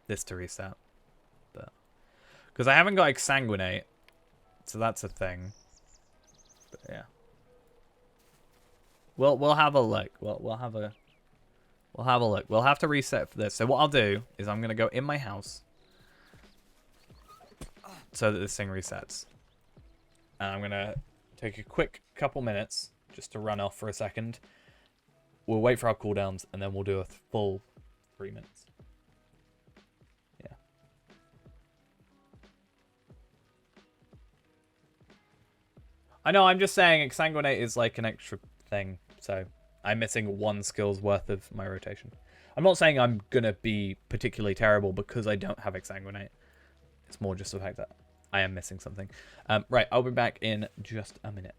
this to reset. But because I haven't got Exsanguinate, so that's a thing. But yeah. We'll have a look. We'll have a look. We'll have to reset for this. So what I'll do is I'm gonna go in my house so that this thing resets. And I'm gonna take a quick couple minutes just to run off for a second. We'll wait for our cooldowns and then we'll do a full 3 minutes. Yeah. I know, I'm just saying Exsanguinate is like an extra thing, so I'm missing one skill's worth of my rotation. I'm not saying I'm gonna be particularly terrible because I don't have Exsanguinate. It's more just the fact that I am missing something. Right, I'll be back in just a minute.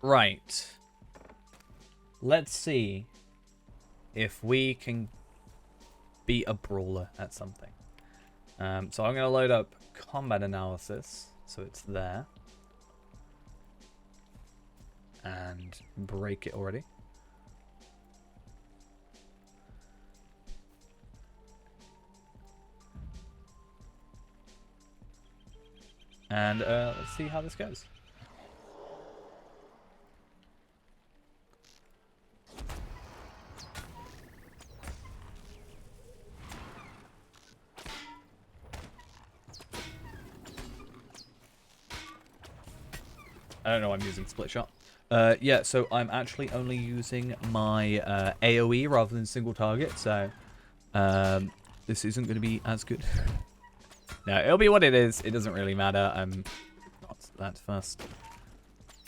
Right. Let's see if we can beat a brawler at something. So I'm going to load up combat analysis, so it's there. And break it already. And let's see how this goes. I don't know why I'm using split shot. Yeah, so I'm actually only using my AoE rather than single target, so this isn't going to be as good. No, it'll be what it is. It doesn't really matter. I'm not that fussed.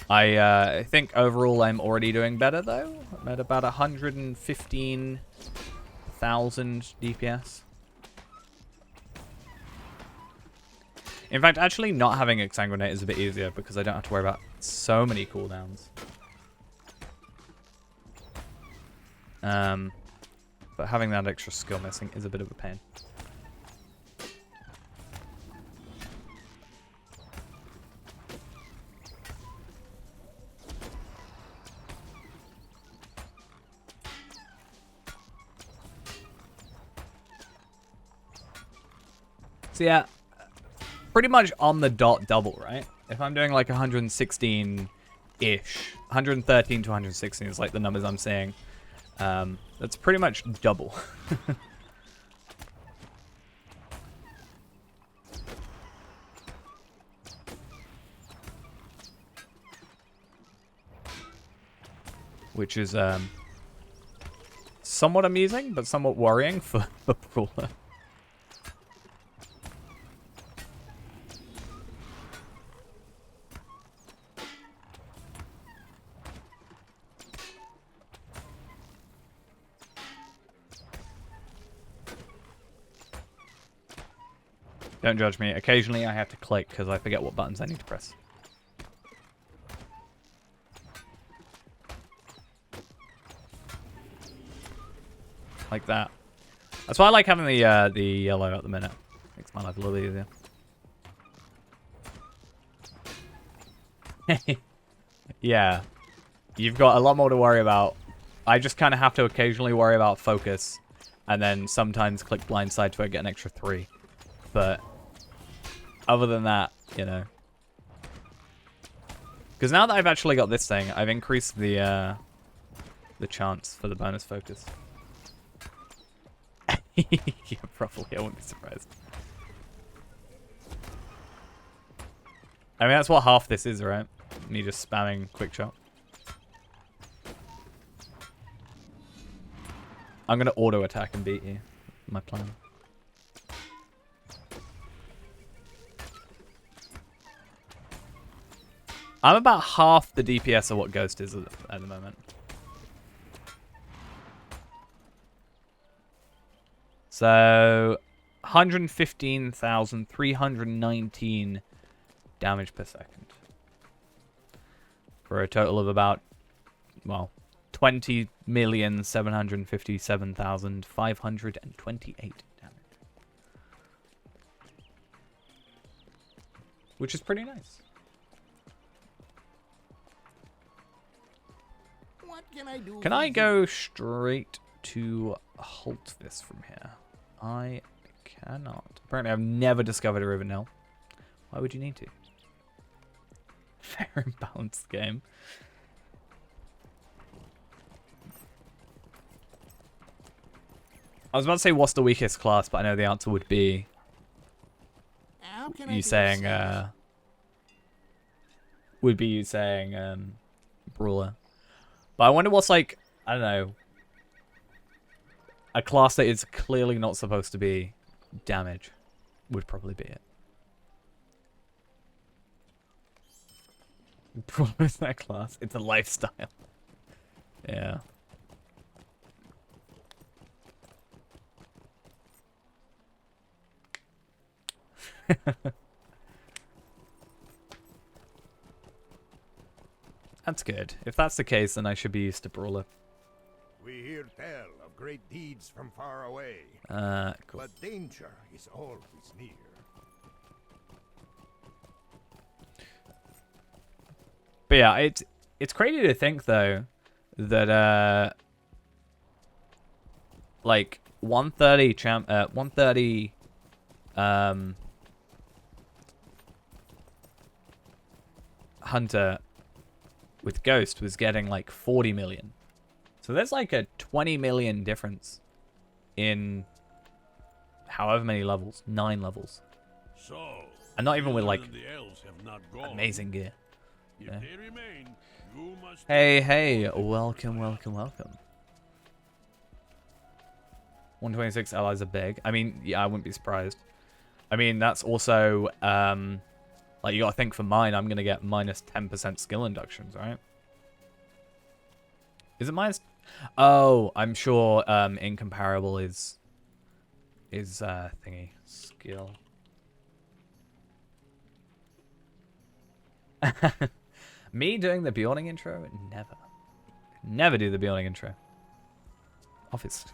I think overall I'm already doing better, though. I'm at about 115,000 DPS. In fact, actually not having Exsanguinate is a bit easier because I don't have to worry about so many cooldowns. But having that extra skill missing is a bit of a pain. So yeah, pretty much on the dot double, right? If I'm doing like 116-ish, 113 to 116 is like the numbers I'm seeing. That's pretty much double. Which is somewhat amusing, but somewhat worrying for Brawler. Don't judge me. Occasionally I have to click because I forget what buttons I need to press. Like that. That's why I like having the yellow at the minute. Makes my life a little easier. Yeah. You've got a lot more to worry about. I just kind of have to occasionally worry about focus. And then sometimes click blindside to get an extra 3. But other than that, you know. Because now that I've actually got this thing, I've increased the chance for the bonus focus. Yeah, probably. I wouldn't be surprised. I mean, that's what half this is, right? Me just spamming quick shot. I'm going to auto attack and beat you. My plan. I'm about half the DPS of what Ghost is at the moment. So, 115,319 damage per second. For a total of about, well, 20,757,528 damage. Which is pretty nice. What can I do? Can I go straight to halt this from here? I cannot. Apparently, I've never discovered a Rivendell. Why would you need to? Fair and balanced game. I was about to say what's the weakest class, but I know the answer would be you saying Brawler. But I wonder what's like, I don't know, a class that is clearly not supposed to be damage would probably be it. Brawler is that class? It's a lifestyle. Yeah. That's good. If that's the case, then I should be used to Brawler. We hear tell of great deeds from far away. Cool. But danger is always near. But yeah, it's crazy to think though that like 130 hunter with Ghost was getting like 40 million. So there's like a 20 million difference in however many levels, 9 levels. So, And not even with like and the elves have not gone. amazing gear. If Yeah. they remain, you must Hey, welcome. 126 allies are big. I mean, yeah, I wouldn't be surprised. I mean, that's also, like, you gotta think for mine, I'm gonna get minus 10% skill inductions, right? Is it minus? Oh, I'm sure, incomparable is thingy. Skill. Me doing the Bjorning intro? Never. Never do the Bjorning intro. Obviously.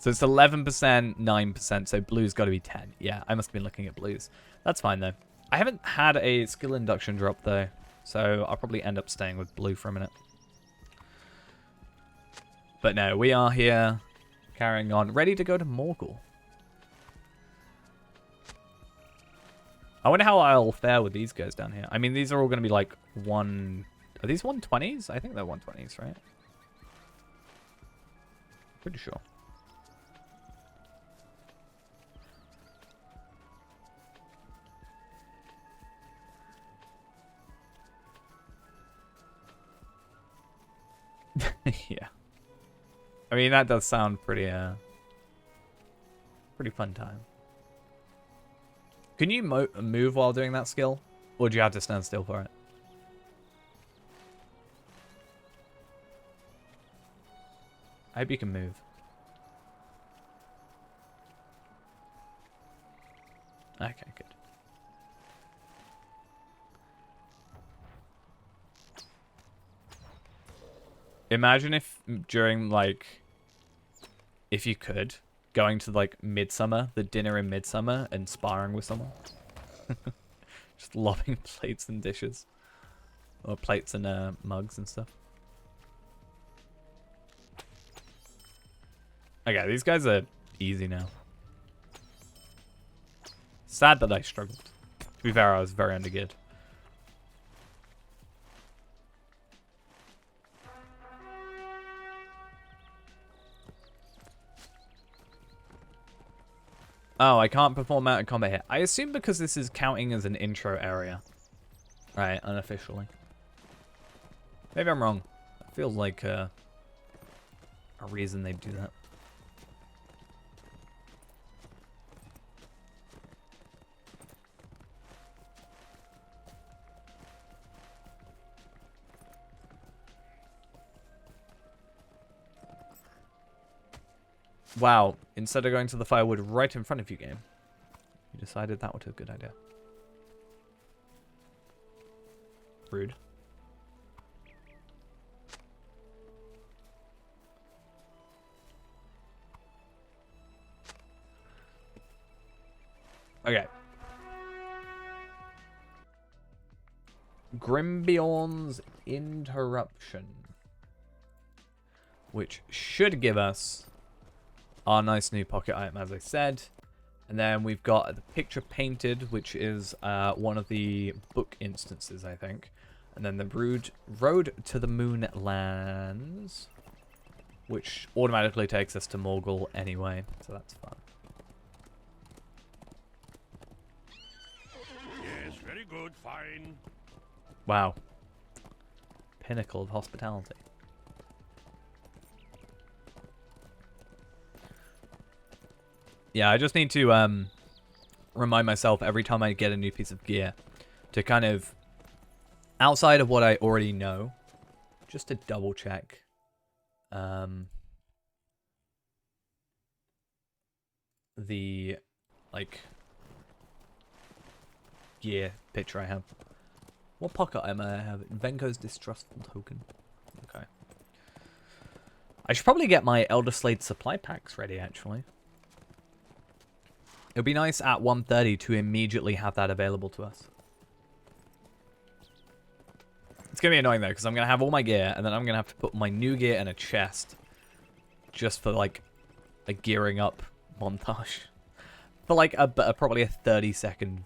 So it's 11%, 9%, so blue's got to be 10. Yeah, I must have been looking at blues. That's fine, though. I haven't had a skill induction drop, though, so I'll probably end up staying with blue for a minute. But no, we are here, carrying on, ready to go to Morgul. I wonder how I'll fare with these guys down here. I mean, these are all going to be like Are these 120s? I think they're 120s, right? Pretty sure. Yeah. I mean, that does sound pretty fun time. Can you move while doing that skill? Or do you have to stand still for it? I hope you can move. Okay, good. Imagine if during, like, if you could, going to, like, Midsummer, the dinner in Midsummer, and sparring with someone. Just lobbing plates and dishes. Or plates and mugs and stuff. Okay, these guys are easy now. Sad that I struggled. To be fair, I was very undergeared. Oh, I can't perform out in combat here. I assume because this is counting as an intro area. Right, unofficially. Maybe I'm wrong. It feels like a reason they'd do that. Wow, instead of going to the firewood right in front of you game, you decided that was a good idea. Rude. Okay. Grimbjorn's Interruption. Which should give us our nice new pocket item, as I said. And then we've got the picture painted, which is one of the book instances, I think. And then the Road to the Moon lands, which automatically takes us to Morgul anyway, so that's fun. Yes, very good, fine. Wow. Pinnacle of hospitality. Yeah, I just need to remind myself every time I get a new piece of gear to kind of, outside of what I already know, just to double check the, like, gear picture I have. What pocket am I have? Venko's Distrustful Token. Okay. I should probably get my Elder Slade supply packs ready, actually. It would be nice at 1:30 to immediately have that available to us. It's going to be annoying, though, because I'm going to have all my gear, and then I'm going to have to put my new gear in a chest just for, like, a gearing up montage. For, like, probably a 30-second,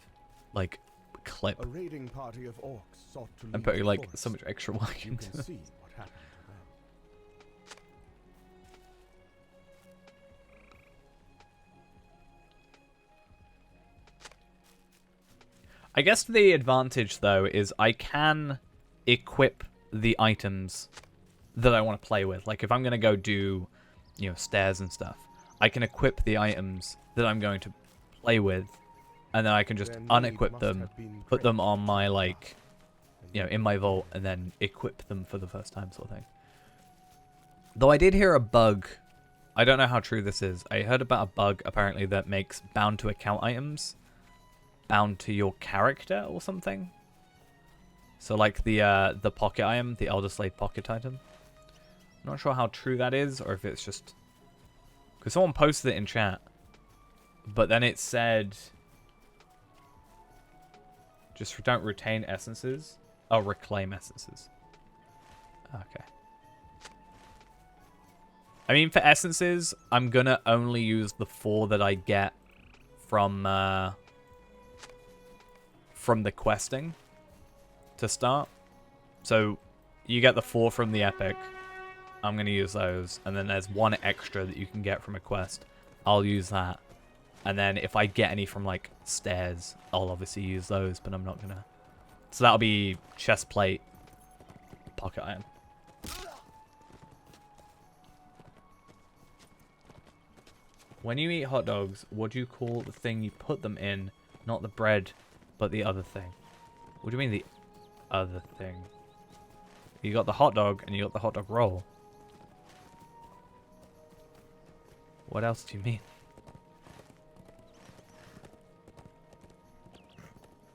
like, clip. A raiding party of orcs sought to I'm leave putting the like forest. so much extra work You into can it. see what happened to them. I guess the advantage though is I can equip the items that I want to play with. Like if I'm gonna go do, you know, stairs and stuff, I can equip the items that I'm going to play with, and then I can just Their need unequip must them, have been put them great on to my survive, like, and you know, yet in my vault, and then equip them for the first time, sort of thing. Though I did hear a bug. I don't know how true this is. I heard about a bug apparently that makes bound to account items bound to your character or something. So like the pocket item, the Elder Slave pocket item. I'm not sure how true that is, or if it's just because someone posted it in chat, but then it said just don't retain essences. Oh, reclaim essences. Okay. I mean, for essences, I'm gonna only use the 4 that I get from the questing to start. So you get the 4 from the epic. I'm gonna use those, and then there's 1 extra that you can get from a quest. I'll use that, and then if I get any from like stairs, I'll obviously use those, but I'm not gonna. So that'll be chest plate, pocket iron. When you eat hot dogs, what do you call the thing you put them in? Not the bread, but the other thing. What do you mean the other thing? You got the hot dog and you got the hot dog roll. What else do you mean?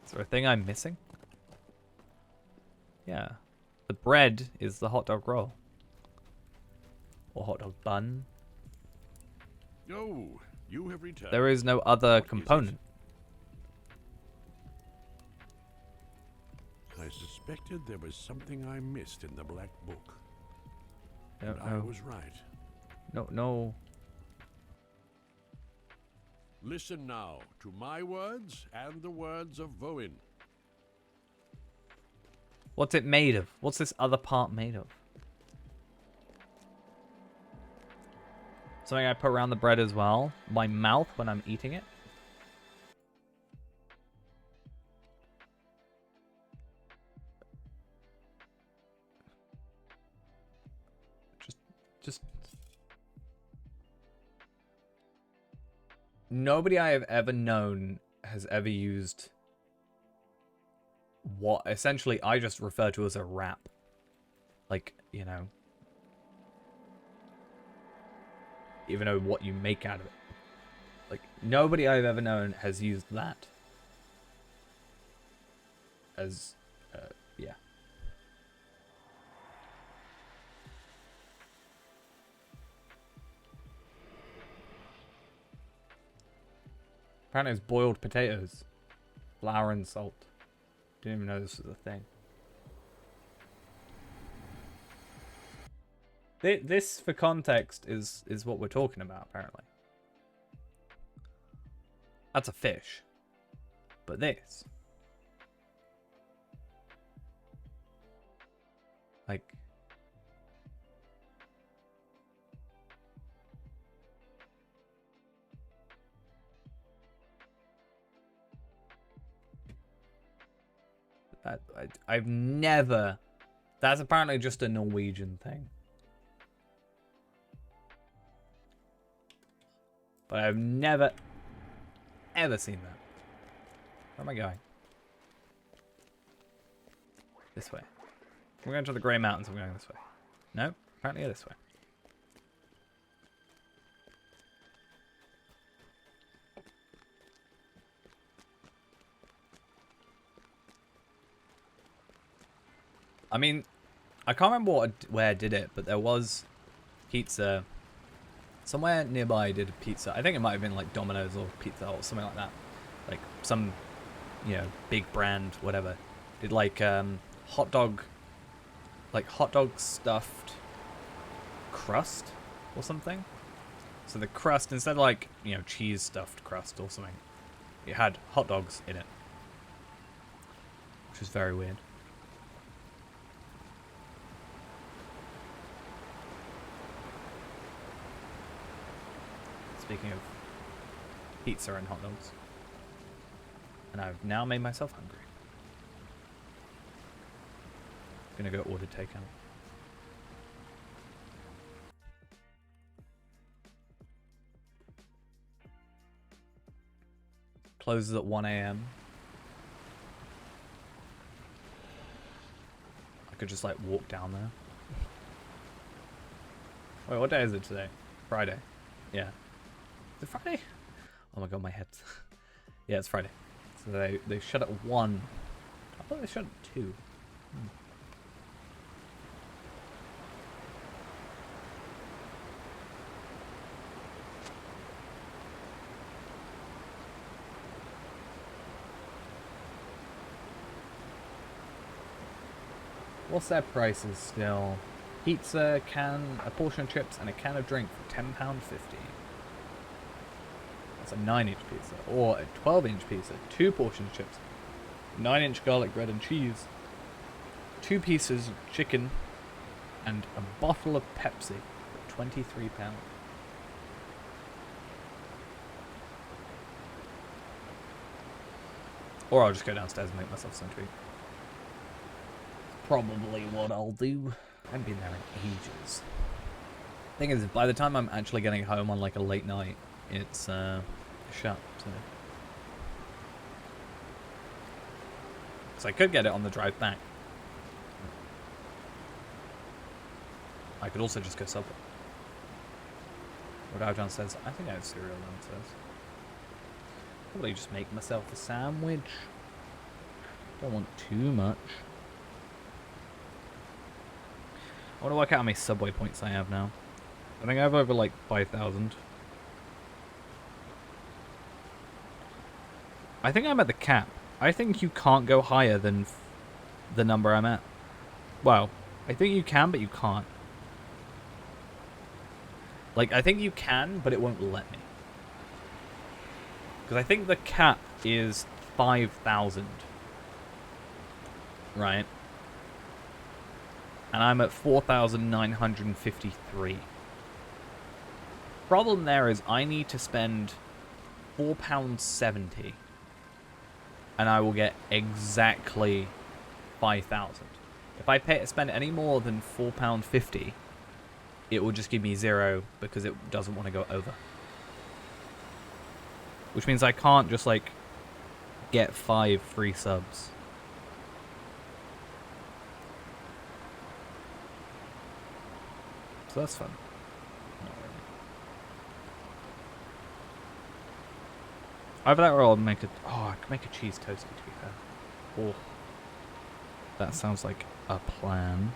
Is there a thing I'm missing? Yeah. The bread is the hot dog roll. Or hot dog bun. Oh, you have returned. There is no other What is it? component. I suspected there was something I missed in the Black Book. No, And I no, was right. no. Listen now to my words and the words of Voin. What's it made of? What's this other part made of? Something I put around the bread as well. My mouth when I'm eating it. Just. Nobody I have ever known has ever used what essentially I just refer to as a wrap. Like, you know. Even though what you make out of it. Like, nobody I've ever known has used that as, yeah. Apparently it's boiled potatoes, flour and salt. Didn't even know this was a thing. This, for context, is what we're talking about, apparently. That's a fish. But this... like... I've never... That's apparently just a Norwegian thing. But I've never, ever seen that. Where am I going? This way. We're going to the Grey Mountains. I'm going this way. No, apparently this way. I mean, I can't remember where I did it, but there was pizza. Somewhere nearby I did a pizza. I think it might have been like Domino's or Pizza Hut or something like that. Like some, you know, big brand, whatever. Did like hot dog stuffed crust or something. So the crust, instead of like, you know, cheese stuffed crust or something, it had hot dogs in it. which is very weird. Speaking of pizza and hot dogs. And I've now made myself hungry. Gonna go order takeout. Closes at 1 a.m. I could just like walk down there. Wait, what day is it today? Friday. Yeah. Is it Friday? Oh my god, my head. Yeah, it's Friday. So they shut at 1. I thought they shut at 2. What's their prices still? Pizza, a portion of chips, and a can of drink for £10.50. That's a 9-inch pizza. Or a 12-inch pizza, 2 portions of chips, 9-inch garlic bread and cheese, 2 pieces of chicken, and a bottle of Pepsi for £23. Or I'll just go downstairs and make myself something to eat. Probably what I'll do. I haven't been there in ages. Thing is, by the time I'm actually getting home on like a late night, it's shut. So I could get it on the drive back. I could also just go Subway. What do I have downstairs? I think I have cereal downstairs. Probably just make myself a sandwich. Don't want too much. I want to work out how many Subway points I have now. I think I have over like 5,000. I think I'm at the cap. I think you can't go higher than the number I'm at. Well, I think you can, but you can't. Like, I think you can, but it won't let me. Because I think the cap is 5,000. Right? And I'm at 4,953. Problem there is I need to spend £4.70 and I will get exactly 5,000. If I spend any more than £4.50, it will just give me 0 because it doesn't want to go over. Which means I can't just like get 5 free subs. So that's fun. Not really. Either that or I'll make a... Oh, I can make a cheese toasty, to be fair. Oh. That sounds like a plan.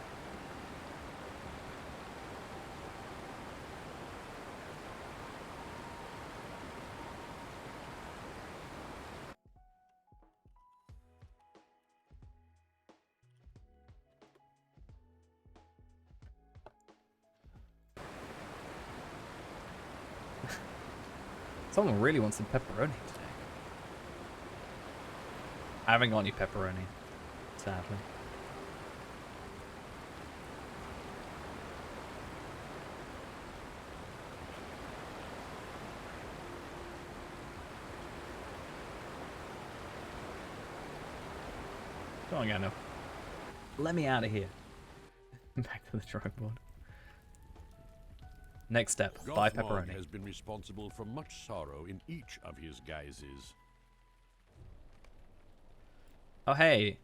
Someone really wants some pepperoni today. I haven't got any pepperoni, sadly. Come on, Gandalf. Let me out of here. Back to the drawing board. Next step, buy Gothmog pepperoni. has been responsible for much sorrow in each of his guises. Oh, hey.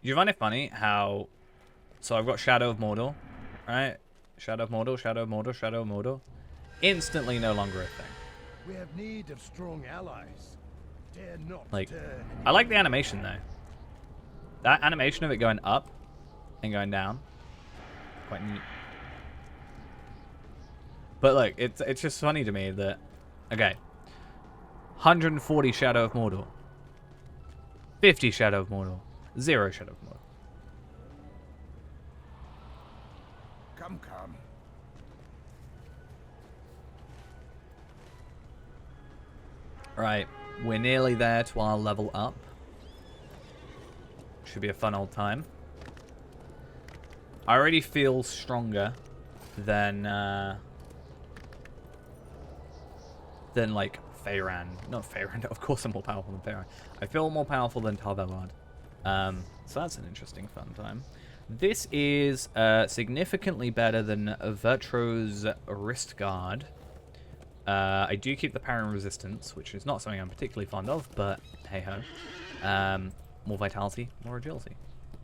Do you find it funny how... So I've got Shadow of Mordor, right? Shadow of Mordor, Shadow of Mordor, Shadow of Mordor. Instantly no longer a thing. We have need of strong allies. Dare not Like, turn. I like the animation, though. That animation of it going up and going down. Quite neat. But look, it's just funny to me that... Okay. 140 Shadow of Mordor. 50 Shadow of Mordor. 0 Shadow of Mordor. Come, come. Right, we're nearly there to our level up. Should be a fun old time. I already feel stronger than like Feyran. Not Feyran. Of course I'm more powerful than Feyran. I feel more powerful than Tarvelard. So that's an interesting fun time. This is significantly better than Vertro's Wrist Guard. I do keep the parry resistance, which is not something I'm particularly fond of, but hey-ho. More vitality, more agility.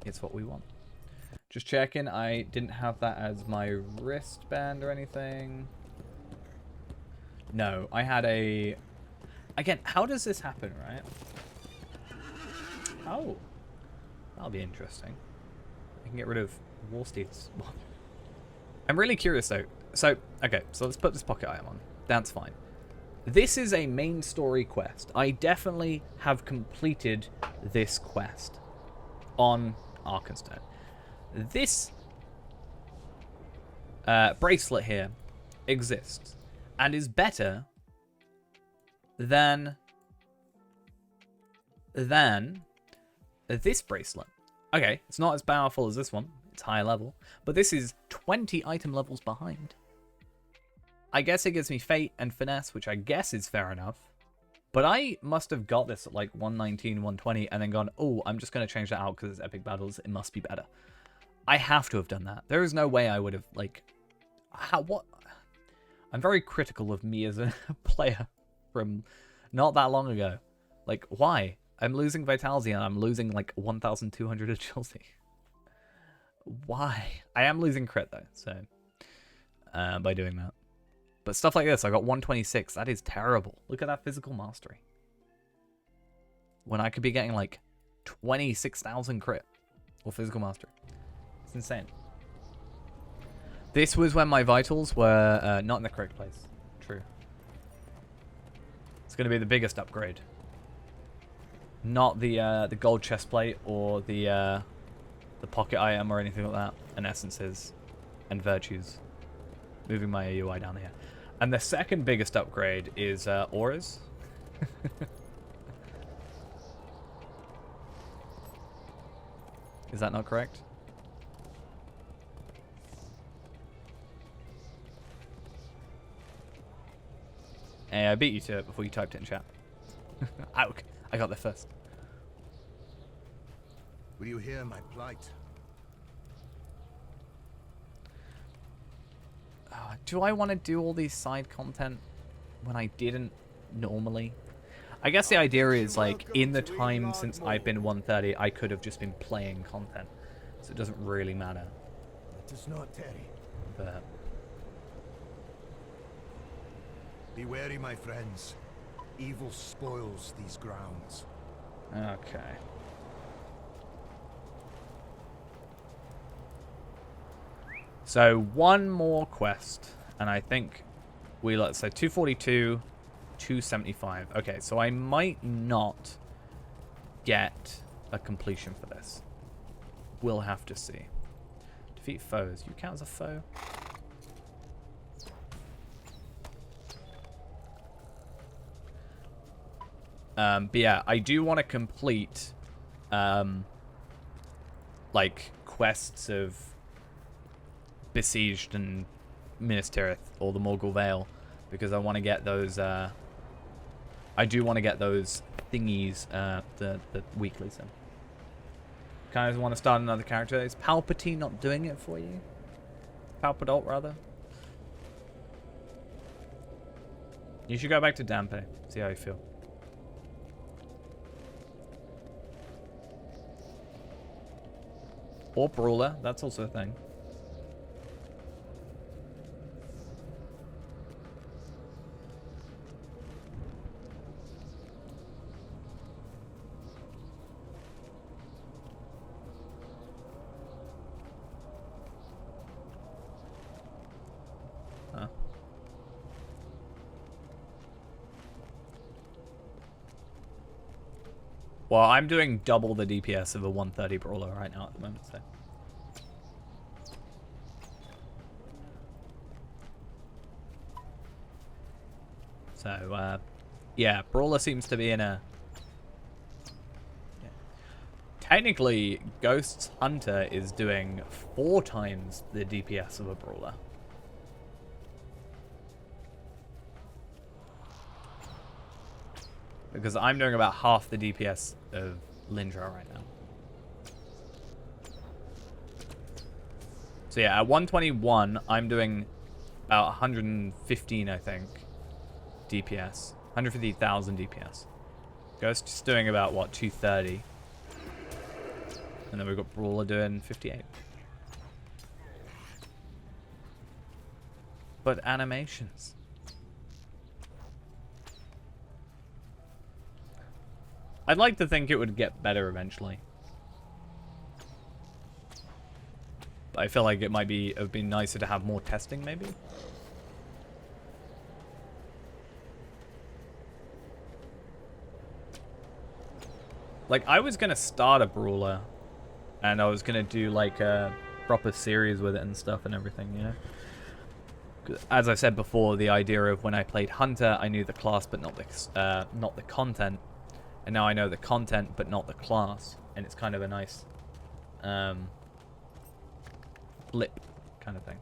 It's what we want. Just checking, I didn't have that as my wristband or anything. No, I had a... Again, how does this happen, right? Oh. That'll be interesting. I can get rid of Warsteed's. I'm really curious, though. So, okay, so let's put this pocket item on. That's fine. This is a main story quest. I definitely have completed this quest on Arkenstone. This bracelet here exists and is better than this bracelet. Okay, it's not as powerful as this one. It's higher level, but this is 20 item levels behind. I guess it gives me Fate and Finesse, which I guess is fair enough. But I must have got this at like 119, 120, and then gone, oh, I'm just going to change that out because it's Epic Battles. It must be better. I have to have done that. There is no way I would have, like... What? I'm very critical of me as a player from not that long ago. Like, why? I'm losing Vitality and I'm losing like 1,200 agility. Why? I am losing crit though, so... by doing that. But stuff like this, I got 126. That is terrible. Look at that physical mastery. When I could be getting like 26,000 crit or physical mastery. It's insane. This was when my vitals were not in the correct place. True. It's going to be the biggest upgrade. Not the gold chestplate or the pocket item or anything like that. And essences and virtues. Moving my AUI down here. And the second biggest upgrade is auras. Is that not correct? Hey, I beat you to it before you typed it in chat. I got there first. Will you hear my plight? Do I want to do all these side content when I didn't normally? I guess the idea is, like, in the time since I've been 130, I could have just been playing content. So it doesn't really matter. It does not tarry. But... Be wary, my friends. Evil spoils these grounds. Okay. So one more quest, and I think let's say 242, 275. Okay, so I might not get a completion for this. We'll have to see. Defeat foes. You count as a foe? But yeah, I do want to complete like quests of Besieged and Minas Tirith or the Morgul Vale, because I want to get those I do want to get those thingies, the weeklies in. Kind of want to start another character. Is Palpatine not doing it for you? Palpadalt, rather. You should go back to Dampe, see how you feel. Or Brawler, that's also a thing. Well, I'm doing double the DPS of a 130 Brawler right now at the moment, so... So, yeah, Brawler seems to be in a technically, Ghost's Hunter is doing 4 times the DPS of a Brawler. Because I'm doing about half the DPS of Lindra right now. So yeah, at 121, I'm doing about 115, I think, DPS. 150,000 DPS. Ghost's doing about, what, 230. And then we've got Brawler doing 58. But animations. I'd like to think it would get better eventually. But I feel like it might have been nicer to have more testing, maybe? Like, I was going to start a Brawler, and I was going to do, like, a proper series with it and stuff and everything, you know? As I said before, the idea of when I played Hunter, I knew the class but not the content. And now I know the content but not the class. And it's kind of a nice flip kind of thing.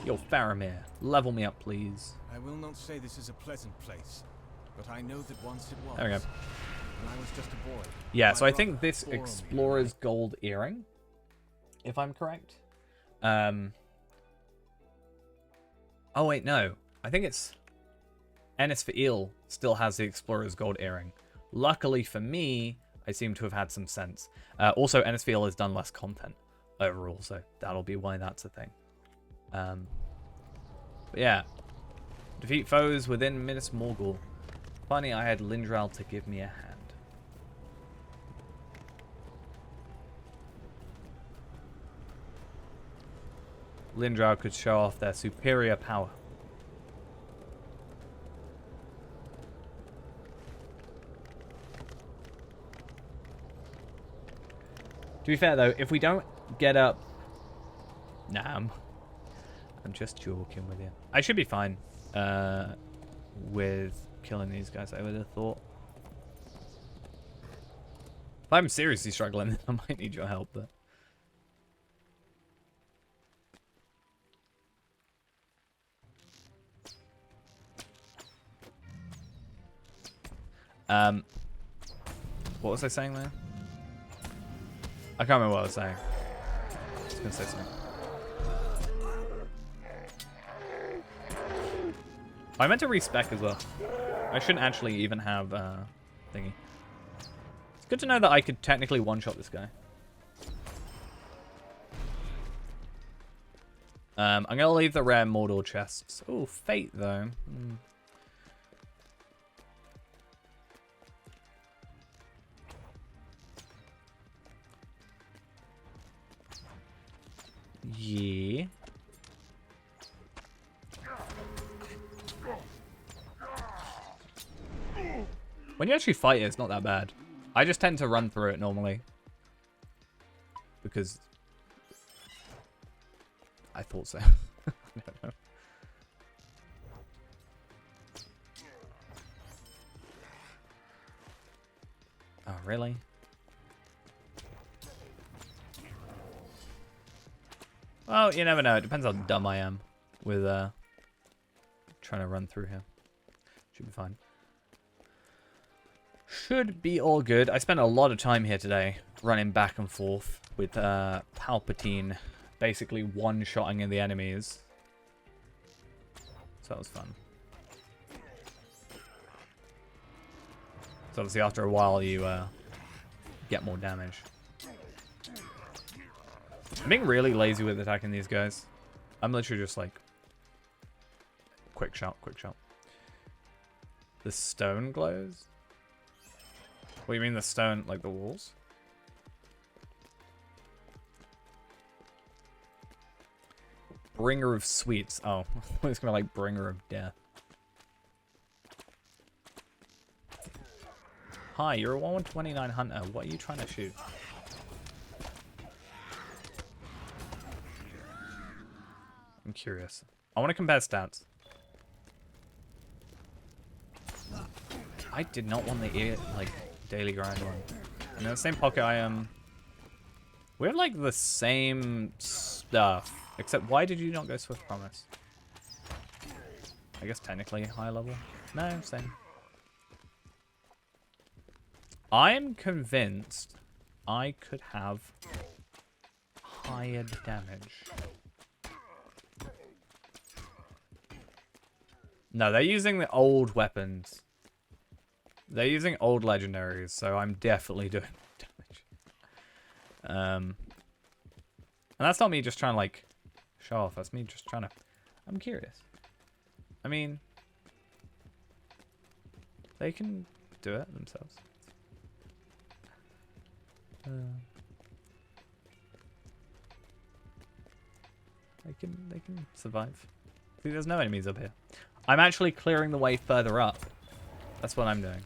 Yo, Faramir, level me up, please. I will not say this is a pleasant place, but I know that once it was. There we go. When I was just a boy. Yeah, my so I brother think this bore me Explorer's Gold Earring, if I'm correct. Oh, wait, no. I think it's... Ennis for Eel still has the Explorer's Gold Earring. Luckily for me, I seem to have had some sense. Also, Ennis for Eel has done less content overall, so that'll be why that's a thing. But yeah. Defeat foes within Minas Morgul. Funny, I had Lindral to give me a hand. Lindral could show off their superior power. To be fair though, if we don't get up... Nah, I'm just joking with you. I should be fine with killing these guys, I would have thought. If I'm seriously struggling, I might need your help, but... What was I saying there? I can't remember what I was saying. I was gonna say something. I meant to respec as well. I shouldn't actually even have thingy. It's good to know that I could technically one-shot this guy. I'm gonna leave the rare Mordor chests. Oh, Fate though. Yeah. When you actually fight it, it's not that bad. I just tend to run through it normally. Because... I thought so. I don't know. Oh, really? Well, you never know. It depends how dumb I am with trying to run through here. Should be fine. Should be all good. I spent a lot of time here today running back and forth with Palpatine basically one-shotting in the enemies. So that was fun. So obviously after a while you get more damage. I'm being really lazy with attacking these guys. I'm literally just like... Quick shot, quick shot. The stone glows? What do you mean the stone, like the walls? Bringer of sweets. Oh, it's gonna like bringer of death. Hi, you're a 129 hunter. What are you trying to shoot? curious. I want to compare stats. I did not want the daily grind one. And in the same pocket, we have like the same stuff, except why did you not go Swift Promise? I guess technically higher level. No, same. I'm convinced I could have higher damage. No, they're using the old weapons. They're using old legendaries, so I'm definitely doing damage. And that's not me just trying to like show off. That's me just trying to. I'm curious. I mean, they can do it themselves. They can survive. See, there's no enemies up here. I'm actually clearing the way further up. That's what I'm doing.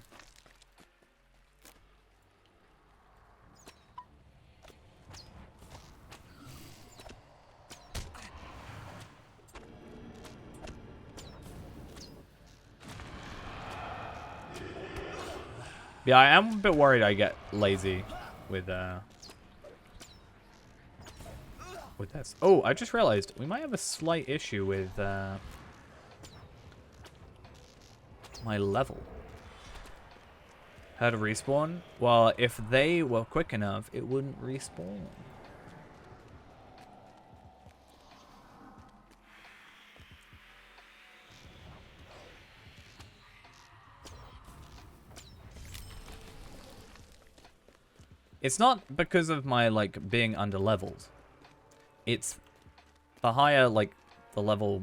Yeah, I am a bit worried I get lazy with this. Oh, I just realized we might have a slight issue with my level. How to respawn? Well, if they were quick enough, it wouldn't respawn. It's not because of my, like, being under-leveled. It's the higher, like, the level,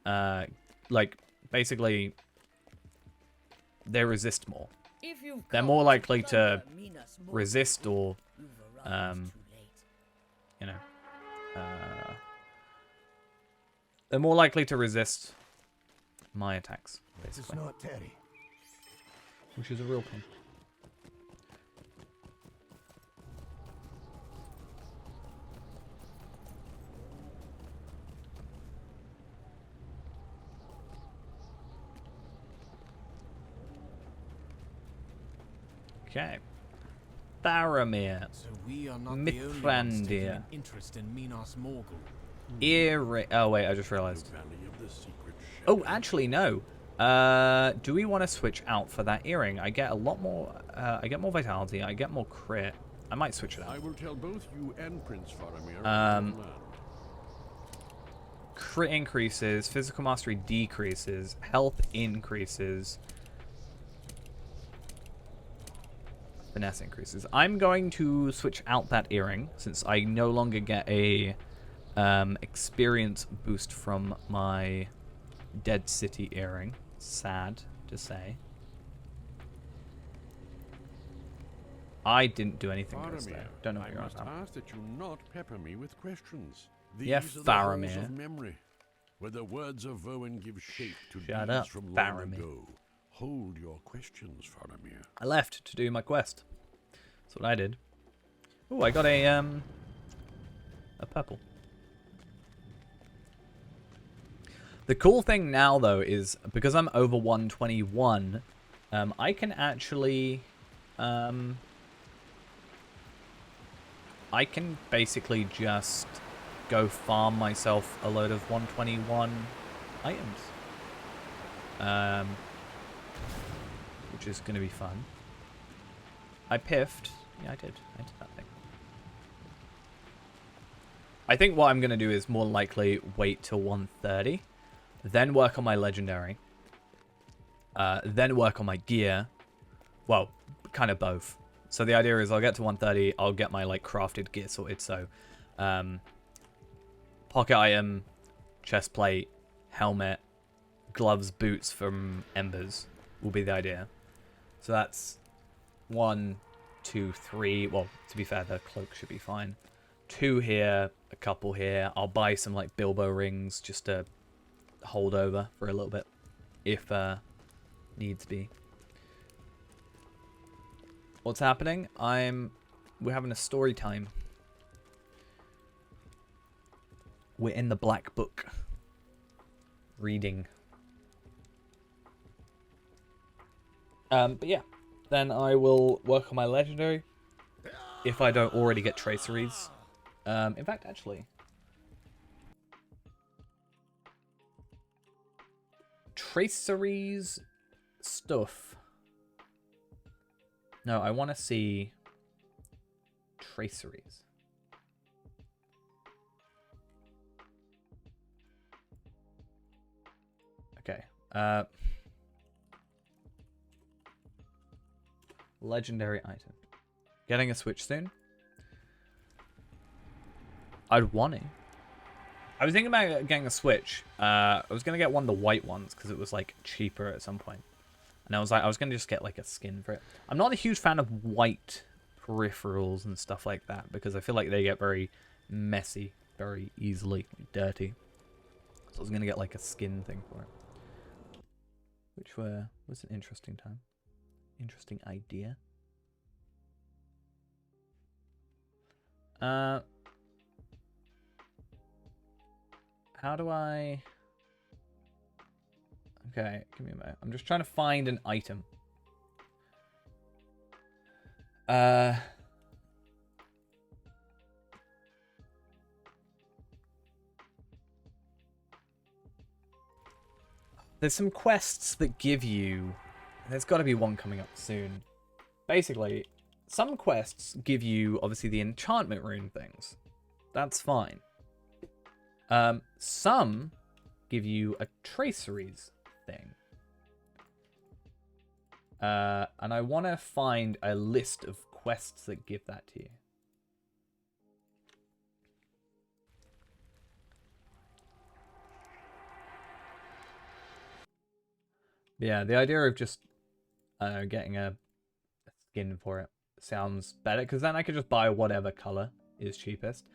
like, basically, they resist more. They're more likely to resist or, you know, they're more likely to resist my attacks, basically. It's not Terry. Which is a real pain. Okay. Faramir. So we are not the only ones taking an interest in Minas Morgul. Oh wait, I just realized. Oh, actually no. Do we want to switch out for that earring? I get a lot more. I get more vitality. I get more crit. I might switch it out. I will tell both you and Prince Faramir. Crit increases, physical mastery decreases, health increases, finesse increases. I'm going to switch out that earring since I no longer get a experience boost from my Dead City earring. Sad to say. I didn't do anything to there. Don't know what you're on about. I must ask that you not pepper me with questions. These Yeah, are the halls Faramir. of memory, where the words of Voen give shape to Shut deeds up, from long Faramir. ago. Hold your questions, Faramir. I left to do my quest. That's what I did. Oh, I got a purple. The cool thing now, though, is because I'm over 121, I can actually, I can basically just go farm myself a load of 121 items. Which is going to be fun. I piffed. Yeah, I did that thing. I think what I'm going to do is more likely wait till 130. Then work on my legendary. Then work on my gear. Well, kind of both. So the idea is I'll get to 130. I'll get my like crafted gear sorted. So pocket item, chest plate, helmet, gloves, boots from Embers will be the idea. So that's 1, 2, 3. Well, to be fair, the cloak should be fine. 2 here, a couple here. I'll buy some like Bilbo rings just to hold over for a little bit if needs be. What's happening? We're having a story time. We're in the Black Book. Reading. But yeah. Then I will work on my legendary. If I don't already get traceries. In fact, actually. Traceries stuff. No, I want to see traceries. Okay. Legendary item. Getting a Switch soon. I'd want to. I was thinking about getting a Switch. I was going to get one of the white ones because it was like cheaper at some point. And I was going to just get like a skin for it. I'm not a huge fan of white peripherals and stuff like that because I feel like they get very messy very easily, dirty. So I was going to get like a skin thing for it. Which was an interesting time. Interesting idea. How do I... Okay, give me a minute. I'm just trying to find an item. There's some quests that give you... There's got to be one coming up soon. Basically, some quests give you, obviously, the enchantment rune things. That's fine. Some give you a traceries thing. And I want to find a list of quests that give that to you. Yeah, the idea of just getting a skin for it sounds better, because then I could just buy whatever color is cheapest.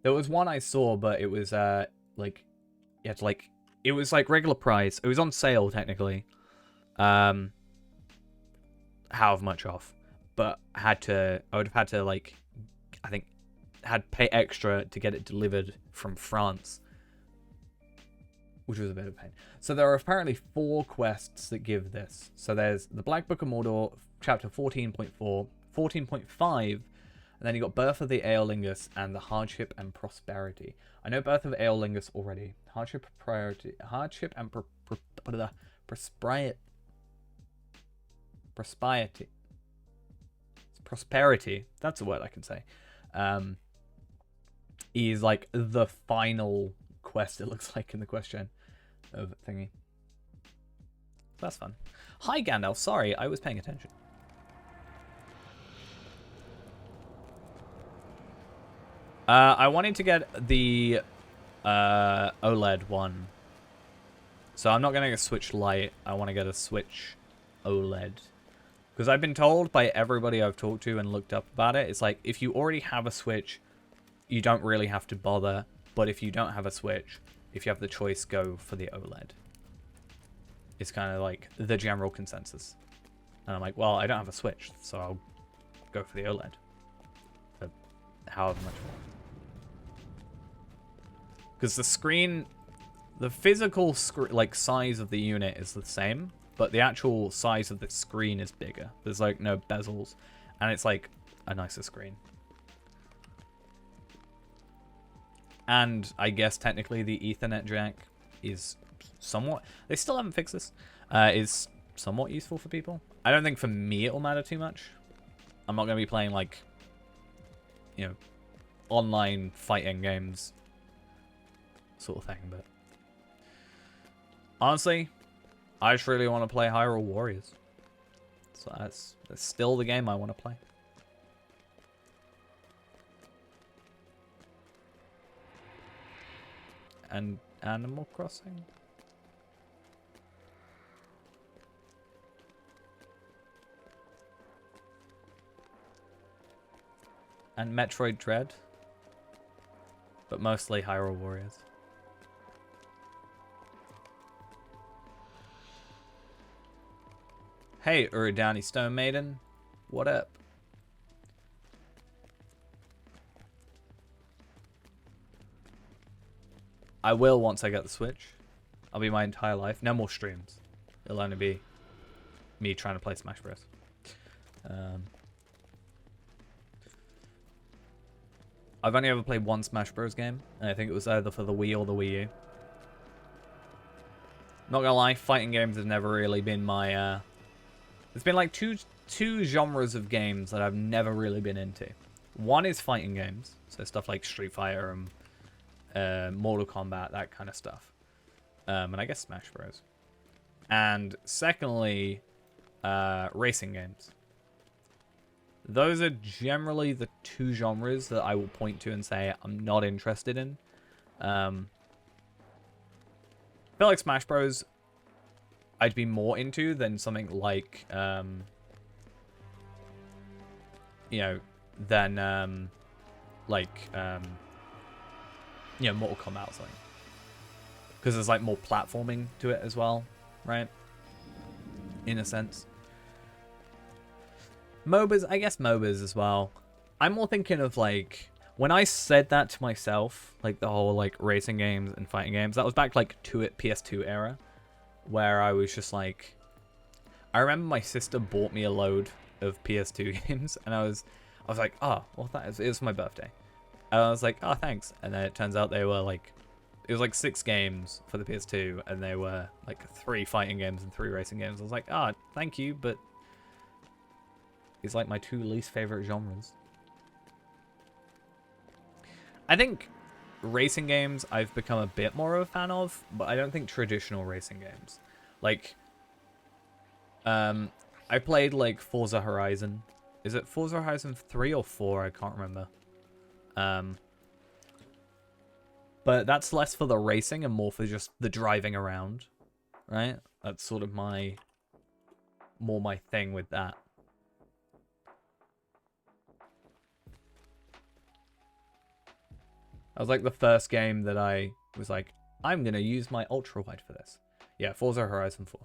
There was one I saw, but it was like you had to like it was like regular price. It was on sale technically. However much off, but I would have had to like I think had pay extra to get it delivered from France, which was a bit of a pain. So there are apparently 4 quests that give this. So there's the Black Book of Mordor, chapter 14.4, 14.5, and then you got Birth of the Aeolingus and the Hardship and Prosperity. I know Birth of Aeolingus already. Hardship and Prosperity. That's a word I can say. Is like the final quest, it looks like, in the question of thingy. That's fun. Hi Gandalf, sorry, I was paying attention. I wanted to get the OLED one. So I'm not going to get a Switch Lite, I want to get a Switch OLED. Because I've been told by everybody I've talked to and looked up about it, it's like, if you already have a Switch, you don't really have to bother. But if you don't have a Switch, if you have the choice, go for the OLED. It's kind of like the general consensus. And I'm like, well, I don't have a Switch, so I'll go for the OLED. For however much more. Because the screen, the physical like size of the unit is the same, but the actual size of the screen is bigger. There's like no bezels, and it's like a nicer screen. And I guess technically the Ethernet jack is somewhat... They still haven't fixed this. Is somewhat useful for people. I don't think for me it'll matter too much. I'm not going to be playing like, you know, online fighting games sort of thing. But honestly, I just really want to play Hyrule Warriors. So that's still the game I want to play. And Animal Crossing. And Metroid Dread. But mostly Hyrule Warriors. Hey, Uridani Stone Maiden. What up? I will once I get the Switch. I'll be my entire life. No more streams. It'll only be me trying to play Smash Bros. I've only ever played one Smash Bros. Game, and I think it was either for the Wii or the Wii U. Not gonna lie, fighting games have never really been my... There's been like two genres of games that I've never really been into. One is fighting games, so stuff like Street Fighter and Mortal Kombat, that kind of stuff. And I guess Smash Bros. And secondly, racing games. Those are generally the two genres that I will point to and say I'm not interested in. I feel like Smash Bros. I'd be more into than something like, you know, than you know, Mortal Kombat or something. Because there's like more platforming to it as well, right? In a sense. MOBAs, I guess MOBAs as well. I'm more thinking of like, when I said that to myself, like the whole like racing games and fighting games, that was back like to it PS2 era, where I was just like, I remember my sister bought me a load of PS2 games, and I was like, oh, well, it was my birthday. And I was like, oh, thanks. And then it turns out they were like, it was like 6 games for the PS2, and they were like 3 fighting games and 3 racing games. I was like, ah, oh, thank you, but it's like my 2 least favorite genres. I think racing games I've become a bit more of a fan of, but I don't think traditional racing games. Like, I played like Forza Horizon. Is it Forza Horizon 3 or 4? I can't remember. But that's less for the racing and more for just the driving around, right? That's sort of my thing with that. That was like the first game that I was like, I'm going to use my ultra wide for this. Yeah, Forza Horizon 4.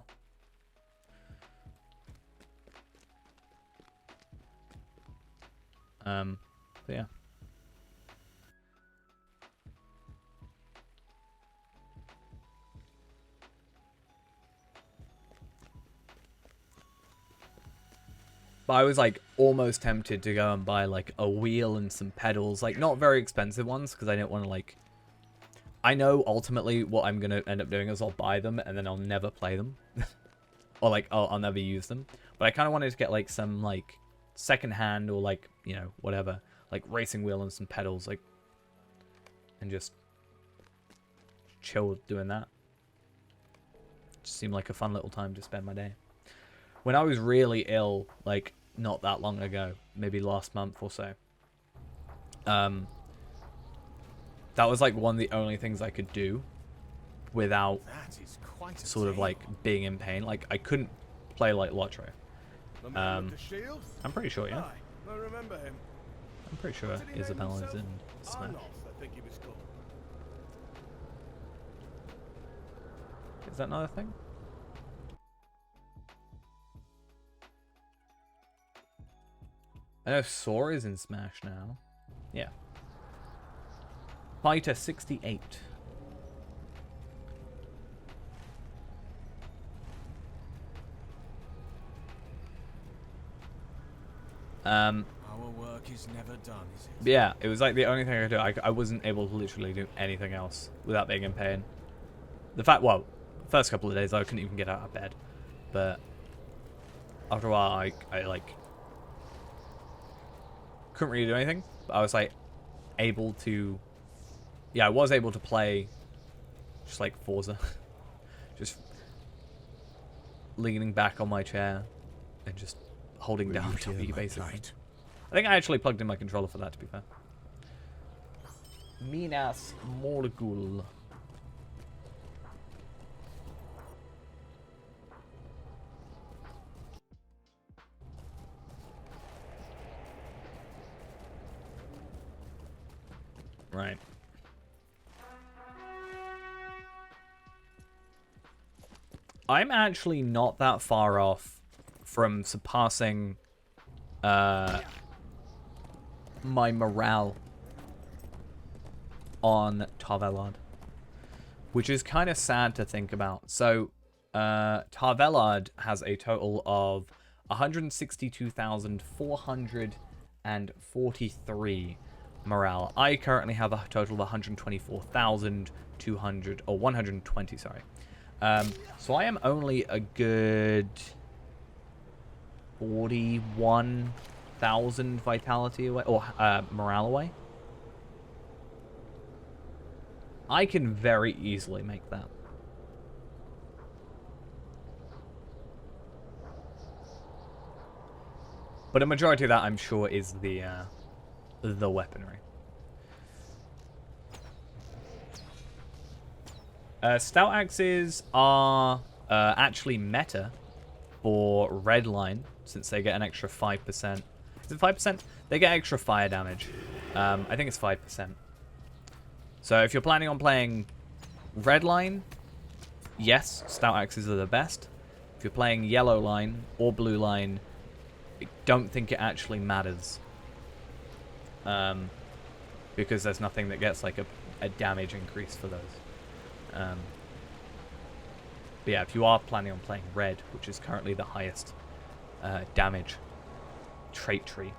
So yeah. But I was like almost tempted to go and buy like a wheel and some pedals, like not very expensive ones, because I didn't want to like, I know ultimately what I'm going to end up doing is I'll buy them and then I'll never play them. Or like I'll never use them. But I kind of wanted to get like some like secondhand or like, you know, whatever, like racing wheel and some pedals, like, and just chill doing that. Just seemed like a fun little time to spend my day. When I was really ill, like not that long ago, maybe last month or so, that was like one of the only things I could do without sort of like being in pain. Like I couldn't play like Lotro. I'm pretty sure, yeah. I remember him. I'm pretty sure Isabella is in Smash. I think he was called. Is that another thing? I know Sora is in Smash now. Yeah. Fighter 68. Our work is never done, is it? Yeah, it was like the only thing I could do. I wasn't able to literally do anything else without being in pain. The fact, well, first couple of days I couldn't even get out of bed, but after a while I like couldn't really do anything. But I was like able to, yeah, I was able to play just like Forza, just leaning back on my chair and just holding down W basically. I think I actually plugged in my controller for that, to be fair. Minas Morgul. Right. I'm actually not that far off from surpassing my morale on Tavelad. which is kind of sad to think about. So, Tarvelard has a total of 162,443 morale. I currently have a total of 124,200, or 120, sorry. So I am only a good 41,000 vitality away, or morale away. I can very easily make that. But a majority of that, I'm sure, is the weaponry. Stout axes are actually meta for red line, since they get an extra 5%. Is it 5%? They get extra fire damage. I think it's 5%. So if you're planning on playing red line, yes, stout axes are the best. If you're playing yellow line or blue line, I don't think it actually matters. Because there's nothing that gets like a damage increase for those. But yeah, if you are planning on playing red, which is currently the highest damage trait tree,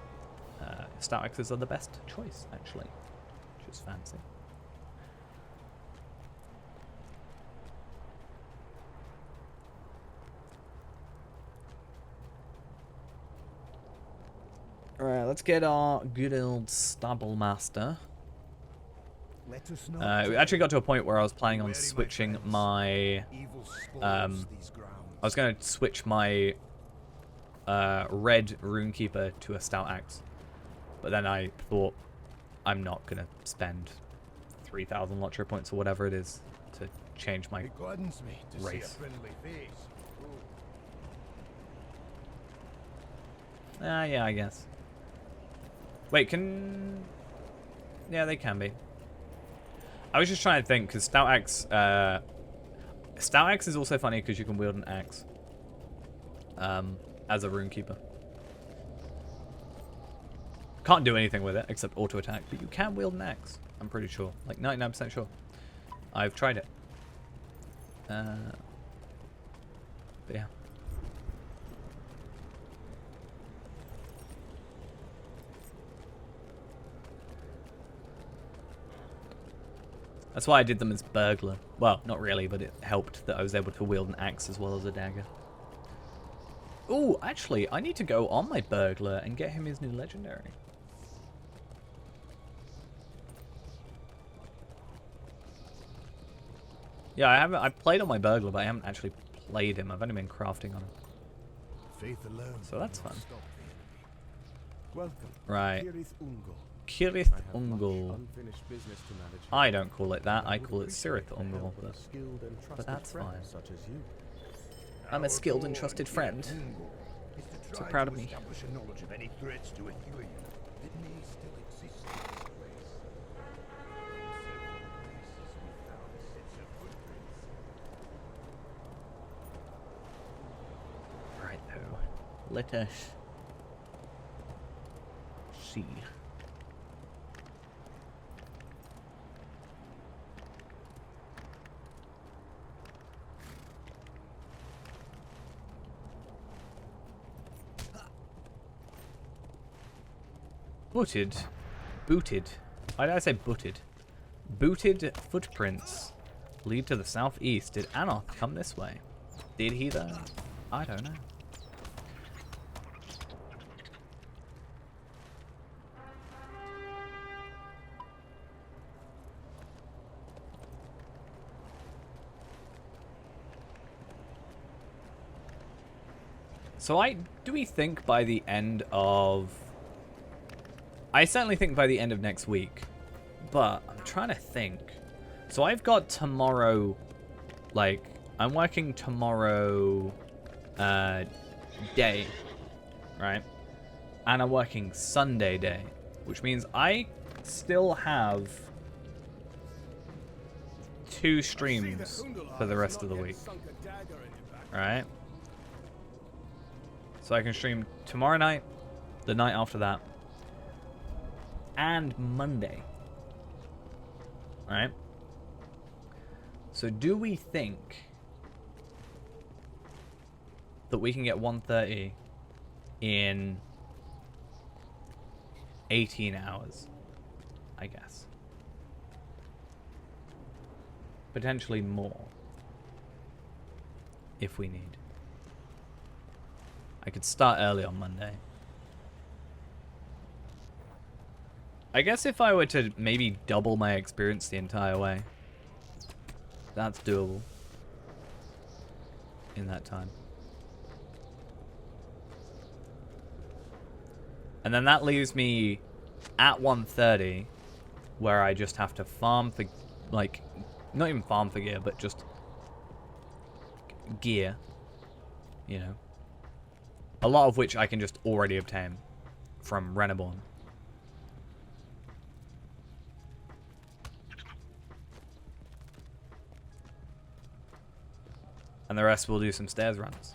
stout axes are the best choice, actually, which is fancy. Alright, let's get our good old Stubble Master. Let us know. We actually got to a point where I was planning on switching my... I was going to switch my red Runekeeper to a Stout Axe. But then I thought, I'm not going to spend 3,000 Lottery points or whatever it is to change my race. Yeah, I guess. Wait, can... Yeah, they can be. I was just trying to think, because Stout Axe... Stout Axe is also funny because you can wield an axe. As a Runekeeper. Can't do anything with it except auto attack, but you can wield an axe. I'm pretty sure. Like 99% sure. I've tried it. But yeah. That's why I did them as burglar. Well, not really, but it helped that I was able to wield an axe as well as a dagger. Ooh, actually, I need to go on my burglar and get him his new legendary. Yeah, I've played on my burglar, but I haven't actually played him. I've only been crafting on him. Faith alone. So that's fun. Welcome. Right. Kirith Ungol. Kirith I have much Ungol. unfinished business to manage. I don't call it that. And I would call it appreciate Cirith the Ungol. help of a skilled and trusted that's friend fine. Such as you. I'm a skilled and trusted friend. So proud of me. Establish a knowledge of any threats to Ethereum that may still exist in this place. Right though. Let us see. Booted. Why did I say booted? Booted footprints lead to the southeast. Did Anoth come this way? Did he though? I don't know. So do we think by the end of... I certainly think by the end of next week, but I'm trying to think. So I've got tomorrow, like, I'm working tomorrow day, right? And I'm working Sunday day, which means I still have 2 streams for the rest of the week, right? So I can stream tomorrow night, the night after that, and Monday. Alright? So do we think that we can get 130 in 18 hours? I guess. Potentially more. If we need. I could start early on Monday. I guess if I were to maybe double my experience the entire way, that's doable in that time. And then that leaves me at 130, where I just have to farm for, like, not even farm for gear, but just gear, you know. A lot of which I can just already obtain from Reneborn. And the rest will do some stairs runs.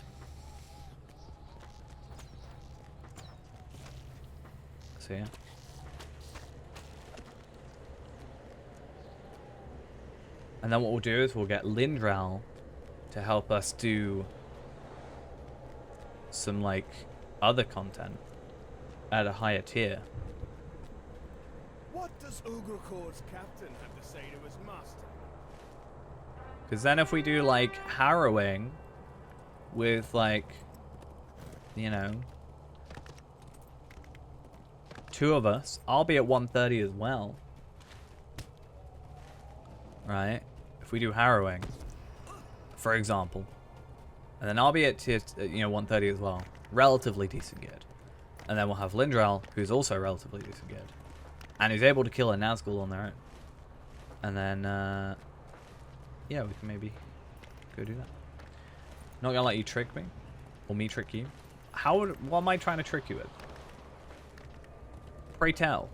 So yeah. And then what we'll do is we'll get Lindral to help us do some like other content at a higher tier. What does Ugrakor's captain have to say to his master? Because then if we do like harrowing with like, you know, 2 of us, I'll be at 130 as well. Right? If we do harrowing, for example, and then I'll be at tier, 130 as well. Relatively decent geared. And then we'll have Lindral, who's also relatively decent geared. And who's able to kill a Nazgul on their own. And then, yeah, we can maybe go do that. Not gonna let you trick me. Or me trick you. What am I trying to trick you with? Pray tell.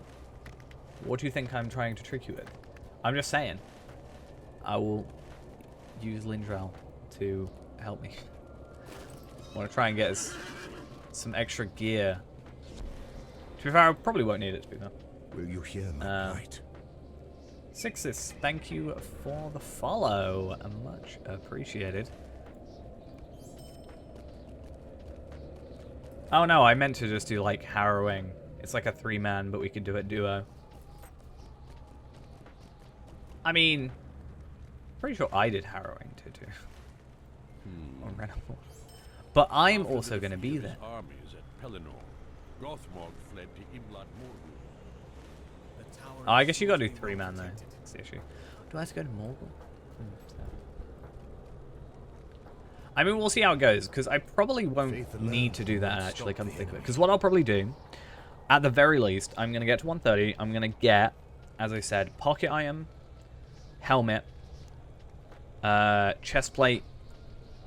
What do you think I'm trying to trick you with? I'm just saying. I will use Lindral to help me. I want to try and get us some extra gear. To be fair, I probably won't need it, to be fair. Will you hear my plight? Sixes, thank you for the follow. Much appreciated. Oh no, I meant to just do like harrowing. It's like a 3-man, but we could do it duo. I mean, pretty sure I did harrowing too. On Reneborn. But I'm also going to be there. Armies at Pelennor, Gothmog fled to Imlad Morgul. The tower Oh, I is guess you got to do being 3-man though. protected. That's the issue. Do I have to go to Morgul? I mean, we'll see how it goes, because I probably won't need to do that actually, come to think of it. Because what I'll probably do, at the very least, I'm going to get to 130. I'm going to get, as I said, pocket iron, helmet, chest plate,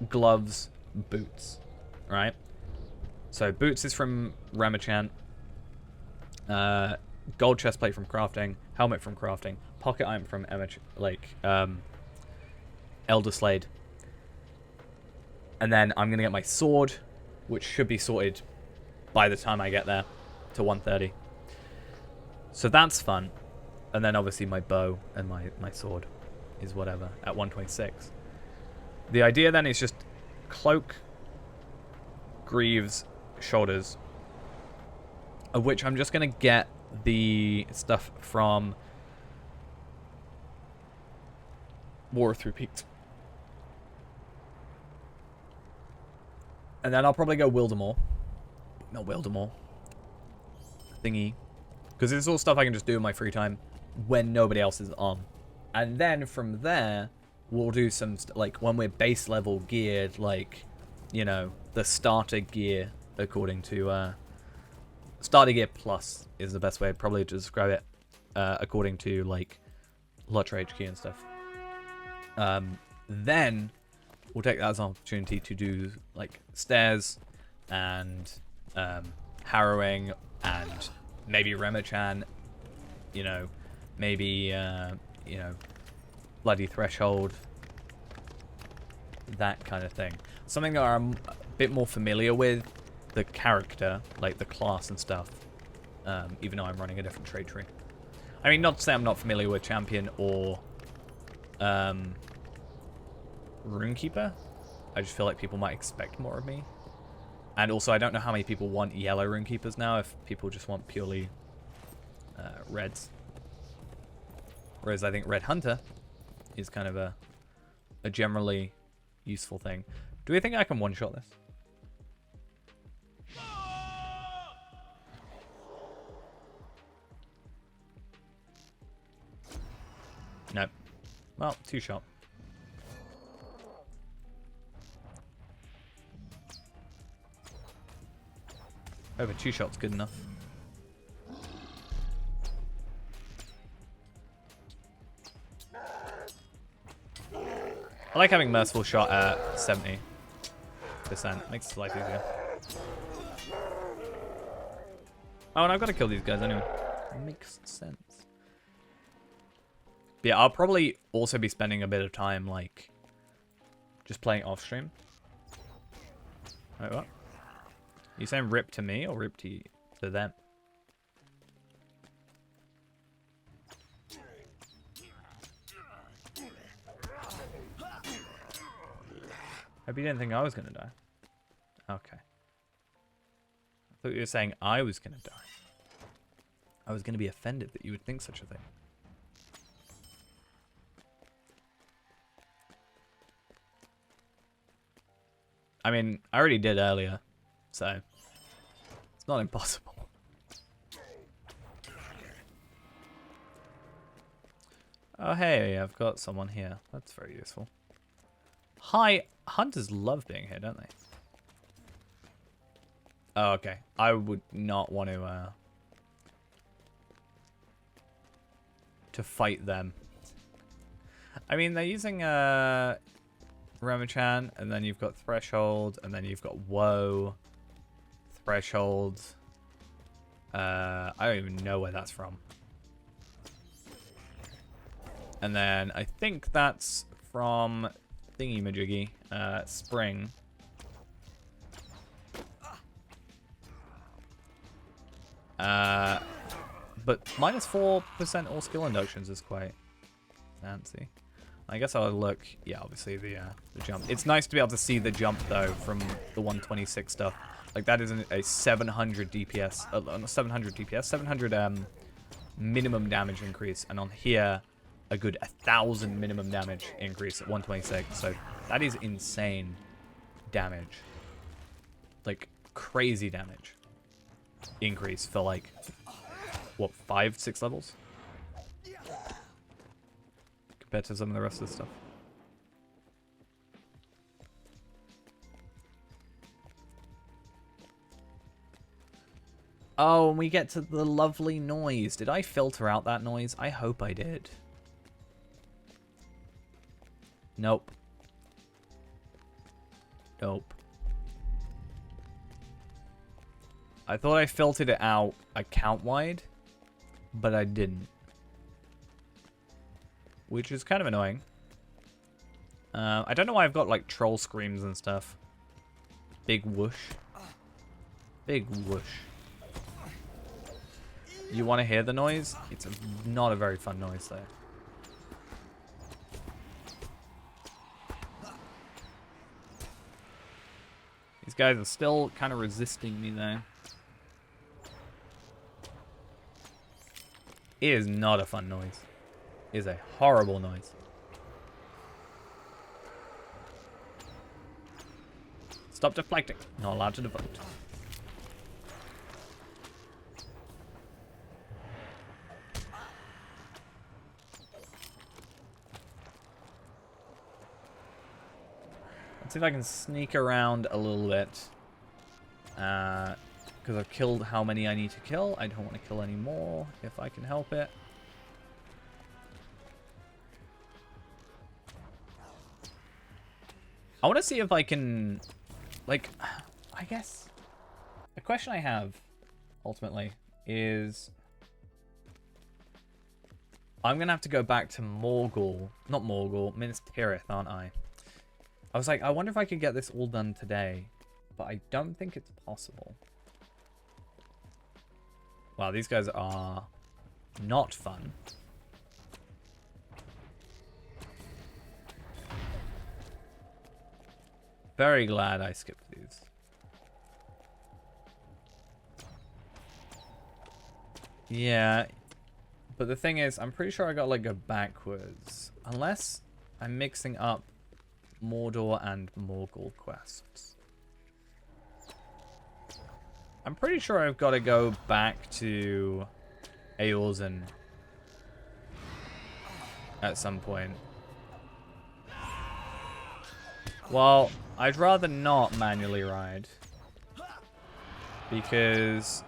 gloves, boots, right? So boots is from Ramachant, gold chest plate from crafting, helmet from crafting, pocket iron from Elder Slade. And then I'm going to get my sword, which should be sorted by the time I get there to 130. So that's fun. And then obviously my bow and my sword is whatever at 126. The idea then is just cloak, greaves, shoulders, of which I'm just going to get the stuff from War of Three Peaks. And then I'll probably go Wildemore. Not Wildemore. Thingy. Because it's all stuff I can just do in my free time when nobody else is on. And then from there, we'll do some, like, when we're base level geared, like, you know, the starter gear, according to, starter gear plus is the best way probably to describe it, according to, like, Lottery HQ and stuff. Then we'll take that as an opportunity to do, like, stairs and harrowing and maybe Remichan, you know, maybe, you know, Bloody Threshold, that kind of thing. Something that I'm a bit more familiar with, the character, like the class and stuff, even though I'm running a different trade tree. I mean, not to say I'm not familiar with Champion or Runekeeper. I just feel like people might expect more of me. And also, I don't know how many people want yellow Runekeepers now, if people just want purely reds. Whereas I think Red Hunter is kind of a generally useful thing. Do we think I can one-shot this? Nope. Well, 2-shot. Over 2 shots good enough. I like having Merciful Shot at 70%. Makes life easier. Oh, and I've got to kill these guys anyway. Makes sense. But yeah, I'll probably also be spending a bit of time, like, just playing off stream. Wait, what? You saying rip to me or rip to them? Hope you didn't think I was gonna die. Okay. I thought you were saying I was gonna die. I was gonna be offended that you would think such a thing. I mean, I already did earlier, so it's not impossible. Oh, hey, I've got someone here. That's very useful. Hi, hunters love being here, don't they? Oh, okay. I would not want to fight them. I mean, they're using Ramachan, and then you've got Threshold, and then you've got Woe, Threshold. I don't even know where that's from. And then I think that's from Thingy-majiggy, Spring. But minus 4% all skill inductions is quite fancy. I guess I'll look. Yeah, obviously the jump. It's nice to be able to see the jump though from the 126 stuff. Like that is a 700 DPS, 700 minimum damage increase, and on here a good 1,000 minimum damage increase at 126. So that is insane damage. Like crazy damage increase for like what 5-6 levels compared to some of the rest of the stuff. Oh, and we get to the lovely noise. Did I filter out that noise? I hope I did. Nope. Nope. I thought I filtered it out account-wide, but I didn't. Which is kind of annoying. I don't know why I've got, like, troll screams and stuff. Big whoosh. Big whoosh. You want to hear the noise? It's not a very fun noise, though. These guys are still kind of resisting me, though. It is not a fun noise. It is a horrible noise. Stop deflecting. Not allowed to deflect. Let's see if I can sneak around a little bit. Because I've killed how many I need to kill. I don't want to kill any more if I can help it. I want to see if I can, like, I guess the question I have ultimately is I'm going to have to go back to Morgul, not Morgul, Minas Tirith, aren't I? I was like, I wonder if I could get this all done today, but I don't think it's possible. Wow, these guys are not fun. Very glad I skipped these. Yeah, but the thing is, I'm pretty sure I got like go backwards. Unless I'm mixing up Mordor and Morgul quests. I'm pretty sure I've got to go back to Eorzen at some point. Well, I'd rather not manually ride. Because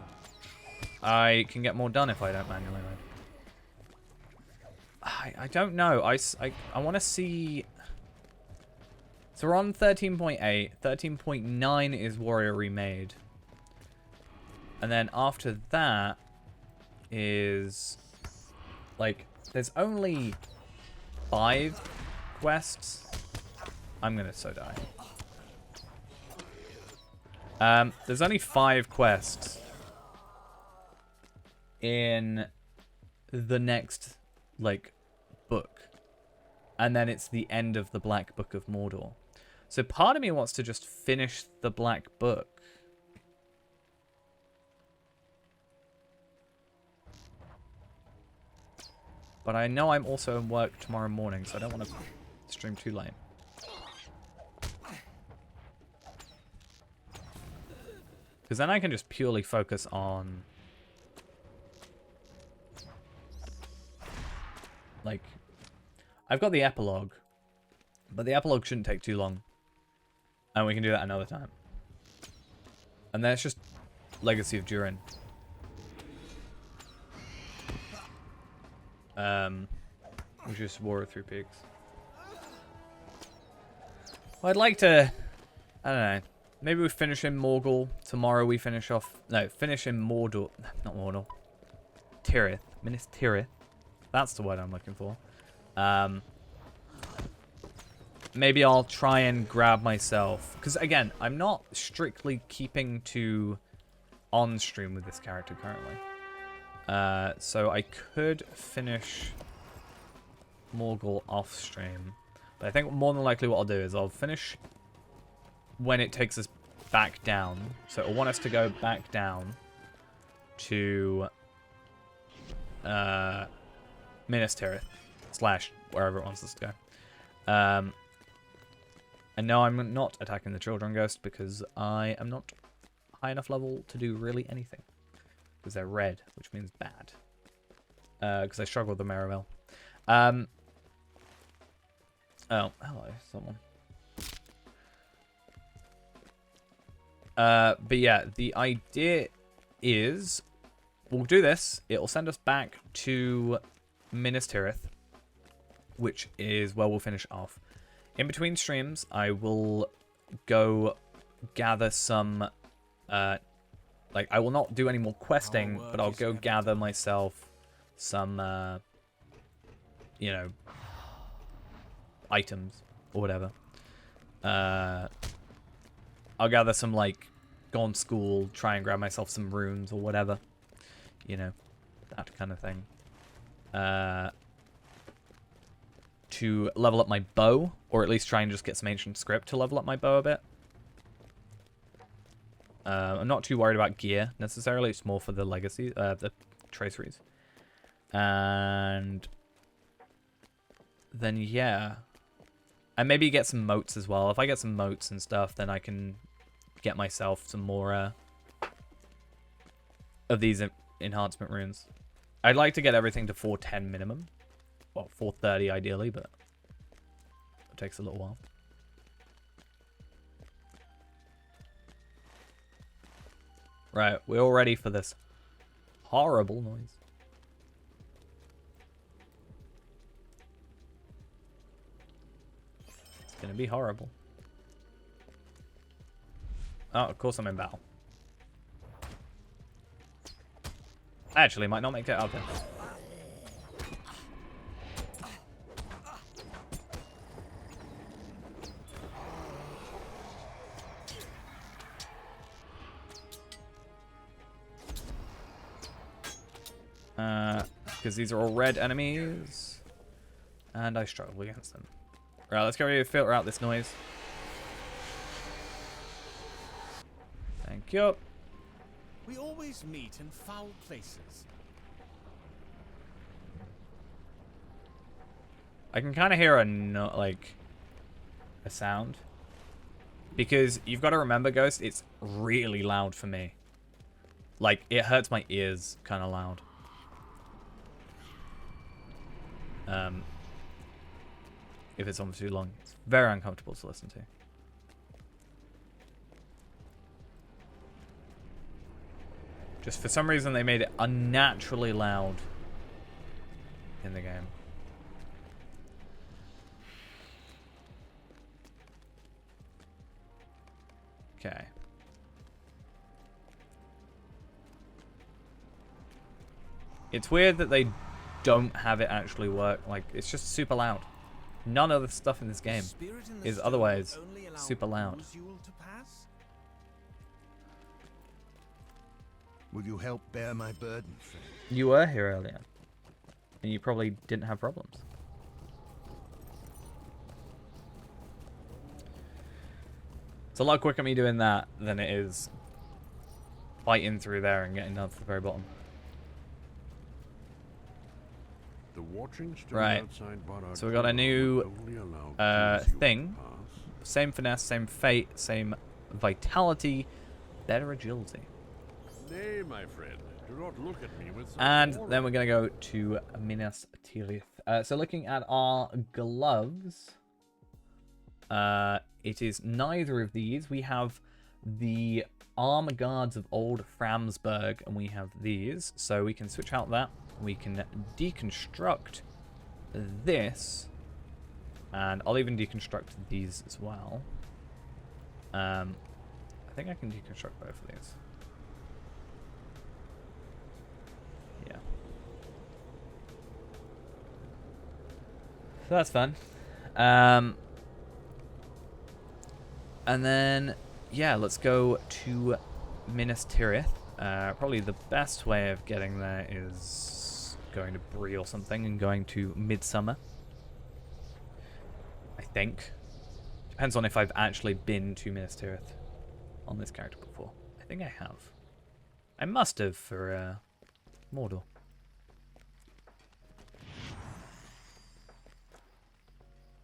I can get more done if I don't manually ride. I don't know. I want to see... So we're on 13.8. 13.9 is Warrior Remade. And then after that is... Like, there's only 5 quests. I'm gonna so die. There's only 5 quests in the next, like, book. And then it's the end of the Black Book of Mordor. So part of me wants to just finish the Black Book. But I know I'm also in work tomorrow morning, so I don't want to stream too late. Because then I can just purely focus on... Like... I've got the epilogue. But the epilogue shouldn't take too long. And we can do that another time. And then it's just Legacy of Durin. Which is War of Three Peaks. Well, I'd like to... I don't know. Maybe we finish in Morgul. Tomorrow we finish off... No, finish in Mordor. Not Mordor. Tirith. Minas Tirith. That's the word I'm looking for. Maybe I'll try and grab myself. Because, again, I'm not strictly keeping to on-stream with this character currently. So I could finish Morgul off-stream. But I think more than likely what I'll do is I'll finish... when it takes us back down. So it'll want us to go back down to Minas Tirith / wherever it wants us to go. And no, I'm not attacking the Children Ghost because I am not high enough level to do really anything. Because they're red, which means bad. Because I struggle with the Maribel. Oh, hello, someone. But yeah, the idea is we'll do this. It'll send us back to Minas Tirith, which is where we'll finish off. In between streams, I will go gather some, like, I will not do any more questing, but I'll go gather myself some, you know, items or whatever. I'll gather some, like, go on school, try and grab myself some runes or whatever. You know, that kind of thing. To level up my bow, or at least try and just get some ancient script to level up my bow a bit. I'm not too worried about gear, necessarily. It's more for the legacy, the traceries. And then, yeah. And maybe get some moats as well. If I get some moats and stuff, then I can get myself some more of these enhancement runes. I'd like to get everything to 410 minimum. Well, 430 ideally, but it takes a little while. Right, we're all ready for this horrible noise. It's gonna be horrible. Oh, of course I'm in battle. I actually might not make it out there. Because these are all red enemies. And I struggle against them. Right, let's go filter out this noise. Thank you. We always meet in foul places. I can kind of hear a sound. Because you've got to remember, Ghost, it's really loud for me. Like, it hurts my ears kind of loud. If it's on for too long. It's very uncomfortable to listen to. Just for some reason, they made it unnaturally loud in the game. Okay. It's weird that they don't have it actually work. Like, it's just super loud. None of the stuff in this game is otherwise super loud. Will you help bear my burden, friend? You were here earlier. And you probably didn't have problems. It's a lot quicker me doing that than it is fighting through there and getting down to the very bottom. The watching Right. So we got a new thing. Same finesse, same fate, same vitality, better agility. Nay, my friend, do not look at me with such And horror. then we're going to go to Minas Tirith. So looking at our gloves, it is neither of these. We have the Armor Guards of Old Framsburg, and we have these. So we can switch out that. We can deconstruct this. And I'll even deconstruct these as well. I think I can deconstruct both of these. Yeah. So that's fun. And then, yeah, let's go to Minas Tirith. Probably the best way of getting there is going to Bree or something and going to Midsummer. I think. Depends on if I've actually been to Minas Tirith on this character before. I think I have. I must have for Mordor.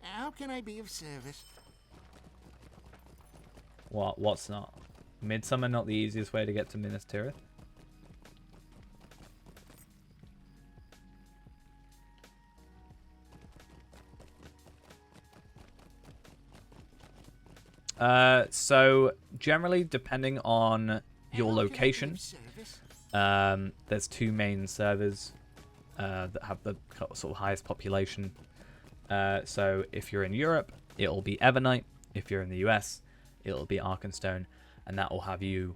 How can I be of service? What's not? Midsummer not the easiest way to get to Minas Tirith? So generally, depending on your location, there's two main servers that have the sort of highest population. So if you're in Europe, it'll be Evernight. If you're in the US, it'll be Arkenstone, and that will have you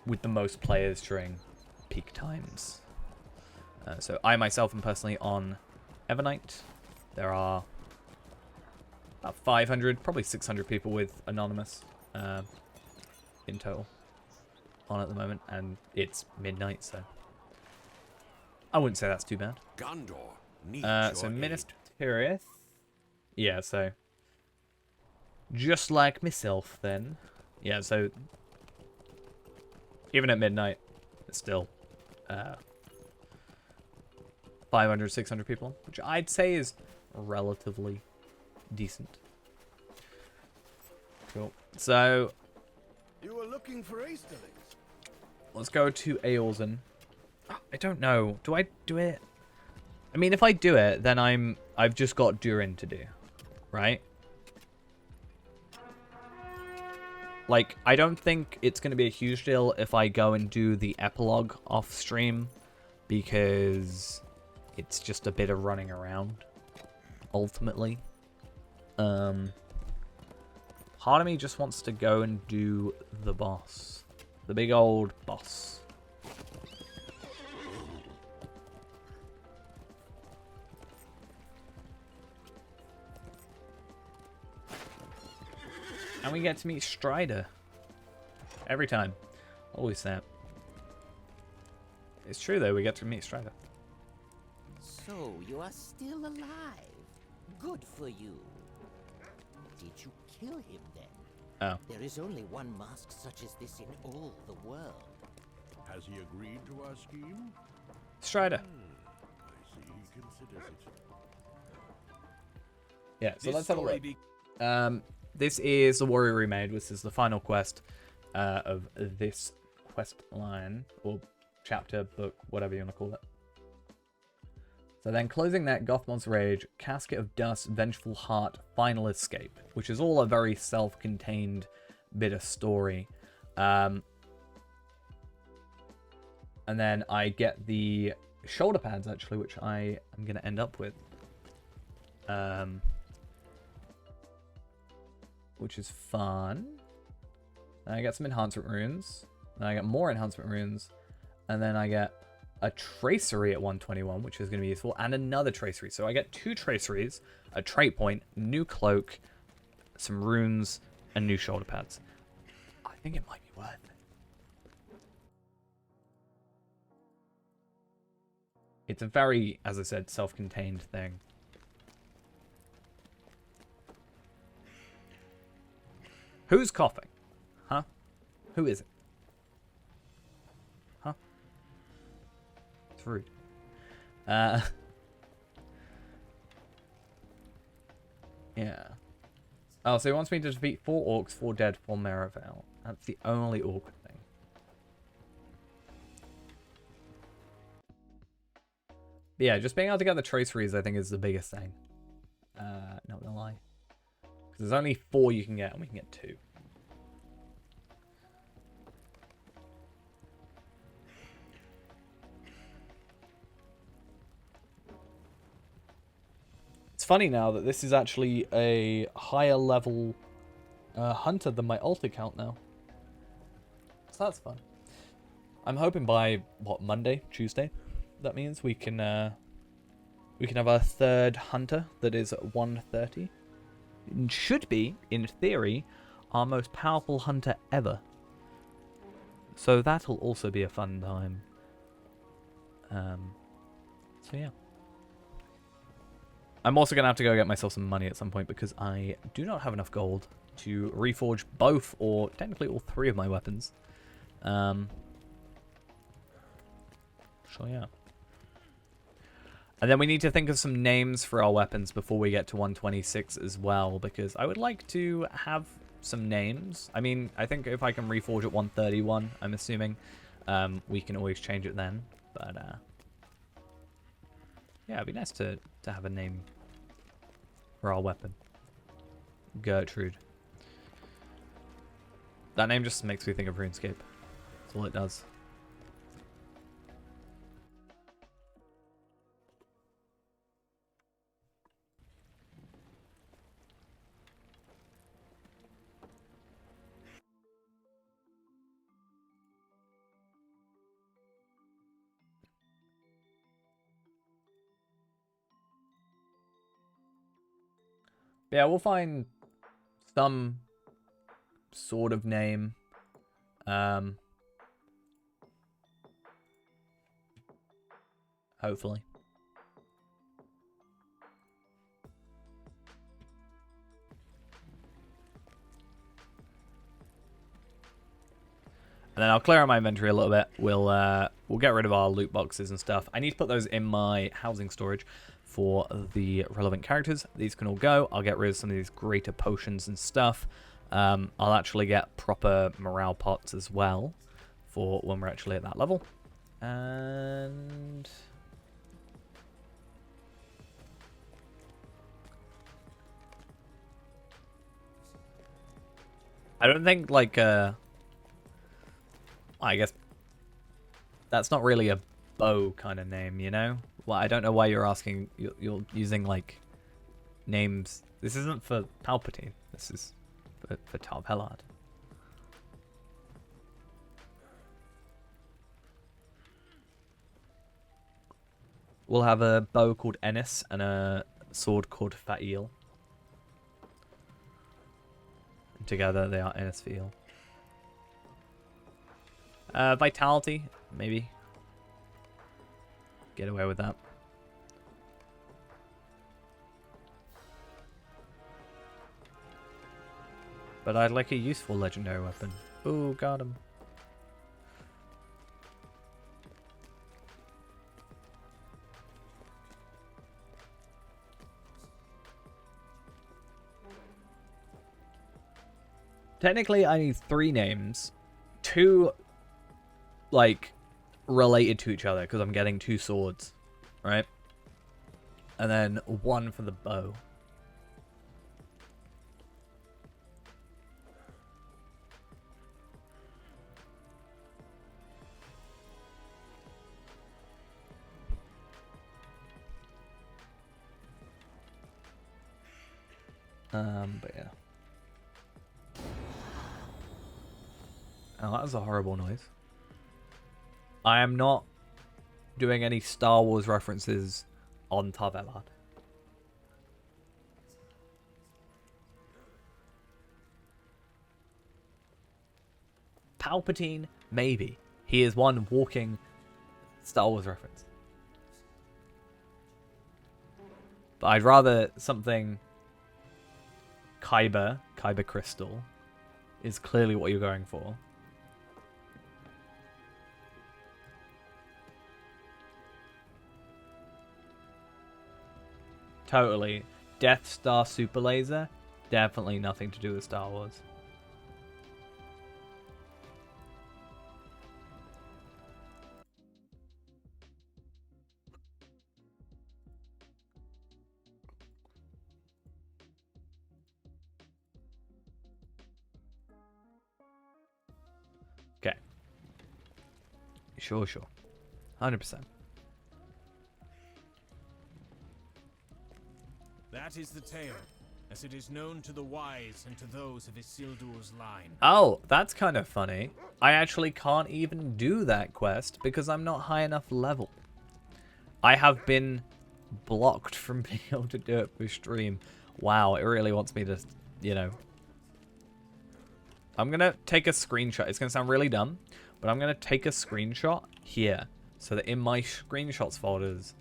with the most players during peak times. So I myself am personally on Evernight. There are about 500, probably 600 people with Anonymous in total on at the moment, and it's midnight, so I wouldn't say that's too bad. Gondor needs So your Minas aid. Tirith, yeah, so just like myself then. Yeah, so even at midnight, it's still 500, 600 people, which I'd say is relatively decent. Cool. So You were looking for Easterlings. let's go to Eolzen. I don't know. Do I do it? I mean, if I do it, then I've just got Durin to do, right? Like, I don't think it's going to be a huge deal if I go and do the epilogue off stream, because it's just a bit of running around, ultimately. Part of me just wants to go and do the boss. The big old boss. And we get to meet Strider. Every time. Always say it. It's true though, we get to meet Strider. So, you are still alive. Good for you. Did you kill him then? Oh. There is only one mask such as this in all the world. Has he agreed to our scheme? Strider. I see he considers it. Yeah, so This let's have a story look. This is the Warrior Remade. This is the final quest of this quest line, or chapter, book, whatever you want to call it. So then closing that, Gothmog's Rage, Casket of Dust, Vengeful Heart, Final Escape, which is all a very self-contained bit of story. And then I get the shoulder pads, actually, which I am going to end up with. Which is fun. Then I get some enhancement runes. Then I get more enhancement runes. And then I get a tracery at 121, which is going to be useful, and another tracery. So I get 2 traceries, a trait point, new cloak, some runes, and new shoulder pads. I think it might be worth it. It's a very, as I said, self-contained thing. Who's coughing? Huh? Who is it? Huh? It's rude. Yeah. Oh, so he wants me to defeat 4 orcs, 4 dead, 4 Merivale. That's the only awkward thing. But yeah, just being able to get the traceries, I think, is the biggest thing. Not gonna lie. Because there's only 4 you can get, and we can get 2. It's funny now that this is actually a higher level hunter than my alt account now. So that's fun. I'm hoping by, what, Monday, Tuesday? That means we can have our 3rd hunter that is at 130. It should be, in theory, our most powerful hunter ever. So that'll also be a fun time. So yeah. I'm also going to have to go get myself some money at some point because I do not have enough gold to reforge both, or technically all 3 of my weapons. So yeah. And then we need to think of some names for our weapons before we get to 126 as well, because I would like to have some names. I mean, I think if I can reforge at 131, I'm assuming, we can always change it then. But yeah, it'd be nice to have a name for our weapon. Gertrude. That name just makes me think of RuneScape. That's all it does. Yeah, we'll find some sort of name. Hopefully. And then I'll clear out my inventory a little bit. We'll get rid of our loot boxes and stuff. I need to put those in my housing storage for the relevant characters. These can all go. I'll get rid of some of these greater potions and stuff. I'll actually get proper morale pots as well for when we're actually at that level. And I don't think, like, I guess that's not really a bow kind of name, you know? Well, I don't know why you're asking. You're using, like, names. This isn't for Palpatine. This is for Tar Pellard. We'll have a bow called Ennis and a sword called Fa'il. And together they are Ennis Fa'il. Vitality, maybe. Get away with that. But I'd like a useful legendary weapon. Ooh, got him. Technically, I need 3 names. 2, like, related to each other, because I'm getting 2 swords, right? And then 1 for the bow. But yeah. Oh, that was a horrible noise. I am not doing any Star Wars references on Tar Valon. Palpatine, maybe. He is one walking Star Wars reference. But I'd rather something... Kyber Crystal is clearly what you're going for. Totally. Death Star Super Laser, definitely nothing to do with Star Wars. Okay. Sure. 100%. That is the tale, as it is known to the wise and to those of Isildur's line. Oh, that's kind of funny. I actually can't even do that quest because I'm not high enough level. I have been blocked from being able to do it for stream. Wow, it really wants me to, you know. I'm going to take a screenshot. It's going to sound really dumb, but I'm going to take a screenshot here so that in my screenshots folders,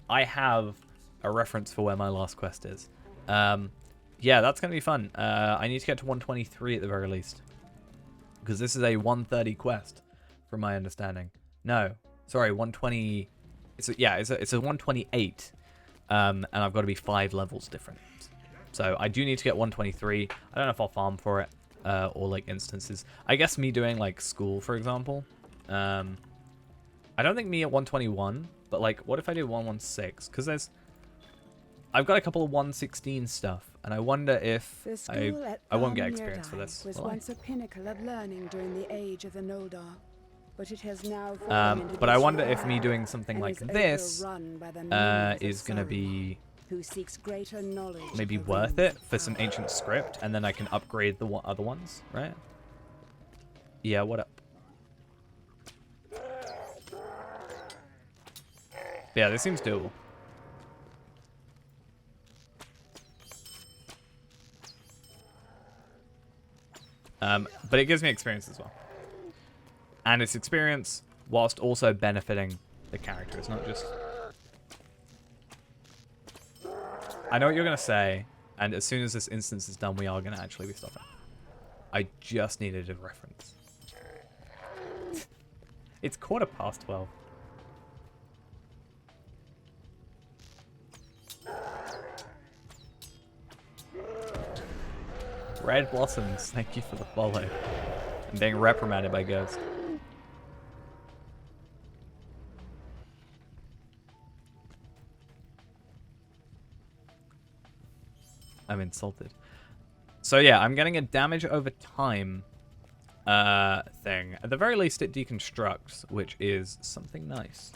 I have a reference for where my last quest is. Yeah, that's going to be fun. I need to get to 123 at the very least. Because this is a 130 quest, from my understanding. No, sorry, 120... It's a 128. And I've got to be 5 levels different. So I do need to get 123. I don't know if I'll farm for it. Or like instances. I guess me doing like school, for example. I don't think me at 121. But like, what if I do 116? Because I've got a couple of 116 stuff, and I wonder if I won't get experience for this. Was once a pinnacle of learning during the age of the Noldar, but it has now fallen into but I wonder disrepair if me doing something and like is this overrun by the memories of is gonna Sauron, be who seeks greater knowledge maybe of the worth rings it of for some power. ancient script, and then I can upgrade the other ones, right? Yeah, what up? Yeah, this seems doable. But it gives me experience as well. And it's experience whilst also benefiting the character. It's not just... I know what you're going to say, and as soon as this instance is done, we are going to actually be stopping. I just needed a reference. It's 12:15. Red Blossoms, thank you for the follow. I'm being reprimanded by Ghost. I'm insulted. So yeah, I'm getting a damage over time thing. At the very least, it deconstructs, which is something nice.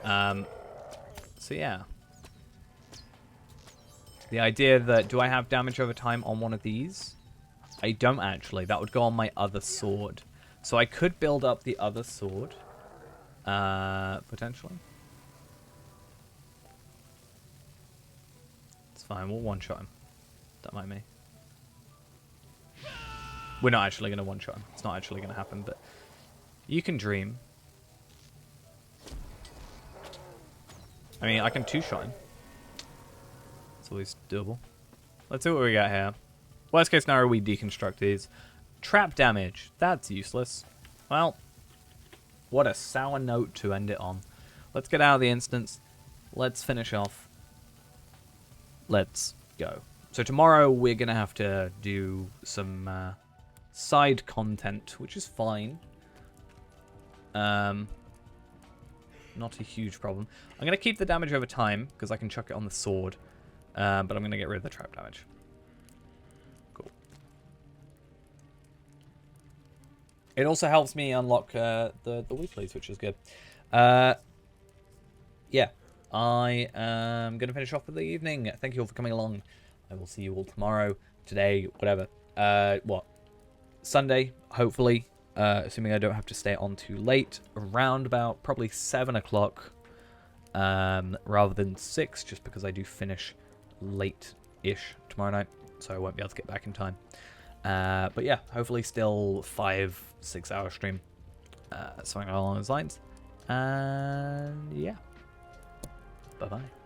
So yeah. The idea that, do I have damage over time on one of these? I don't actually. That would go on my other sword. So I could build up the other sword. Potentially. It's fine. We'll one-shot him. Don't mind me. We're not actually going to one-shot him. It's not actually going to happen, but you can dream. I mean, I can two-shot him. It's always doable. Let's see what we got here. Worst case scenario, we deconstruct these. Trap damage. That's useless. Well, what a sour note to end it on. Let's get out of the instance. Let's finish off. Let's go. So tomorrow we're going to have to do some side content, which is fine. Not a huge problem. I'm going to keep the damage over time, because I can chuck it on the sword. But I'm going to get rid of the trap damage. Cool. It also helps me unlock the weeklies, which is good. Yeah. I am going to finish off for the evening. Thank you all for coming along. I will see you all tomorrow, today, whatever. What? Sunday, hopefully. Assuming I don't have to stay on too late. Around about probably 7 o'clock. Rather than 6, just because I do finish late-ish tomorrow night. So I won't be able to get back in time. But yeah, hopefully still 5-6 hour stream. Something along those lines. And yeah. Bye-bye.